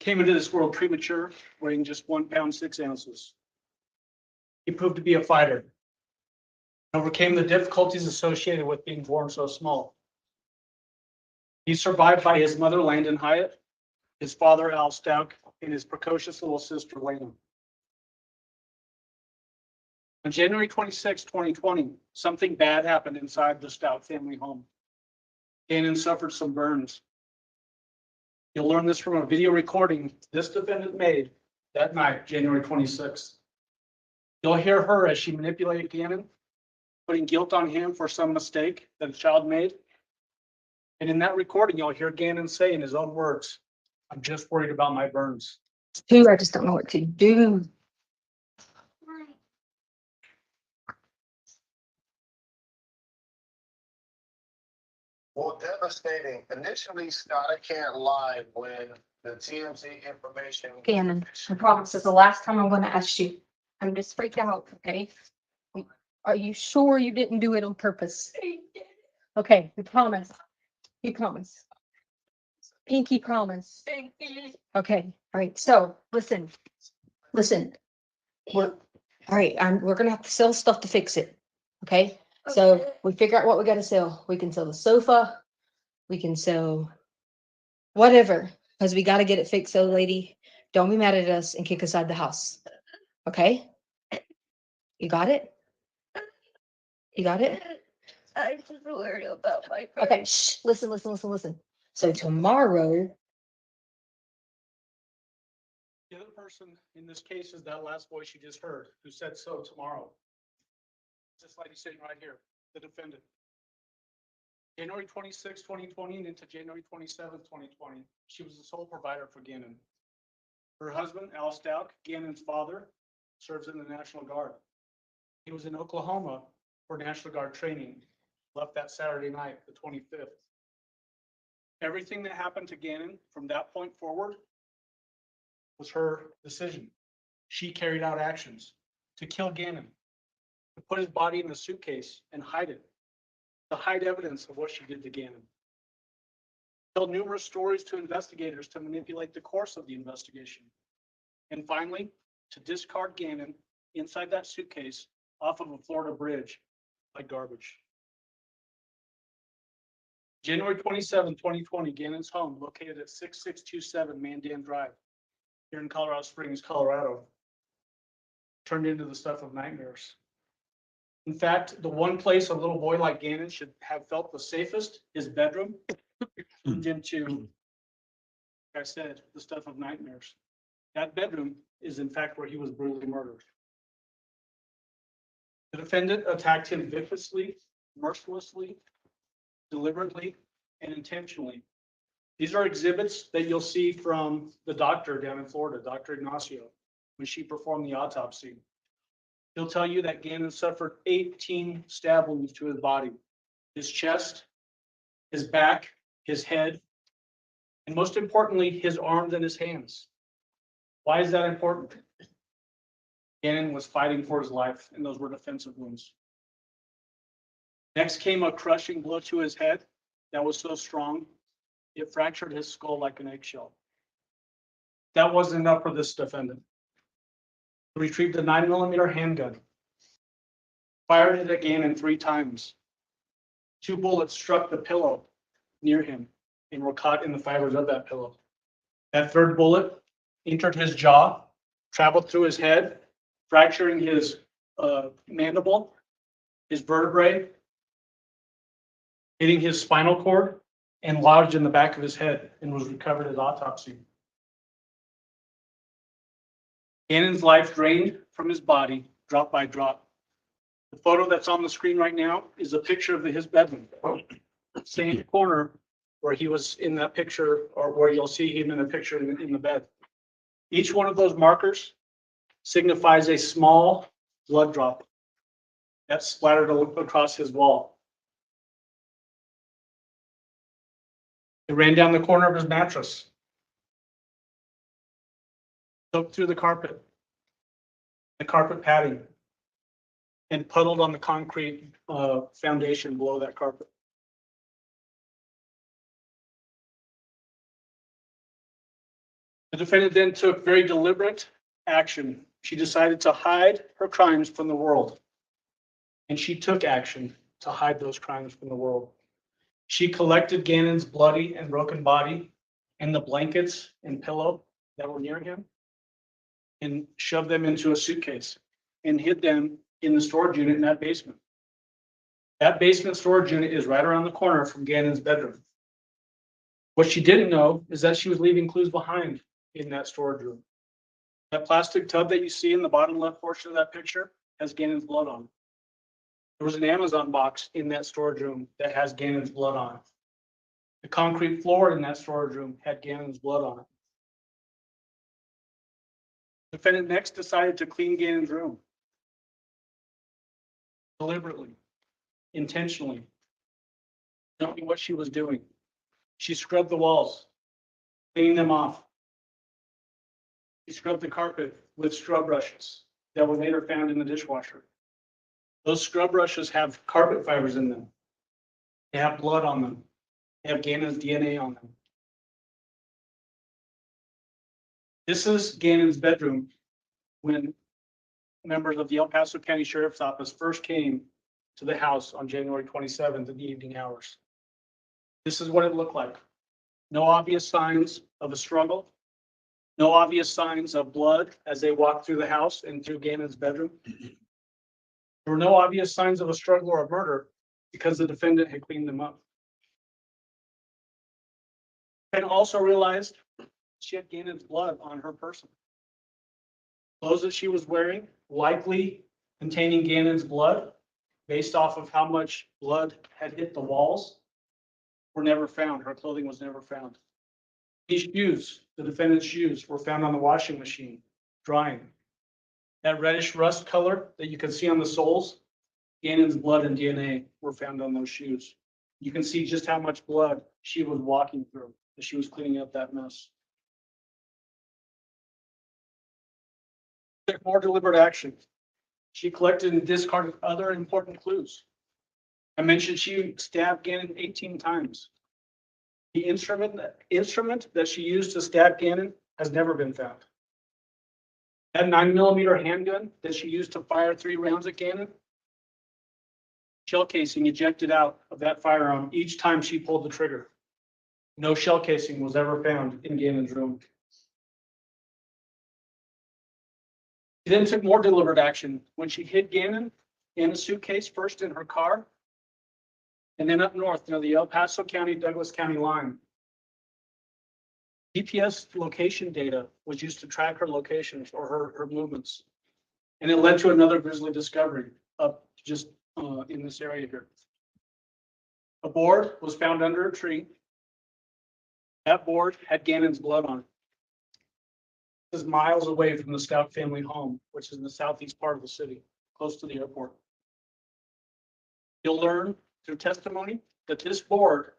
Came into this world premature, weighing just 1 pound 6 ounces. He proved to be a fighter. Overcame the difficulties associated with being born so small. He's survived by his mother, Landon Hyatt, his father, Al Stauch, and his precocious little sister, Lena. On January 26, 2020, something bad happened inside the Stauch family home. Gannon suffered some burns. You'll learn this from a video recording this defendant made that night, January 26th. You'll hear her as she manipulated Gannon, putting guilt on him for some mistake that a child made. And in that recording, you'll hear Gannon say in his own words, "I'm just worried about my burns." I just don't know what to do. Well, devastating. Initially, I can't lie when the TMZ information. Gannon, I promise it's the last time I'm going to ask you. I'm just freaked out, okay? Are you sure you didn't do it on purpose? Okay, we promise. We promise. Pinky promise. Okay, all right, so listen. We're, all right, we're gonna have to sell stuff to fix it, okay? So we figure out what we gotta sell. We can sell the sofa, we can sell whatever, because we gotta get it fixed. So lady, don't be mad at us and kick us out of the house, okay? You got it? You got it? I'm just worried about my. Okay, listen. So tomorrow, The other person in this case is that last voice you just heard, who said so tomorrow. This lady sitting right here, the defendant. January 26, 2020, and into January 27, 2020, she was the sole provider for Gannon. Her husband, Al Stauch, Gannon's father, serves in the National Guard. He was in Oklahoma for National Guard training, left that Saturday night, the 25th. Everything that happened to Gannon from that point forward was her decision. She carried out actions to kill Gannon, to put his body in a suitcase and hide it, to hide evidence of what she did to Gannon. Told numerous stories to investigators to manipulate the course of the investigation. And finally, to discard Gannon inside that suitcase off of a Florida bridge like garbage. January 27, 2020, Gannon's home, located at 6627 Mandan Drive, here in Colorado Springs, Colorado, turned into the stuff of nightmares. In fact, the one place a little boy like Gannon should have felt the safest, his bedroom, turned into, like I said, the stuff of nightmares. That bedroom is in fact where he was brutally murdered. The defendant attacked him viciously, mercilessly, deliberately, and intentionally. These are exhibits that you'll see from the doctor down in Florida, Dr. Ignacio, when she performed the autopsy. He'll tell you that Gannon suffered 18 stab wounds to his body, his chest, his back, his head, and most importantly, his arms and his hands. Why is that important? Gannon was fighting for his life, and those were defensive wounds. Next came a crushing blow to his head that was so strong, it fractured his skull like an eggshell. That wasn't enough for this defendant. He retrieved a 9mm handgun, fired it at Gannon 3 times. 2 bullets struck the pillow near him and were caught in the fibers of that pillow. That 3rd bullet entered his jaw, traveled through his head, fracturing his mandible, his vertebrae, hitting his spinal cord, and lodged in the back of his head and was recovered at autopsy. Gannon's life drained from his body, drop by drop. The photo that's on the screen right now is a picture of his bedroom. Same corner where he was in that picture, or where you'll see him in the picture in the bed. Each one of those markers signifies a small blood drop that splattered across his wall. It ran down the corner of his mattress, soaked through the carpet padding, and puddled on the concrete foundation below that carpet. The defendant then took very deliberate action. She decided to hide her crimes from the world, and she took action to hide those crimes from the world. She collected Gannon's bloody and broken body and the blankets and pillow that were near him and shoved them into a suitcase and hid them in the storage unit in that basement. That basement storage unit is right around the corner from Gannon's bedroom. What she didn't know is that she was leaving clues behind in that storage room. That plastic tub that you see in the bottom left portion of that picture has Gannon's blood on it. There was an Amazon box in that storage room that has Gannon's blood on it. The concrete floor in that storage room had Gannon's blood on it. The defendant next decided to clean Gannon's room. Deliberately, intentionally, knowing what she was doing. She scrubbed the walls, cleaning them off. She scrubbed the carpet with scrub brushes, that were later found in the dishwasher. Those scrub brushes have carpet fibers in them. They have blood on them. They have Gannon's DNA on them. This is Gannon's bedroom when members of the El Paso County Sheriff's Office first came to the house on January 27th in the evening hours. This is what it looked like. No obvious signs of a struggle. No obvious signs of blood as they walked through the house and through Gannon's bedroom. There were no obvious signs of a struggle or a murder because the defendant had cleaned them up. And also realized she had Gannon's blood on her person. Clothes that she was wearing, likely containing Gannon's blood, based off of how much blood had hit the walls, were never found. Her clothing was never found. These shoes, the defendant's shoes, were found on the washing machine, drying. That reddish rust color that you can see on the soles, Gannon's blood and DNA were found on those shoes. You can see just how much blood she was walking through as she was cleaning up that mess. Took more deliberate action. She collected and discarded other important clues. I mentioned she stabbed Gannon 18 times. The instrument that she used to stab Gannon has never been found. That 9mm handgun that she used to fire 3 rounds at Gannon, shell casing ejected out of that firearm each time she pulled the trigger. No shell casing was ever found in Gannon's room. She then took more deliberate action when she hid Gannon in a suitcase, first in her car, and then up north near the El Paso County, Douglas County line. GPS location data was used to track her locations or her movements. And it led to another grisly discovery up just in this area here. A board was found under a tree. That board had Gannon's blood on it. This is miles away from the Stauch family home, which is in the southeast part of the city, close to the airport. You'll learn through testimony that this board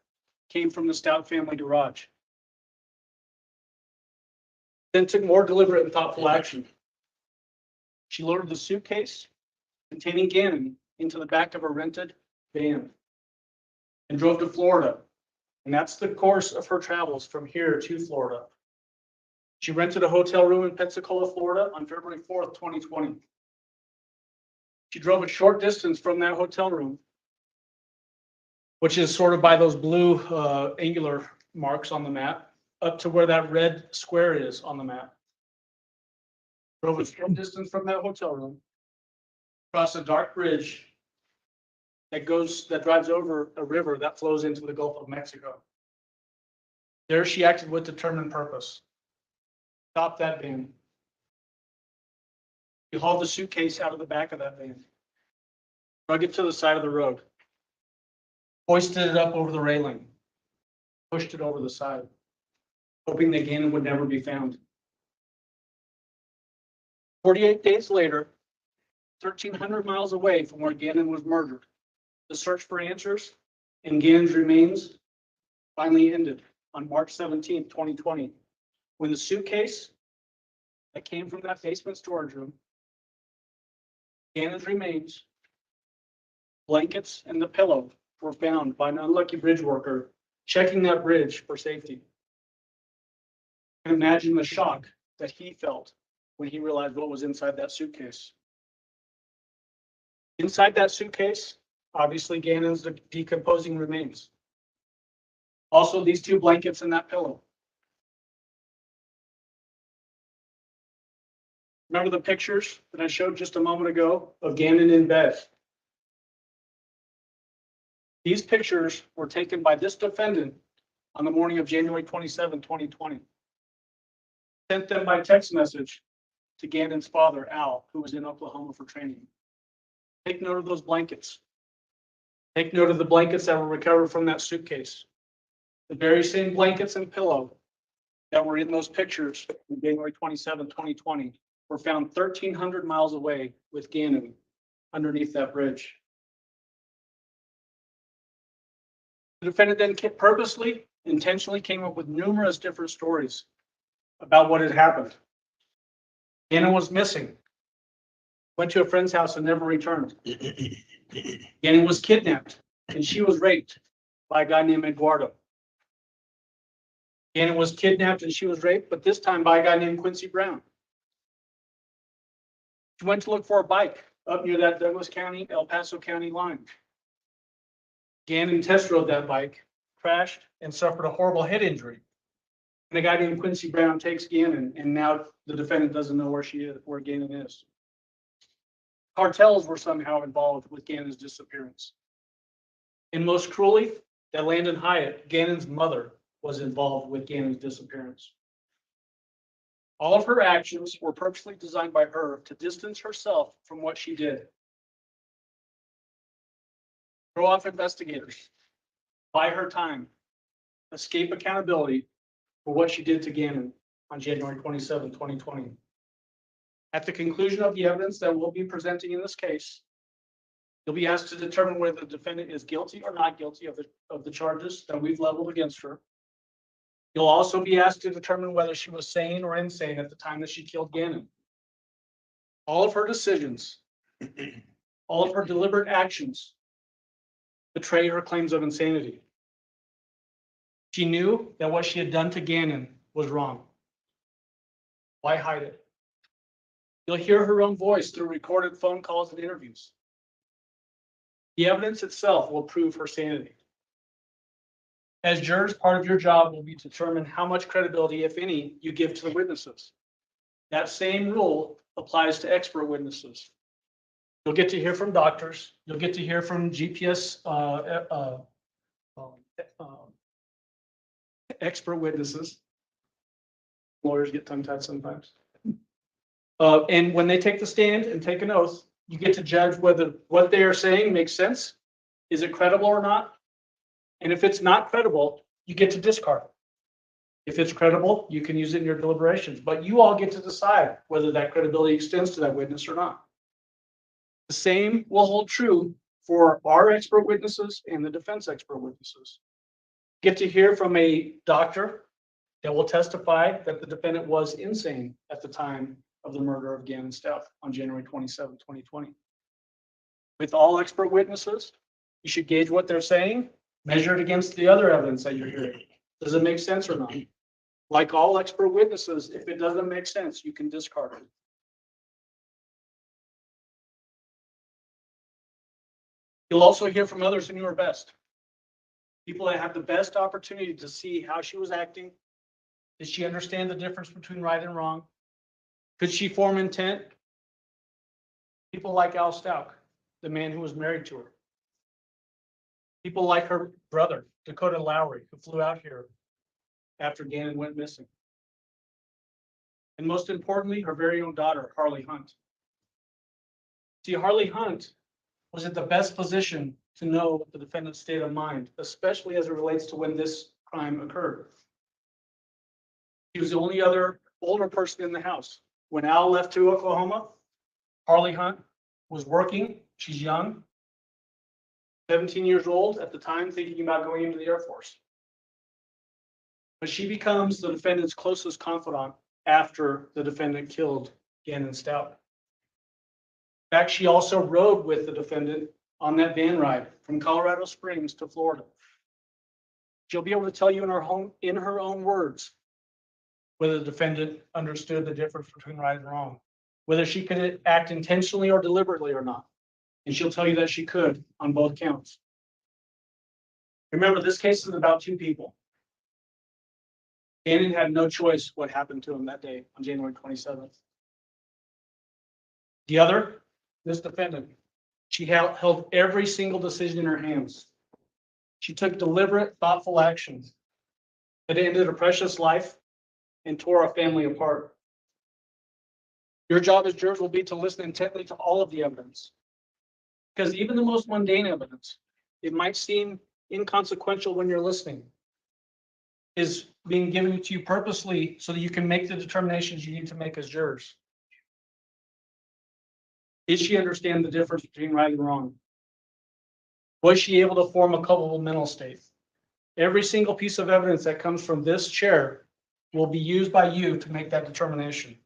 came from the Stauch family garage. Then took more deliberate and thoughtful action. She loaded the suitcase containing Gannon into the back of a rented van and drove to Florida. And that's the course of her travels from here to Florida. She rented a hotel room in Pensacola, Florida on February 4th, 2020. She drove a short distance from that hotel room, which is sort of by those blue angular marks on the map, up to where that red square is on the map. Drove a short distance from that hotel room, across a dark bridge that drives over a river that flows into the Gulf of Mexico. There she acted with determined purpose. Stopped that van. She hauled the suitcase out of the back of that van, drug it to the side of the road, hoisted it up over the railing, pushed it over the side, hoping that Gannon would never be found. 48 days later, 1,300 miles away from where Gannon was murdered, the search for answers and Gannon's remains finally ended on March 17, 2020, when the suitcase that came from that basement storage room, Gannon's remains, blankets, and the pillow were found by an unlucky bridge worker checking that bridge for safety. And imagine the shock that he felt when he realized what was inside that suitcase. Inside that suitcase, obviously Gannon's decomposing remains. Also, these 2 blankets and that pillow. Remember the pictures that I showed just a moment ago of Gannon in bed? These pictures were taken by this defendant on the morning of January 27, 2020. Sent them by text message to Gannon's father, Al, who was in Oklahoma for training. Take note of those blankets. Take note of the blankets that were recovered from that suitcase. The very same blankets and pillow that were in those pictures on January 27, 2020 were found 1,300 miles away with Gannon underneath that bridge. The defendant then purposely, intentionally came up with numerous different stories about what had happened. Gannon was missing. Went to a friend's house and never returned. Gannon was kidnapped and she was raped by a guy named Eduardo. Gannon was kidnapped and she was raped, but this time by a guy named Quincy Brown. She went to look for a bike up near that Douglas County, El Paso County line. Gannon test rode that bike, crashed, and suffered a horrible head injury. And a guy named Quincy Brown takes Gannon, and now the defendant doesn't know where Gannon is. Cartels were somehow involved with Gannon's disappearance. And most cruelly, that Landon Hyatt, Gannon's mother, was involved with Gannon's disappearance. All of her actions were purposely designed by her to distance herself from what she did. Throw off investigators, buy her time, escape accountability for what she did to Gannon on January 27, 2020. At the conclusion of the evidence that we'll be presenting in this case, you'll be asked to determine whether the defendant is guilty or not guilty of the charges that we've leveled against her. You'll also be asked to determine whether she was sane or insane at the time that she killed Gannon. All of her decisions, all of her deliberate actions betray her claims of insanity. She knew that what she had done to Gannon was wrong. Why hide it? You'll hear her own voice through recorded phone calls and interviews. The evidence itself will prove her sanity. As jurors, part of your job will be to determine how much credibility, if any, you give to the witnesses. That same rule applies to expert witnesses. You'll get to hear from doctors. You'll get to hear from GPS expert witnesses. Lawyers get tongue-tied sometimes. And when they take the stand and take an oath, you get to judge whether what they are saying makes sense. Is it credible or not? And if it's not credible, you get to discard it. If it's credible, you can use it in your deliberations, but you all get to decide whether that credibility extends to that witness or not. The same will hold true for our expert witnesses and the defense expert witnesses. Get to hear from a doctor that will testify that the defendant was insane at the time of the murder of Gannon Stauch on January 27, 2020. With all expert witnesses, you should gauge what they're saying, measure it against the other evidence that you're hearing. Does it make sense or not? Like all expert witnesses, if it doesn't make sense, you can discard it. You'll also hear from others who knew her best. People that have the best opportunity to see how she was acting. Did she understand the difference between right and wrong? Could she form intent? People like Al Stauch, the man who was married to her. People like her brother, Dakota Lowry, who flew out here after Gannon went missing. And most importantly, her very own daughter, Harley Hunt. See, Harley Hunt was in the best position to know the defendant's state of mind, especially as it relates to when this crime occurred. He was the only other older person in the house. When Al left to Oklahoma, Harley Hunt was working. She's young, 17 years old at the time, thinking about going into the Air Force. But she becomes the defendant's closest confidant after the defendant killed Gannon Stauch. In fact, she also rode with the defendant on that van ride from Colorado Springs to Florida. She'll be able to tell you in her own words whether the defendant understood the difference between right and wrong, whether she could act intentionally or deliberately or not. And she'll tell you that she could on both counts. Remember, this case is about two people. Gannon had no choice what happened to him that day on January 27th. The other, this defendant, she held every single decision in her hands. She took deliberate, thoughtful actions that ended a precious life and tore a family apart. Your job as jurors will be to listen intently to all of the evidence. Because even the most mundane evidence, it might seem inconsequential when you're listening, is being given to you purposely so that you can make the determinations you need to make as jurors. Did she understand the difference between right and wrong? Was she able to form a culpable mental state? Every single piece of evidence that comes from this chair will be used by you to make that determination.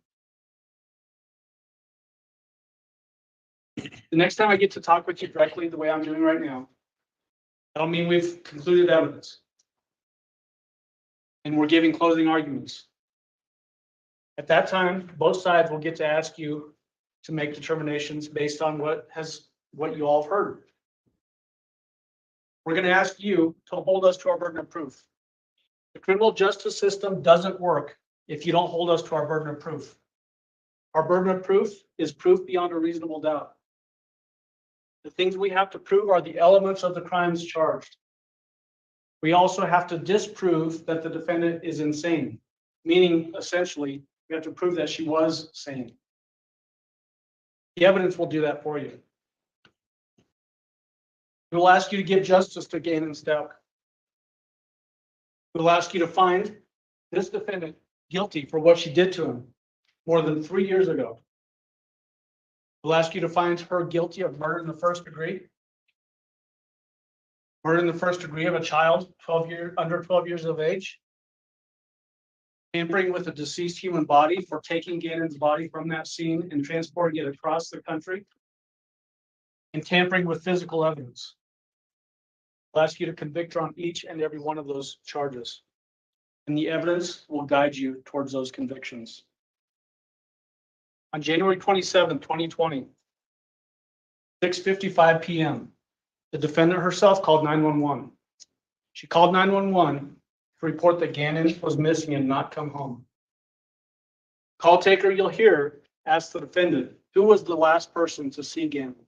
The next time I get to talk with you directly the way I'm doing right now, I don't mean we've concluded evidence and we're giving closing arguments. At that time, both sides will get to ask you to make determinations based on what you all have heard. We're going to ask you to hold us to our burden of proof. The criminal justice system doesn't work if you don't hold us to our burden of proof. Our burden of proof is proof beyond a reasonable doubt. The things we have to prove are the elements of the crimes charged. We also have to disprove that the defendant is insane, meaning essentially we have to prove that she was sane. The evidence will do that for you. We will ask you to give justice to Gannon Stauch. We will ask you to find this defendant guilty for what she did to him more than 3 years ago. We'll ask you to find her guilty of murder in the first degree. Murder in the first degree of a child under 12 years of age. Tampering with a deceased human body for taking Gannon's body from that scene and transporting it across the country. And tampering with physical evidence. We'll ask you to convict her on each and every one of those charges. And the evidence will guide you towards those convictions. On January 27, 2020, 6:55 p.m., the defendant herself called 911. She called 911 to report that Gannon was missing and not come home. Call taker you'll hear ask the defendant, who was the last person to see Gannon?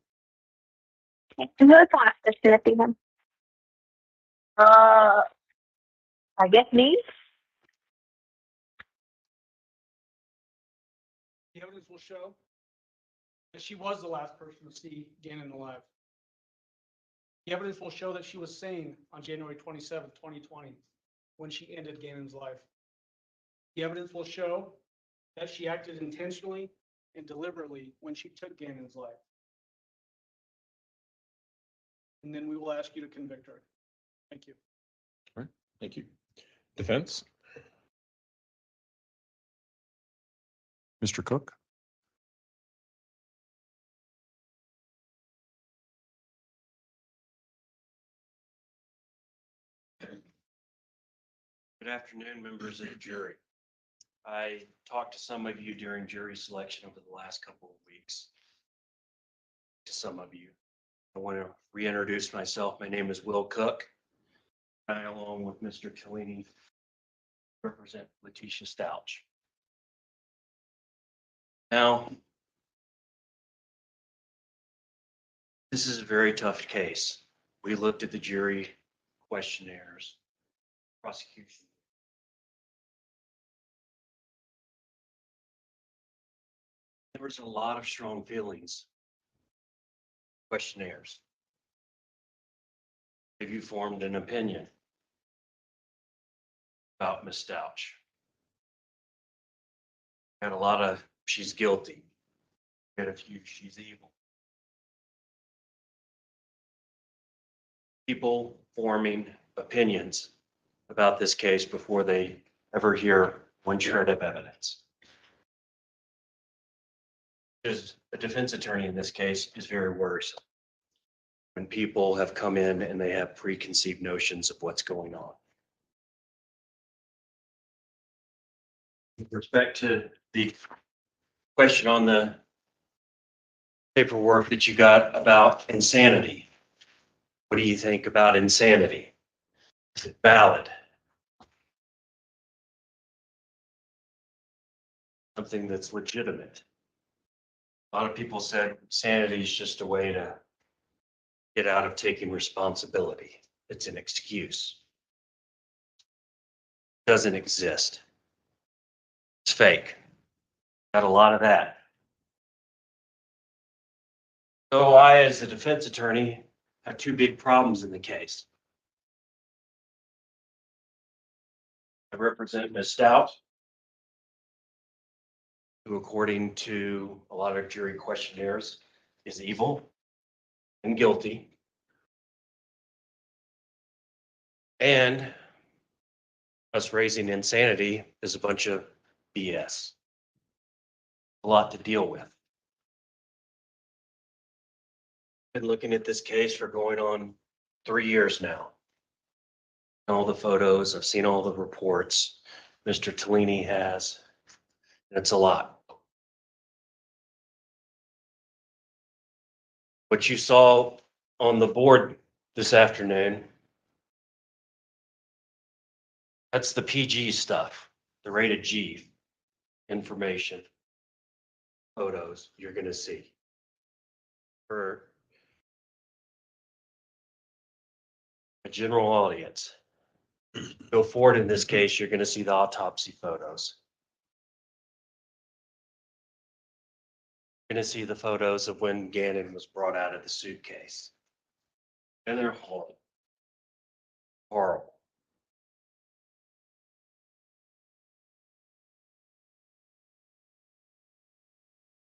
Who was the last person to see him? I guess me. The evidence will show that she was the last person to see Gannon alive. The evidence will show that she was sane on January 27, 2020, when she ended Gannon's life. The evidence will show that she acted intentionally and deliberately when she took Gannon's life. And then we will ask you to convict her. Thank you. All right, thank you. Defense? Mr. Cook? Good afternoon, members of the jury. I talked to some of you during jury selection over the last couple of weeks. To some of you, I want to reintroduce myself. My name is Will Cook. I, along with Mr. Cellini, represent Letecia Stauch. Now, this is a very tough case. We looked at the jury questionnaires, prosecution. There was a lot of strong feelings. Questionnaires. Have you formed an opinion about Ms. Stauch? Had a lot of she's guilty. Had a few she's evil. People forming opinions about this case before they ever hear one shred of evidence. As a defense attorney in this case is very worrisome when people have come in and they have preconceived notions of what's going on. With respect to the question on the paperwork that you got about insanity, what do you think about insanity? Is it valid? Something that's legitimate. A lot of people said sanity is just a way to get out of taking responsibility. It's an excuse. It doesn't exist. It's fake. Got a lot of that. So I, as a defense attorney, have two big problems in the case. I represent Ms. Stauch, who, according to a lot of jury questionnaires, is evil and guilty. And us raising insanity is a bunch of BS. A lot to deal with. Been looking at this case for going on 3 years now. All the photos, I've seen all the reports Mr. Tellini has. It's a lot. What you saw on the board this afternoon, that's the PG stuff, the rated G information, photos you're going to see. For a general audience, go forward in this case, you're going to see the autopsy photos. You're going to see the photos of when Gannon was brought out of the suitcase. And they're horrible. Horrible.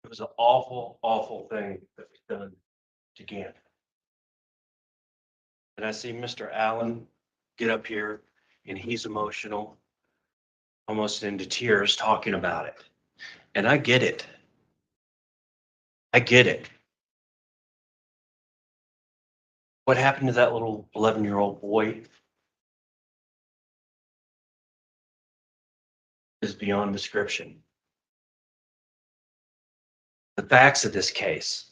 It was an awful, awful thing that was done to Gannon. And I see Mr. Allen get up here and he's emotional, almost into tears talking about it. And I get it. I get it. What happened to that little 11-year-old boy is beyond description. The facts of this case.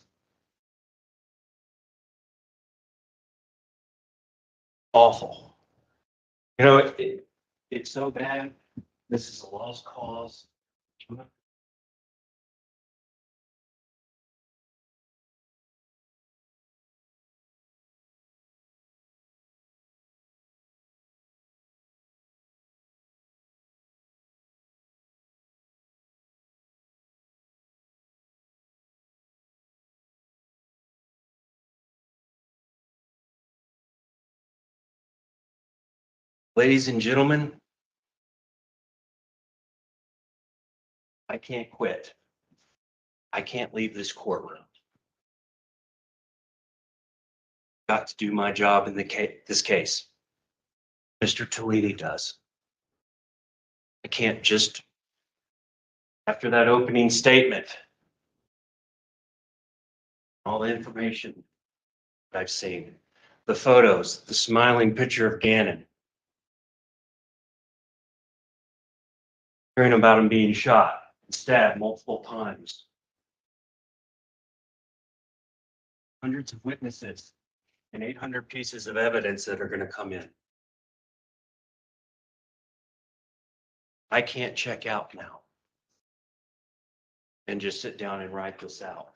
Awful. You know, it's so bad. This is a lost cause. Ladies and gentlemen, I can't quit. I can't leave this courtroom. Got to do my job in this case. Mr. Tellini does. I can't just, after that opening statement, all the information that I've seen, the photos, the smiling picture of Gannon, hearing about him being shot and stabbed multiple times. Hundreds of witnesses and 800 pieces of evidence that are going to come in. I can't check out now and just sit down and write this out.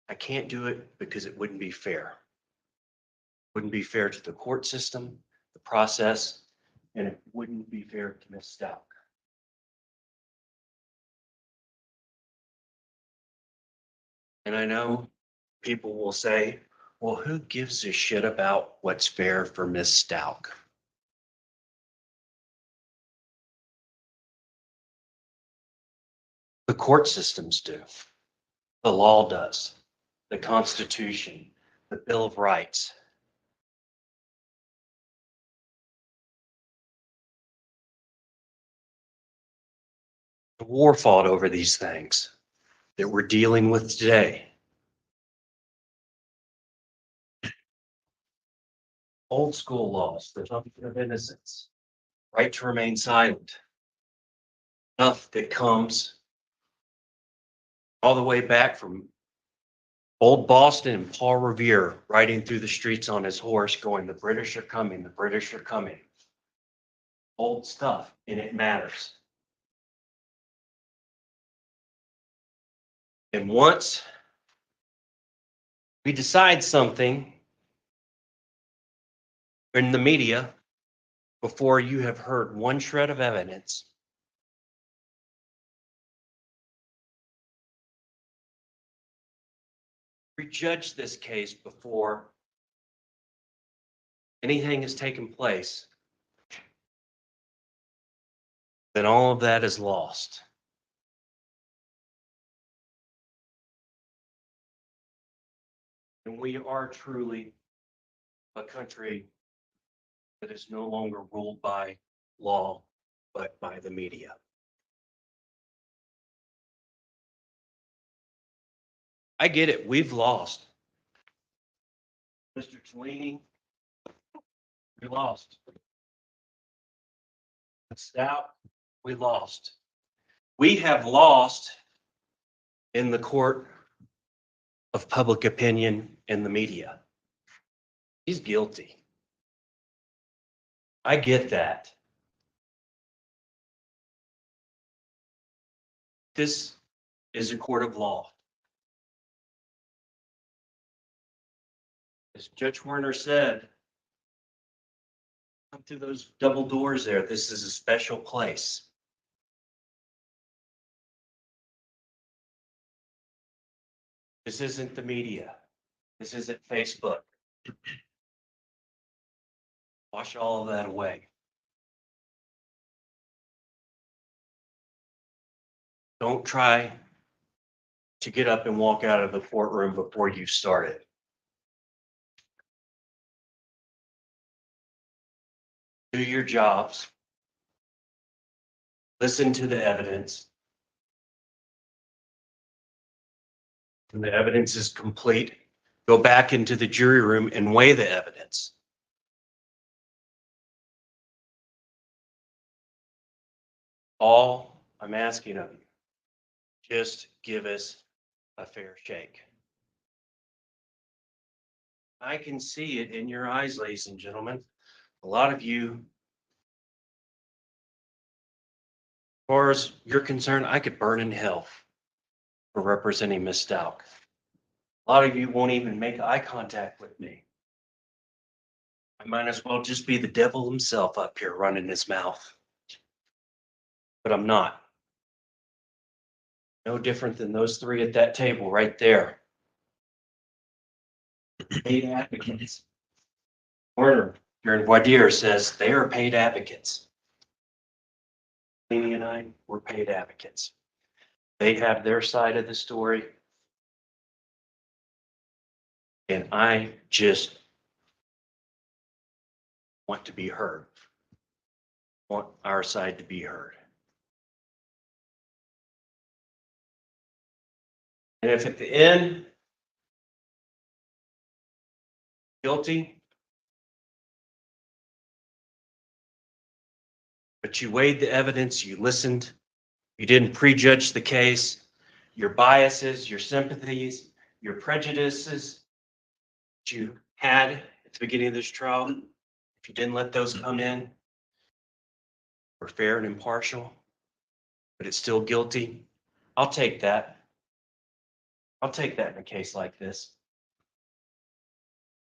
I can't do it because it wouldn't be fair. Wouldn't be fair to the court system, the process, and it wouldn't be fair to Ms. Stauch. And I know people will say, well, who gives a shit about what's fair for Ms. Stauch? The court systems do. The law does. The Constitution, the Bill of Rights. The war fought over these things that we're dealing with today. Old school laws, the presumption of innocence, right to remain silent, stuff that comes all the way back from old Boston and Paul Revere riding through the streets on his horse going, the British are coming, the British are coming. Old stuff, and it matters. And once we decide something in the media, before you have heard one shred of evidence, prejudge this case before anything has taken place, then all of that is lost. And we are truly a country that is no longer ruled by law, but by the media. I get it. We've lost. Mr. Cellini, we lost. Stout, we lost. We have lost in the court of public opinion and the media. He's guilty. I get that. This is a court of law. As Judge Werner said, come through those double doors there. This is a special place. This isn't the media. This isn't Facebook. Wash all of that away. Don't try to get up and walk out of the courtroom before you started. Do your jobs. Listen to the evidence. When the evidence is complete, go back into the jury room and weigh the evidence. All I'm asking of you, just give us a fair shake. I can see it in your eyes, ladies and gentlemen. A lot of you, as far as you're concerned, I could burn in hell for representing Miss Stauch. A lot of you won't even make eye contact with me. I might as well just be the devil himself up here running his mouth. But I'm not. No different than those three at that table right there. Paid advocates. Werner here in Voir says they are paid advocates. Leanie and I were paid advocates. They have their side of the story. And I just want to be heard. Want our side to be heard. And if at the end, guilty, but you weighed the evidence, you listened, you didn't prejudge the case, your biases, your sympathies, your prejudices that you had at the beginning of this trial, if you didn't let those come in, were fair and impartial, but it's still guilty, I'll take that. I'll take that in a case like this.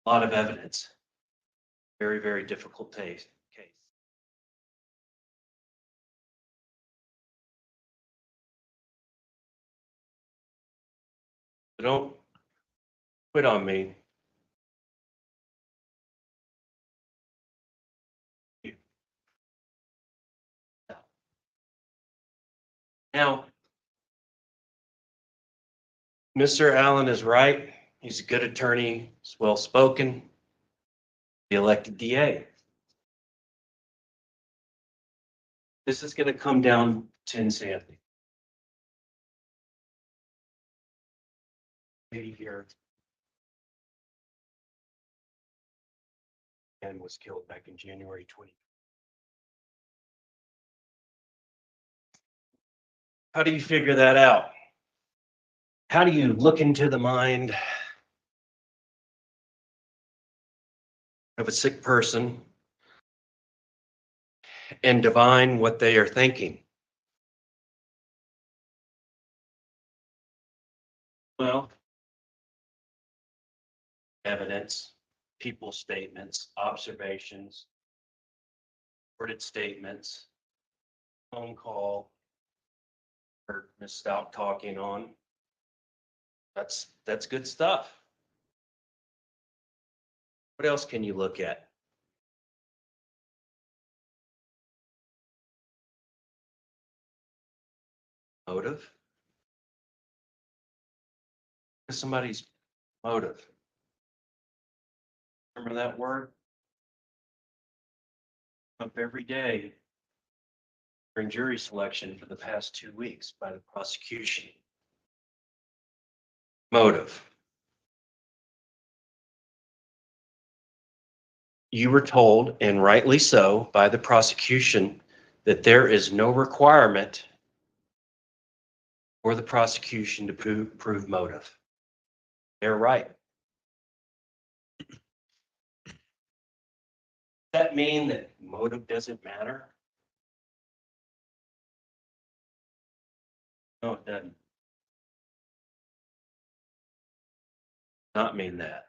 A lot of evidence. Very, very difficult case. So don't quit on me. Now, Mr. Allen is right. He's a good attorney. He's well-spoken. The elected DA. This is going to come down to insanity. Maybe here. And was killed back in January 20. How do you figure that out? How do you look into the mind of a sick person and divine what they are thinking? Well, evidence, people's statements, observations, recorded statements, phone call, heard Ms. Stauch talking on. That's good stuff. What else can you look at? Motive. Somebody's motive. Remember that word? Up every day during jury selection for the past 2 weeks by the prosecution. Motive. You were told, and rightly so, by the prosecution that there is no requirement for the prosecution to prove motive. They're right. Does that mean that motive doesn't matter? No, it doesn't. Not mean that.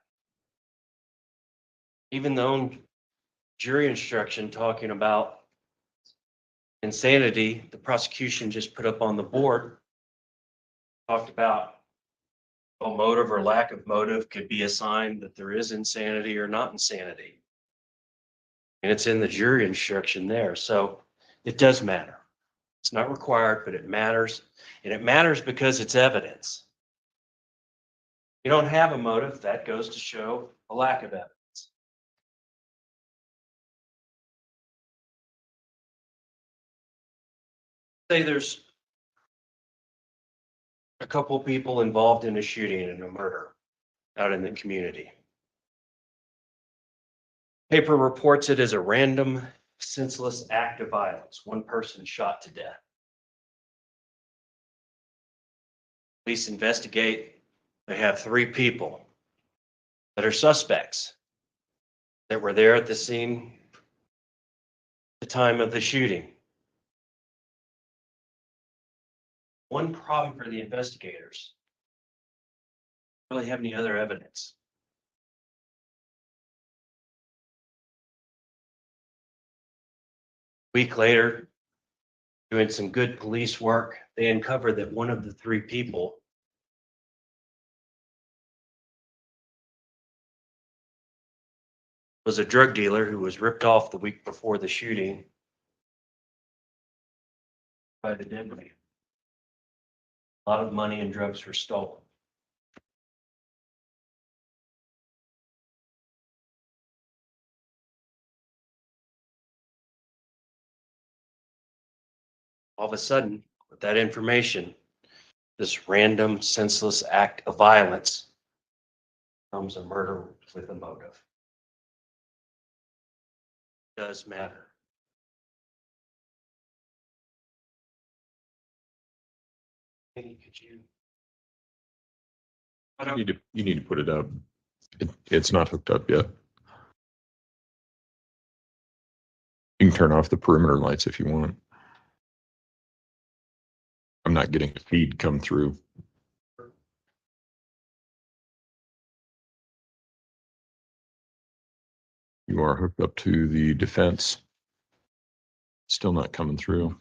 Even though jury instruction talking about insanity, the prosecution just put up on the board, talked about motive or lack of motive could be a sign that there is insanity or not insanity. And it's in the jury instruction there. So it does matter. It's not required, but it matters. And it matters because it's evidence. You don't have a motive, that goes to show a lack of evidence. Say there's a couple people involved in a shooting and a murder out in the community. Paper reports it as a random, senseless act of violence. One person shot to death. Police investigate. They have 3 people that are suspects that were there at the scene at the time of the shooting. One problem for the investigators, don't really have any other evidence. A week later, doing some good police work, they uncovered that one of the 3 people was a drug dealer who was ripped off the week before the shooting by the deputy. A lot of money and drugs were stolen. All of a sudden, with that information, this random, senseless act of violence becomes a murder with a motive. It does matter. Could you? You need to put it up. It's not hooked up yet. You can turn off the perimeter lights if you want. I'm not getting the feed come through. You are hooked up to the defense. Still not coming through.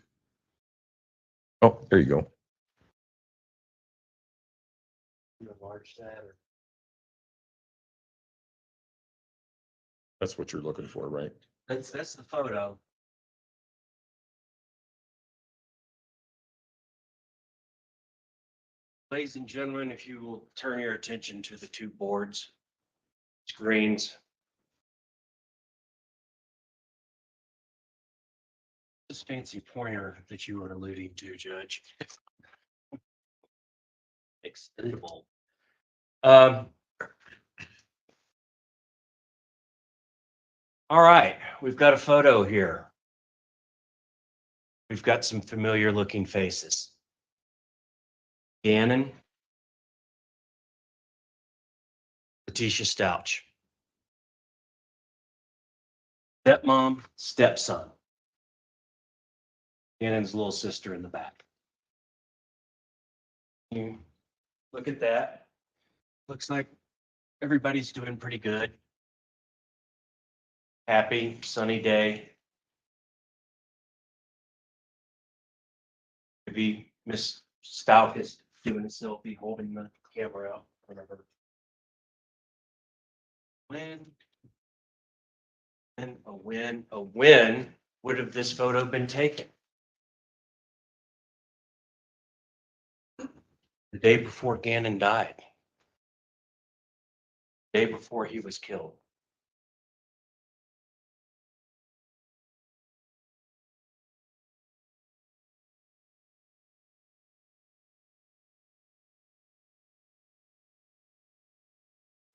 Oh, there you go. Enlarge that or That's what you're looking for, right? that's the photo. Ladies and gentlemen, if you will turn your attention to the 2 boards, screens. This fancy pointer that you were alluding to, Judge. Extendable. All right, we've got a photo here. We've got some familiar looking faces. Gannon, Letecia Stauch. Stepmom, stepson. Gannon's little sister in the back. You look at that. Looks like everybody's doing pretty good. Happy, sunny day. Maybe Miss Stauch is doing a selfie, holding the camera out, whatever. When would have this photo been taken? The day before Gannon died. The day before he was killed.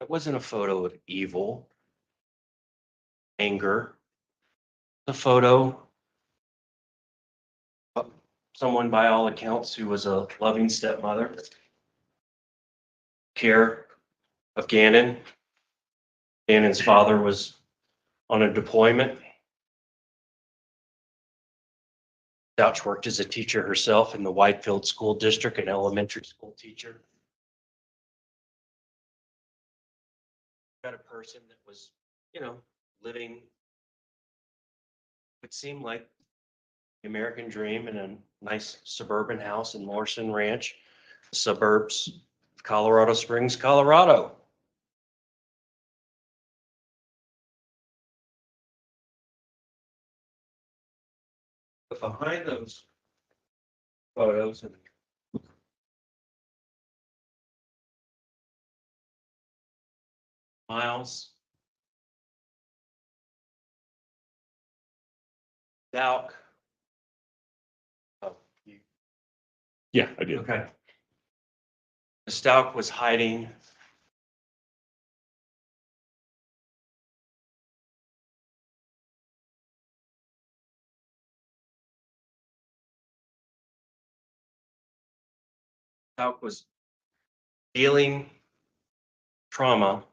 It wasn't a photo of evil, anger. A photo of someone, by all accounts, who was a loving stepmother, care of Gannon. Gannon's father was on a deployment. Stauch worked as a teacher herself in the Whitefield School District, an elementary school teacher. Got a person that was, living, it seemed like the American dream in a nice suburban house in Morrison Ranch, suburbs of Colorado Springs, Colorado. But behind those photos and Miles Stauch. Oh, you. Yeah, I did. Okay. Stauch was hiding Stauch was dealing trauma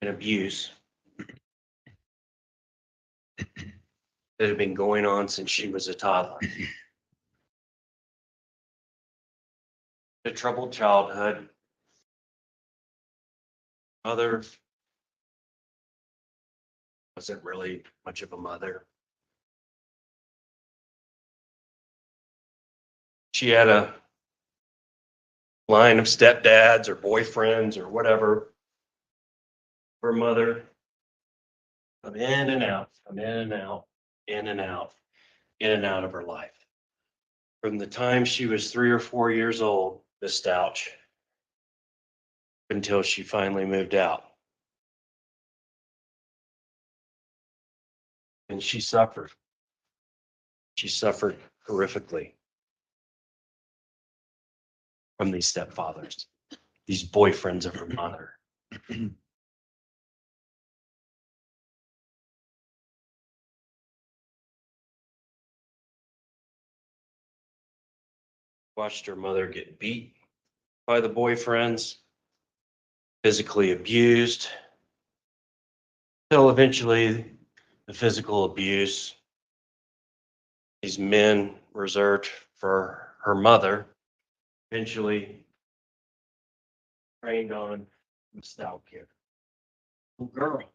and abuse that had been going on since she was a toddler. A troubled childhood. Mother wasn't really much of a mother. She had a line of stepdads or boyfriends or whatever. Her mother come in and out, come in and out, in and out, in and out of her life. From the time she was 3 or 4 years old, Miss Stauch, until she finally moved out. And she suffered. She suffered horrifically from these stepfathers, these boyfriends of her mother. Watched her mother get beat by the boyfriends, physically abused, till eventually the physical abuse, these men reserved for her mother, eventually trained on the Stauch kid. Little girl.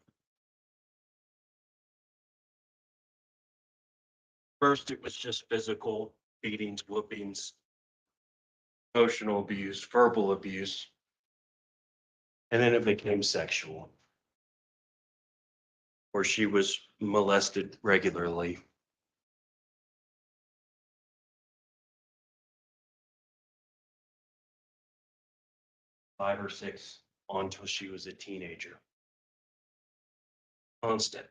First, it was just physical beatings, whoopings, emotional abuse, verbal abuse, and then it became sexual, where she was molested regularly. Five or six until she was a teenager. Constant.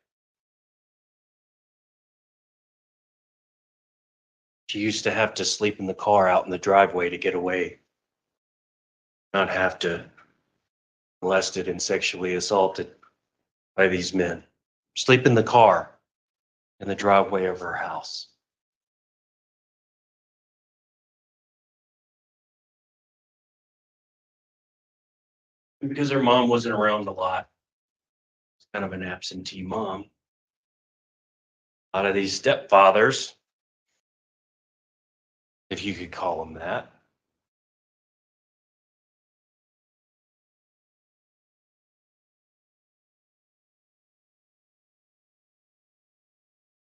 She used to have to sleep in the car out in the driveway to get away, not have to molested and sexually assaulted by these men. Sleep in the car in the driveway of her house. And because her mom wasn't around a lot, it's kind of an absentee mom. A lot of these stepfathers, if you could call them that,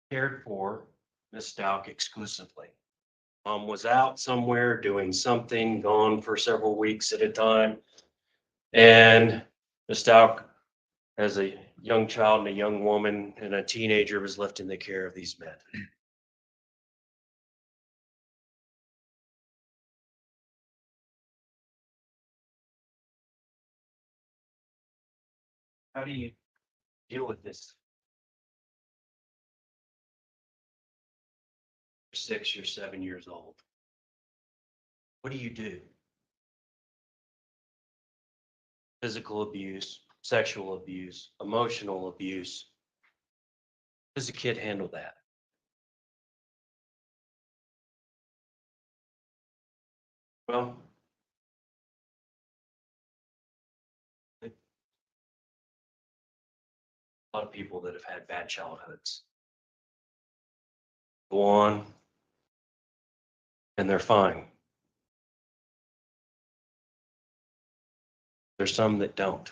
cared for Miss Stauch exclusively. Mom was out somewhere doing something, gone for several weeks at a time. And Miss Stauch, as a young child and a young woman and a teenager, was left in the care of these men. How do you deal with this? You're 6, you're 7 years old. What do you do? physical abuse, sexual abuse, emotional abuse. How does a kid handle that? Well, a lot of people that have had bad childhoods go on and they're fine. There's some that don't.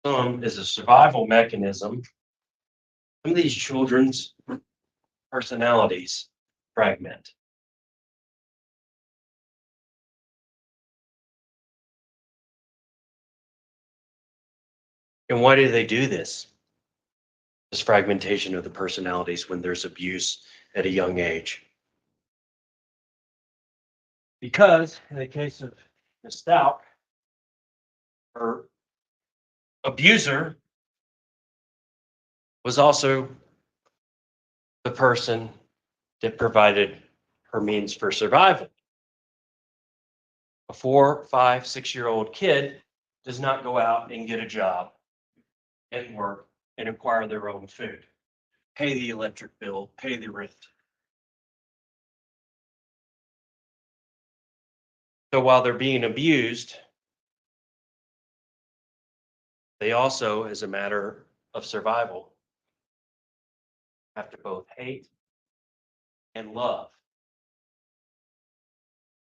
Some is a survival mechanism. Some of these children's personalities fragment. And why do they do this? This fragmentation of the personalities when there's abuse at a young age. Because in the case of Ms. Stauch, her abuser was also the person that provided her means for survival. A 4, 5, 6-year-old kid does not go out and get a job and work and acquire their own food, pay the electric bill, pay the rent. So while they're being abused, they also, as a matter of survival, have to both hate and love,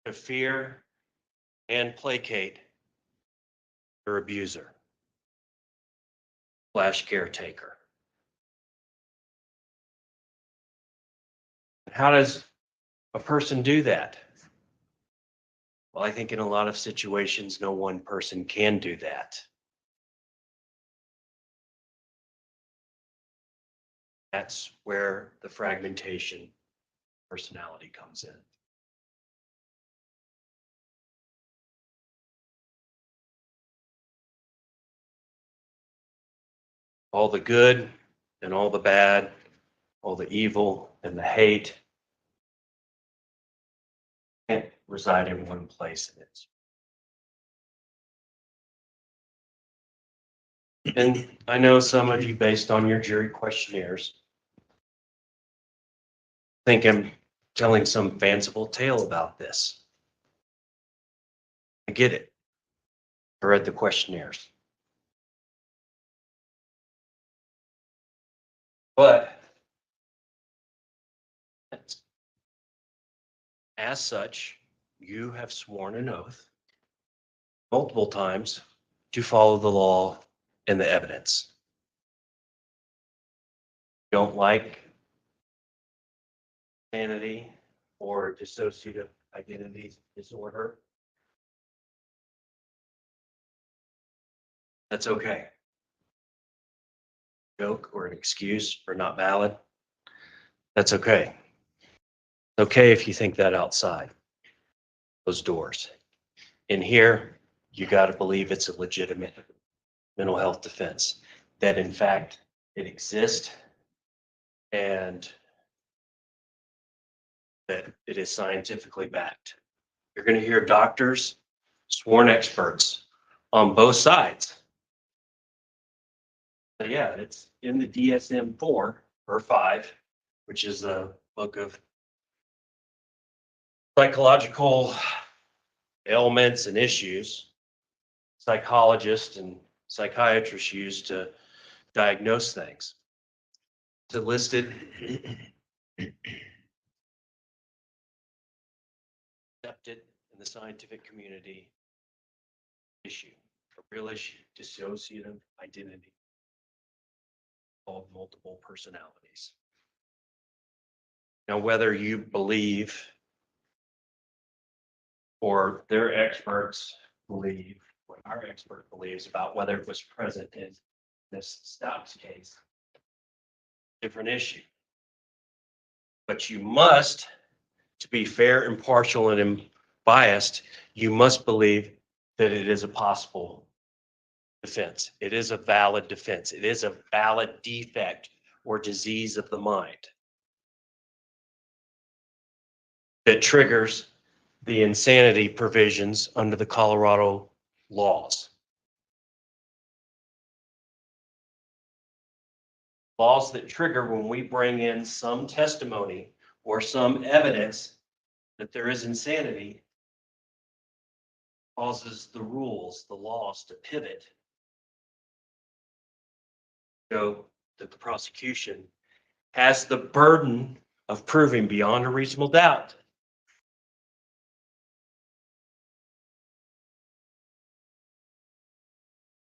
to fear and placate their abuser / caretaker. How does a person do that? Well, I think in a lot of situations, no one person can do that. That's where the fragmentation personality comes in. All the good and all the bad, all the evil and the hate can't reside in one place. And I know some of you, based on your jury questionnaires, think I'm telling some fanciful tale about this. I get it. I read the questionnaires. But as such, you have sworn an oath multiple times to follow the law and the evidence. Don't like insanity or dissociative identity disorder. That's okay. Joke or an excuse or not valid. That's okay. It's okay if you think that outside those doors. In here, you got to believe it's a legitimate mental health defense, that in fact it exists and that it is scientifically backed. You're going to hear doctors, sworn experts on both sides. So yeah, it's in the DSM-4 or 5, which is the book of psychological ailments and issues psychologists and psychiatrists use to diagnose things. It's listed accepted in the scientific community issue, a real issue, dissociative identity called multiple personalities. Now, whether you believe or their experts believe what our expert believes about whether it was present in this Stauch's case, different issue. But you must, to be fair, impartial, and unbiased, you must believe that it is a possible defense. It is a valid defense. It is a valid defect or disease of the mind. that triggers the insanity provisions under the Colorado laws. Laws that trigger when we bring in some testimony or some evidence that there is insanity causes the rules, the laws to pivot. So that the prosecution has the burden of proving beyond a reasonable doubt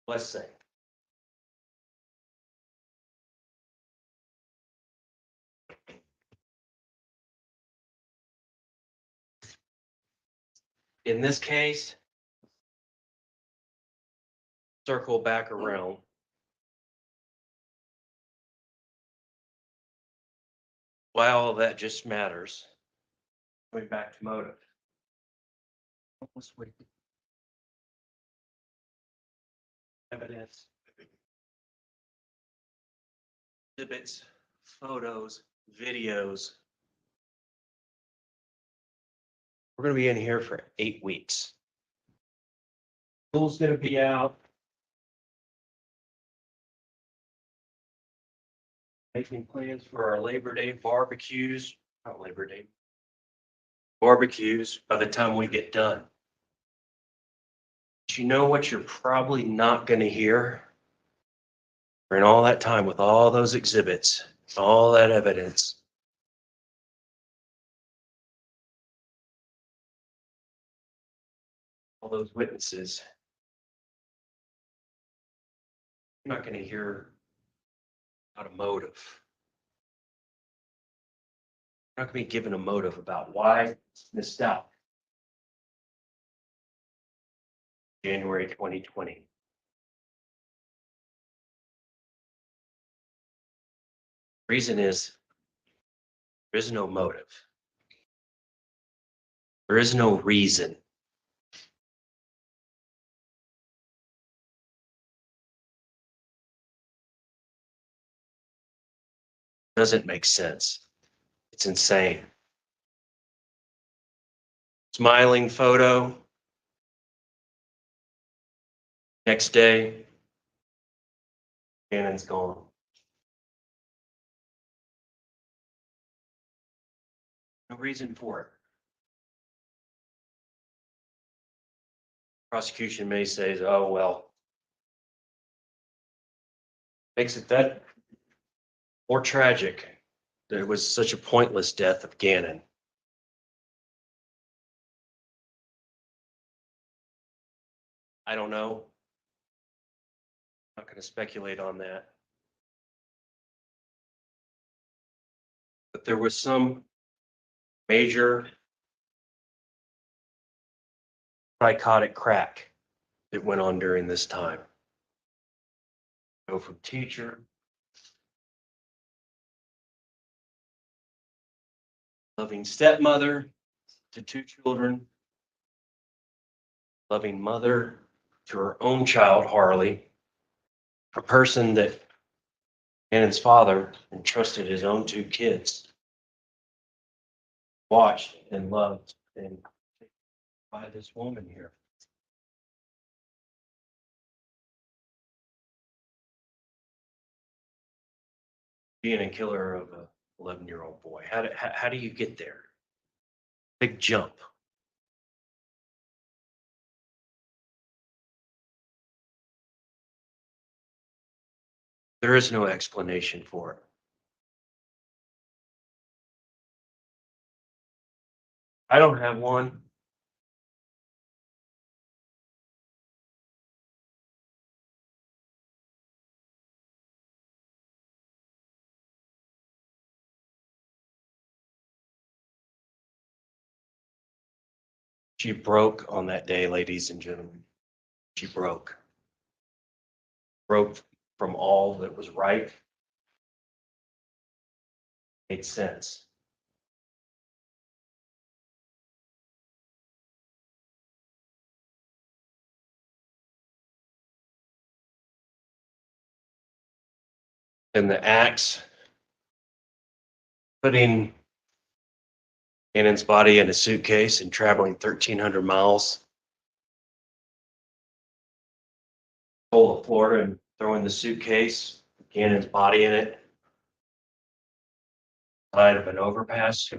let's say in this case, circle back around. Why all of that just matters. Going back to motive. Let's wait. Evidence. Exhibits, photos, videos. We're going to be in here for 8 weeks. School's going to be out. Making plans for our Labor Day barbecues, not Labor Day, barbecues by the time we get done. But you know what you're probably not going to hear? In all that time with all those exhibits, all that evidence. All those witnesses. You're not going to hear about a motive. You're not going to be given a motive about why Ms. Stauch. January 2020. Reason is there is no motive. There is no reason. Doesn't make sense. It's insane. Smiling photo. Next day, Shannon's gone. No reason for it. Prosecution may say, oh, well, makes it that more tragic that it was such a pointless death of Gannon. I don't know. I'm not going to speculate on that. But there was some major psychotic crack that went on during this time. Go from teacher, loving stepmother to 2 children, loving mother to her own child, Harley, a person that Gannon's father entrusted his own 2 kids, watched and loved and by this woman here. Being a killer of a 11-year-old boy. How do you get there? Big jump. There is no explanation for it. I don't have one. She broke on that day, ladies and gentlemen. She broke. Broke from all that was right. Made sense. And the acts putting Gannon's body in a suitcase and traveling 1,300 miles. Whole of Florida and throwing the suitcase, Gannon's body in it. Side of an overpass.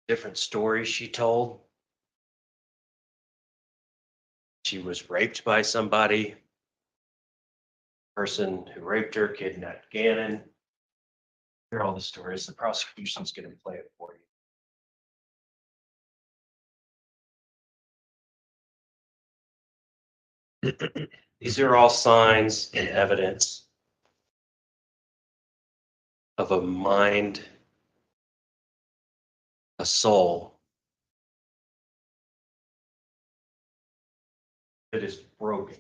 Different stories she told. She was raped by somebody. Person who raped her kidnapped Gannon. Hear all the stories. The prosecution's going to play it for you. These are all signs and evidence of a mind, a soul that is broken,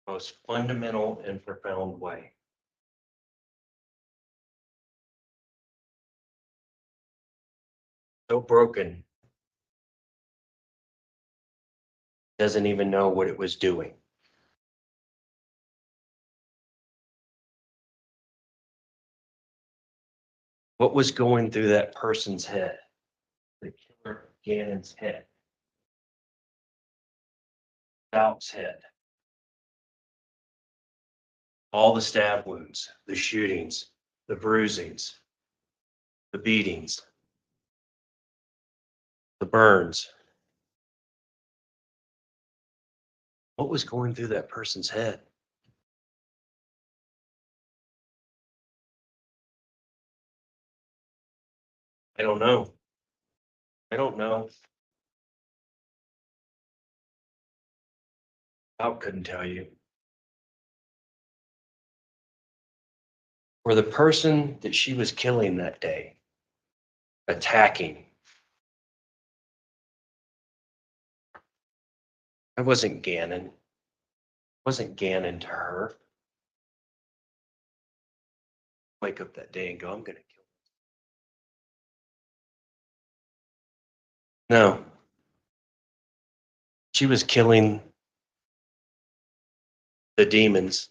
most fundamental and profound way. So broken, doesn't even know what it was doing. What was going through that person's head? The killer Gannon's head. Stauch's head. All the stab wounds, the shootings, the bruisings, the beatings, the burns. What was going through that person's head? I don't know. I don't know. I couldn't tell you. For the person that she was killing that day, attacking, I wasn't Gannon. Wasn't Gannon to her. Wake up that day and go, I'm gonna kill him. No. She was killing the demons.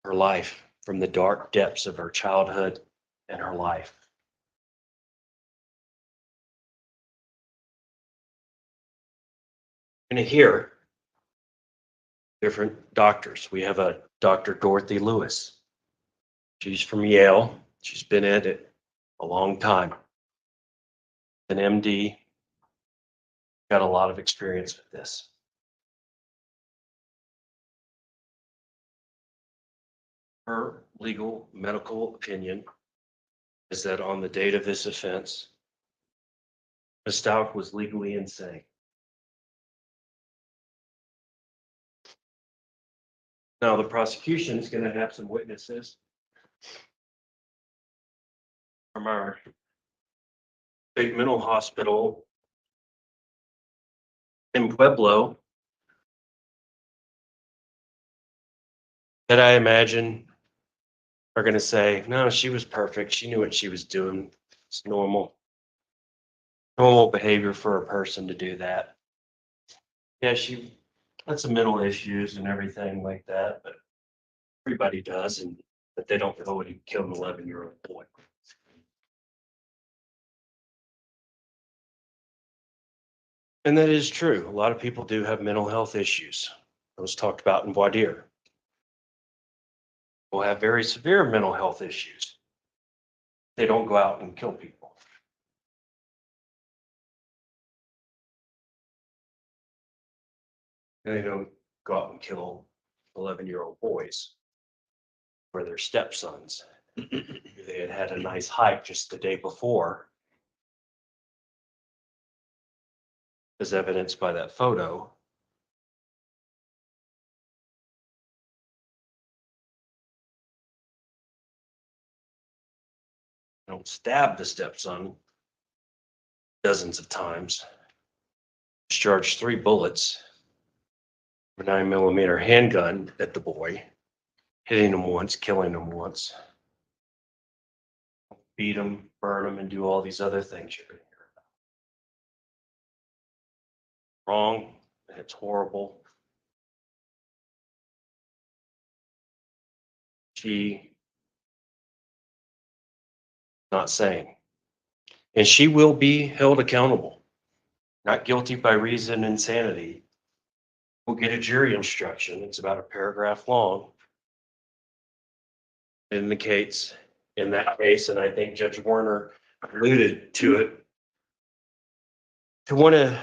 Her life from the dark depths of her childhood and her life. You're gonna hear different doctors. We have a Dr. Dorothy Lewis. She's from Yale. She's been at it a long time. An MD. Got a lot of experience with this. Her legal medical opinion is that on the date of this offense, Ms. Stauch was legally insane. Now, the prosecution is going to have some witnesses from our state mental hospital in Pueblo that I imagine are going to say, no, she was perfect. She knew what she was doing. It's normal behavior for a person to do that. Yeah, she had some mental issues and everything like that, but everybody does, but they don't know what he killed an 11-year-old boy. And that is true. A lot of people do have mental health issues. Those talked about in voir dire. Will have very severe mental health issues. They don't go out and kill people. And they don't go out and kill 11-year-old boys or their stepsons. They had had a nice hike just the day before, as evidenced by that photo. Don't stab the stepson dozens of times. Discharged 3 bullets, a 9mm handgun at the boy, hitting him once, killing him once. Beat him, burn him, and do all these other things you're going to hear about. Wrong, and it's horrible. she not saying. And she will be held accountable. Not guilty by reason of insanity. We'll get a jury instruction. It's about a paragraph long. It indicates in that case, and I think Judge Warner alluded to it, to one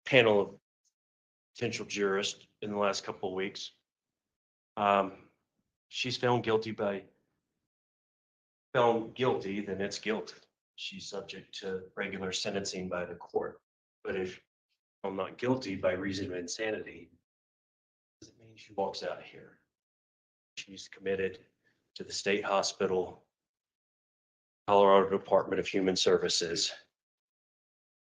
panel of potential jurists in the last couple of weeks. She's found guilty, then it's guilty. She's subject to regular sentencing by the court. But if I'm not guilty by reason of insanity, doesn't mean she walks out of here. She's committed to the state hospital, Colorado Department of Human Services,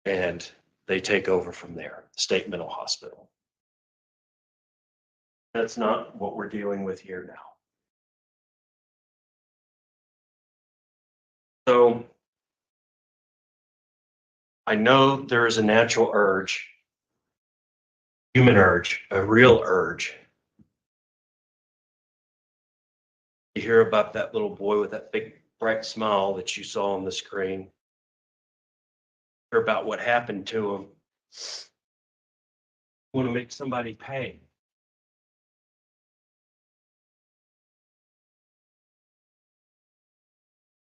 and they take over from there, the state mental hospital. That's not what we're dealing with here now. So I know there is a natural urge, human urge, a real urge. You hear about that little boy with that big bright smile that you saw on the screen. Hear about what happened to him. Want to make somebody pay.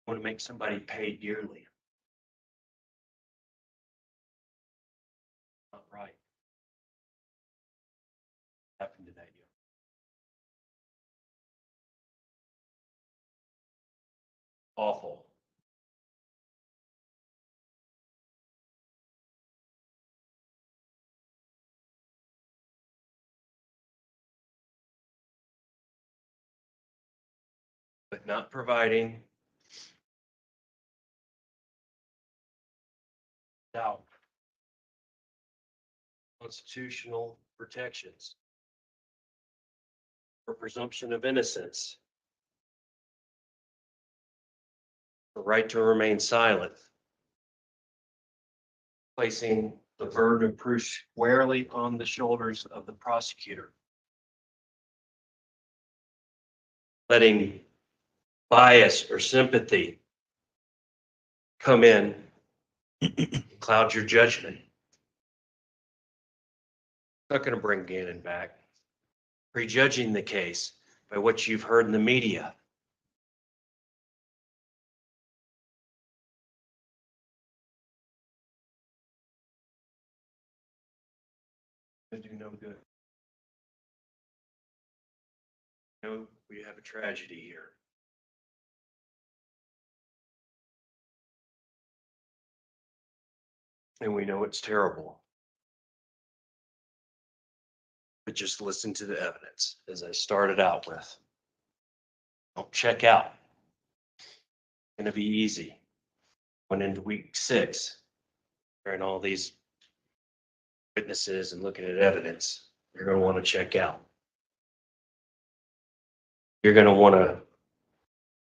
Want to make somebody pay dearly. Not right. Happened to that young. Awful. But not providing doubt, constitutional protections for presumption of innocence, the right to remain silent, placing the burden of proof squarely on the shoulders of the prosecutor, letting bias or sympathy come in and cloud your judgment. Not going to bring Gannon back. Prejudging the case by what you've heard in the media. They do no good. No, we have a tragedy here. And we know it's terrible. But just listen to the evidence, as I started out with. Don't check out. It's going to be easy. Went into week 6, hearing all these witnesses and looking at evidence. You're going to want to check out. You're going to want to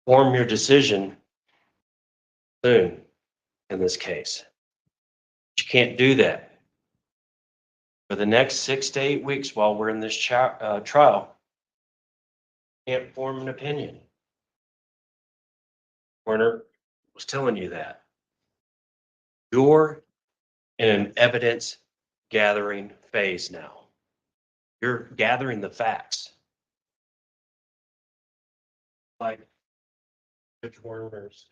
form your decision soon in this case. But you can't do that. For the next 6 to 8 weeks while we're in this trial, can't form an opinion. Warner was telling you that. You're in an evidence gathering phase now. You're gathering the facts. Like Judge Warner's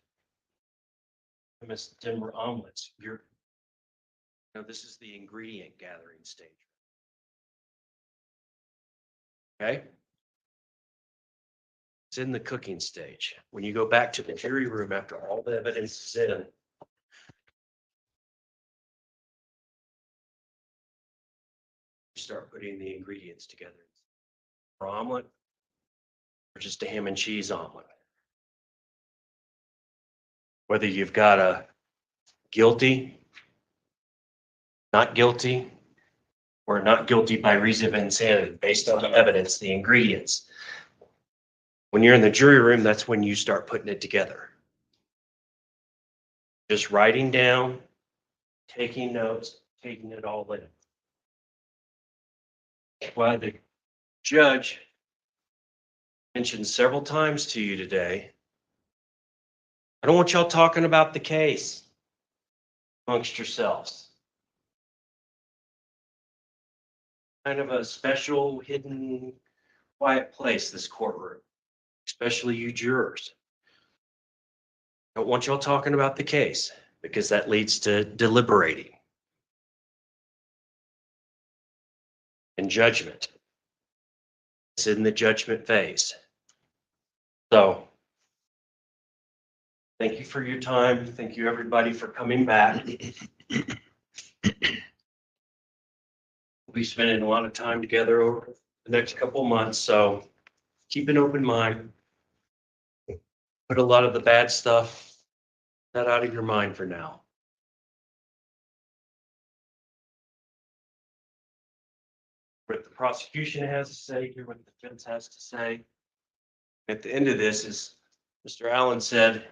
famous Denver omelets. This is the ingredient gathering stage. Okay? It's in the cooking stage. When you go back to the jury room after all the evidence is in, you start putting the ingredients together. For omelet or just a ham and cheese omelet. Whether you've got a guilty, not guilty, or not guilty by reason of insanity, based on the evidence, the ingredients. When you're in the jury room, that's when you start putting it together. Just writing down, taking notes, taking it all in. Why the judge Mentioned several times to you today. I don't want y'all talking about the case amongst yourselves. Kind of a special, hidden, quiet place, this courtroom, especially you jurors. I don't want y'all talking about the case because that leads to deliberating and judgment. It's in the judgment phase. So thank you for your time. Thank you, everybody, for coming back. We'll be spending a lot of time together over the next couple months, so keep an open mind. Put a lot of the bad stuff out of your mind for now. What the prosecution has to say, hear what the defense has to say. At the end of this, as Mr. Allen said,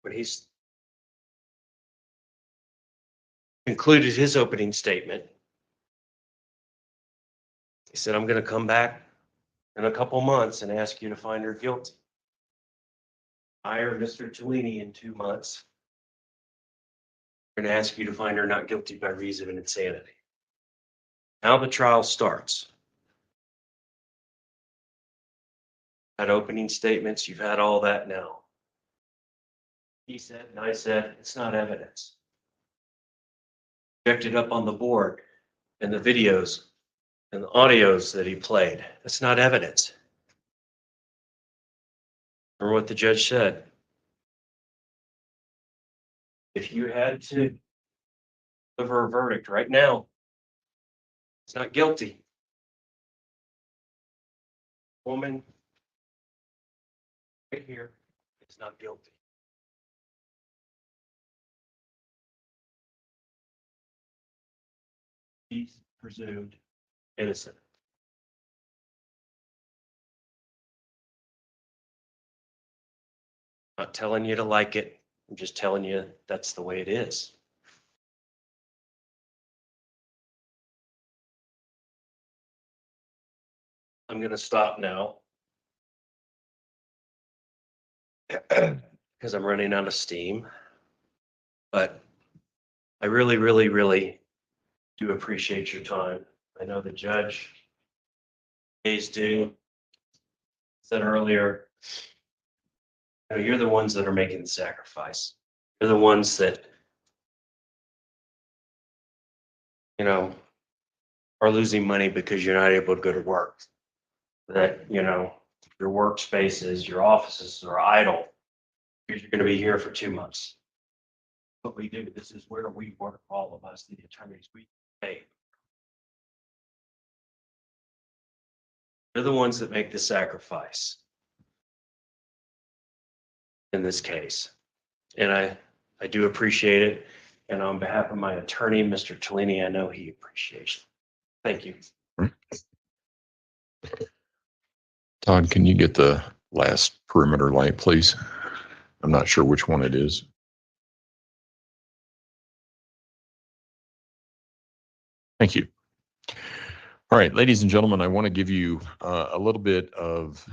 when he's concluded his opening statement, he said, I'm going to come back in a couple months and ask you to find her guilty. I or Mr. Tellini in 2 months are going to ask you to find her not guilty by reason of insanity. Now the trial starts. Had opening statements, you've had all that now. He said, and I said, it's not evidence. Projected up on the board and the videos and the audios that he played. That's not evidence. Or what the judge said. If you had to deliver a verdict right now, it's not guilty. Woman right here is not guilty. He's presumed innocent. Not telling you to like it. I'm just telling you that's the way it is. I'm going to stop now because I'm running out of steam. But I really, really, really do appreciate your time. I know the judge, days due, said earlier, you know, you're the ones that are making the sacrifice. You're the ones that, you know, are losing money because you're not able to go to work. That, you know, your workspaces, your offices are idle because you're going to be here for 2 months. What we do, this is where we work, all of us, the attorneys, we pay. They're the ones that make the sacrifice in this case. And I do appreciate it. And on behalf of my attorney, Mr. Tellini, I know he appreciates it. Thank you. Todd, can you get the last perimeter light, please? I'm not sure which one it is. Thank you. All right, ladies and gentlemen, I want to give you a little bit of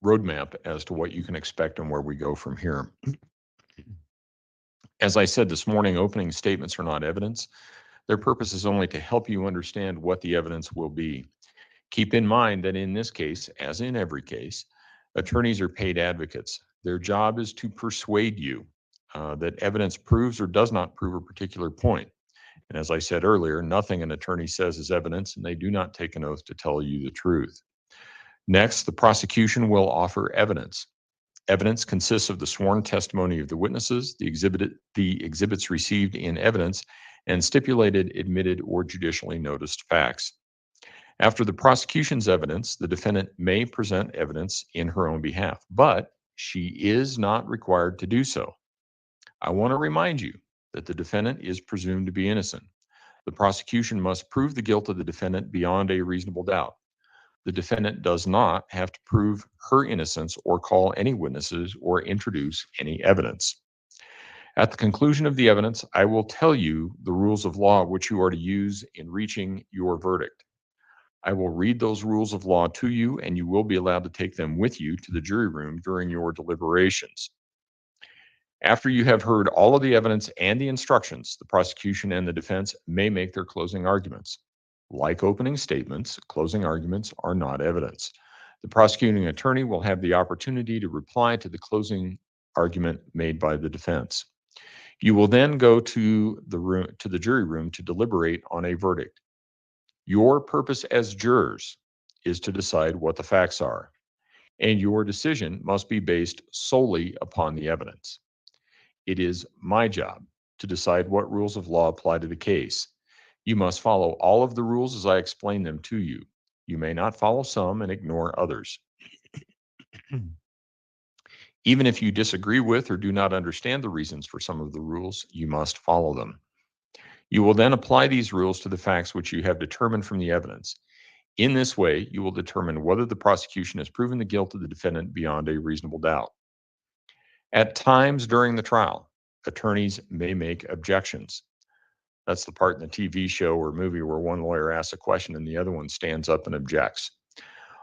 roadmap as to what you can expect and where we go from here. As I said this morning, opening statements are not evidence. Their purpose is only to help you understand what the evidence will be. Keep in mind that in this case, as in every case, attorneys are paid advocates. Their job is to persuade you that evidence proves or does not prove a particular point. And as I said earlier, nothing an attorney says is evidence, and they do not take an oath to tell you the truth. Next, the prosecution will offer evidence. Evidence consists of the sworn testimony of the witnesses, the exhibits received in evidence, and stipulated, admitted, or judicially noticed facts. After the prosecution's evidence, the defendant may present evidence in her own behalf, but she is not required to do so. I want to remind you that the defendant is presumed to be innocent. The prosecution must prove the guilt of the defendant beyond a reasonable doubt. The defendant does not have to prove her innocence or call any witnesses or introduce any evidence. At the conclusion of the evidence, I will tell you the rules of law which you are to use in reaching your verdict. I will read those rules of law to you, and you will be allowed to take them with you to the jury room during your deliberations. After you have heard all of the evidence and the instructions, the prosecution and the defense may make their closing arguments. Like opening statements, closing arguments are not evidence. The prosecuting attorney will have the opportunity to reply to the closing argument made by the defense. You will then go to the jury room to deliberate on a verdict. Your purpose as jurors is to decide what the facts are, and your decision must be based solely upon the evidence. It is my job to decide what rules of law apply to the case. You must follow all of the rules as I explain them to you. You may not follow some and ignore others. Even if you disagree with or do not understand the reasons for some of the rules, you must follow them. You will then apply these rules to the facts which you have determined from the evidence. In this way, you will determine whether the prosecution has proven the guilt of the defendant beyond a reasonable doubt. At times during the trial, attorneys may make objections. That's the part in the TV show or movie where one lawyer asks a question and the other one stands up and objects.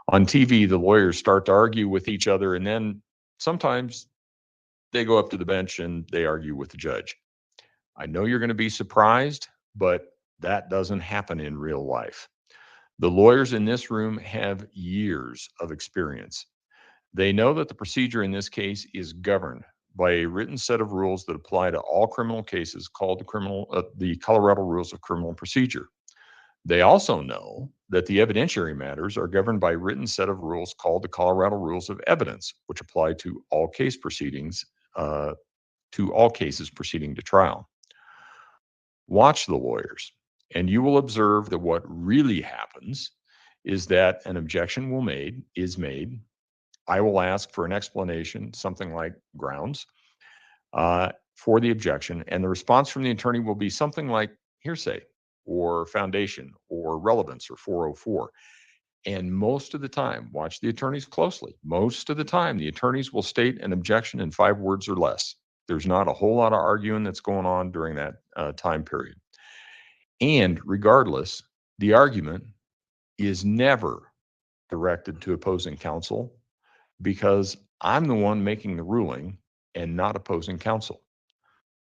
On TV, the lawyers start to argue with each other, and then sometimes they go up to the bench and they argue with the judge. I know you're going to be surprised, but that doesn't happen in real life. The lawyers in this room have years of experience. They know that the procedure in this case is governed by a written set of rules that apply to all criminal cases called the Colorado Rules of Criminal Procedure. They also know that the evidentiary matters are governed by a written set of rules called the Colorado Rules of Evidence, which apply to all case proceedings, to all cases proceeding to trial. Watch the lawyers, and you will observe that what really happens is that an objection is made. I will ask for an explanation, something like grounds, for the objection, and the response from the attorney will be something like hearsay or foundation or relevance or 404. And most of the time, watch the attorneys closely, most of the time the attorneys will state an objection in 5 words or less. There's not a whole lot of arguing that's going on during that time period. And regardless, the argument is never directed to opposing counsel because I'm the one making the ruling and not opposing counsel.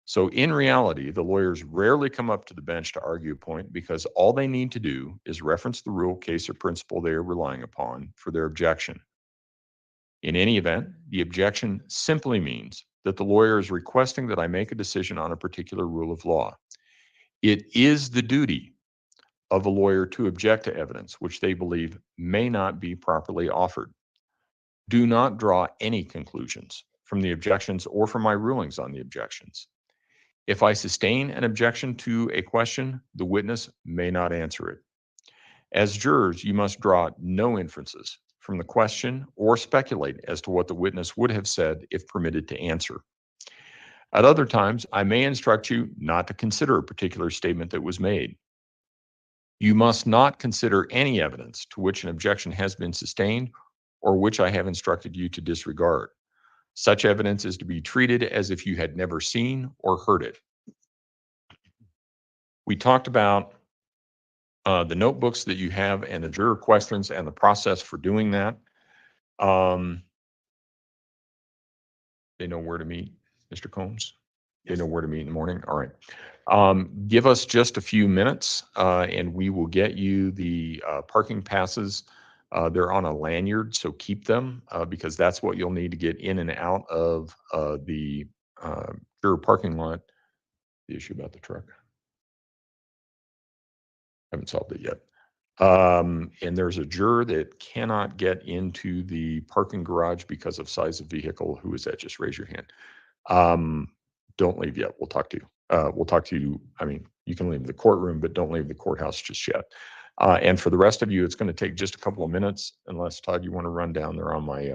So in reality, the lawyers rarely come up to the bench to argue a point because all they need to do is reference the rule, case, or principle they are relying upon for their objection. In any event, the objection simply means that the lawyer is requesting that I make a decision on a particular rule of law. It is the duty of a lawyer to object to evidence which they believe may not be properly offered. Do not draw any conclusions from the objections or from my rulings on the objections. If I sustain an objection to a question, the witness may not answer it. As jurors, you must draw no inferences from the question or speculate as to what the witness would have said if permitted to answer. At other times, I may instruct you not to consider a particular statement that was made. You must not consider any evidence to which an objection has been sustained or which I have instructed you to disregard. Such evidence is to be treated as if you had never seen or heard it. We talked about the notebooks that you have and the juror questions and the process for doing that. They know where to meet, Mr. Combs? They know where to meet in the morning? All right. Give us just a few minutes and we will get you the parking passes. They're on a lanyard, so keep them because that's what you'll need to get in and out of the juror parking lot. The issue about the truck. Haven't solved it yet. And there's a juror that cannot get into the parking garage because of size of vehicle. Who is that? Just raise your hand. Don't leave yet. We'll talk to you. We'll talk to you. I mean, you can leave the courtroom, but don't leave the courthouse just yet. And for the rest of you, it's going to take just a couple of minutes, unless Todd, you want to run down there on my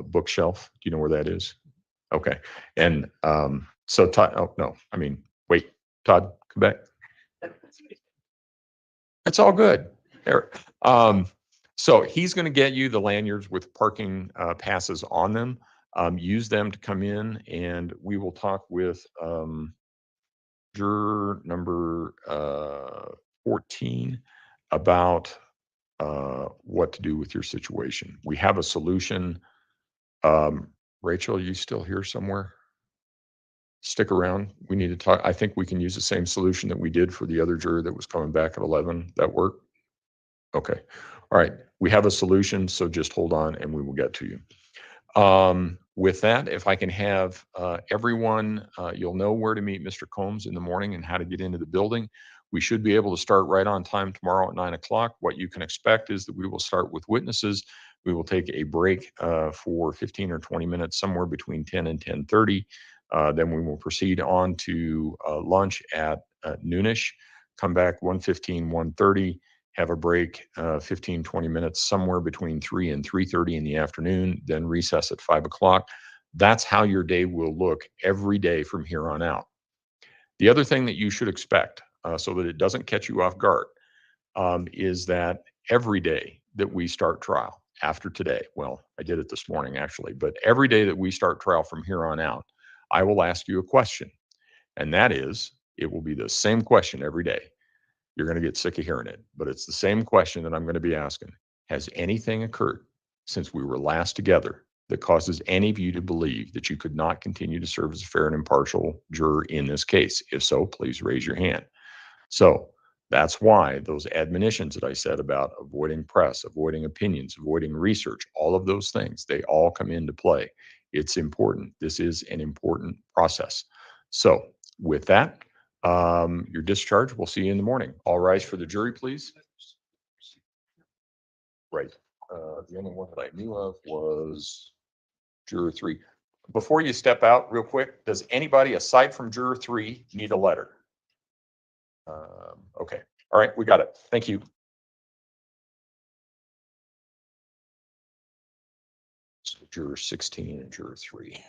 bookshelf. Do you know where that is? Okay. And so Todd, oh no, I mean, wait, Todd, come back. It's all good. Eric. So he's going to get you the lanyards with parking passes on them. Use them to come in, and we will talk with juror number 14 about what to do with your situation. We have a solution. Rachel, you still here somewhere? Stick around. We need to talk. I think we can use the same solution that we did for the other juror that was coming back at 11. That work? Okay. All right. We have a solution, so just hold on and we will get to you. With that, if I can have everyone, you'll know where to meet Mr. Combs in the morning and how to get into the building. We should be able to start right on time tomorrow at 9 o'clock. What you can expect is that we will start with witnesses. We will take a break for 15 or 20 minutes, somewhere between 10 and 10:30. Then we will proceed on to lunch at noonish, come back 1:15, 1:30, have a break 15, 20 minutes, somewhere between 3 and 3:30 in the afternoon, then recess at 5 o'clock. That's how your day will look every day from here on out. The other thing that you should expect, so that it doesn't catch you off guard, is that every day that we start trial after today, well, I did it this morning actually, but every day that we start trial from here on out, I will ask you a question. And that is, it will be the same question every day. You're going to get sick of hearing it, but it's the same question that I'm going to be asking. Has anything occurred since we were last together that causes any of you to believe that you could not continue to serve as a fair and impartial juror in this case? If so, please raise your hand. So that's why those admonitions that I said about avoiding press, avoiding opinions, avoiding research, all of those things, they all come into play. It's important. This is an important process. So with that, your discharge, we'll see you in the morning. All rise for the jury, please. Right. The only one that I knew of was Juror 3. Before you step out real quick, does anybody aside from Juror 3 need a letter? Okay. All right. We got it. Thank you. So Juror 16 and Juror 3.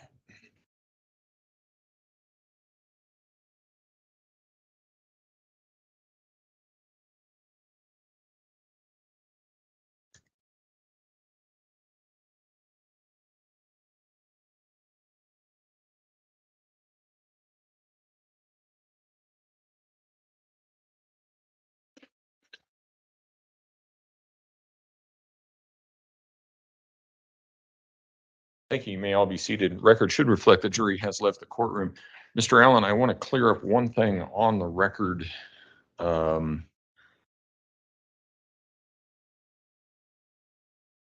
Thank you. You may all be seated. Record should reflect the jury has left the courtroom. Mr. Allen, I want to clear up one thing on the record.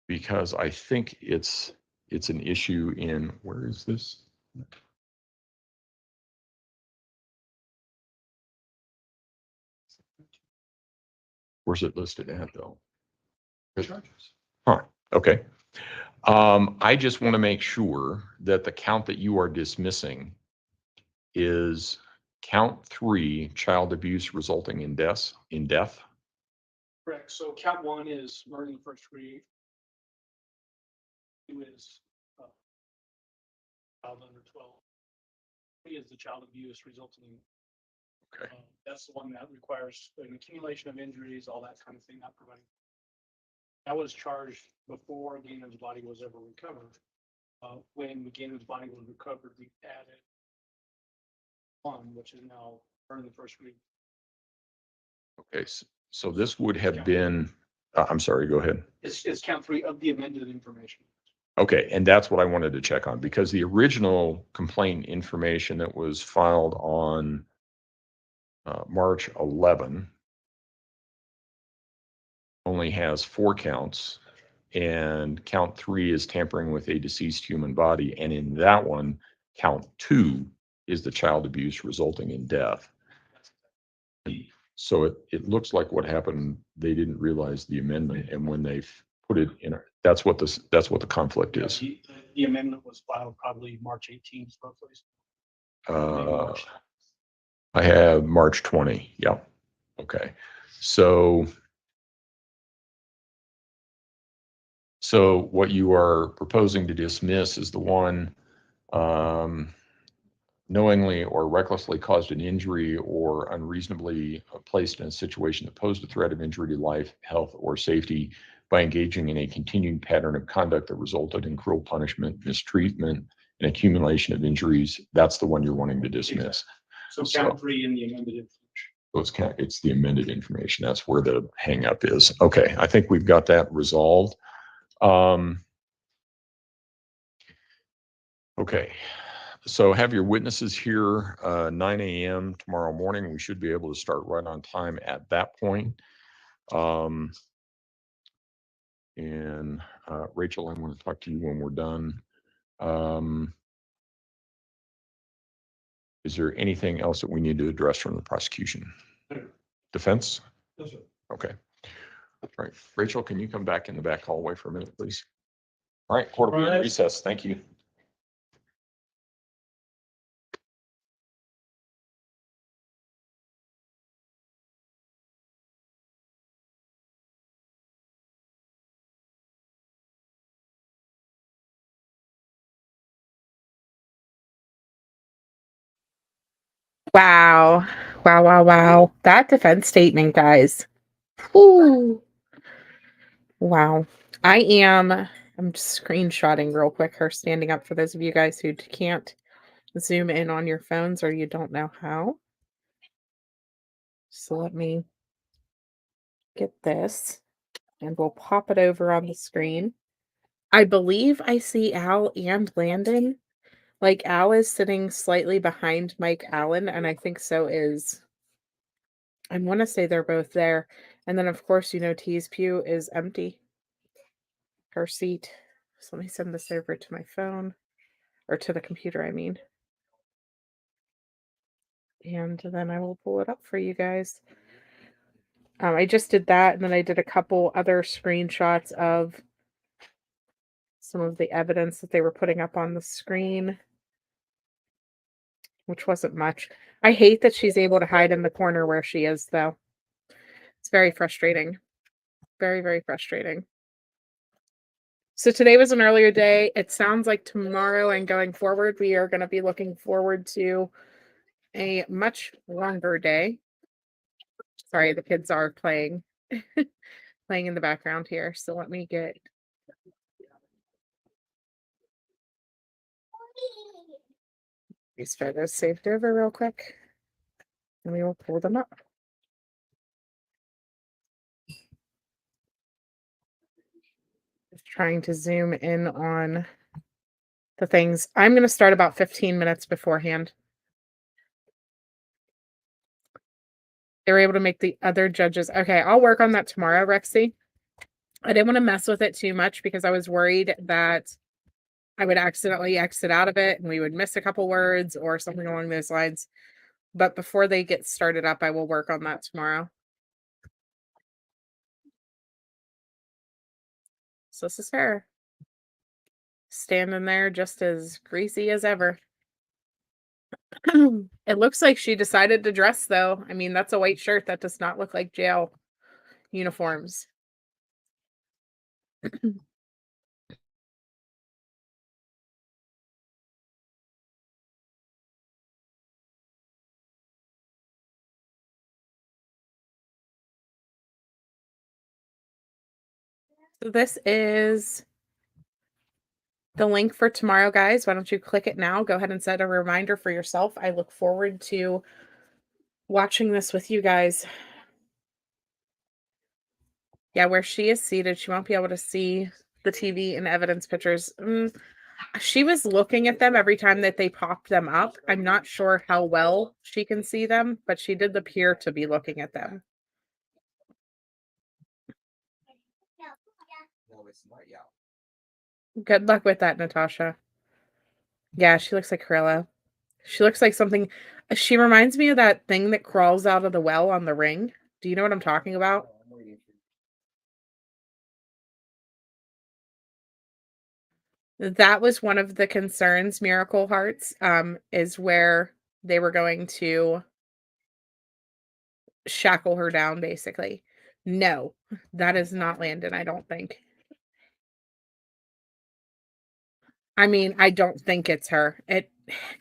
Because I think it's an issue in, where is this? Where's it listed at though? Huh, okay. I just want to make sure that the count that you are dismissing is count 3, child abuse resulting in death. Correct. So count 1 is murder in the first degree. 2 is child under 12. 3 is the child abuse resulting in. Okay. That's the one that requires an accumulation of injuries, all that kind of thing, not providing. That was charged before Gainon's body was ever recovered. When Gainon's body was recovered, we added 1, which is now murder in the first degree. Okay, so this would have been, I'm sorry, go ahead. It's count 3 of the amended information. Okay, and that's what I wanted to check on, because the original complaint information that was filed on March 11 only has 4 counts, and count 3 is tampering with a deceased human body, and in that one, count 2 is the child abuse resulting in death. So it looks like what happened, they didn't realize the amendment, and when they put it in, that's what the conflict is. The amendment was filed probably March 18th, roughly. I have March 20. Yeah. Okay. So what you are proposing to dismiss is the one knowingly or recklessly caused an injury or unreasonably placed in a situation that posed a threat of injury to life, health, or safety by engaging in a continued pattern of conduct that resulted in cruel punishment, mistreatment, and accumulation of injuries. That's the one you're wanting to dismiss. So count 3 in the amended information. So it's the amended information. That's where the hang up is. Okay, I think we've got that resolved. Okay, so have your witnesses here 9 a.m. tomorrow morning. We should be able to start right on time at that point. And Rachel, I want to talk to you when we're done. Is there anything else that we need to address from the prosecution? Defense? Yes, sir. Okay. All right. Rachel, can you come back in the back hallway for a minute, please? All right, court will be in recess. Thank you. Wow. Wow, wow, wow. That defense statement, guys. Whew. Wow. I'm just screenshotting real quick her standing up for those of you guys who can't zoom in on your phones or you don't know how. So let me get this and we'll pop it over on the screen. I believe I see Al and Landon. Like Al is sitting slightly behind Mike Allen, and I think so is. I want to say they're both there. And then, of course, you know, T's pew is empty. Her seat. So let me send this over to my phone, or to the computer, I mean. And then I will pull it up for you guys. I just did that, and then I did a couple other screenshots of some of the evidence that they were putting up on the screen, which wasn't much. I hate that she's able to hide in the corner where she is, though. It's very frustrating. Very, very frustrating. So today was an earlier day. It sounds like tomorrow and going forward, we are going to be looking forward to a much longer day. Sorry, the kids are playing in the background here. So let me get these photos saved over real quick, and we will pull them up. Just trying to zoom in on the things. I'm going to start about 15 minutes beforehand. They were able to make the other judges. Okay, I'll work on that tomorrow, Rexy. I didn't want to mess with it too much because I was worried that I would accidentally exit out of it and we would miss a couple words or something along those lines. But before they get started up, I will work on that tomorrow. So this is her. Standing there just as greasy as ever. It looks like she decided to dress, though. I mean, that's a white shirt. That does not look like jail uniforms. So this is the link for tomorrow, guys. Why don't you click it now? Go ahead and set a reminder for yourself. I look forward to watching this with you guys. Yeah, where she is seated, she won't be able to see the TV and evidence pictures. She was looking at them every time that they popped them up. I'm not sure how well she can see them, but she did appear to be looking at them. Good luck with that, Natasha. Yeah, she looks like Krilla. She looks like something. She reminds me of that thing that crawls out of the well on The Ring. Do you know what I'm talking about? That was one of the concerns, Miracle Hearts, is where they were going to shackle her down, basically. No, that is not Landon, I don't think. I mean, I don't think it's her. It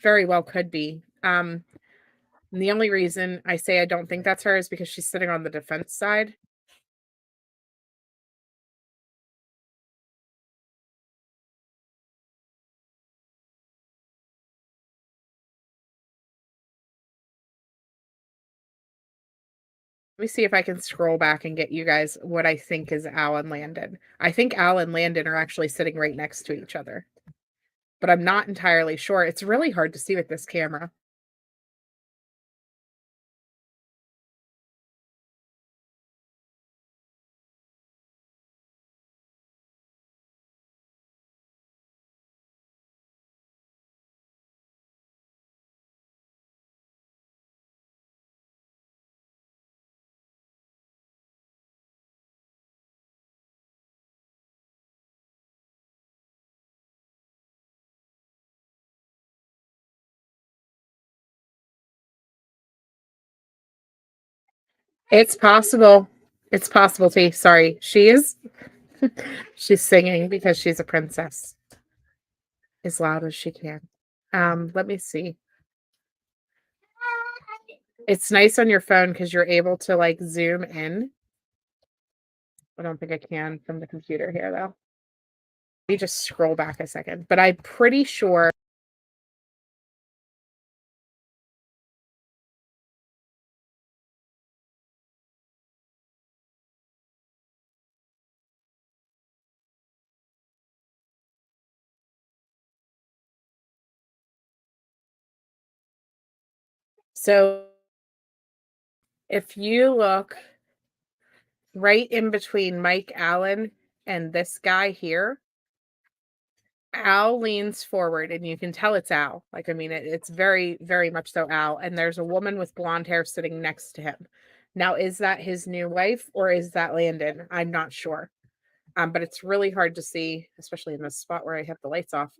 very well could be. And the only reason I say I don't think that's her is because she's sitting on the defense side. Let me see if I can scroll back and get you guys what I think is Al and Landon. I think Al and Landon are actually sitting right next to each other, but I'm not entirely sure. It's really hard to see with this camera. It's possible. It's possible, T. Sorry. She is. She's singing because she's a princess. As loud as she can. Let me see. It's nice on your phone because you're able to like zoom in. I don't think I can from the computer here though. Let me just scroll back a second, but I'm pretty sure. So if you look right in between Mike Allen and this guy here, Al leans forward and you can tell it's Al. Like, I mean, it's very, very much so Al. And there's a woman with blonde hair sitting next to him. Now, is that his new wife or is that Landon? I'm not sure. But it's really hard to see, especially in this spot where I have the lights off.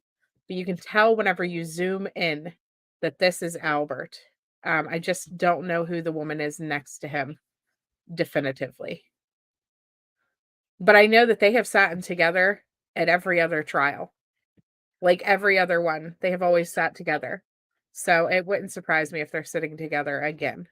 But you can tell whenever you zoom in that this is Albert. I just don't know who the woman is next to him definitively. But I know that they have sat in together at every other trial. Like every other one, they have always sat together. So it wouldn't surprise me if they're sitting together again.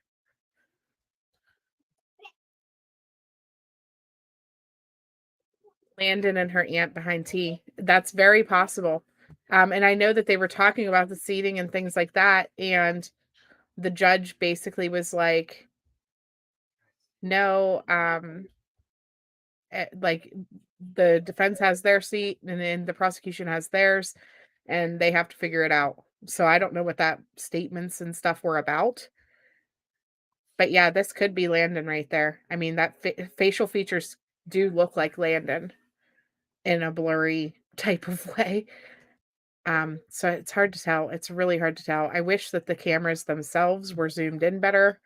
Landon and her aunt behind T. That's very possible. And I know that they were talking about the seating and things like that. And the judge basically was like, no, like the defense has their seat and then the prosecution has theirs and they have to figure it out. So I don't know what that statements and stuff were about. But yeah, this could be Landon right there. I mean, that facial features do look like Landon in a blurry type of way. So it's hard to tell. It's really hard to tell. I wish that the cameras themselves were zoomed in better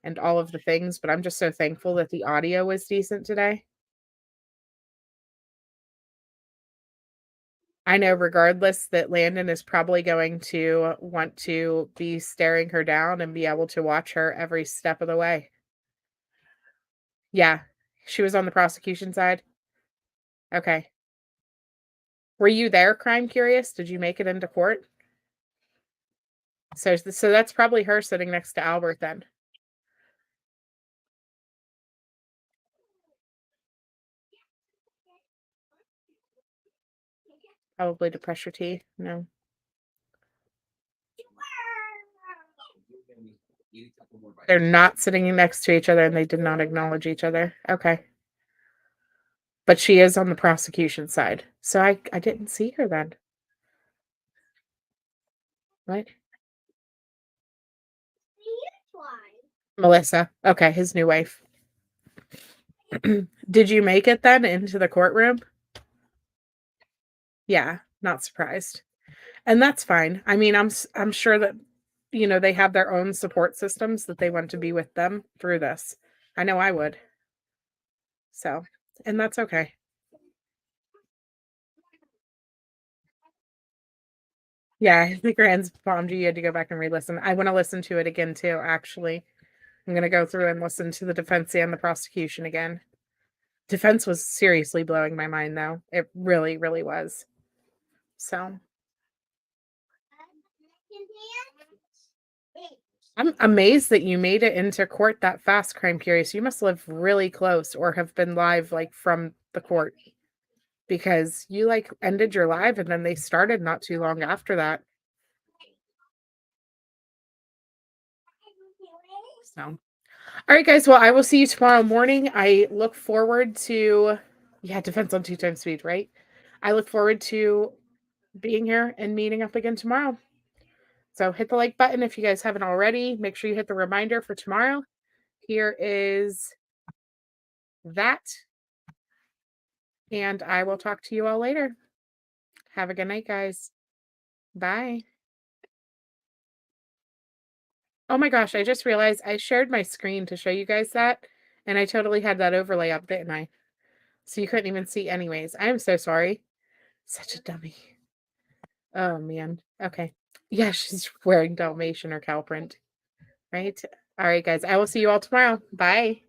and all of the things, but I'm just so thankful that the audio was decent today. I know regardless that Landon is probably going to want to be staring her down and be able to watch her every step of the way. Yeah, she was on the prosecution side. Okay. Were you there, Crime Curious? Did you make it into court? So that's probably her sitting next to Albert then. Probably to pressure T. No. They're not sitting next to each other and they did not acknowledge each other. Okay. But she is on the prosecution side. So I didn't see her then. What? Melissa. Okay, his new wife. Did you make it then into the courtroom? Yeah, not surprised. And that's fine. I mean, I'm sure that they have their own support systems that they want to be with them through this. I know I would. So, and that's okay. Yeah, I think Rand's bombed you. You had to go back and re-listen. I want to listen to it again too, actually. I'm going to go through and listen to the defense and the prosecution again. Defense was seriously blowing my mind, though. It really, really was. So. I'm amazed that you made it into court that fast, Crime Curious. You must live really close or have been live like from the court. Because you like ended your live and then they started not too long after that. So All right, guys. Well, I will see you tomorrow morning. I look forward to, defense on 2 times speed, right? I look forward to being here and meeting up again tomorrow. So hit the like button if you guys haven't already. Make sure you hit the reminder for tomorrow. Here is that. And I will talk to you all later. Have a good night, guys. Bye. Oh my gosh, I just realized I shared my screen to show you guys that. And I totally had that overlay up, didn't I? So you couldn't even see anyways. I am so sorry. Such a dummy. Oh, man. Okay. Yeah, she's wearing Dalmatian or cow print. Right? All right, guys. I will see you all tomorrow. Bye.